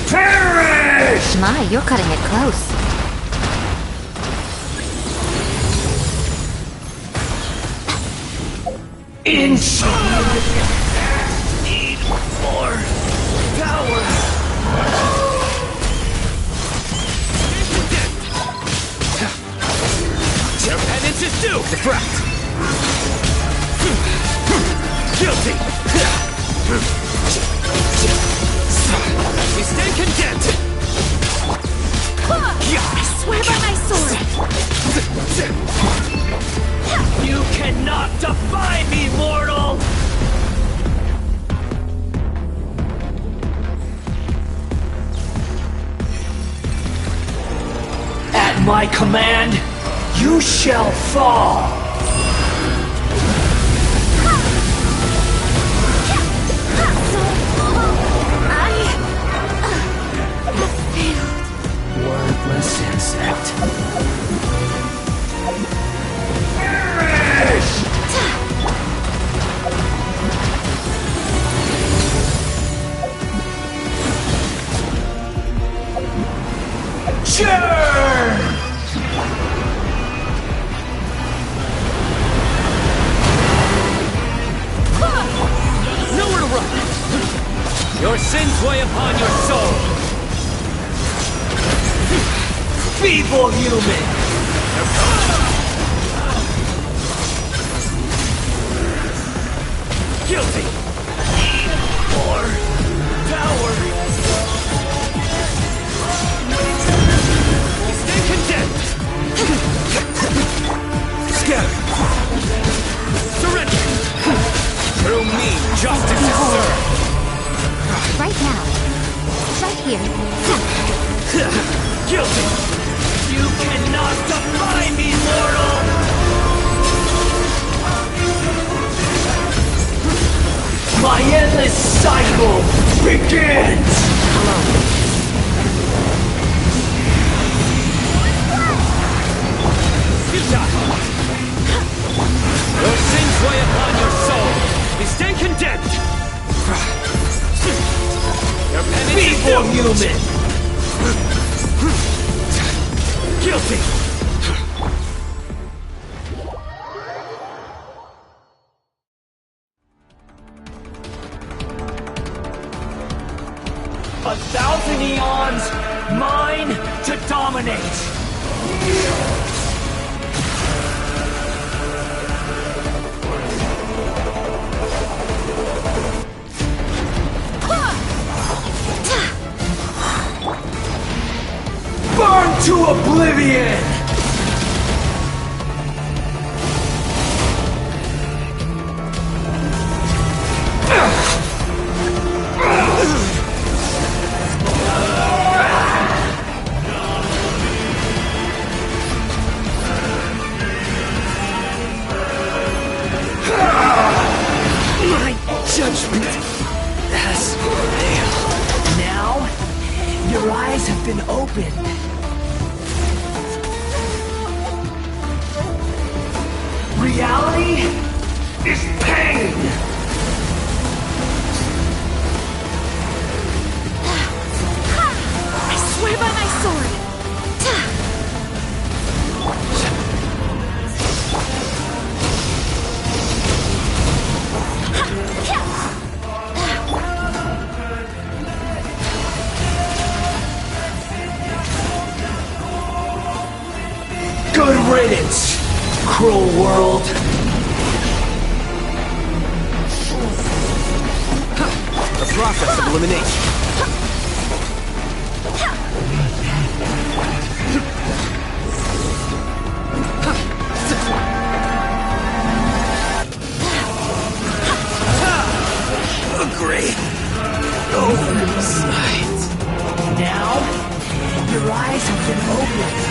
Perish! My, you're cutting it close. Inside! Need more power! Your penance is due! Deflect! Guilty! We stay content! I swear by my sword! You cannot defy me, mortal! At my command, you shall fall! Wordless insect. Perish! Churn! Nowhere to run! Your sins weigh upon your soul! Feeble human! Guilty! Need more power! Stay content! Scatter! Surrender! Through me, pain justice is served! Right now. Right here. Guilty! You cannot defy me, mortal! My endless cycle begins! Your sins weigh upon your soul. You stay condemned. Your penance is for human. Guilty. A thousand eons, mine to dominate. Burn to oblivion! My judgment has failed. Now, your eyes have been opened. Reality is pain! I swear by my sword! Good riddance, cruel world! The process of elimination. Agree. Oversight. Now, your eyes have been opened.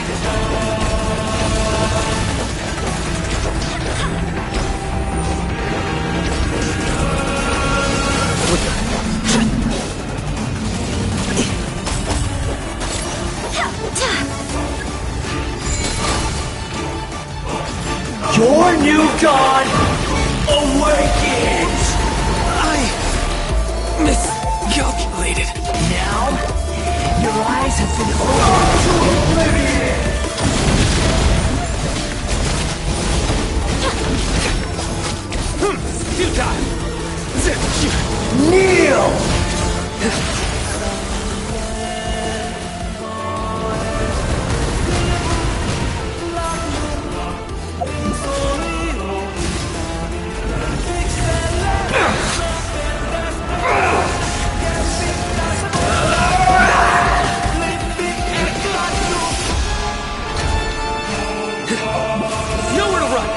Your new god awakens! I miscalculated. Now, your eyes have been opened to oblivion! Futile! Kneel! Nowhere to run!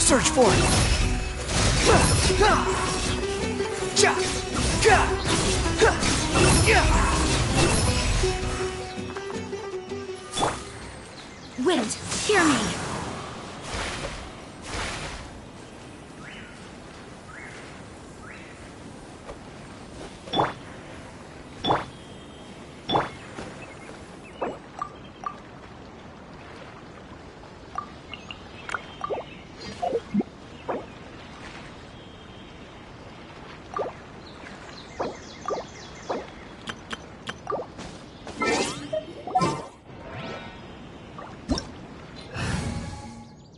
Surge forward! Wind, hear me.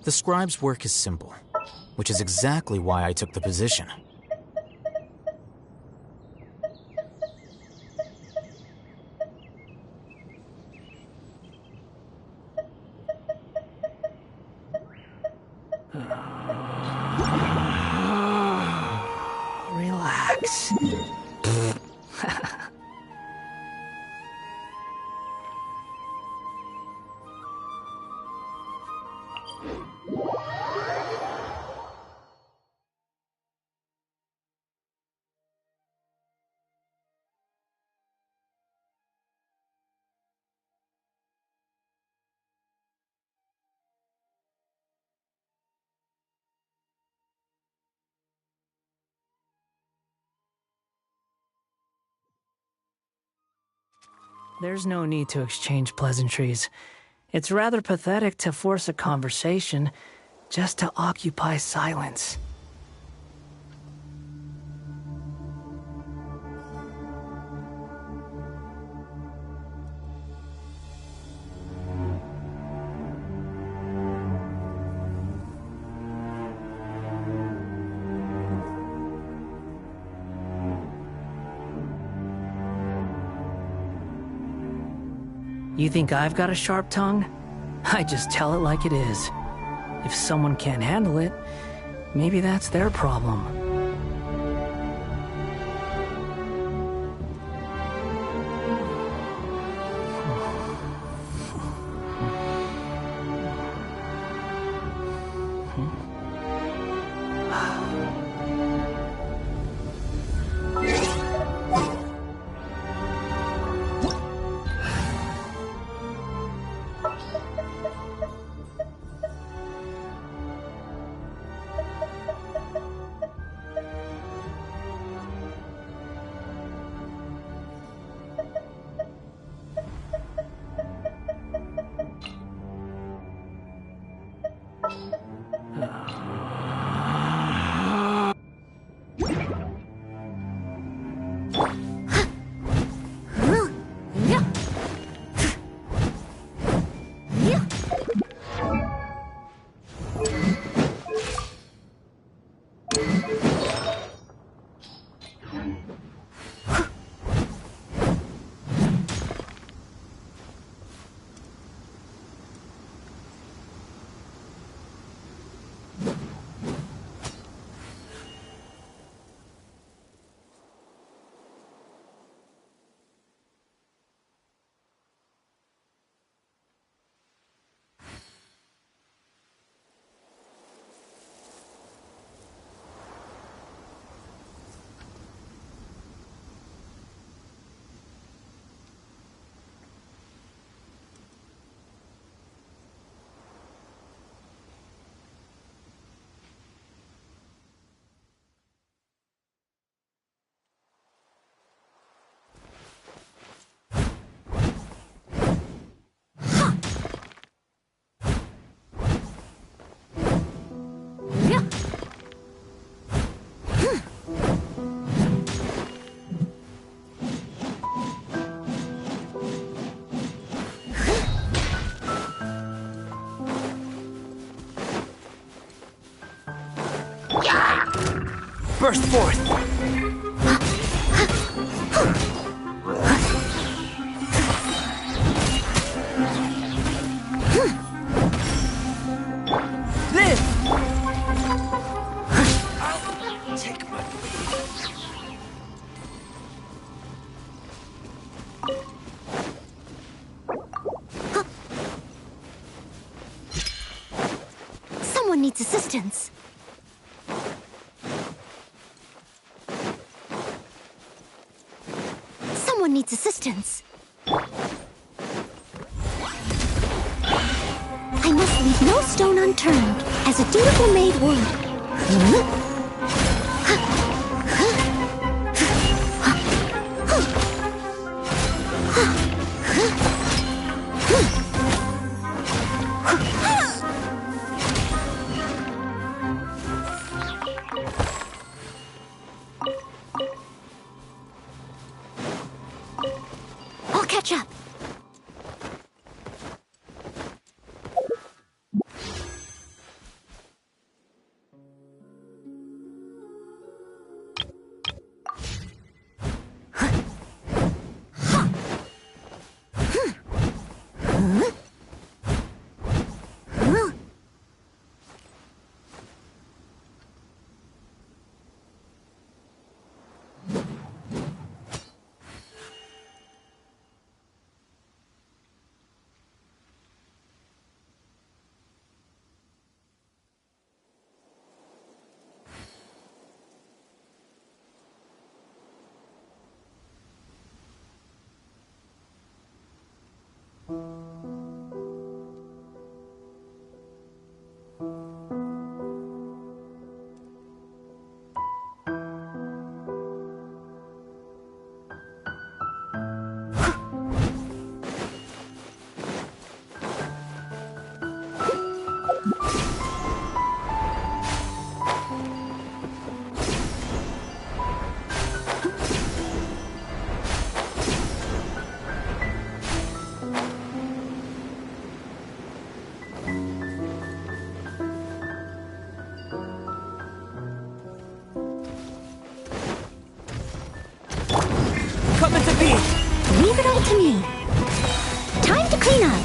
The scribe's work is simple, which is exactly why I took the position. Relax. There's no need to exchange pleasantries. It's rather pathetic to force a conversation just to occupy silence. You think I've got a sharp tongue? I just tell it like it is. If someone can't handle it, maybe that's their problem. Burst forth! Live! I'll take my Someone needs assistance. Someone needs assistance. I must leave no stone unturned, as a dutiful maid would. I'll catch up. Leave it all to me. Time to clean up.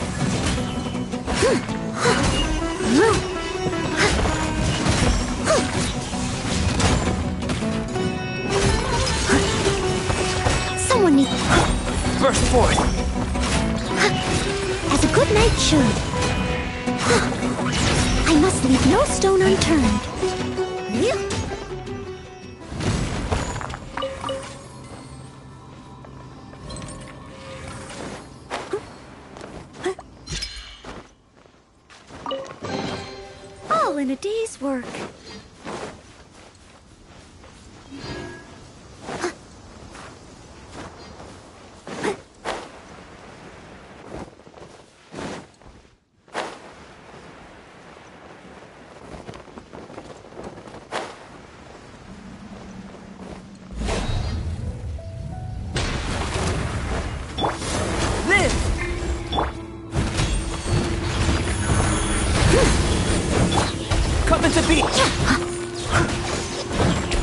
Someone needs... Burst forth! As a good knight should. I must leave no stone unturned. All in a day's work.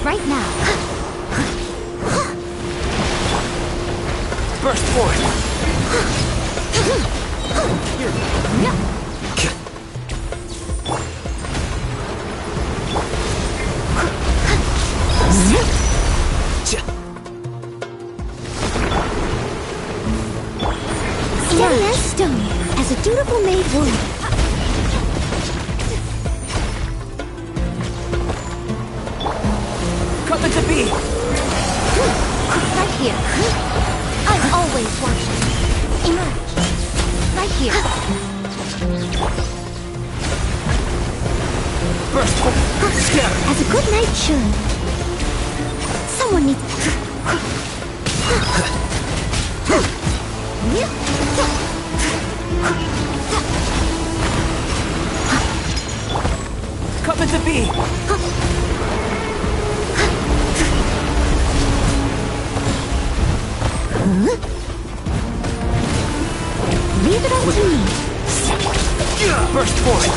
Right now. Burst forth! Steady as stone, as a dutiful maid would. Coming to be! Right here. I'm always watching. Emerge. Right here. Burst forth! Scatter! As a good knight should. Someone needs... Coming to be! Leave it all to me. Burst forth!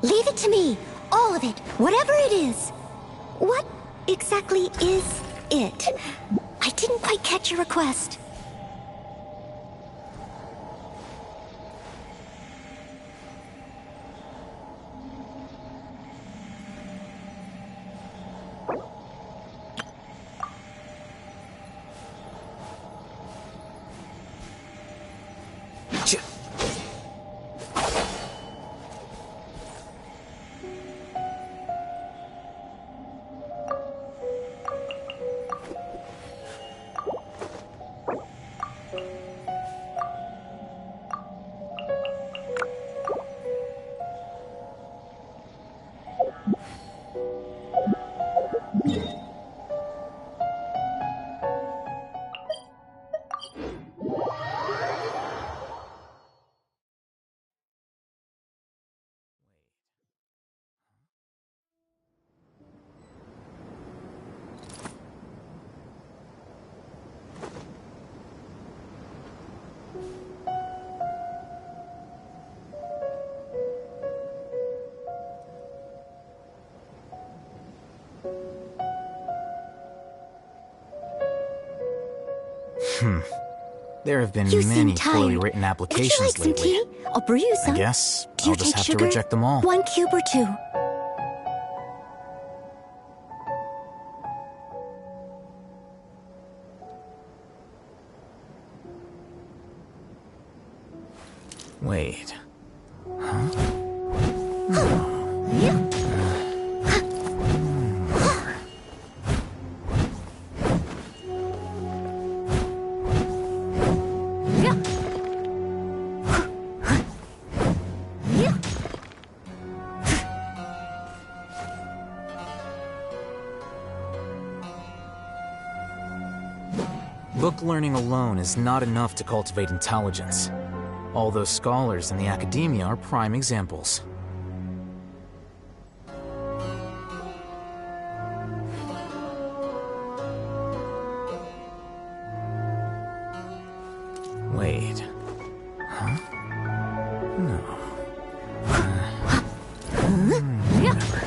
Leave it to me. All of it. Whatever it is. What exactly is it? I didn't quite catch your request. There have been You seem many poorly tired. written Would you applications like some lately. tea? I'll brew you some. I guess Do you I'll just take have sugar? to reject them all. 1 cube or 2? Wait. Book learning alone is not enough to cultivate intelligence. All those scholars in the academia are prime examples. Wait. Huh? No. Whatever.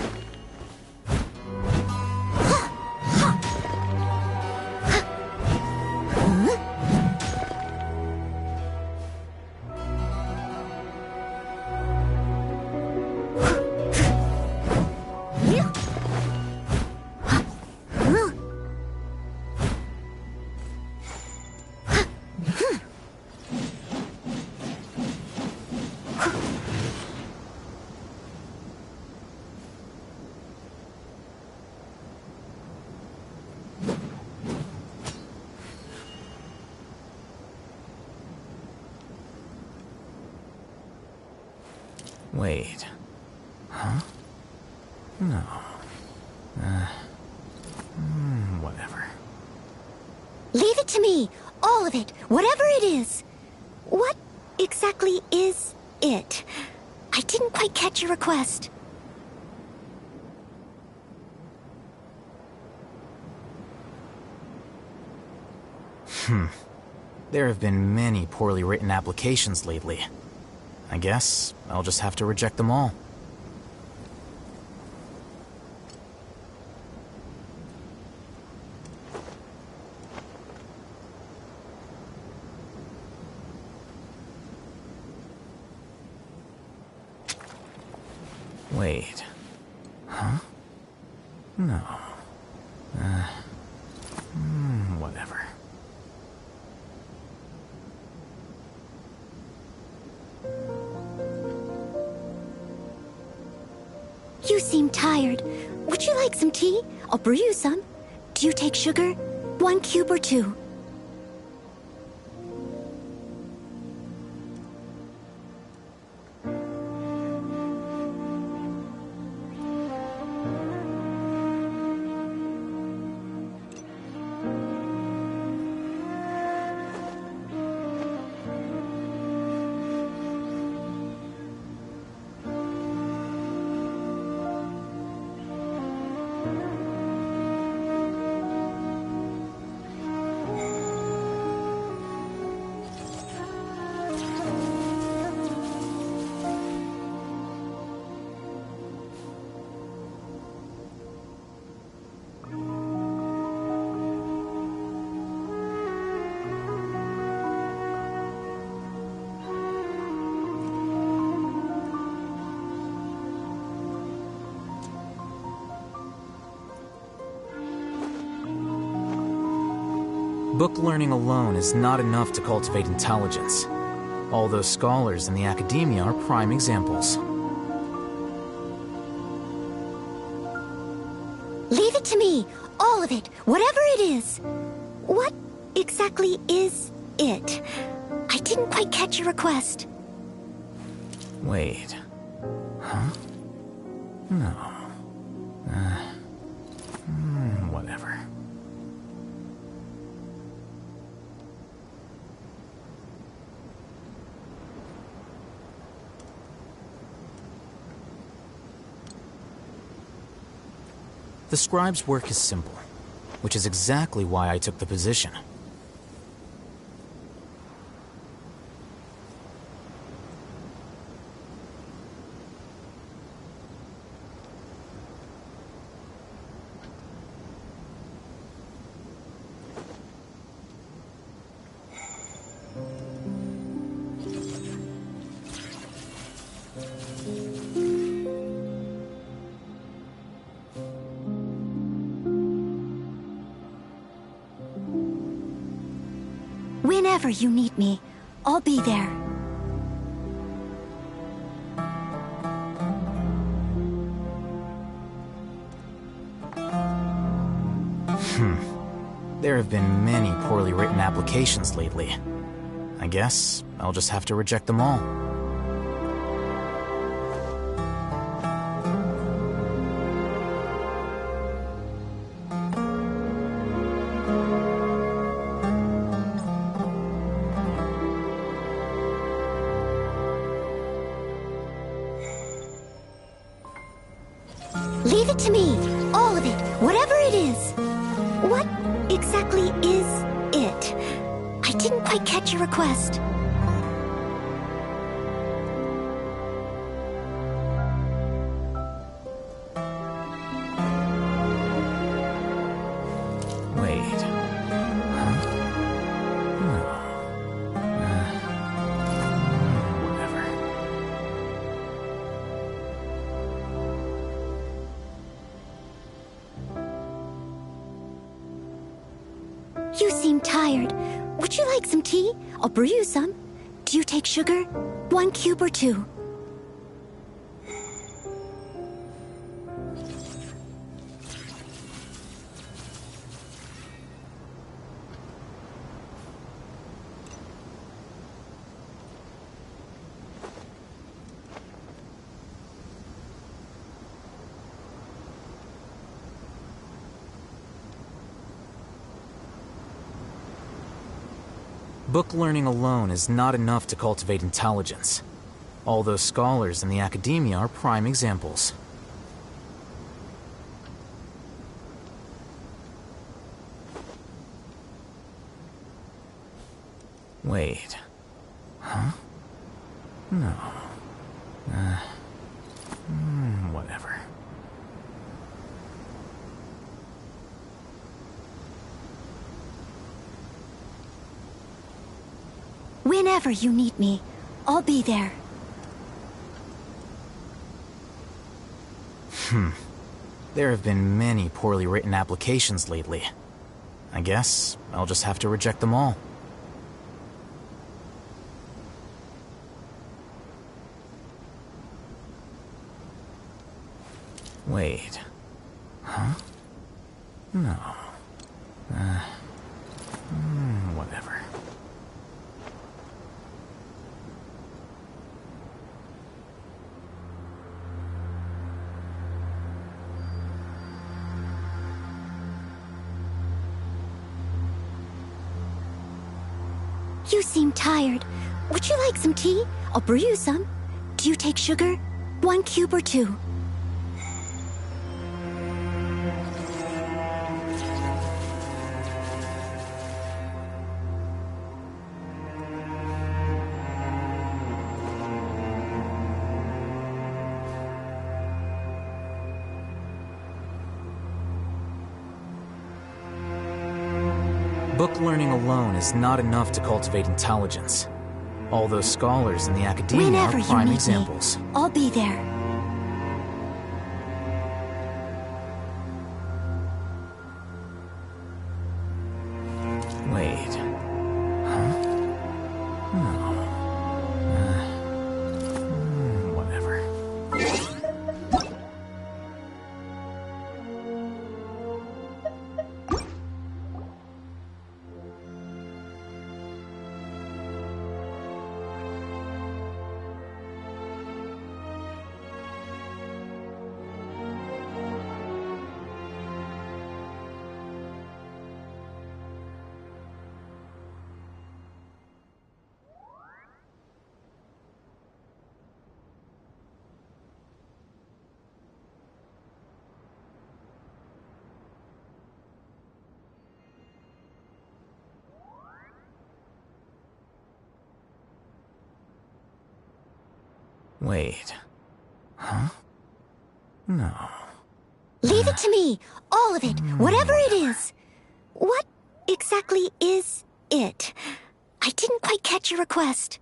Wait. Huh? No. Whatever. Leave it to me. All of it. Whatever it is. What exactly is it? I didn't quite catch your request. There have been many poorly written applications lately. I guess I'll just have to reject them all. Wait. Huh? No. Whatever. You seem tired. Would you like some tea? I'll brew you some. Do you take sugar? 1 cube or 2? Book learning alone is not enough to cultivate intelligence. All those scholars in the academia are prime examples. Leave it to me. All of it. Whatever it is. What exactly is it? I didn't quite catch your request. Wait. Huh? No. Whatever. The scribe's work is simple, which is exactly why I took the position. Whenever you need me, I'll be there. There have been many poorly written applications lately. I guess I'll just have to reject them all. Leave it to me. All of it. Whatever it is. What exactly is it? I didn't quite catch your request. Wait. Huh? No. Whatever. You seem tired. Would you like some tea? I'll brew you some. Do you take sugar? 1 cube or 2? Book learning alone is not enough to cultivate intelligence. All those scholars in the academia are prime examples. Wait. Huh? No. Whatever. Whenever you need me, I'll be there. There have been many poorly written applications lately. I guess I'll just have to reject them all. Wait. Huh? No. Whatever. You seem tired. Would you like some tea? I'll brew you some. Do you take sugar? 1 cube or 2? Book learning alone is not enough to cultivate intelligence. All those scholars in the academia Whenever are you prime need examples. me, I'll be there. Wait. Huh? No. Whatever. Wait. Huh? No. Leave it to me. All of it. Whatever it is. What exactly is it? I didn't quite catch your request.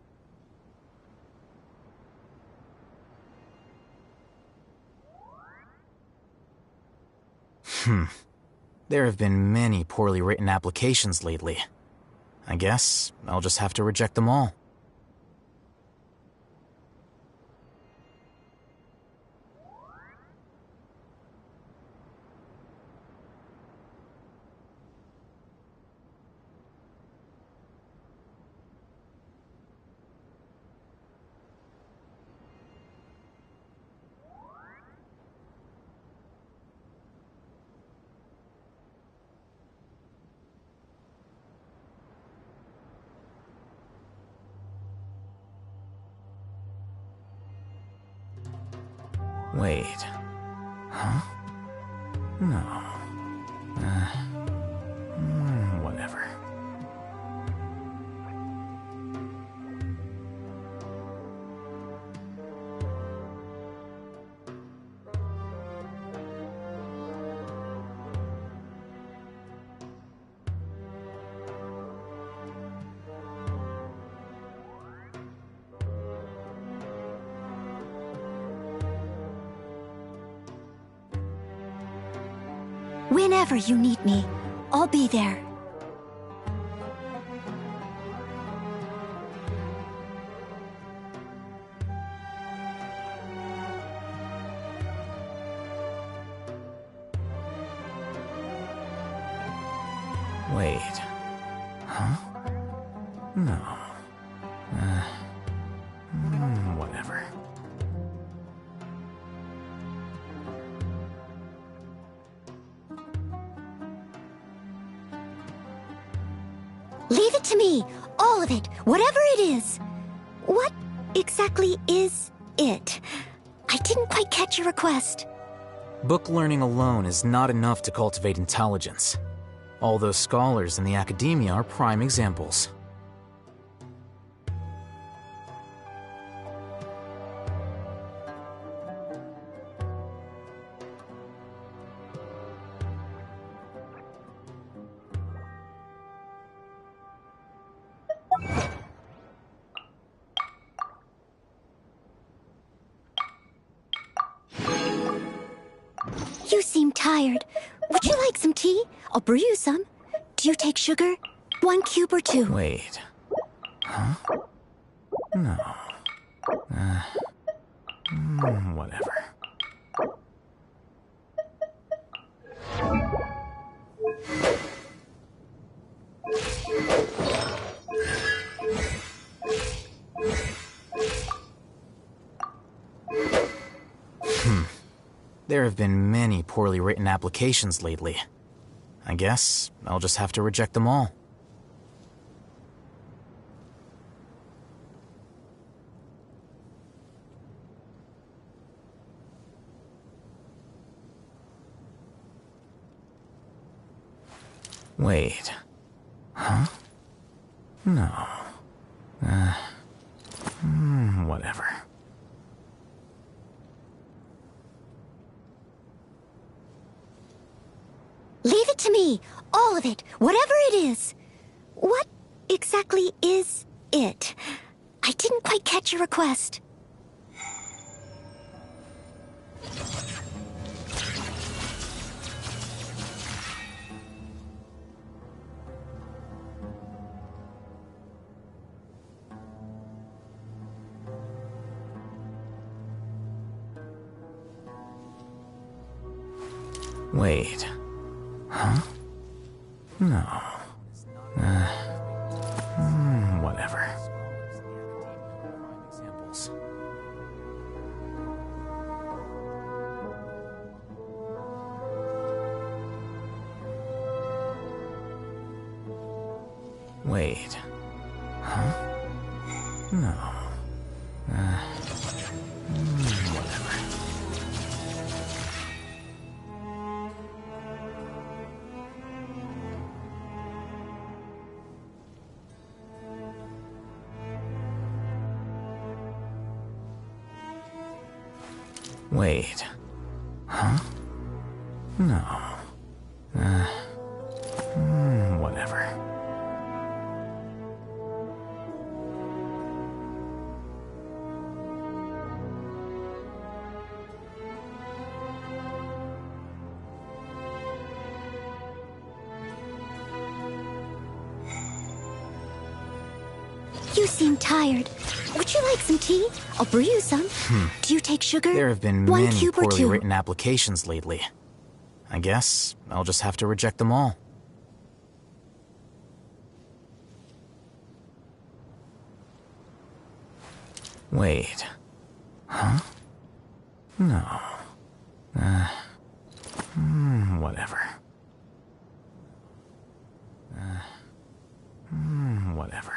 There have been many poorly written applications lately. I guess I'll just have to reject them all. Wait. Huh? No. Whatever. Whenever you need me, I'll be there. Wait. Huh? No. Whatever. Leave it to me, all of it, whatever it is. What exactly is it? I didn't quite catch your request. Book learning alone is not enough to cultivate intelligence. All those scholars in the academia are prime examples. You seem tired. Would you like some tea? I'll brew you some. Do you take sugar? 1 cube or 2? Wait. Huh? No. Whatever. There have been many poorly written applications lately. I guess I'll just have to reject them all. Wait. Huh? No. Whatever. Leave it to me, all of it, whatever it is. What exactly is it? I didn't quite catch your request. Wait. Huh? No. Whatever. Wait. Huh? No. Whatever. Wait. Huh? No. Whatever. You seem tired. Would you like some tea? I'll brew you some. Do you take sugar? There have been One many cube or poorly two? written applications lately. I guess I'll just have to reject them all. Wait. Huh? No. Whatever. Whatever.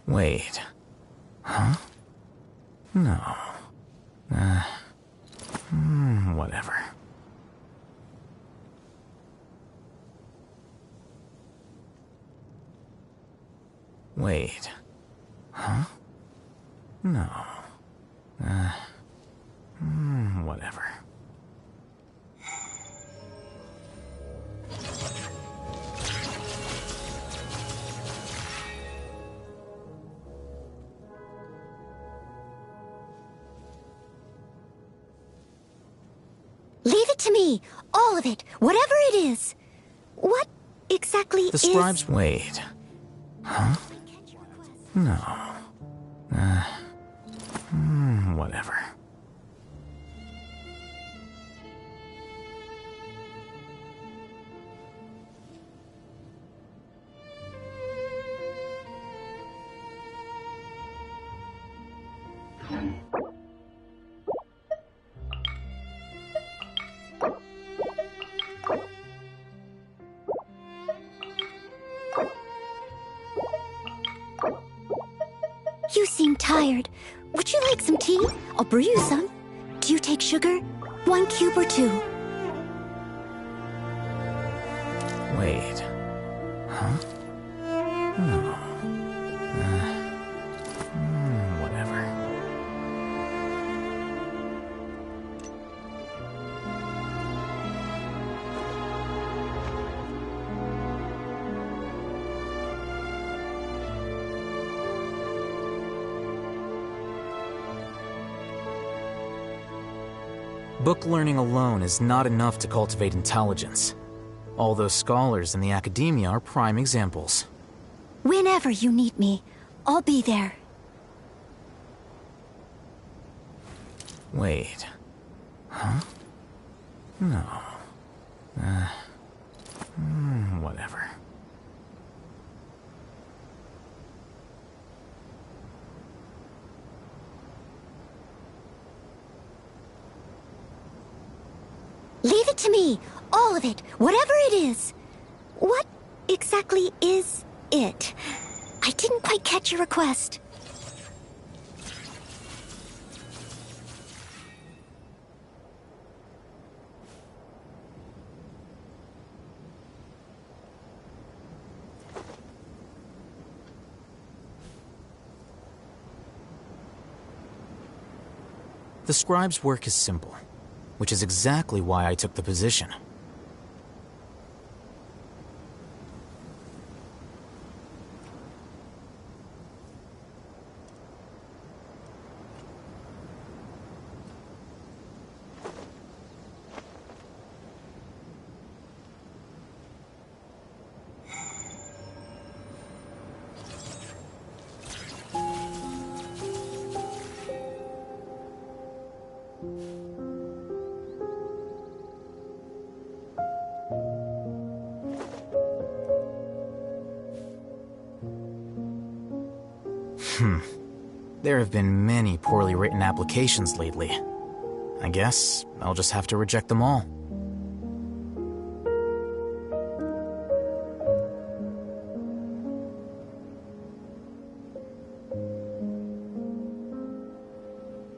Wait. Huh? No. Whatever. Wait. Huh? No. Whatever. Leave it to me. All of it. Whatever it is. What exactly The is... scribes... Wait. Huh? No. Whatever. You seem tired. Would you like some tea? I'll brew you some. Do you take sugar? 1 cube or 2? Wait. Huh? No. Whatever. Book learning alone is not enough to cultivate intelligence. All those scholars in the academia are prime examples. Whenever you need me, I'll be there. Wait. Huh? No. Whatever. Leave it to me. All of it. Whatever it is. What exactly is it? I didn't quite catch your request. The scribe's work is simple, which is exactly why I took the position. There have been many poorly written applications lately. I guess I'll just have to reject them all.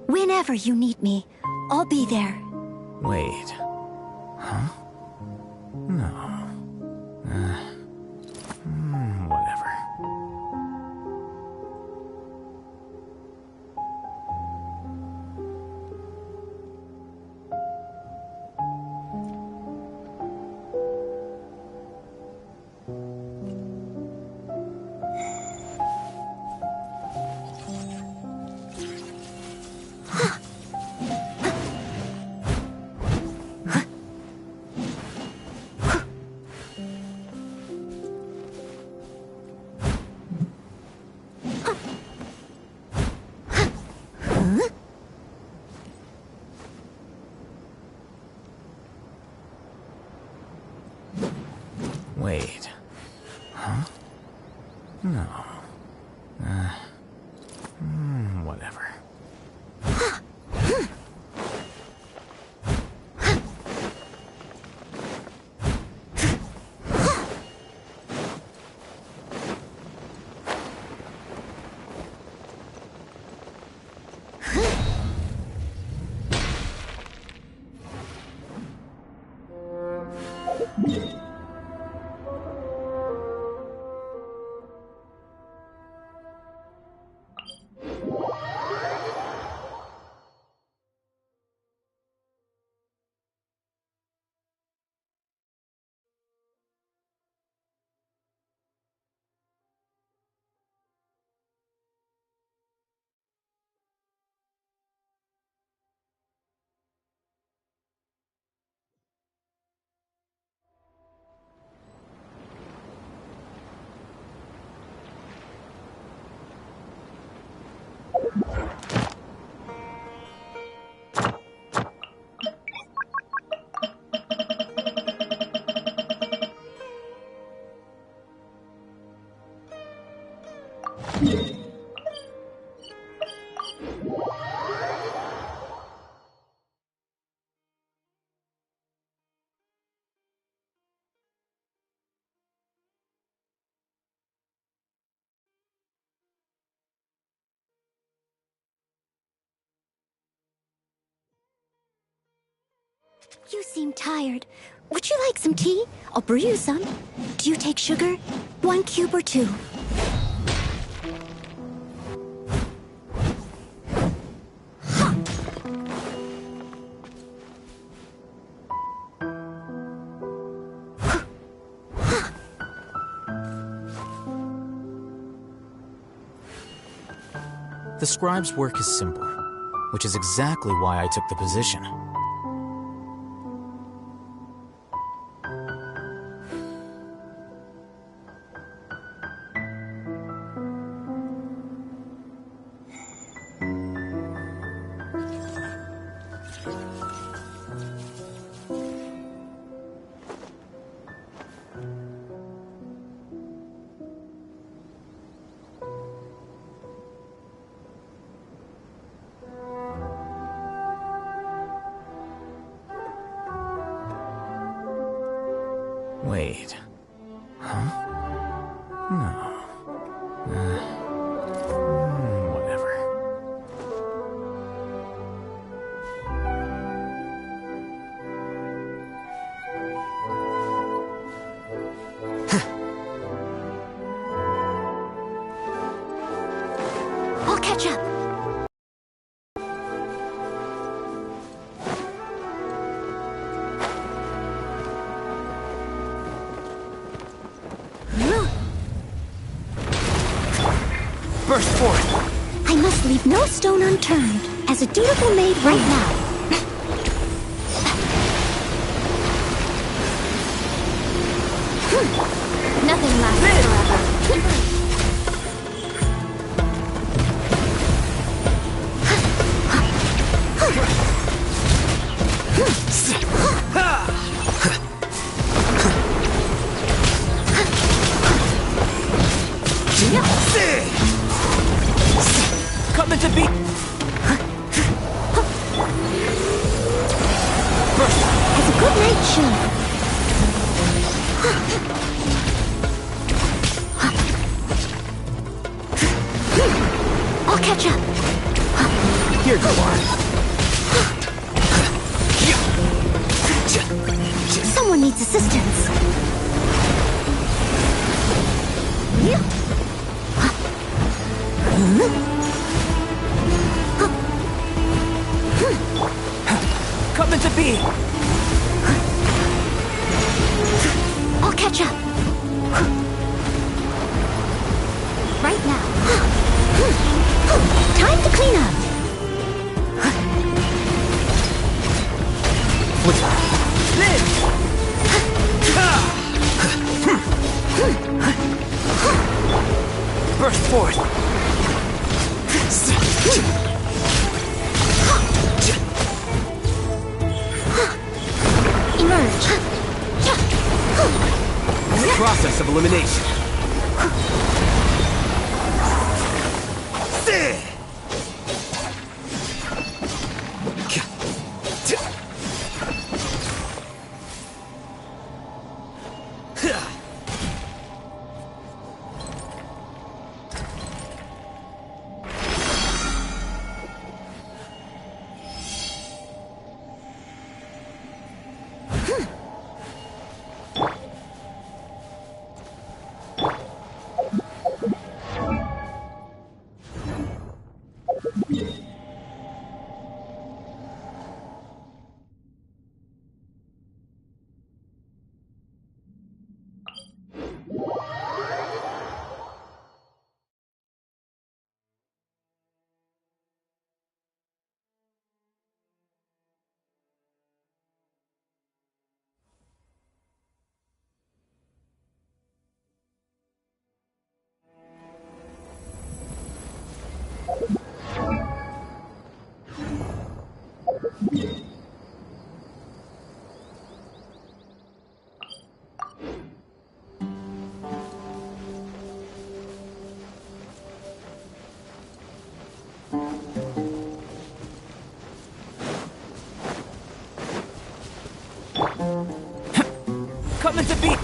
Whenever you need me, I'll be there. Wait. Huh? No. Whatever. Wait. Huh? No. Whatever. You seem tired. Would you like some tea? I'll brew you some. Do you take sugar? 1 cube or 2? The scribe's work is simple, which is exactly why I took the position. Wait. Huh? No. Whatever. I'll catch up. Burst forth! I must leave no stone unturned, as a dutiful maid right now. Nothing lasts forever. Coming to be. Has a good night show. I'll catch up. Here you are. Someone needs assistance. Coming to be. I'll catch up. Right now. Time to clean up. What's that? Burst forth. Emerge. process of elimination. Coming to beat.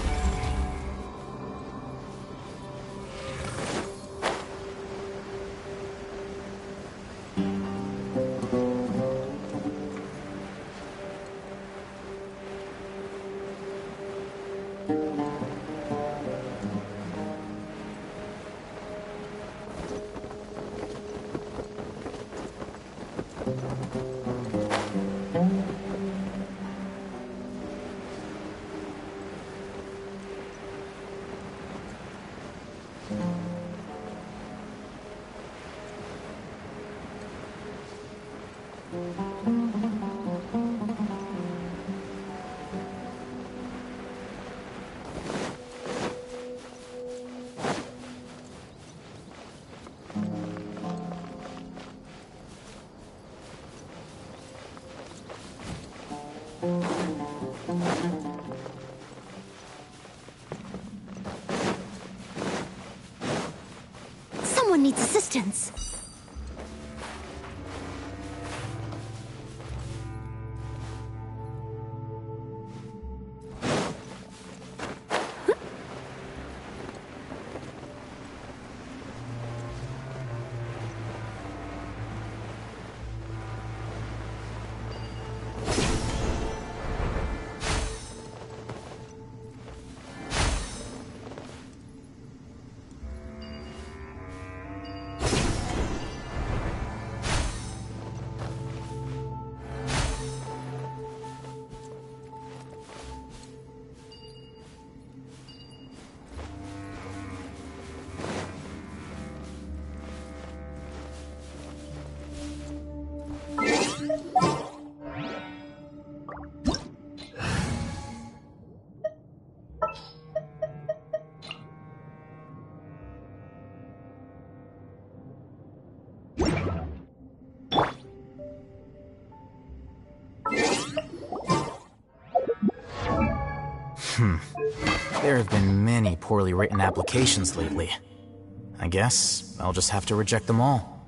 Someone needs assistance. There have been many poorly written applications lately. I guess I'll just have to reject them all.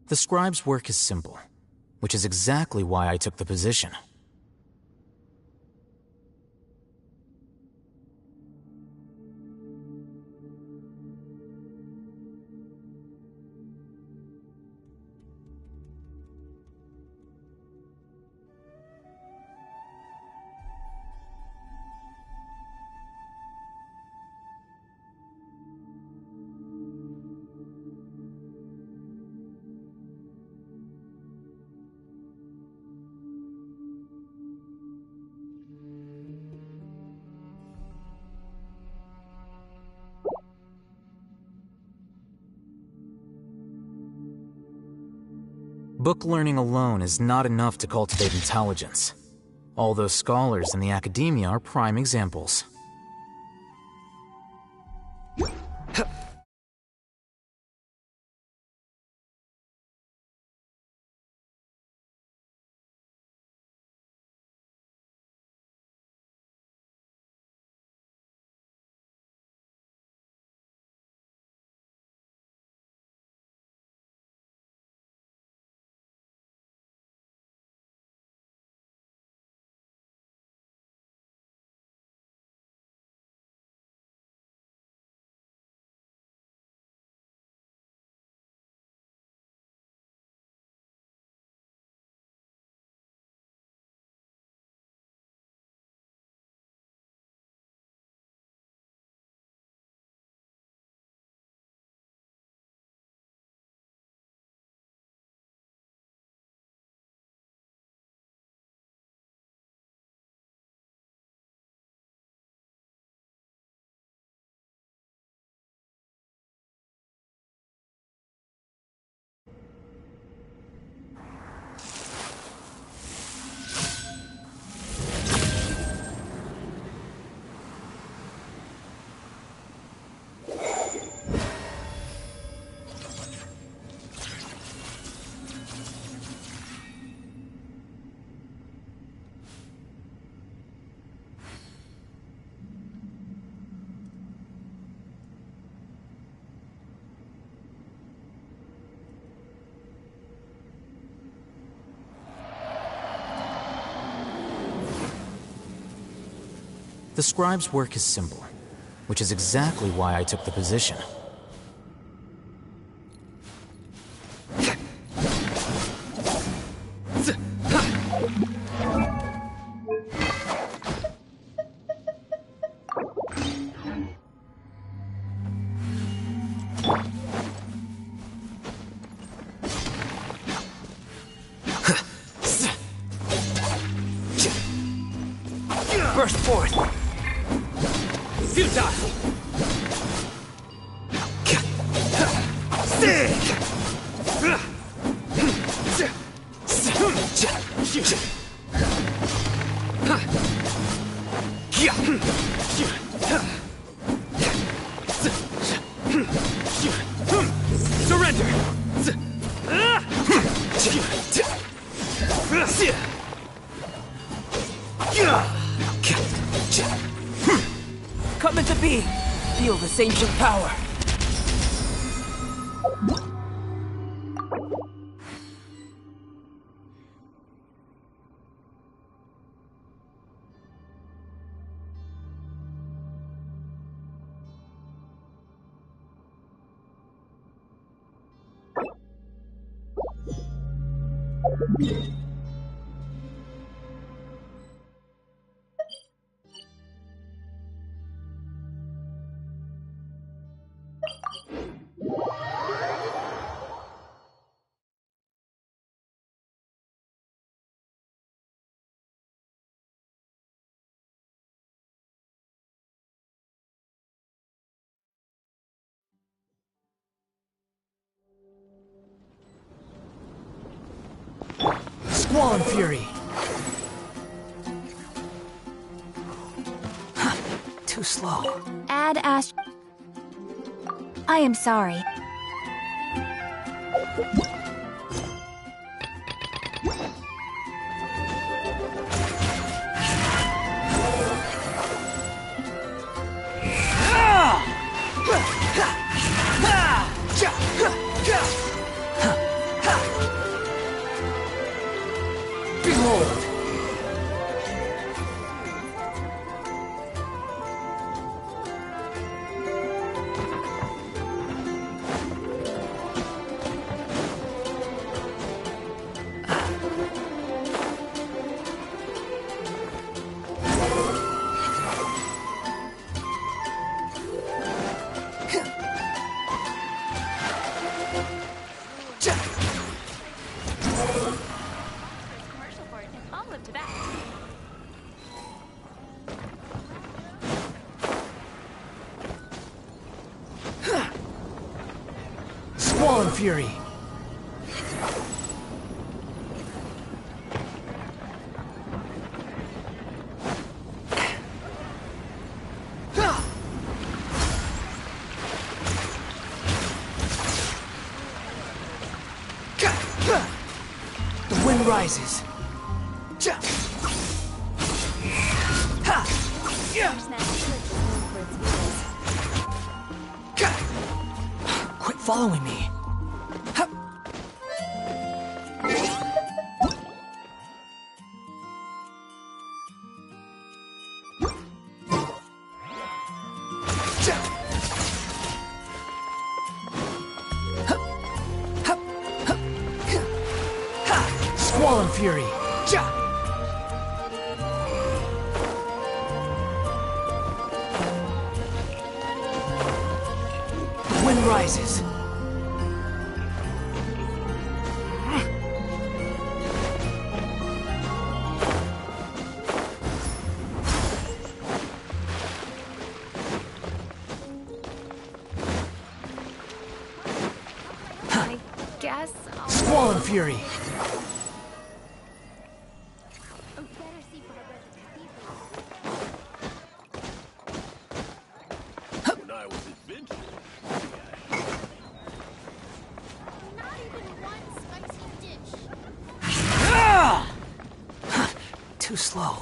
The scribe's work is simple, which is exactly why I took the position. Book learning alone is not enough to cultivate intelligence. All those scholars in the academia are prime examples. The scribe's work is simple, which is exactly why I took the position. Burst forth! Futile! Surrender! Come into being! Feel this ancient power! Squall Fury! Too slow. Ad Ash. I am sorry. Squall and Fury. The wind rises. Quit following me. Squall and Fury. The wind rises. I guess I'll... Squall and Fury. When I was adventurous. Not even one spicy dish. Too slow.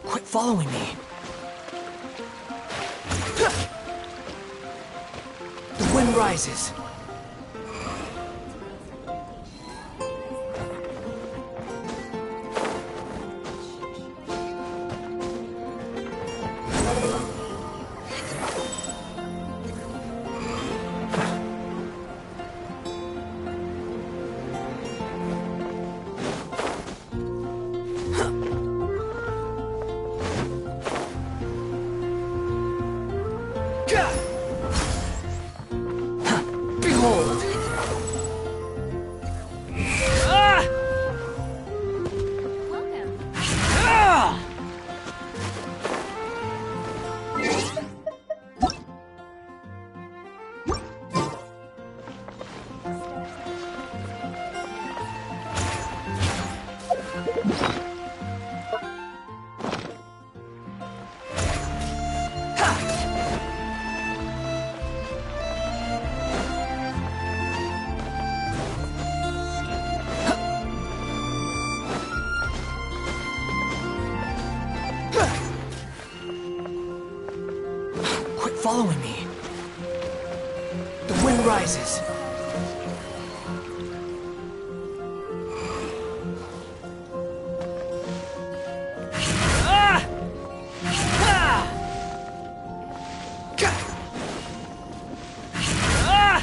Quit following me. The wind rises. Behold! Ah! Ah! Quit following me. The wind rises. Ah! Ah! Ah!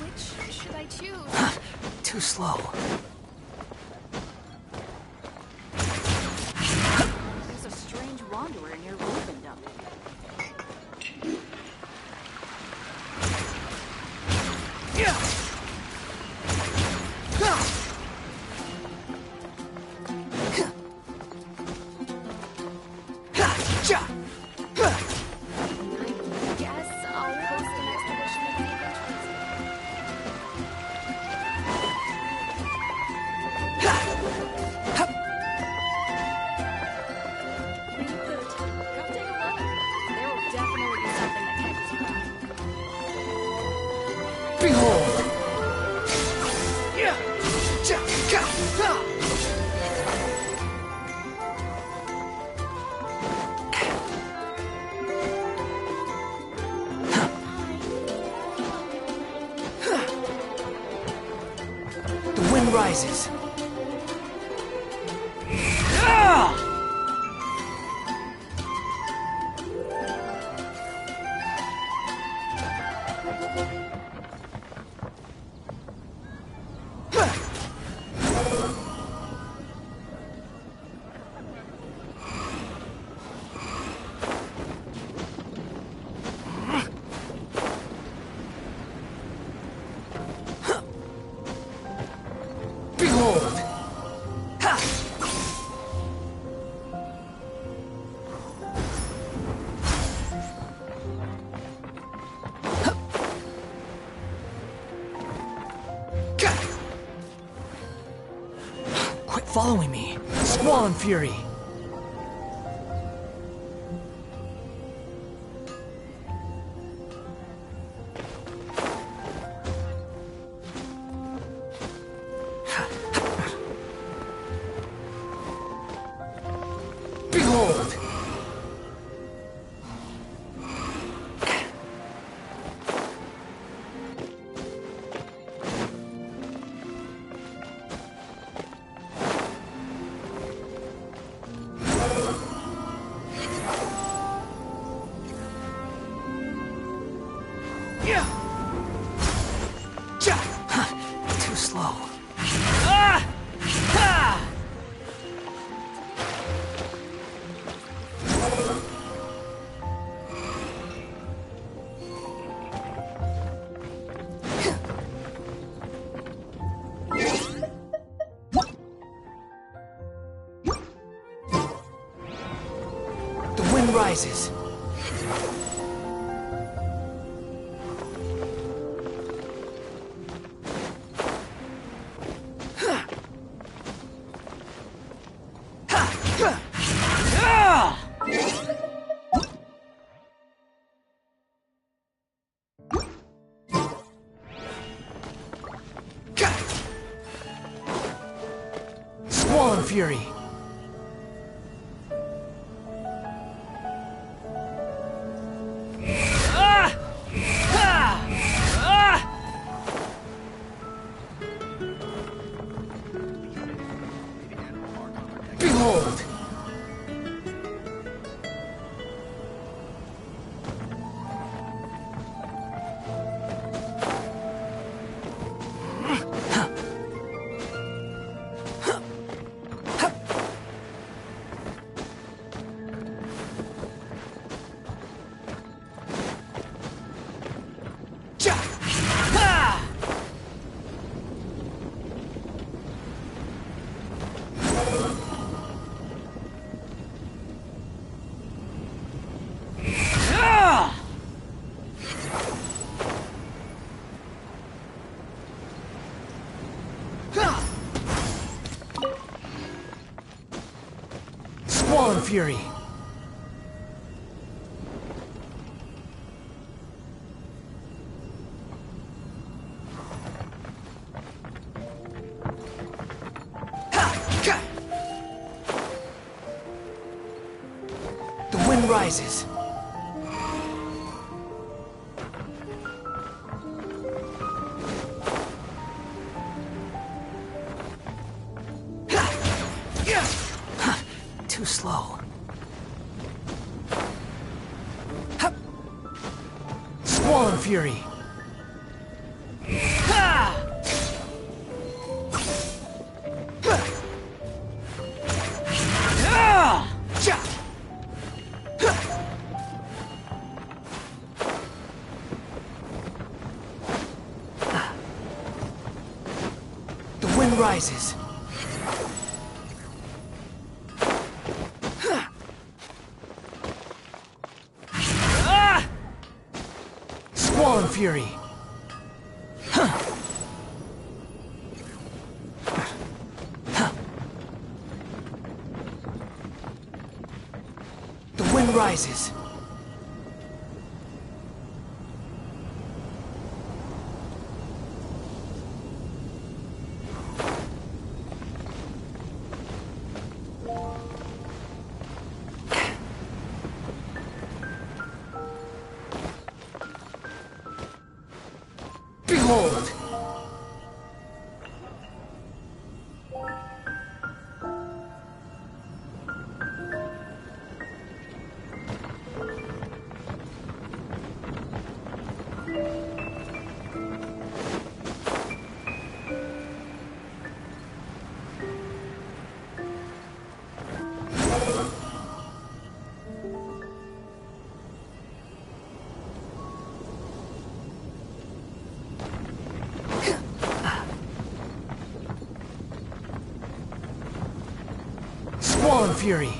Which should I choose? Too slow. There's a strange wanderer near Rubendum. I guess I'll host an expedition of the adventurers. Reboot. Come take a look. There will definitely be something that catches your eye. Behold! The wind rises. Ah! following me. Squall and Fury. Behold! Too slow. The wind rises. Squall and Fury. Behold! Squall and Fury. The wind rises. Too slow. Squall and Fury. The wind rises. Squall and Fury. The wind rises. Behold! Squall and Fury.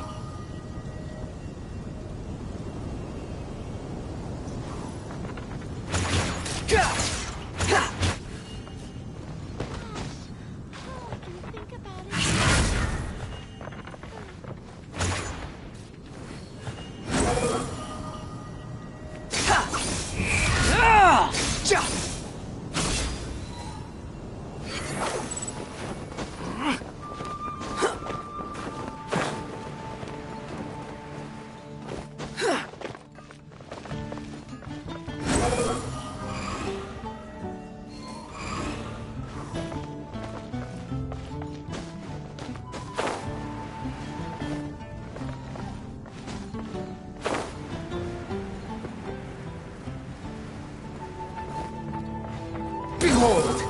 Behold!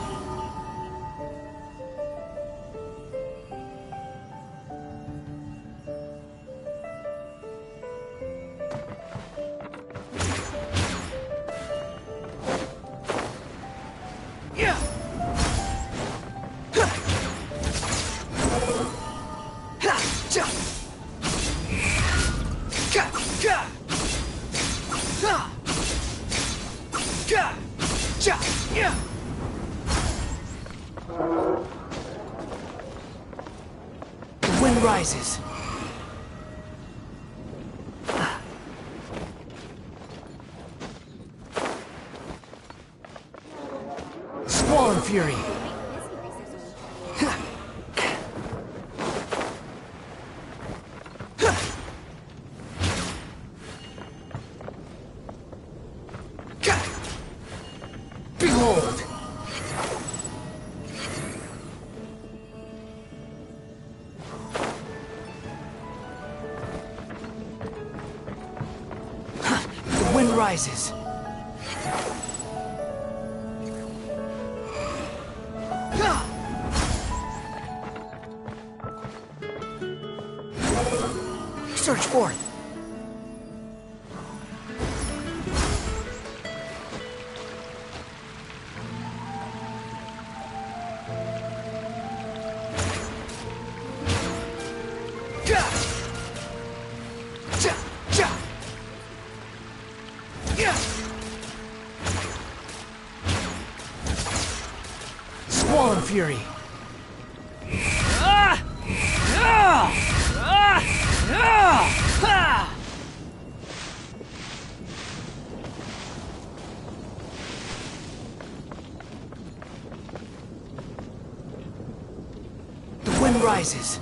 The wind rises. Squall and fury. Behold! The wind rises. Search forth. Squall and fury. The wind rises.